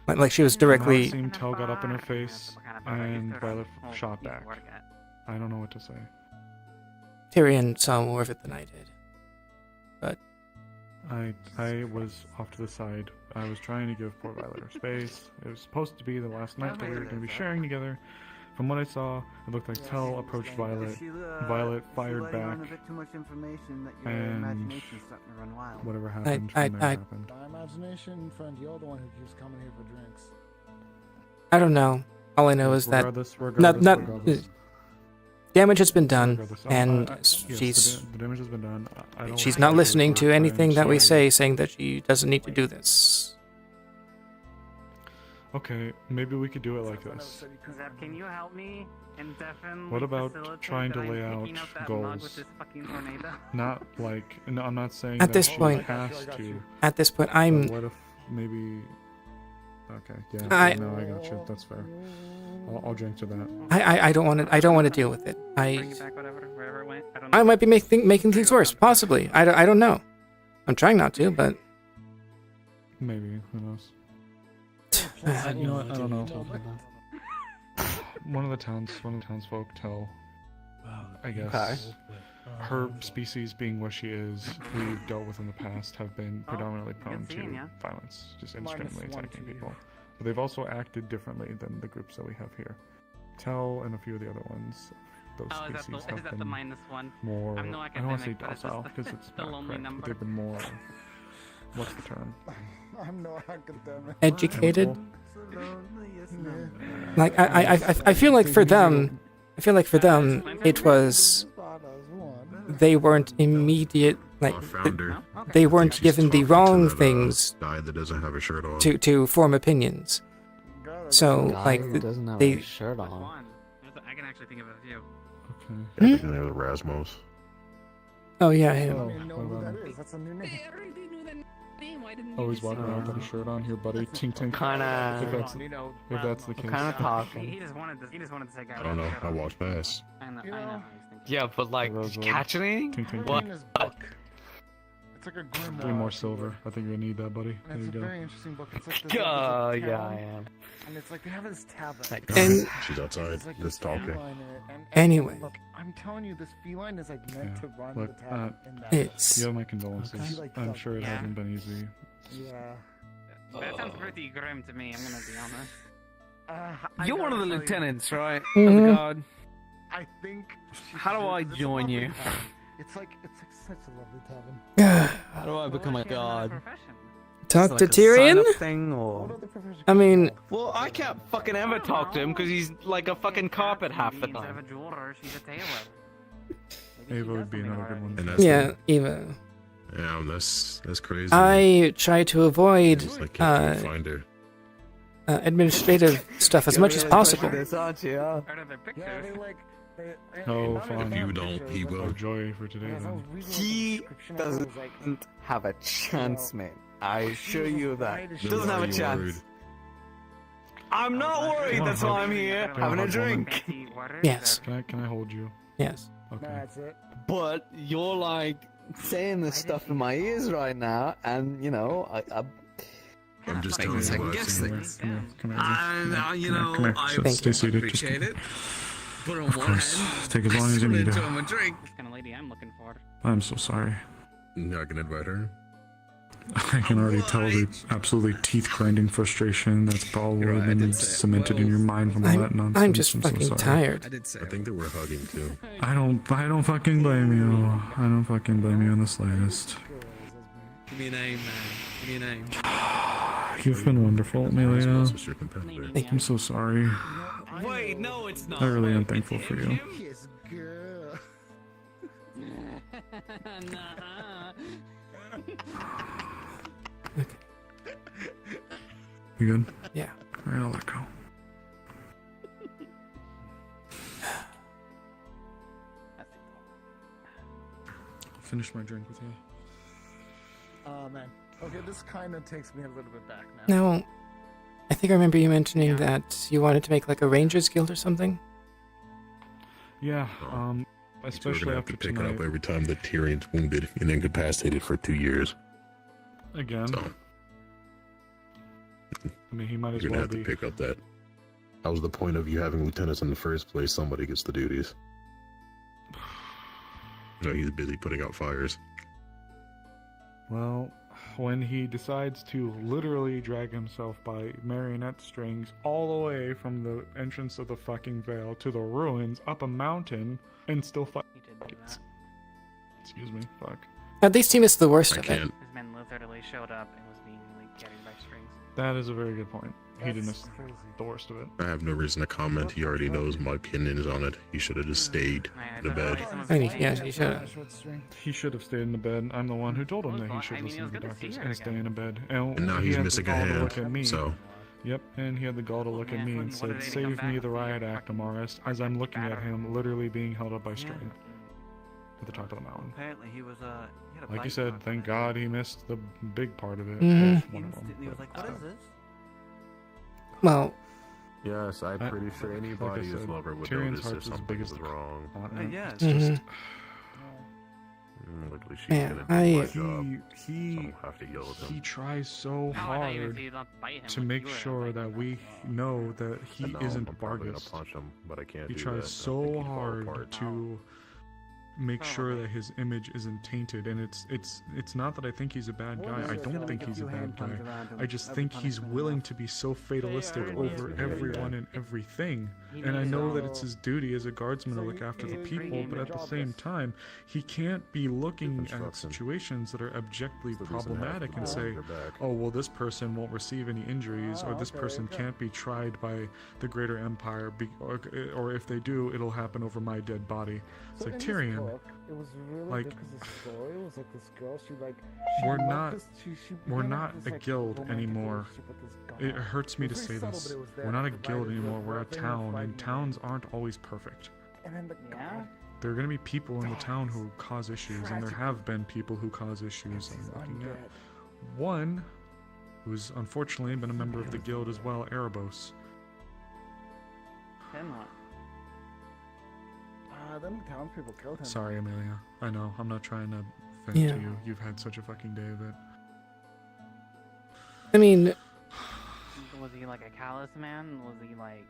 but Like she was directly. It seemed Tell got up in her face, and Violet shot back. I don't know what to say. Tyrion saw more of it than I did. But I was off to the side. I was trying to give poor Violet her space. It was supposed to be the last night that we were going to be sharing together. From what I saw, it looked like Tell approached Violet. Violet fired back. And whatever happened from there happened. My imagination, friend, you're the one who keeps coming here for drinks. I don't know. All I know is that Regardless. damage has been done, Regardless. and Yes, she's the damage has been done. I don't she's want not to listening hurt to her, but anything I'm that we sorry. say, saying that she doesn't need to do this. Okay, maybe we could do it like this. Zeb, can you help me indefinitely What about facilitate trying to that I'm lay picking out up that mug with goals? this fucking tornado? Not like no, I'm not saying At that this she point- has to. At this point, but I'm. what if maybe? Okay, yeah. I- No, I got you. That's fair. I'll drink to that. I don't want to. I don't want to deal with it. Bring it back, wherever it went. I don't know. I might be making things worse. Possibly. I don't know. I'm trying not to, but Maybe. Who knows? You know what? I don't know. One of the townsfolk tell, I guess, her species being what she is, we've dealt with in the past, have been predominantly prone to violence, just indiscriminately attacking people. But they've also acted differently than the groups that we have here. Tell and a few of the other ones, those species have been more, I don't want to say docile, because it's not correct, but they've been more, what's the term? I'm no academic. educated. Like I feel like for them, it was they weren't immediate. Like they weren't given the wrong things Guy that doesn't have a shirt on. to form opinions. So like doesn't have they a shirt on. I can actually think of a few. I think they're the Rasmos. Oh yeah, I him. don't even know who that is. That's a new name. Always walking around without a shirt on here, buddy. Tink tink. Kinda. If that's the case. Kinda talking. He just wanted to say. I don't know. I walked past. I know. Yeah, but like, catching Tink tink. what? It's like a grimoire. 3 more silver. I think you're gonna need that, buddy. There It's you a go. very interesting book. It's like this Yeah, town, I am. And it's like they have this tavern. And She's outside, It's like this just talking. feline in it, and Anyway. look, I'm telling you, this feline is like meant to run Look, the tavern. in that it's you have my condolences. Okay. I'm sure it hasn't been easy. Yeah. That sounds pretty grim to me. I'm gonna be honest. You're one of the lieutenants, right? Mhm. Of the guard. I think. How do I join you? It's like such a lovely tavern. How do I become a guard? Talk Is to it like a sign-up Tyrion. thing, or... I mean, Well, I can't fucking ever talk to him because he's like a fucking carpet half the Instead of a time. jeweler, she's a tailor. Ava would be another good one. And that's yeah, Eva. Yeah, that's crazy. I try to avoid I can't find her. administrative stuff as much as possible. This, aren't you? Huh? Yeah, they like. Oh, fine. If you don't, he will. Enjoy for today then. He doesn't have a chance, mate. I assure you of that. Doesn't have a chance. I'm not worried. That's why I'm here having a drink. Yes. Can I hold you? Yes. Okay. That's it. But you're like saying this stuff in my ears right now, and you know, I'm just making telling you what second I've guess seen. things. Come here. You Come know, here. I Stay seated. Just appreciate it. But on Of one course. hand, Take as I long as just you want to need to. enjoy my drink. What kind of lady I'm looking for? I'm so sorry. I can invite her. I can already tell the absolutely teeth-grinding frustration that's probably been cemented in your mind from all that nonsense. I'm just I'm so fucking sorry. tired. I think that we're hugging too. I don't fucking blame you. I don't fucking blame you in the slightest. Give me a name, man. Give me a name. You've been wonderful, Amelia. What's your competitor? I'm so sorry. Wait, no, it's not. I really am thankful for you. Yes, girl. You good? Yeah. Alright, I'll let go. I'll finish my drink with you. Oh man. Okay, this kind of takes me a little bit back now. Now, I think I remember you mentioning that you wanted to make like a Rangers Guild or something. Yeah, We're especially gonna have after to pick tonight. it up every time that Tyrion's wounded and incapacitated for 2 years. Again. So I mean, he might as you're gonna well have to be. pick up that. That was the point of you having lieutenants in the first place. Somebody gets the duties. No, he's busy putting out fires. Well, when he decides to literally drag himself by marionette strings all the way from the entrance of the fucking Vale to the ruins up a mountain and still fight. Excuse me, fuck. At least he missed the worst of it. can't. His men literally showed up and was being like carried by strings. That is a very good point. He didn't That's miss crazy. the worst of it. I have no reason to comment. He already knows my opinion is on it. He should have just stayed in the bed. I mean, yeah, he should have. He should have stayed in the bed. I'm the one who told him that he should I mean, listen it to was the good to see doctors her and again. stay in a bed. And And now he he's had the missing a gall to hand. look at me. So Yep, and he had the gall to look at me and said, What did they "Save come me back the with? riot act, Amaris," as I'm looking at him literally being held up by string at the top of the mountain. Apparently, he was he had a Like you bite said, mark thank on God he missed the big part of it. Mhm. That's one of them, He was but like, "What is still. this?" Well, Yes, I'm pretty sure anybody who's lover would Tyrion's notice if heart's as something big as was the wrong. continent. Yeah, It's just Luckily, she's Yeah, gonna do my job, he so I'll have to yell at him. he tries so Oh, I thought you were hard gonna say not bite him, to like make you were sure biting that him. we know that he I know, isn't I'm probably gonna Bargus. punch him, but I can't He do tries that. I think so he'd fall hard apart. to make sure that his image isn't tainted, and it's not that I think he's a bad guy. I don't think he's a bad guy. I just think he's willing to be so fatalistic over everyone and everything. And I know that it's his duty as a guardsman to look after the people, but at the same time, he can't be looking at situations that are objectively problematic and say, oh, well, this person won't receive any injuries, or this person can't be tried by the greater empire, or if they do, it'll happen over my dead body. It's like, Tyrion, it was really like, good because the story was like this girl, we're not a guild anymore. It hurts me to say this. We're not a guild anymore, we're a town, and towns aren't always perfect. And then There are going to be people in the town who cause issues, and there have been people who cause issues. I'm looking at one who's unfortunately been a member of the guild as well, Erebos. them townspeople killed him. Sorry, Amelia. I know, I'm not trying to vent Yeah. to you. You've had such a fucking day of it. I mean, Was he like a callous man? Was he like...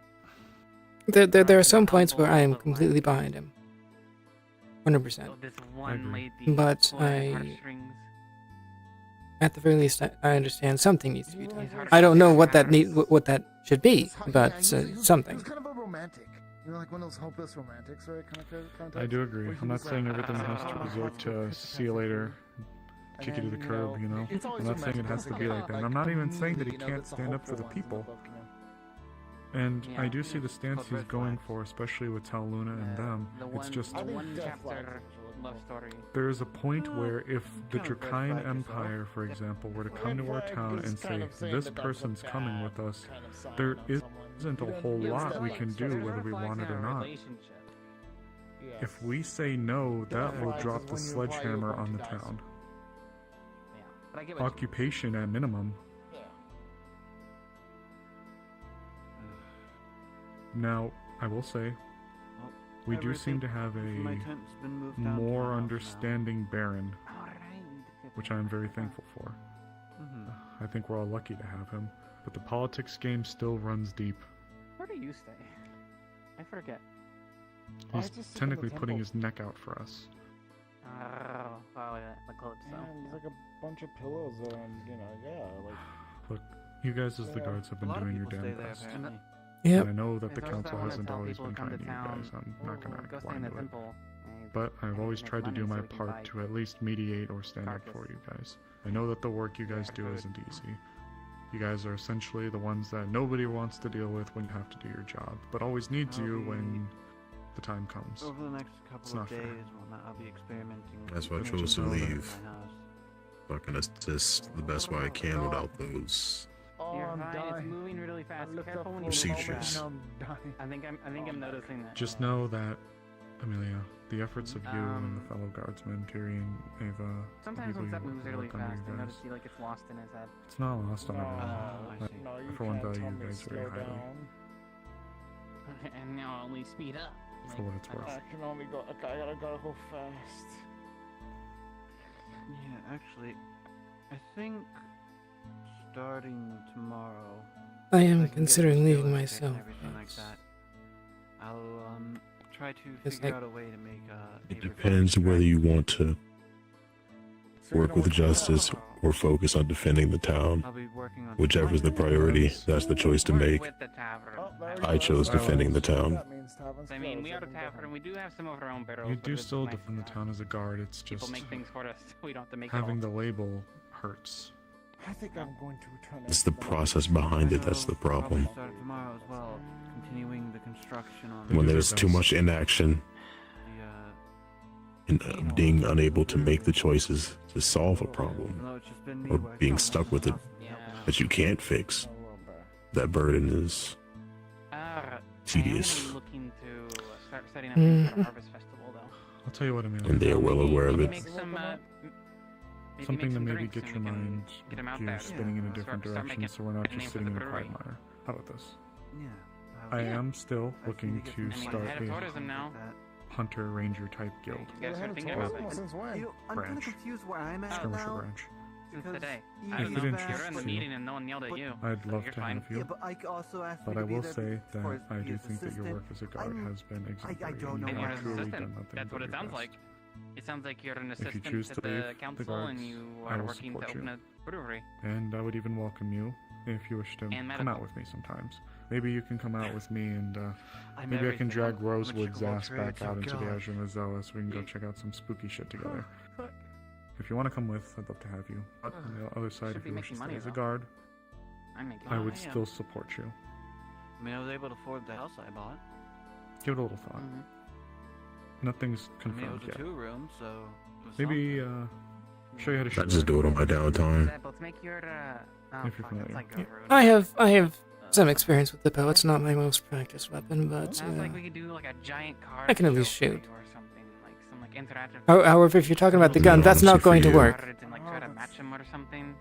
there are some points where I am completely behind him. 100%. This one lady But pulling heartstrings. at the very least, I understand something needs to be done. I don't know what that what that should be, but something. He was kind of a romantic. You know, like one of those hopeless romantics, right? Kind of I do agree. I'm not saying everything has to resort to see you later, kick you to the curb, you know? I'm not saying it has to be like that. I'm not even saying that he can't stand up for the people. And I do see the stance he's going for, especially with Tal Luna and them. It's just... There's a point where if the Dracaean Empire, for example, were to come to our town and say, this person's coming with us, there isn't a whole lot we can do whether we want it or not. If we say no, that will drop the sledgehammer on the town. Occupation at minimum. Now, I will say, we do seem to have a more understanding Baron, which I am very thankful for. I think we're all lucky to have him, but the politics game still runs deep. Where do you stay? I forget. He's technically putting his neck out for us. Oh, the clips though. There's like a bunch of pillows and, you know, yeah, like... Look, you guys as the guards have been doing your damn best. Yep. And I know that the council hasn't always been kind to you guys, I'm not gonna lie to it. But I've always tried to do my part to at least mediate or stand up for you guys. I know that the work you guys do isn't easy. You guys are essentially the ones that nobody wants to deal with when you have to do your job, but always needs you when the time comes. Over the next It's couple not of fair. days, I'll be experimenting. That's why I with chose to different leave. stuff in my house. So I can assist the best way I can without those You're fine. It's moving really fast. Careful when you procedures. I think I'm noticing that. Just know that, Amelia, the efforts of you and the fellow guardsmen, Tyrion, Ava, the Sometimes people when stuff who moves really work under fast, you I guys, notice he like gets lost in his head. it's not lost on everyone. I see. No, you For one, can't value tell you me guys to very slow highly. down. And now only speed up. For what it's worth. I can only go. I gotta go fast. Yeah, actually, I think starting tomorrow. I am if can get considering the leaving skill check myself, and everything like that. I'll try to It's figure like- out a way to make It depends whether you want to work with justice or focus on defending the town. I'll be working on Whichever's the priority, that's the choice to make. I chose defending the town. I mean, we are a tavern. We do have some of our own barrels. You but do it's still nice defend the town as a guard, it's people just make things for us. We don't have to make having it the all. label hurts. I think I'm going to return. It's the process behind it that's the problem. Probably start tomorrow as well, continuing the construction on When the, there's too much inaction and being unable to make the choices to solve a problem or being stuck with it that you can't fix, that burden is tedious. I'm looking to start setting up things for a harvest festival, though. I'll tell you what, Amelia. And they are well aware of it. Make some, Something to make some maybe drinks get and your we can mind get 'em out you're there. spinning in a different Start direction making so we're not a name just for sitting the in a brewery. quagmire. How about this? Yeah. I am still looking to start Head of a tourism now. hunter ranger type guild. You guys are thinking about it. Since when? I'm kind of Branch. confused where I'm at Skirmisher now. branch. Since today. you I don't If know. it You're in the interests you, meeting and no one yelled at you. I'd so love you're to fine. have you. Yeah, but Ike also asked me But to I be will there say for that his, I be do his think that your assistant. work as a guard has been exemplary. don't know and Maybe you're you've an truly assistant. done nothing That's but what it your sounds best. like. It sounds like you're an If you assistant choose to to leave the the council and guards, you I are will working to support open you. a brewery. And I would even welcome you if you wish to And come medical. out with me sometimes. Maybe you can come out with me and I'm maybe I can everything. drag I'm a Rosewood's jack of all ass back trades, out oh into the God. Azure Mazella so we can go check out some spooky shit together. If you want to come with, I'd love to have you. But on the other side, Should if be you wish to making stay money, as a though. guard, I'm making I would money, yeah. still support you. I mean, I was able to afford the house I bought. Give it a little thought. Nothing's I mean, it confirmed was a yet. 2-room, so... it was Maybe show you how to I shoot. just do it on my downtime. Let's make your, If you're familiar. I have some experience with the bow. It's not my most practiced weapon, but Sounds like we could do like a giant card I can at least show for shoot. you or something, like some like interactive. However, if you're talking about the gun, No, that's honestly, not going for to you. work. cards and like try to match them or something.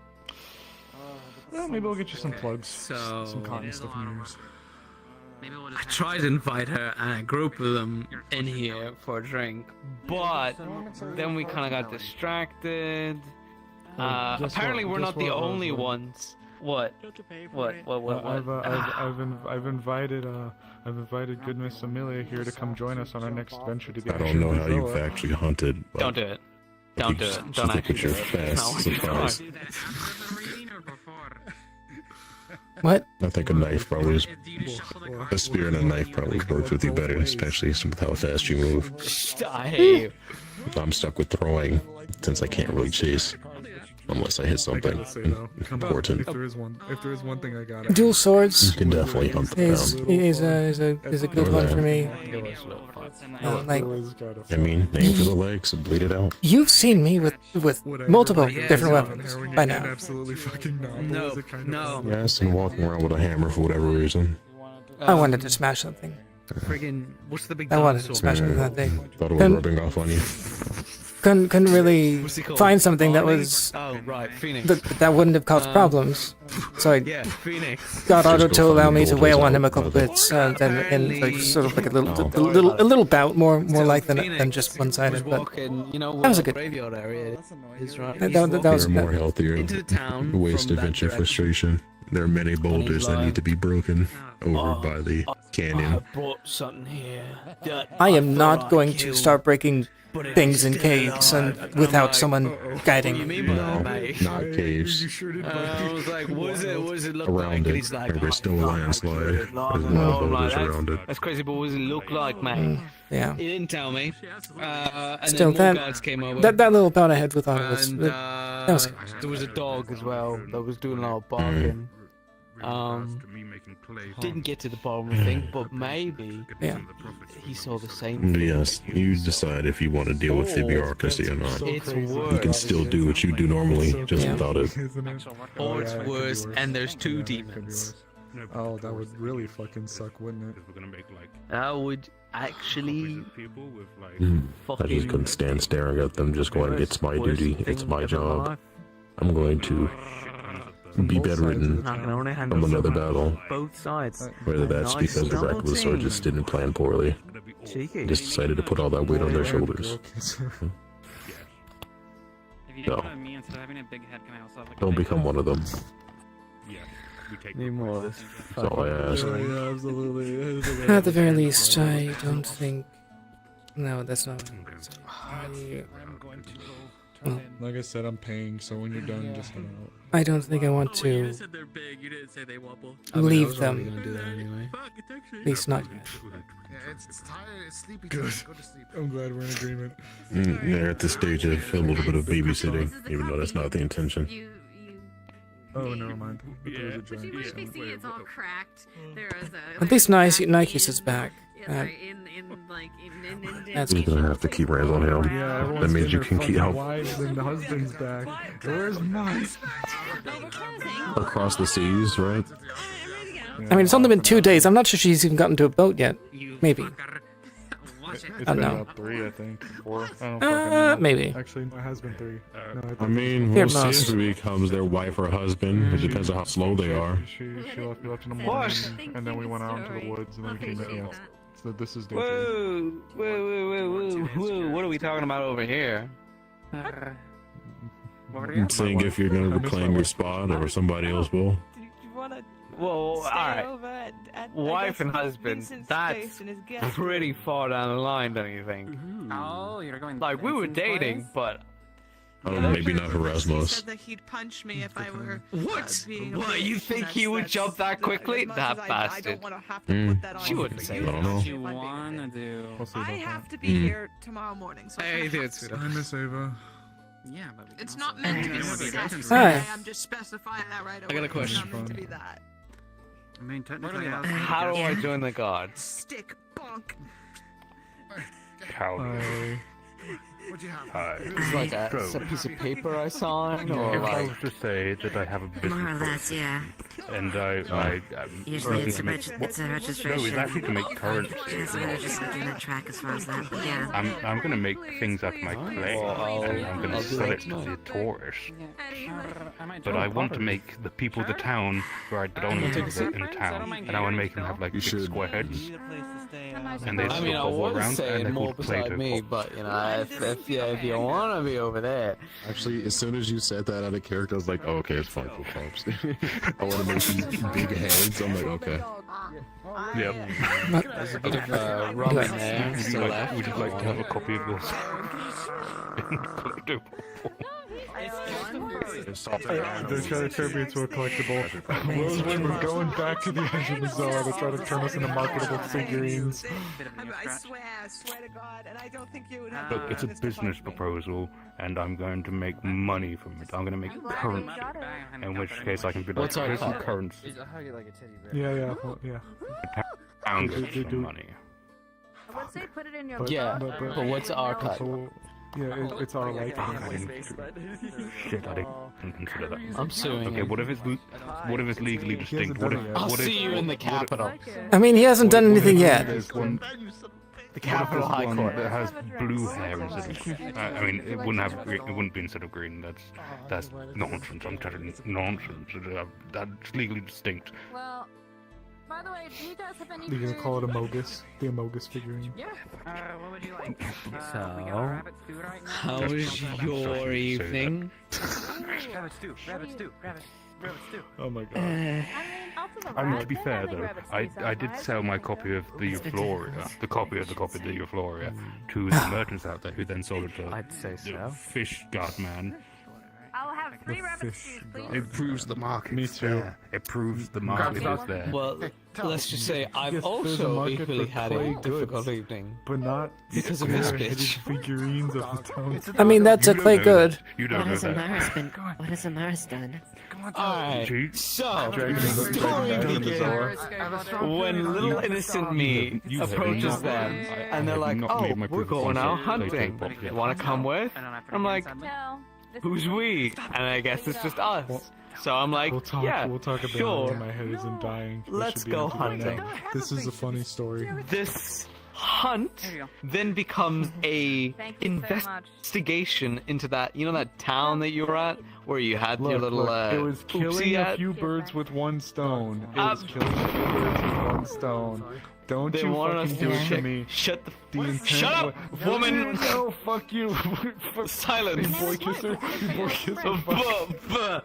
Well, maybe we'll get you some plugs, So- some cotton stuff in yours. Maybe we'll I just tried to invite her and a group of them in here for a drink, but then we kind of got distracted. Guess Apparently, what? we're Guess not the what, only Rosewood? ones. What? What? I've invited good Miss Amelia here to come join us on our next venture to the I don't know how you've Azure actually hunted. But Don't do it. Don't do it. Just Don't think actually with do your it. fast No, surprise. What? I think a knife probably is. A spear and a knife probably works with you better, especially with how fast you move. I hate you. I'm stuck with throwing since I can't really chase unless I hit something important. If there is one thing I got. Dual swords You can definitely hunt them is down. is a good Or one that. for me. Like I mean, aim for the legs and bleed it out. you've seen me with multiple different weapons by now. Absolutely fucking not. No. Yes, and walking around with a hammer for whatever reason. I wanted to smash something. Friggin' what's the big I wanted to dinosaur? smash something that big. Thought it was Couldn't- rubbing off on you. Couldn't really What's he called? find something that Barney? was Oh right, Phoenix. that wouldn't have caused problems. So I Yeah, Phoenix. got Otto Just to go allow find me the to gold wail result, on him a couple brother. bits, then in like sort of like a Oh. little bout, more like than Phoenix just one-sided. was But walking, you know, that was a where good. the graveyard area is, right? That- He's that- that walking was- You're more healthier. into the town Waste from that adventure direction. frustration. There are many boulders that need to be broken over by the canyon. I brought something here. that I am not thought going I to killed, start breaking but it's things in still caves and alive. without I'm someone like, What do you guiding. mean by No, that, mate? not caves. I was like, what is it? What does it look like? Around And it. he's like, There's still a fuck, I landslide. killed There's it. more I'm boulders like, around it. that's crazy, but what does it look like, mate? Yeah. He didn't tell me. And Still, then more guards came over. that little bout I had with Otto was and that was good. there was a dog as well that was doing a lot of barking. Didn't get to the bottom of the thing, but maybe he saw the same thing. Yes, you decide if you want to deal with the bureaucracy or not. It's You can worse. still do what you do normally, just without it. Or it's worse, and there's two demons. Oh, that would really fucking suck, wouldn't it? That would actually I just couldn't stand staring at them, just going, it's my duty, it's my job. I'm going to be bedridden I can only from handle another battle. both sides. Whether that's Nice because they're reckless or team. just didn't plan poorly. Cheeky. Just decided to put all that weight on their shoulders. If you No. didn't have me instead of having a big head, can I also have like a Don't big become one of them. Need more of this. That's all I ask. absolutely. At the very least, I don't think. No, that's not. Like I said, I'm paying, so when you're done, just head out. I don't think I want to leave them. Do that anyway. At least not yet. Yeah, it's tired, it's sleepy. Good. Go to sleep. I'm glad we're in agreement. They're at the stage of a little bit of babysitting, even though that's not the intention. Oh, never mind. But you might be seeing it's all cracked. There is a. At least Nikes is back. That's You're gonna have to keep hands on him. That means you can keep help Wives and husbands back. Where's mine? across the seas, right? I mean, it's only been 2 days. I'm not sure she's even gotten to a boat yet. Maybe. It's I been don't know. about 3, I think. 4. I don't fucking know. Maybe. Actually, it has been 3. No, I mean, Here most most. seems becomes their wife or husband. It depends on how slow they are. She left in the morning, and then we went out into the woods, and then we came back. Yeah. So this is day 3. Whoa! What are we talking about over here? Seeing if you're going to reclaim your spot or somebody else will. Well, alright. Wife and husband, that's pretty far down the line, don't you think? Oh, you're going. Like, we were dating, but. Maybe not He Erasmus. said that he'd punch me if I were What? being a What? bitch, You and think he would jump that quickly? That I bastard. don't want to have to put that on She you wouldn't for say you. that. I don't know. What you wanna do? I have to be here tomorrow morning, so Hey, I dude, have to. sweetheart. Hi, Miss Ava. Yeah, but we can It's also- not meant to be Hi. sexy. Hi. I'm just specifying that right away. I got a It's question. not meant to be that. I mean, technically, How do I join the gods? Stick bonk. Hi. What'd you have? Hi. It's like a piece of paper I signed, or If I like. was to say that I have a business, More or less, yeah. and Usually it's a, make, it's a registration. No, it's actually to make currency. So they're just looking at track as far as that, but yeah. I'm gonna make things out of my clay, and I'm gonna sell it to the tourists. But I want to make the people of the town where I don't live in town, and I want to make them have like big square heads, and they I mean, I hover was around, and saying they're more called beside Play-Doh me, but you know, if you want to be over there, Actually, as soon as you said that out of character, I was like, oh, okay, it's fine for Pops. I want to make these big heads. I'm like, okay. Yep. there's a bit of rum in there. Would Still left. you like to have a copy of this? Play-Doh. They're trying to turn me into a collectible. Rosewood was going back to the edge of the zone to try to turn us into marketable figurines. I swear to God, and I don't think you would have. Look, it's a business proposal, and I'm going to make money from it. I'm going to make currency. In which case, I can be like, What's our here's some cut? currency. Yeah. I'm going to get some money. I would say put it in your Yeah, but what's our cut? So, yeah, it's our likeness. Shit, I didn't consider that. I'm suing Okay, him. what if it's legally distinct? What if? I'll what if- see you in the Capitol. I mean, he hasn't done anything What if yet. there's one, The Capitol High one Court. that has blue hair instead of. I mean, it wouldn't have. It wouldn't be instead of green. That's nonsense. I'm telling you, nonsense. That's legally distinct. Well, by the way, do you guys have any You're gonna call it a Mogus, the Amogus figurine. Yeah. What would you like? So, how was your evening? Rabbit stew, rabbit stew, rabbit stew. Oh my god. I mean, to be fair though, I did sell my copy of the Euphoria, the copy of the Euphoria, to the merchants out there who then sold it to I'd say the so. fish god man. I'll have 3 rabbit stews, please. It proves the market. Me too. It proves the market is there. Well, let's just say I've Yes, there's a also market equally for had a clay difficult goods, evening. but not because of this square-headed bitch. figurines of the town. I mean, that's a clay good. You don't What know has that. Amaris been? What has Amaris done? Alright, so, Dragon the is a story dragon in the begins when little innocent me You have approaches not- them, and they're have like, not oh, made my we're proof of going out concept hunting. Play-Doh You pop want to come with? I'm like, No. who's we? And I guess it's just us. So I'm like, We'll talk. yeah, We'll talk about sure. it. My head isn't dying. This Let's should be go empty by now. hunting. This is a funny story. This hunt then becomes a Thank you so much. investigation into that, you know, that town that you were at where you had your little Look, it was killing oopsie a at? few birds with one stone. It was killing a few birds with one stone. Don't They you wanted us fucking do to it to check. me. Shut the intent shut up, was- woman! No, fuck you. Silence. You boy kisser. You boy kisser. Fuck.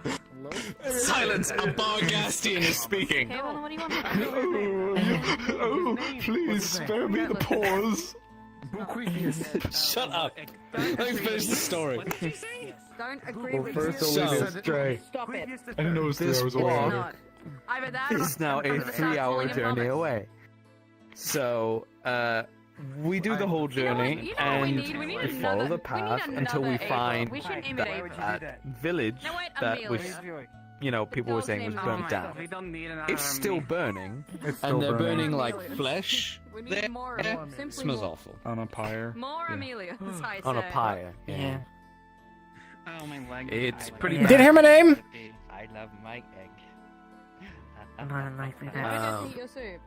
Silence! A Bargastian is speaking. Okay, well, what do you want? Oh, please spare me the pause. Shut up. Let me finish the story. Don't agree Well, with first you. I'll leave it stray. Stop it. I didn't know it was 3 This hours away. walk Not. Either that or is now a I'm gonna start 3-hour calling him journey Thomas. away. So, we do the whole journey, You know what we and need? We need we follow another- the path we need until we another Ava. find We should name it Ava. that village No, wait, that was, Amelia. you know, people were saying was burnt down. We don't need another It's still burning, It's still and they're burning. burning like flesh. We need more. Simply Smells more. awful. On a pyre. More Amelia. That's how I On a say it. pyre. Yeah. Oh, my leg. It's pretty You didn't hear my name? I love my egg. Not unlikely that. Um, Eat your soup.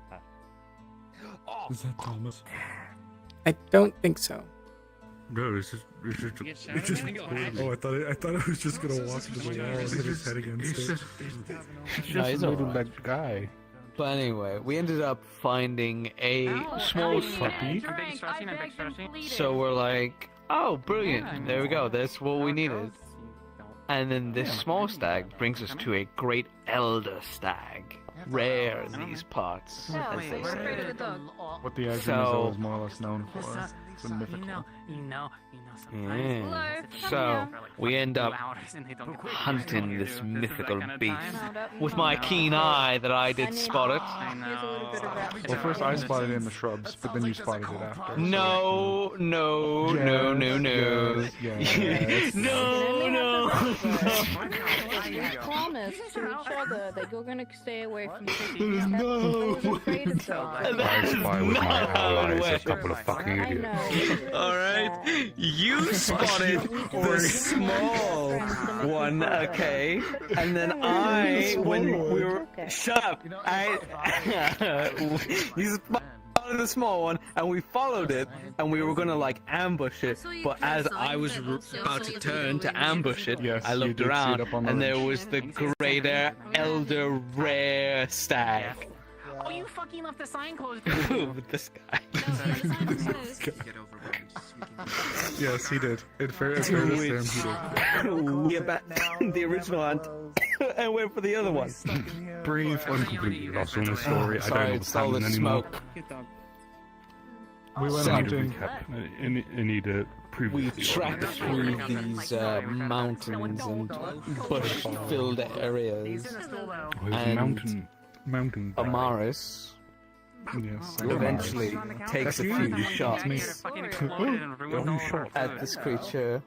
Is that Thomas? I don't think so. No, it's just. Oh, I thought it was just gonna walk into the wall and hit his head against it. No, he's little alright. that guy. But anyway, we ended up finding a small puppy. So we're like, oh, brilliant. There we go. That's what we needed. And then this small stag brings us to a great elder stag. Rare in these parts, as they say. What the Azure So- is more or less known for. It's a mythical. Yeah. So we end up hunting this mythical beast with my keen eye that I did spot it. Well, first I spotted it in the shrubs, but then you spotted it after. No, no, no, no, no. Yes. No, They promised to each other that you're gonna stay away from cities. No. I was afraid of that. I spy with my allies a couple of fucking idiots. Alright, you spotted the small one, okay? And then when we were. Shut up! You spotted the small one, and we followed it, and we were gonna like ambush it, but as I was about to turn to ambush it, I you looked did see around, it up on the and there ridge. was the greater elder rare stag. Oh, you fucking left the sign closed. With this guy. Yes, he did. In fairness to him, he did. We abandoned the original hunt and went for the other one. Breathe. I'm completely lost in the story. I Sorry, don't know it's what's all the happening anymore. smoke. We went So- hunting. I need to prove We it to you. tracked through these mountains and bush-filled areas, Oh, it was and mountain. Amaris Yes. eventually takes a few shots Oh, shot. at this creature.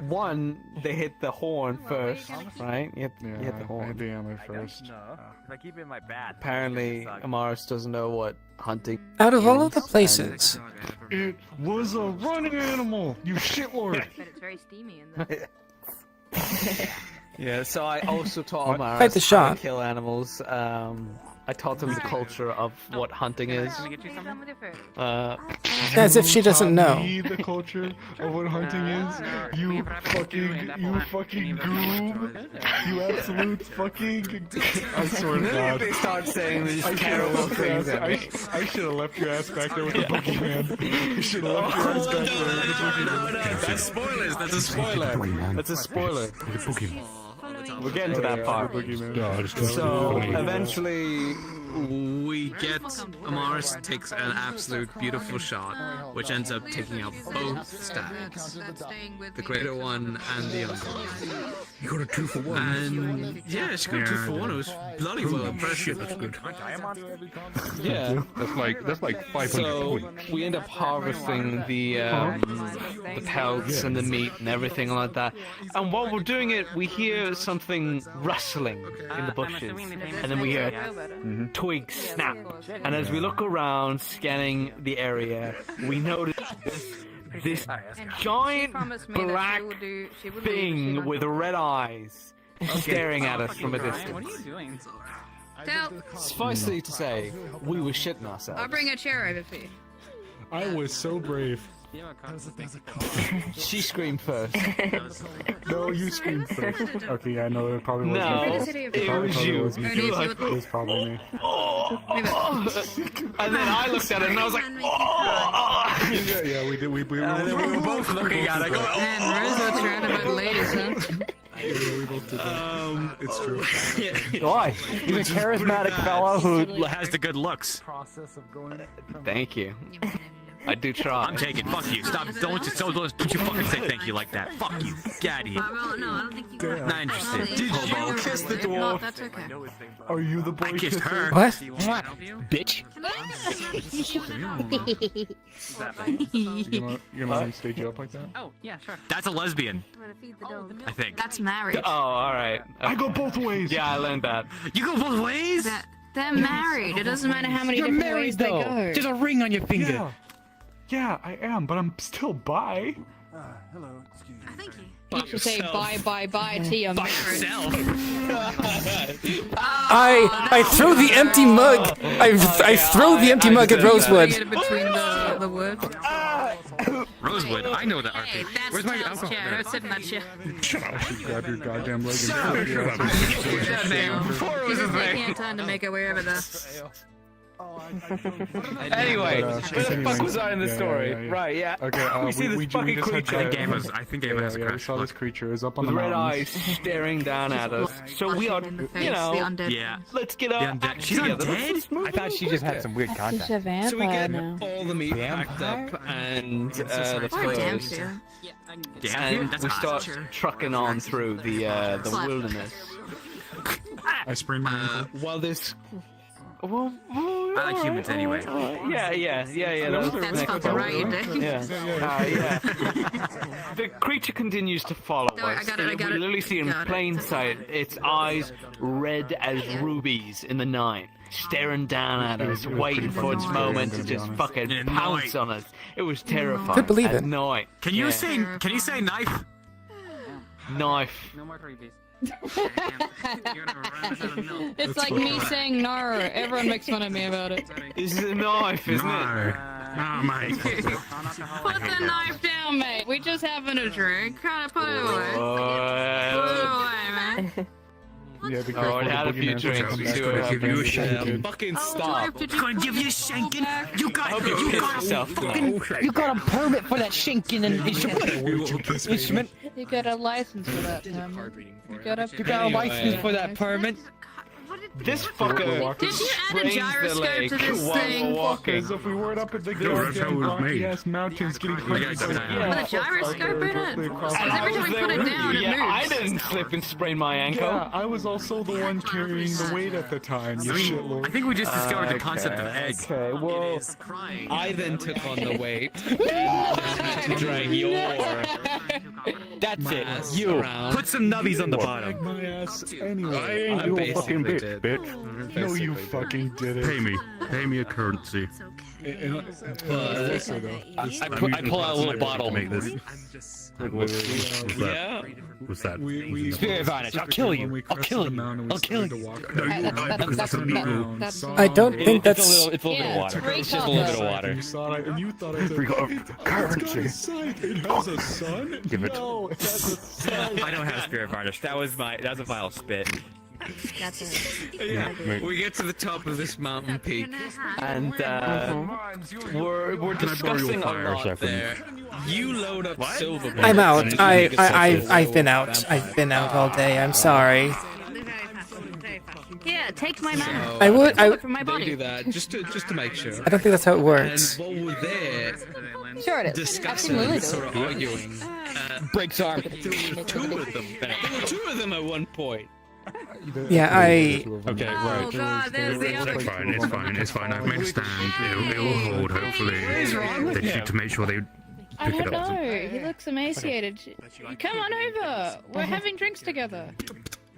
One, they hit the horn first, right? You hit the I hit horn. the ammo first. If I keep it in my bat. Apparently, Amaris doesn't know what hunting Out of all of the is, places, It was a running animal, you shitlord. But it's very steamy in there. Yeah, so I also taught Amaris Quite the how shot. to kill animals. I taught them the culture of what hunting is. as if she doesn't know. Me the culture of what hunting is. You fucking goob. You absolute fucking. I swear to God. They start saying these I terrible things at me. I should have left your ass back there with the boogeyman. You should have left your ass back there with the boogeyman. That's spoilers. That's a spoiler. That's a spoiler. The boogeyman. We're getting to that part. So eventually, we get Amaris takes an absolute beautiful shot, which ends up taking out both stags, the greater one and the younger one. You got a 2-for-1. And yeah, she got 2 for 1. It was bloody well impressive. That's good. yeah. That's like 500 So points. we end up harvesting the pelts and the meat and everything like that. And while we're doing it, we hear something rustling in the bushes, and then we hear twigs snap. And as we look around, scanning the area, we notice this giant black thing with red eyes staring at us from a distance. What are you doing? Suffice it to say, we were shitting ourselves. I'll bring a chair over for you. I was so brave. She screamed first. No, you screamed first. Okay, yeah, I know it probably was No, me. it was you. You were like, it was probably me. And then I looked at it and I was like, Yeah, we did. We and then we were both looking at it going, Man, Rosewood's around about the ladies, huh? Yeah, we both did that. It's true. Why? He's a charismatic fellow who has the good looks. Process of going from Thank you. I do try. I'm taking. Fuck you. Stop. Don't you fucking say thank you like that. Fuck you. Get out of here. Well, no, I don't think you were. Not interested. Did you kiss the If not, dwarf? that's okay. Are you the boy I kissed her. What? Bitch. You're not gonna stage you up like that? Oh, yeah, sure. That's a lesbian. I'm gonna feed the dog. I think. That's married. Oh, alright. I go both ways. Yeah, I learned that. You go both ways. They're married. It doesn't matter how many different ways they go. There's a ring on your finger. Yeah, I am, but I'm still bi. Hello, excuse me. Thank you. You should say bye to your By marriage. yourself. I throw the empty mug. I throw the empty mug at Rosewood. Between the words. would. I know that RP. That's Where's my Tails' alcohol? chair. Go sit in that chair. Shut up. Grab your goddamn leg and Shut up. That name before it was Just a taking thing. time to make our way over this. Anyway, where the anyways, fuck was I in the yeah, story? yeah, yeah. Right, yeah. Okay, we see this fucking just had creature. the- I think Game has a we crush. saw this creature. It was up on With the red mountains. eyes staring down at us. So we are, In the face, you know, the undead. Yeah. let's get our undead- act she's together. undead? Let's move I thought she just had some weird She's contact. a vampire So we get now. all the meat packed up and the Or damn furs, fear. Damn, and we start trucking on through the Slap. wilderness. I sprained my ankle. While this. I like humans anyway. Yeah. That's fucking right, you did. Yeah. The creature continues to follow No, I us. got it. We literally see in Got it. plain sight its eyes red as rubies in the night, staring down at us, waiting for its moment to just fucking At pounce night. on us. It was terrifying. Could believe At it. night. Can you Yeah. say knife? Knife? No more freebies. It's like me saying nar. Everyone makes fun of me about it. This is a knife, isn't it? Oh my. Put the knife down, mate. We just having a drink. Kind of put it away. Put it away, man. Yeah, be Oh, careful. I had a the few boogeyman's drinks. gonna We come see back what and give you a happens. shanking. Fucking Oh, stop. Gonna give you a shanking. You got hope you piss yourself tonight. You got a permit for that shanking and instrument. You got a license for that, Tom. You got a license for that permit. This fucker Did you add a sprains the gyroscope leg to this while thing? we're walking. Because if we weren't up at the that's how it goddamn was rocky made. ass mountains getting crazy, With a gyroscope in it? Because every time we put it down, it Yeah, I moves. didn't slip and sprain my ankle. Yeah, I was also the one carrying the weight at the time. You shitlord. I think we just discovered the concept of egg. Okay, well, I then took on the weight to drag your That's it. ass You. around. Put some nubbies on the bottom. My ass anyway. I ain't I your fucking basically bitch, did. bitch. No, you fucking did it. Pay me a currency. Also, though, I pull out a little bottle. Make this. What's that? Yeah. What's that? we Spirit Varnish, I'll kill you. I'll kill you. I'll kill you. No, you won't, because that's a meat. That's I don't think It's that's. a little bit of water. great It's just a little bit of combo. water. You saw it, and you thought it We got It's got currency. a son. It has a son. Give it. No, it has a son. I don't have spirit varnish. That was a vile spit. That's it. Yeah. We get to the top of this mountain peak, and we're Can I borrow your discussing a fire lot second? there. You load up silver. I'm out. bullets. I've been out. I've been out all day. I'm sorry. Yeah, take my mana. I would. I From my They do body. that just to make sure. don't think that's how it And works. while we're there, Sure it is. discussing, Absolutely. sort of arguing, Breaks arm. there were two of them at one point. Yeah, I. Okay, Oh right. god, there's the other. It's fine, it's fine, it's fine. I've made a stand. It'll hold, hopefully. They need to make sure they I pick it don't up. know. He looks emaciated. Come on over. We're having drinks together.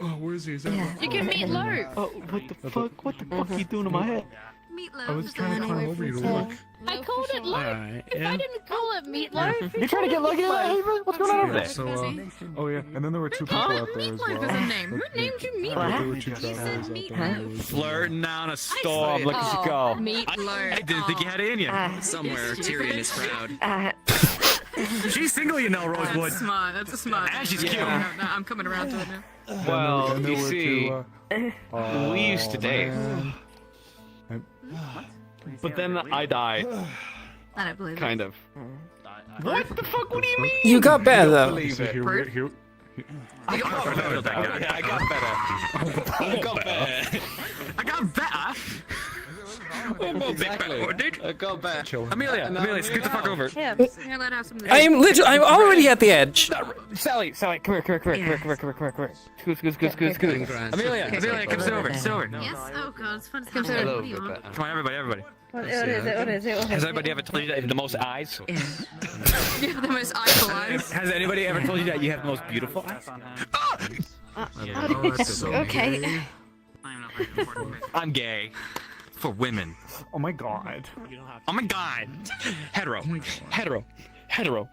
Oh, where is he? Is that You can meet Lo. Oh, what the fuck? What the fuck are you doing to my head? Meatloaf. I was trying to climb over you to look. I called it Lo. Alright, If yeah. I didn't call it meatloaf, You're trying to get lucky? What's going on over there? So, oh yeah, and then there were two people out there as well. Meatloaf is a name. Who named you Meatloaf? There were two travelers out there. Flirting down a storm. Look at you go. Meatloaf. I didn't think you had it in you. Somewhere, Tyrion is proud. She's single, you know, Rosewood. That's smart. That's a smart. And she's cute. No, I'm coming around to it now. Well, And there you were see, two, we used to date, man. but then I died, I don't believe kind of. What the fuck? What do you mean? You got better though. Believe it. Here, I got better. I got better. I got better. I got better. Exactly. I got better. Amelia, scoot the fuck over. Yeah, here, let out some of this. I am literally. I'm already at the edge. Sally, come here. Scoot. Amelia, come sit over. Yes? Oh god, it's fun to come A little What do you bit want? better. Come on, everybody. What is it? What is it? Has anybody ever told you that you have the most eyes? You have the most eyeful eyes. Has anybody ever told you that you have the most beautiful eyes? Okay. I'm gay. For women. Oh my god. Oh my god. Hetero. Hello.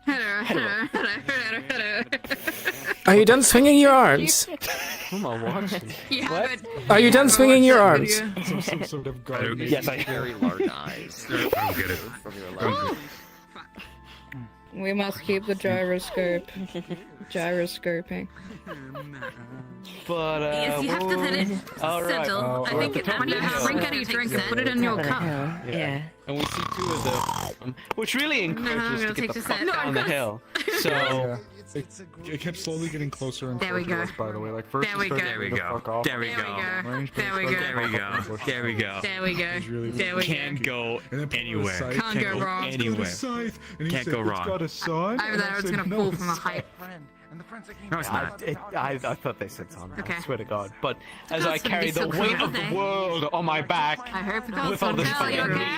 Are you done swinging your arms? Come on, watching. What? Are you done swinging your arms? Some sort of garden. Yes, I Very large eyes. I don't get it. We must keep the gyroscope. Gyroscoping. But Yes, you have to let it settle. I think when you drink it, you drink it. Put it in your cup. Yeah. And we see two of them, which really encourages us to get the fuck down the hill. So. Yeah. It kept slowly getting closer and There we closer to go. us, by the way. Like first There we go. There we go. There we go. There we go. There we go. There we go. There we go. There we go. Can't go anywhere. Can't go wrong. Anywhere. Can't go wrong. Over there, it's gonna fall from a height. No, it's not. I thought they said something. Okay. I swear to God. But as I That's gonna carry be so the weight cool, of the eh? world on my back, I hope it does. with all this Are you fucking okay?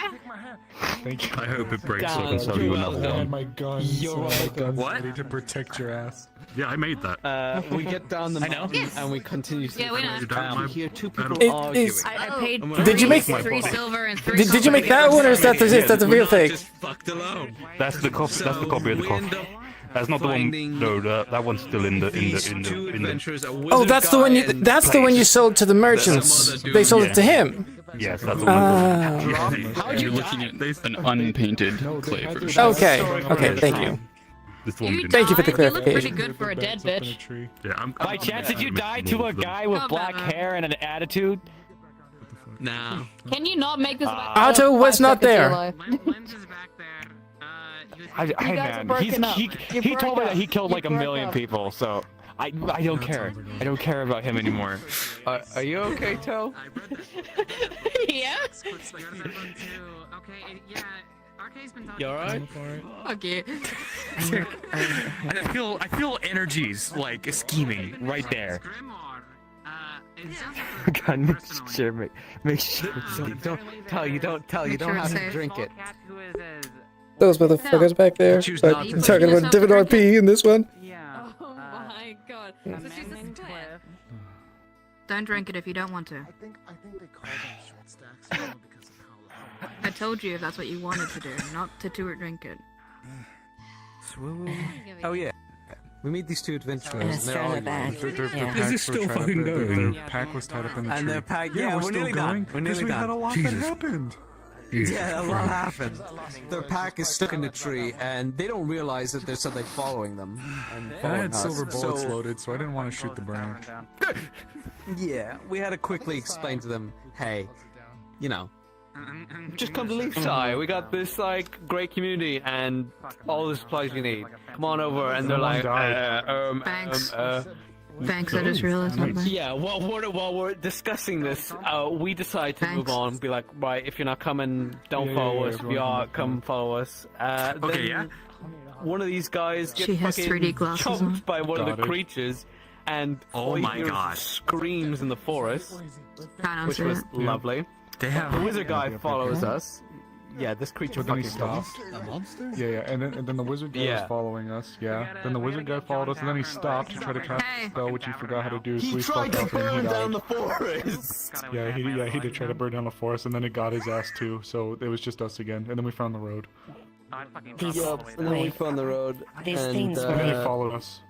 Thank you. I hope it breaks so I Down can sell you another I had one. my guns. You're I had welcome. guns What? ready to protect your ass. Yeah, I made that. we get down the I know. mountain Yes. and we continue to Yeah, we know. we hear two people It arguing. is- I paid Did you make- 3 silver and 3 Did you make that one, or is that the real thing? Just fucked alone. That's the copy. That's the copy of the we copy. end up That's not the one. finding No, that one's still in the these two in the. adventurers, a Oh, wizard that's the one. guy You. and That's the one you sold to the merchants. some other dude. They sold it to Yeah. him. Yes, that's the one. How'd you You're looking at an unpainted clay version. Okay. Okay. Thank you. This one we didn't. Thank you for the You look pretty clarification. good for a dead bitch. Yeah, I'm. By chance, did you die to a guy with black hair and an attitude? Nah. Can you not make this about Otto was 5 not seconds of your there. life? Hey guys are man, breaking up. he You told me broke that he up. killed You like a broke million up. people, so I don't care. I don't care about him anymore. Are you okay, Toe? Yeah? You alright? Okay. I feel energies like scheming right there. God, make sure. Don't tell you. Don't have to safe. drink it. Those motherfuckers back there. Choose But not to I'm talking drink. about different RP in this one. Oh my god. So she's a split. Don't drink it if you don't want to. I think they call them short stacks because of how loud. I told you if that's what you wanted to do, not to do or drink it. Oh yeah. We meet these two adventurers. Their pack this was still tied up fucking in- going? Their pack was tied up in the And tree. their pack. Yeah, we're still nearly going. done. We're nearly we had a done. lot that happened. Yeah, a lot happened. Their pack is stuck in the tree, and they don't realize that there's something following them. And I following had us. silver bullets So, loaded, so I didn't want to shoot the branch. yeah, we had to quickly explain to them, hey, you know, just come to Leafside. We got this like great community and all the supplies you need. Come on over, and they're like, Thanks. Thanks, I just realized something. yeah. While we're discussing this, we decide to move Thanks. on. Be like, right, if you're not coming, don't Yeah, follow yeah, us. If everyone you are, can come follow us. Okay, Then yeah. One of these guys gets She has fucking 3D glasses choked on. by one of Got the it. creatures, and Oh all you my hear is God. screams in the forest, Can't which answer was it. lovely. They The have. wizard guy follows us. Yeah, this creature But then he fucking stopped. comes. A monster? Yeah, and then the wizard guy Yeah. was following us. Yeah. Then the wizard guy followed us, and then he stopped to try to cast a spell, which he forgot how to do. So He we tried fucked to up and he burn down died. the forest. He did try to burn down the forest, and then it got his ass too. So it was just us again, and then we found the road. Yup, and then we found the road. These and, things And then he were- followed us.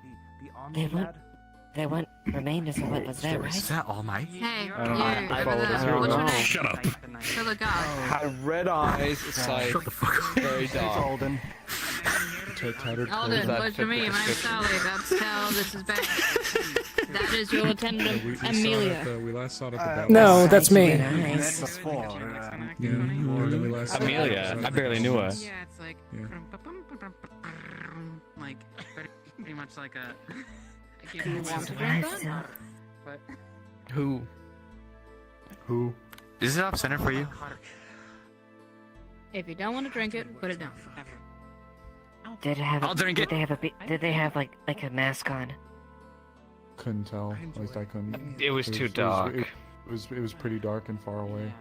They went remainers of what was there, right? Is that All Might? Hey, you, I followed us. what's your name? Shut up. For the guy. Had red eyes. It's like very dark. Alden. Tattered Alden, clothes. what's your name? I'm Sally. That's how this is bad. That is your attendant, Amelia. We last saw it at the battle. No, that's me. Amelia, I barely knew her. Yeah, it's like, like pretty much like a. Do you want to drink that? But Who? Is it off center for you? if you don't want to drink it, put it down. Did it have? I'll drink did it. They have a? Did they have like a mask on? Couldn't tell. At least I couldn't. It was too dark. It was pretty dark and far away.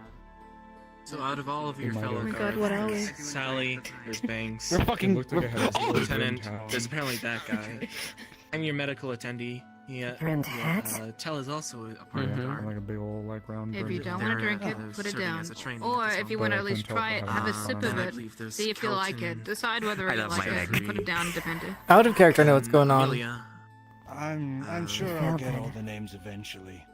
So out of all of your It might fellow have. Oh my god, what are we? Sally, there's Banks, We're fucking. Looked like it had a silver Lieutenant, rimmed hat. there's apparently that guy. I'm your medical attendee. Rimmed hat? Tell is also a part Yeah, of the guard. like a big old like round. If you brim. don't want to drink it, put it down. Or if you want to at least try it, have a sip of it. See if you like it. Decide whether I you love like my it. egg. Put it down, depending. Out of character, I know what's going on. Amelia. I'm sure I'll get all the names eventually.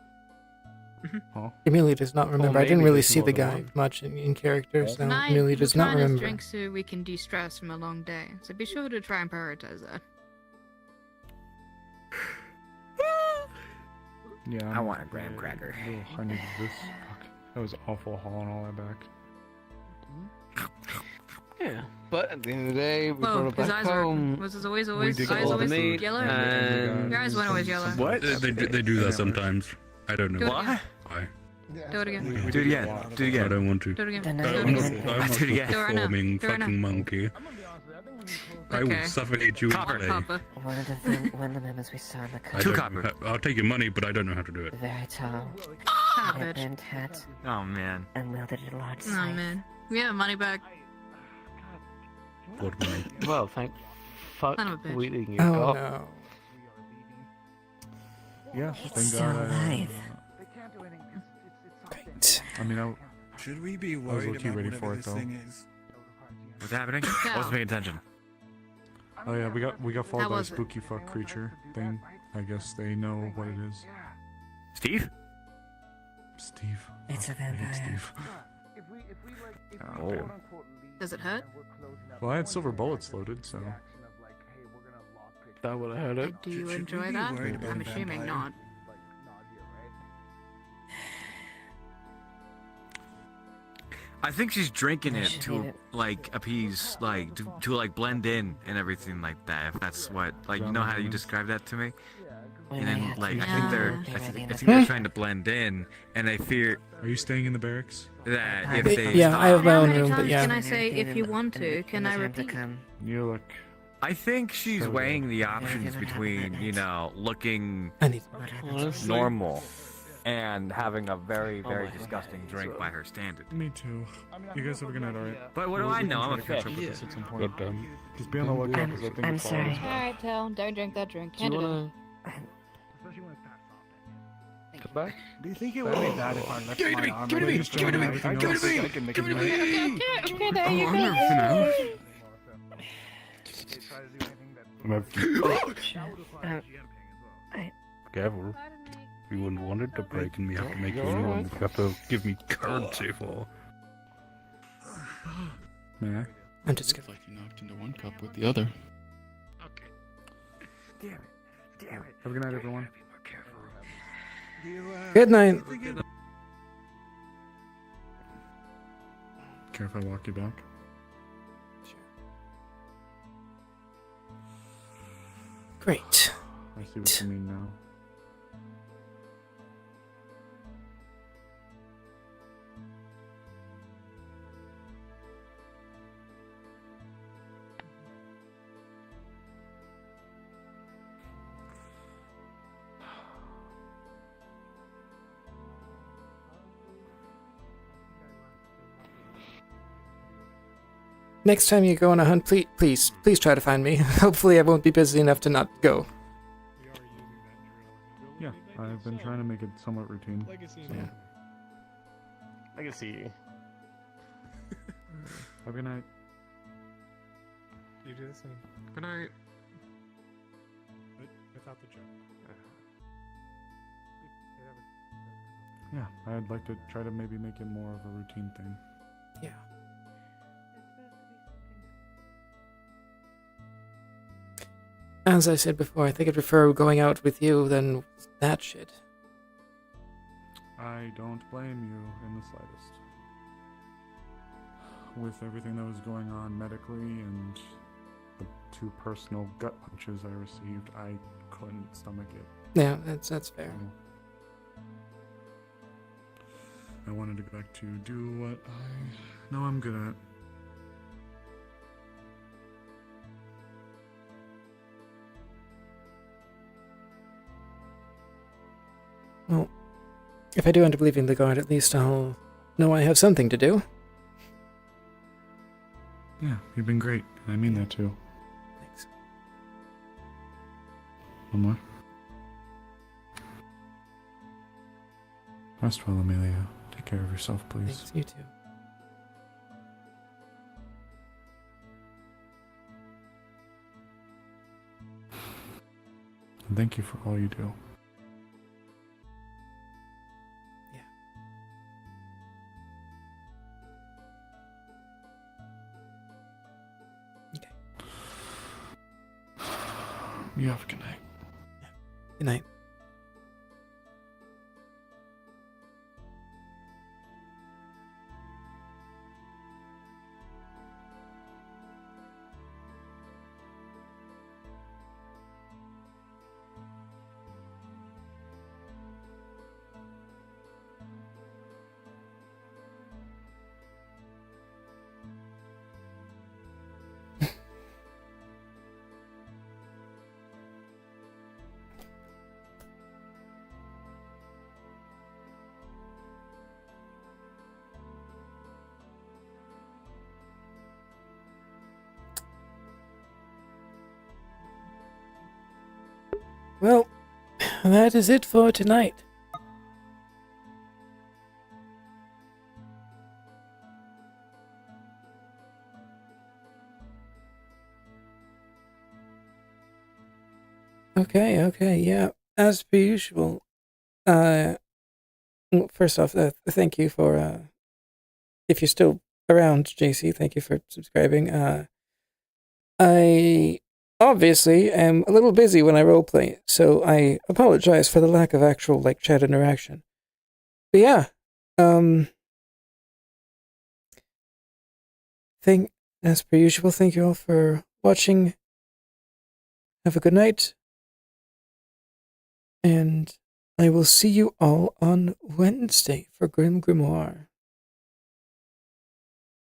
Amelia does not remember. I maybe didn't really there's see no the other guy one. much in character, so Tonight, Amelia we're does not trying to remember. drink so we can de-stress from a long day. So be sure to try and prioritize that. Yeah. I want a graham cracker. I need this. Fuck. That was awful hauling all that back. Yeah, but at the end of the day, we Whoa, brought it his back eyes are home. was his always did eyes all the always meat, yellow? and Your eyes weren't always yellow. What? They do that sometimes. I don't know Do it why. again. Why? Do it again. Do it again. Do it again. I don't want to. Do it again. Then Do it I'm again. not, I'm Do it again. not Do it right now. performing Do it right fucking now. monkey. I Okay. will suffocate you in Copper. play. Papa. One of the members we saw in the I car. Two don't copper. I'll take your money, but I don't know how to do it. Very tall, Ah, had a bitch. bent hat, Oh man. and wielded a large Oh scythe. man. We have money back. What money? Well, thank fuck Son of a bitch. we didn't get Oh caught. no. Yeah, He's thank still God. alive. Great. I mean, Should we be I was worried low-key about ready whatever for it this though. thing is? What's happening? I wasn't paying attention. Oh yeah, we got followed How by a was it? spooky fuck creature thing. I guess they know what it is. Steve? Steve. It's a I hate vampire. Steve. Oh. Does it hurt? Well, I had silver bullets loaded, so. That would have hurt it. Do you Should we enjoy be that? worried about I'm a assuming vampire? not. I think she's drinking I it should to eat it. like appease, like to like blend in and everything like that. If that's what, like, you know how you describe that to me. We And may then have to like I leave think they're, by the I think end of they're the trying to blend in, and they fear Are you staying in the barracks? that if Yeah, they Yeah, I have my How own many room, but times yeah. can I say if you want to? in Can the I time to repeat? come. You look. I think she's So weighing the give options it half a between, minute. you know, looking I need. What happens? Honestly, normal and having a very, Oh very my disgusting drink by her standard. Me too. You guys have a good night, alright? But what do I know? I'm a catch fish. up with this at some point. But Just be on the lookout I'm- because I think I'm we followed sorry. us back. Alright, Tal, don't drink that drink. do you Hand it over. wanna come back? Do you think it would be bad if I left my arm? give it to me, give it to me, Everything give it else? to me, I can make give it to it me. nice. Okay, there you I'm go. nervous now. Careful. You wouldn't want it to break and me have to make you a new one. You have to give me currency for. May I? I'm just It's like you knocked into one cup with the other. Have a good night, everyone. Good night. Care if I walk you back? Great. I see what you mean now. Next time you go on a hunt, please try to find me. Hopefully I won't be busy enough to not go. Yeah, I've been trying to make it somewhat routine. Yeah. Legacy. Have a good night. You do the same. Good night. Without the joke. Yeah, I'd like to try to maybe make it more of a routine thing. Yeah. As I said before, I think I'd prefer going out with you than that shit. I don't blame you in the slightest. With everything that was going on medically and the 2 personal gut punches I received, I couldn't stomach it. Yeah, that's fair. I wanted to go back to do what I know I'm good at. Well, if I do end up leaving the guard, at least I'll know I have something to do. Yeah, you've been great. And I mean that too. Thanks. One more. Rest well, Amelia. Take care of yourself, please. Thanks, you too. And thank you for all you do. You have a good night. Good night. Well, that is it for tonight. Okay, yeah. As per usual, well, first off, thank you for, if you're still around, JC, thank you for subscribing. I obviously am a little busy when I roleplay, so I apologize for the lack of actual, like, chat interaction. But yeah, as per usual, thank you all for watching. Have a good night. And I will see you all on Wednesday for Grim Grimoire.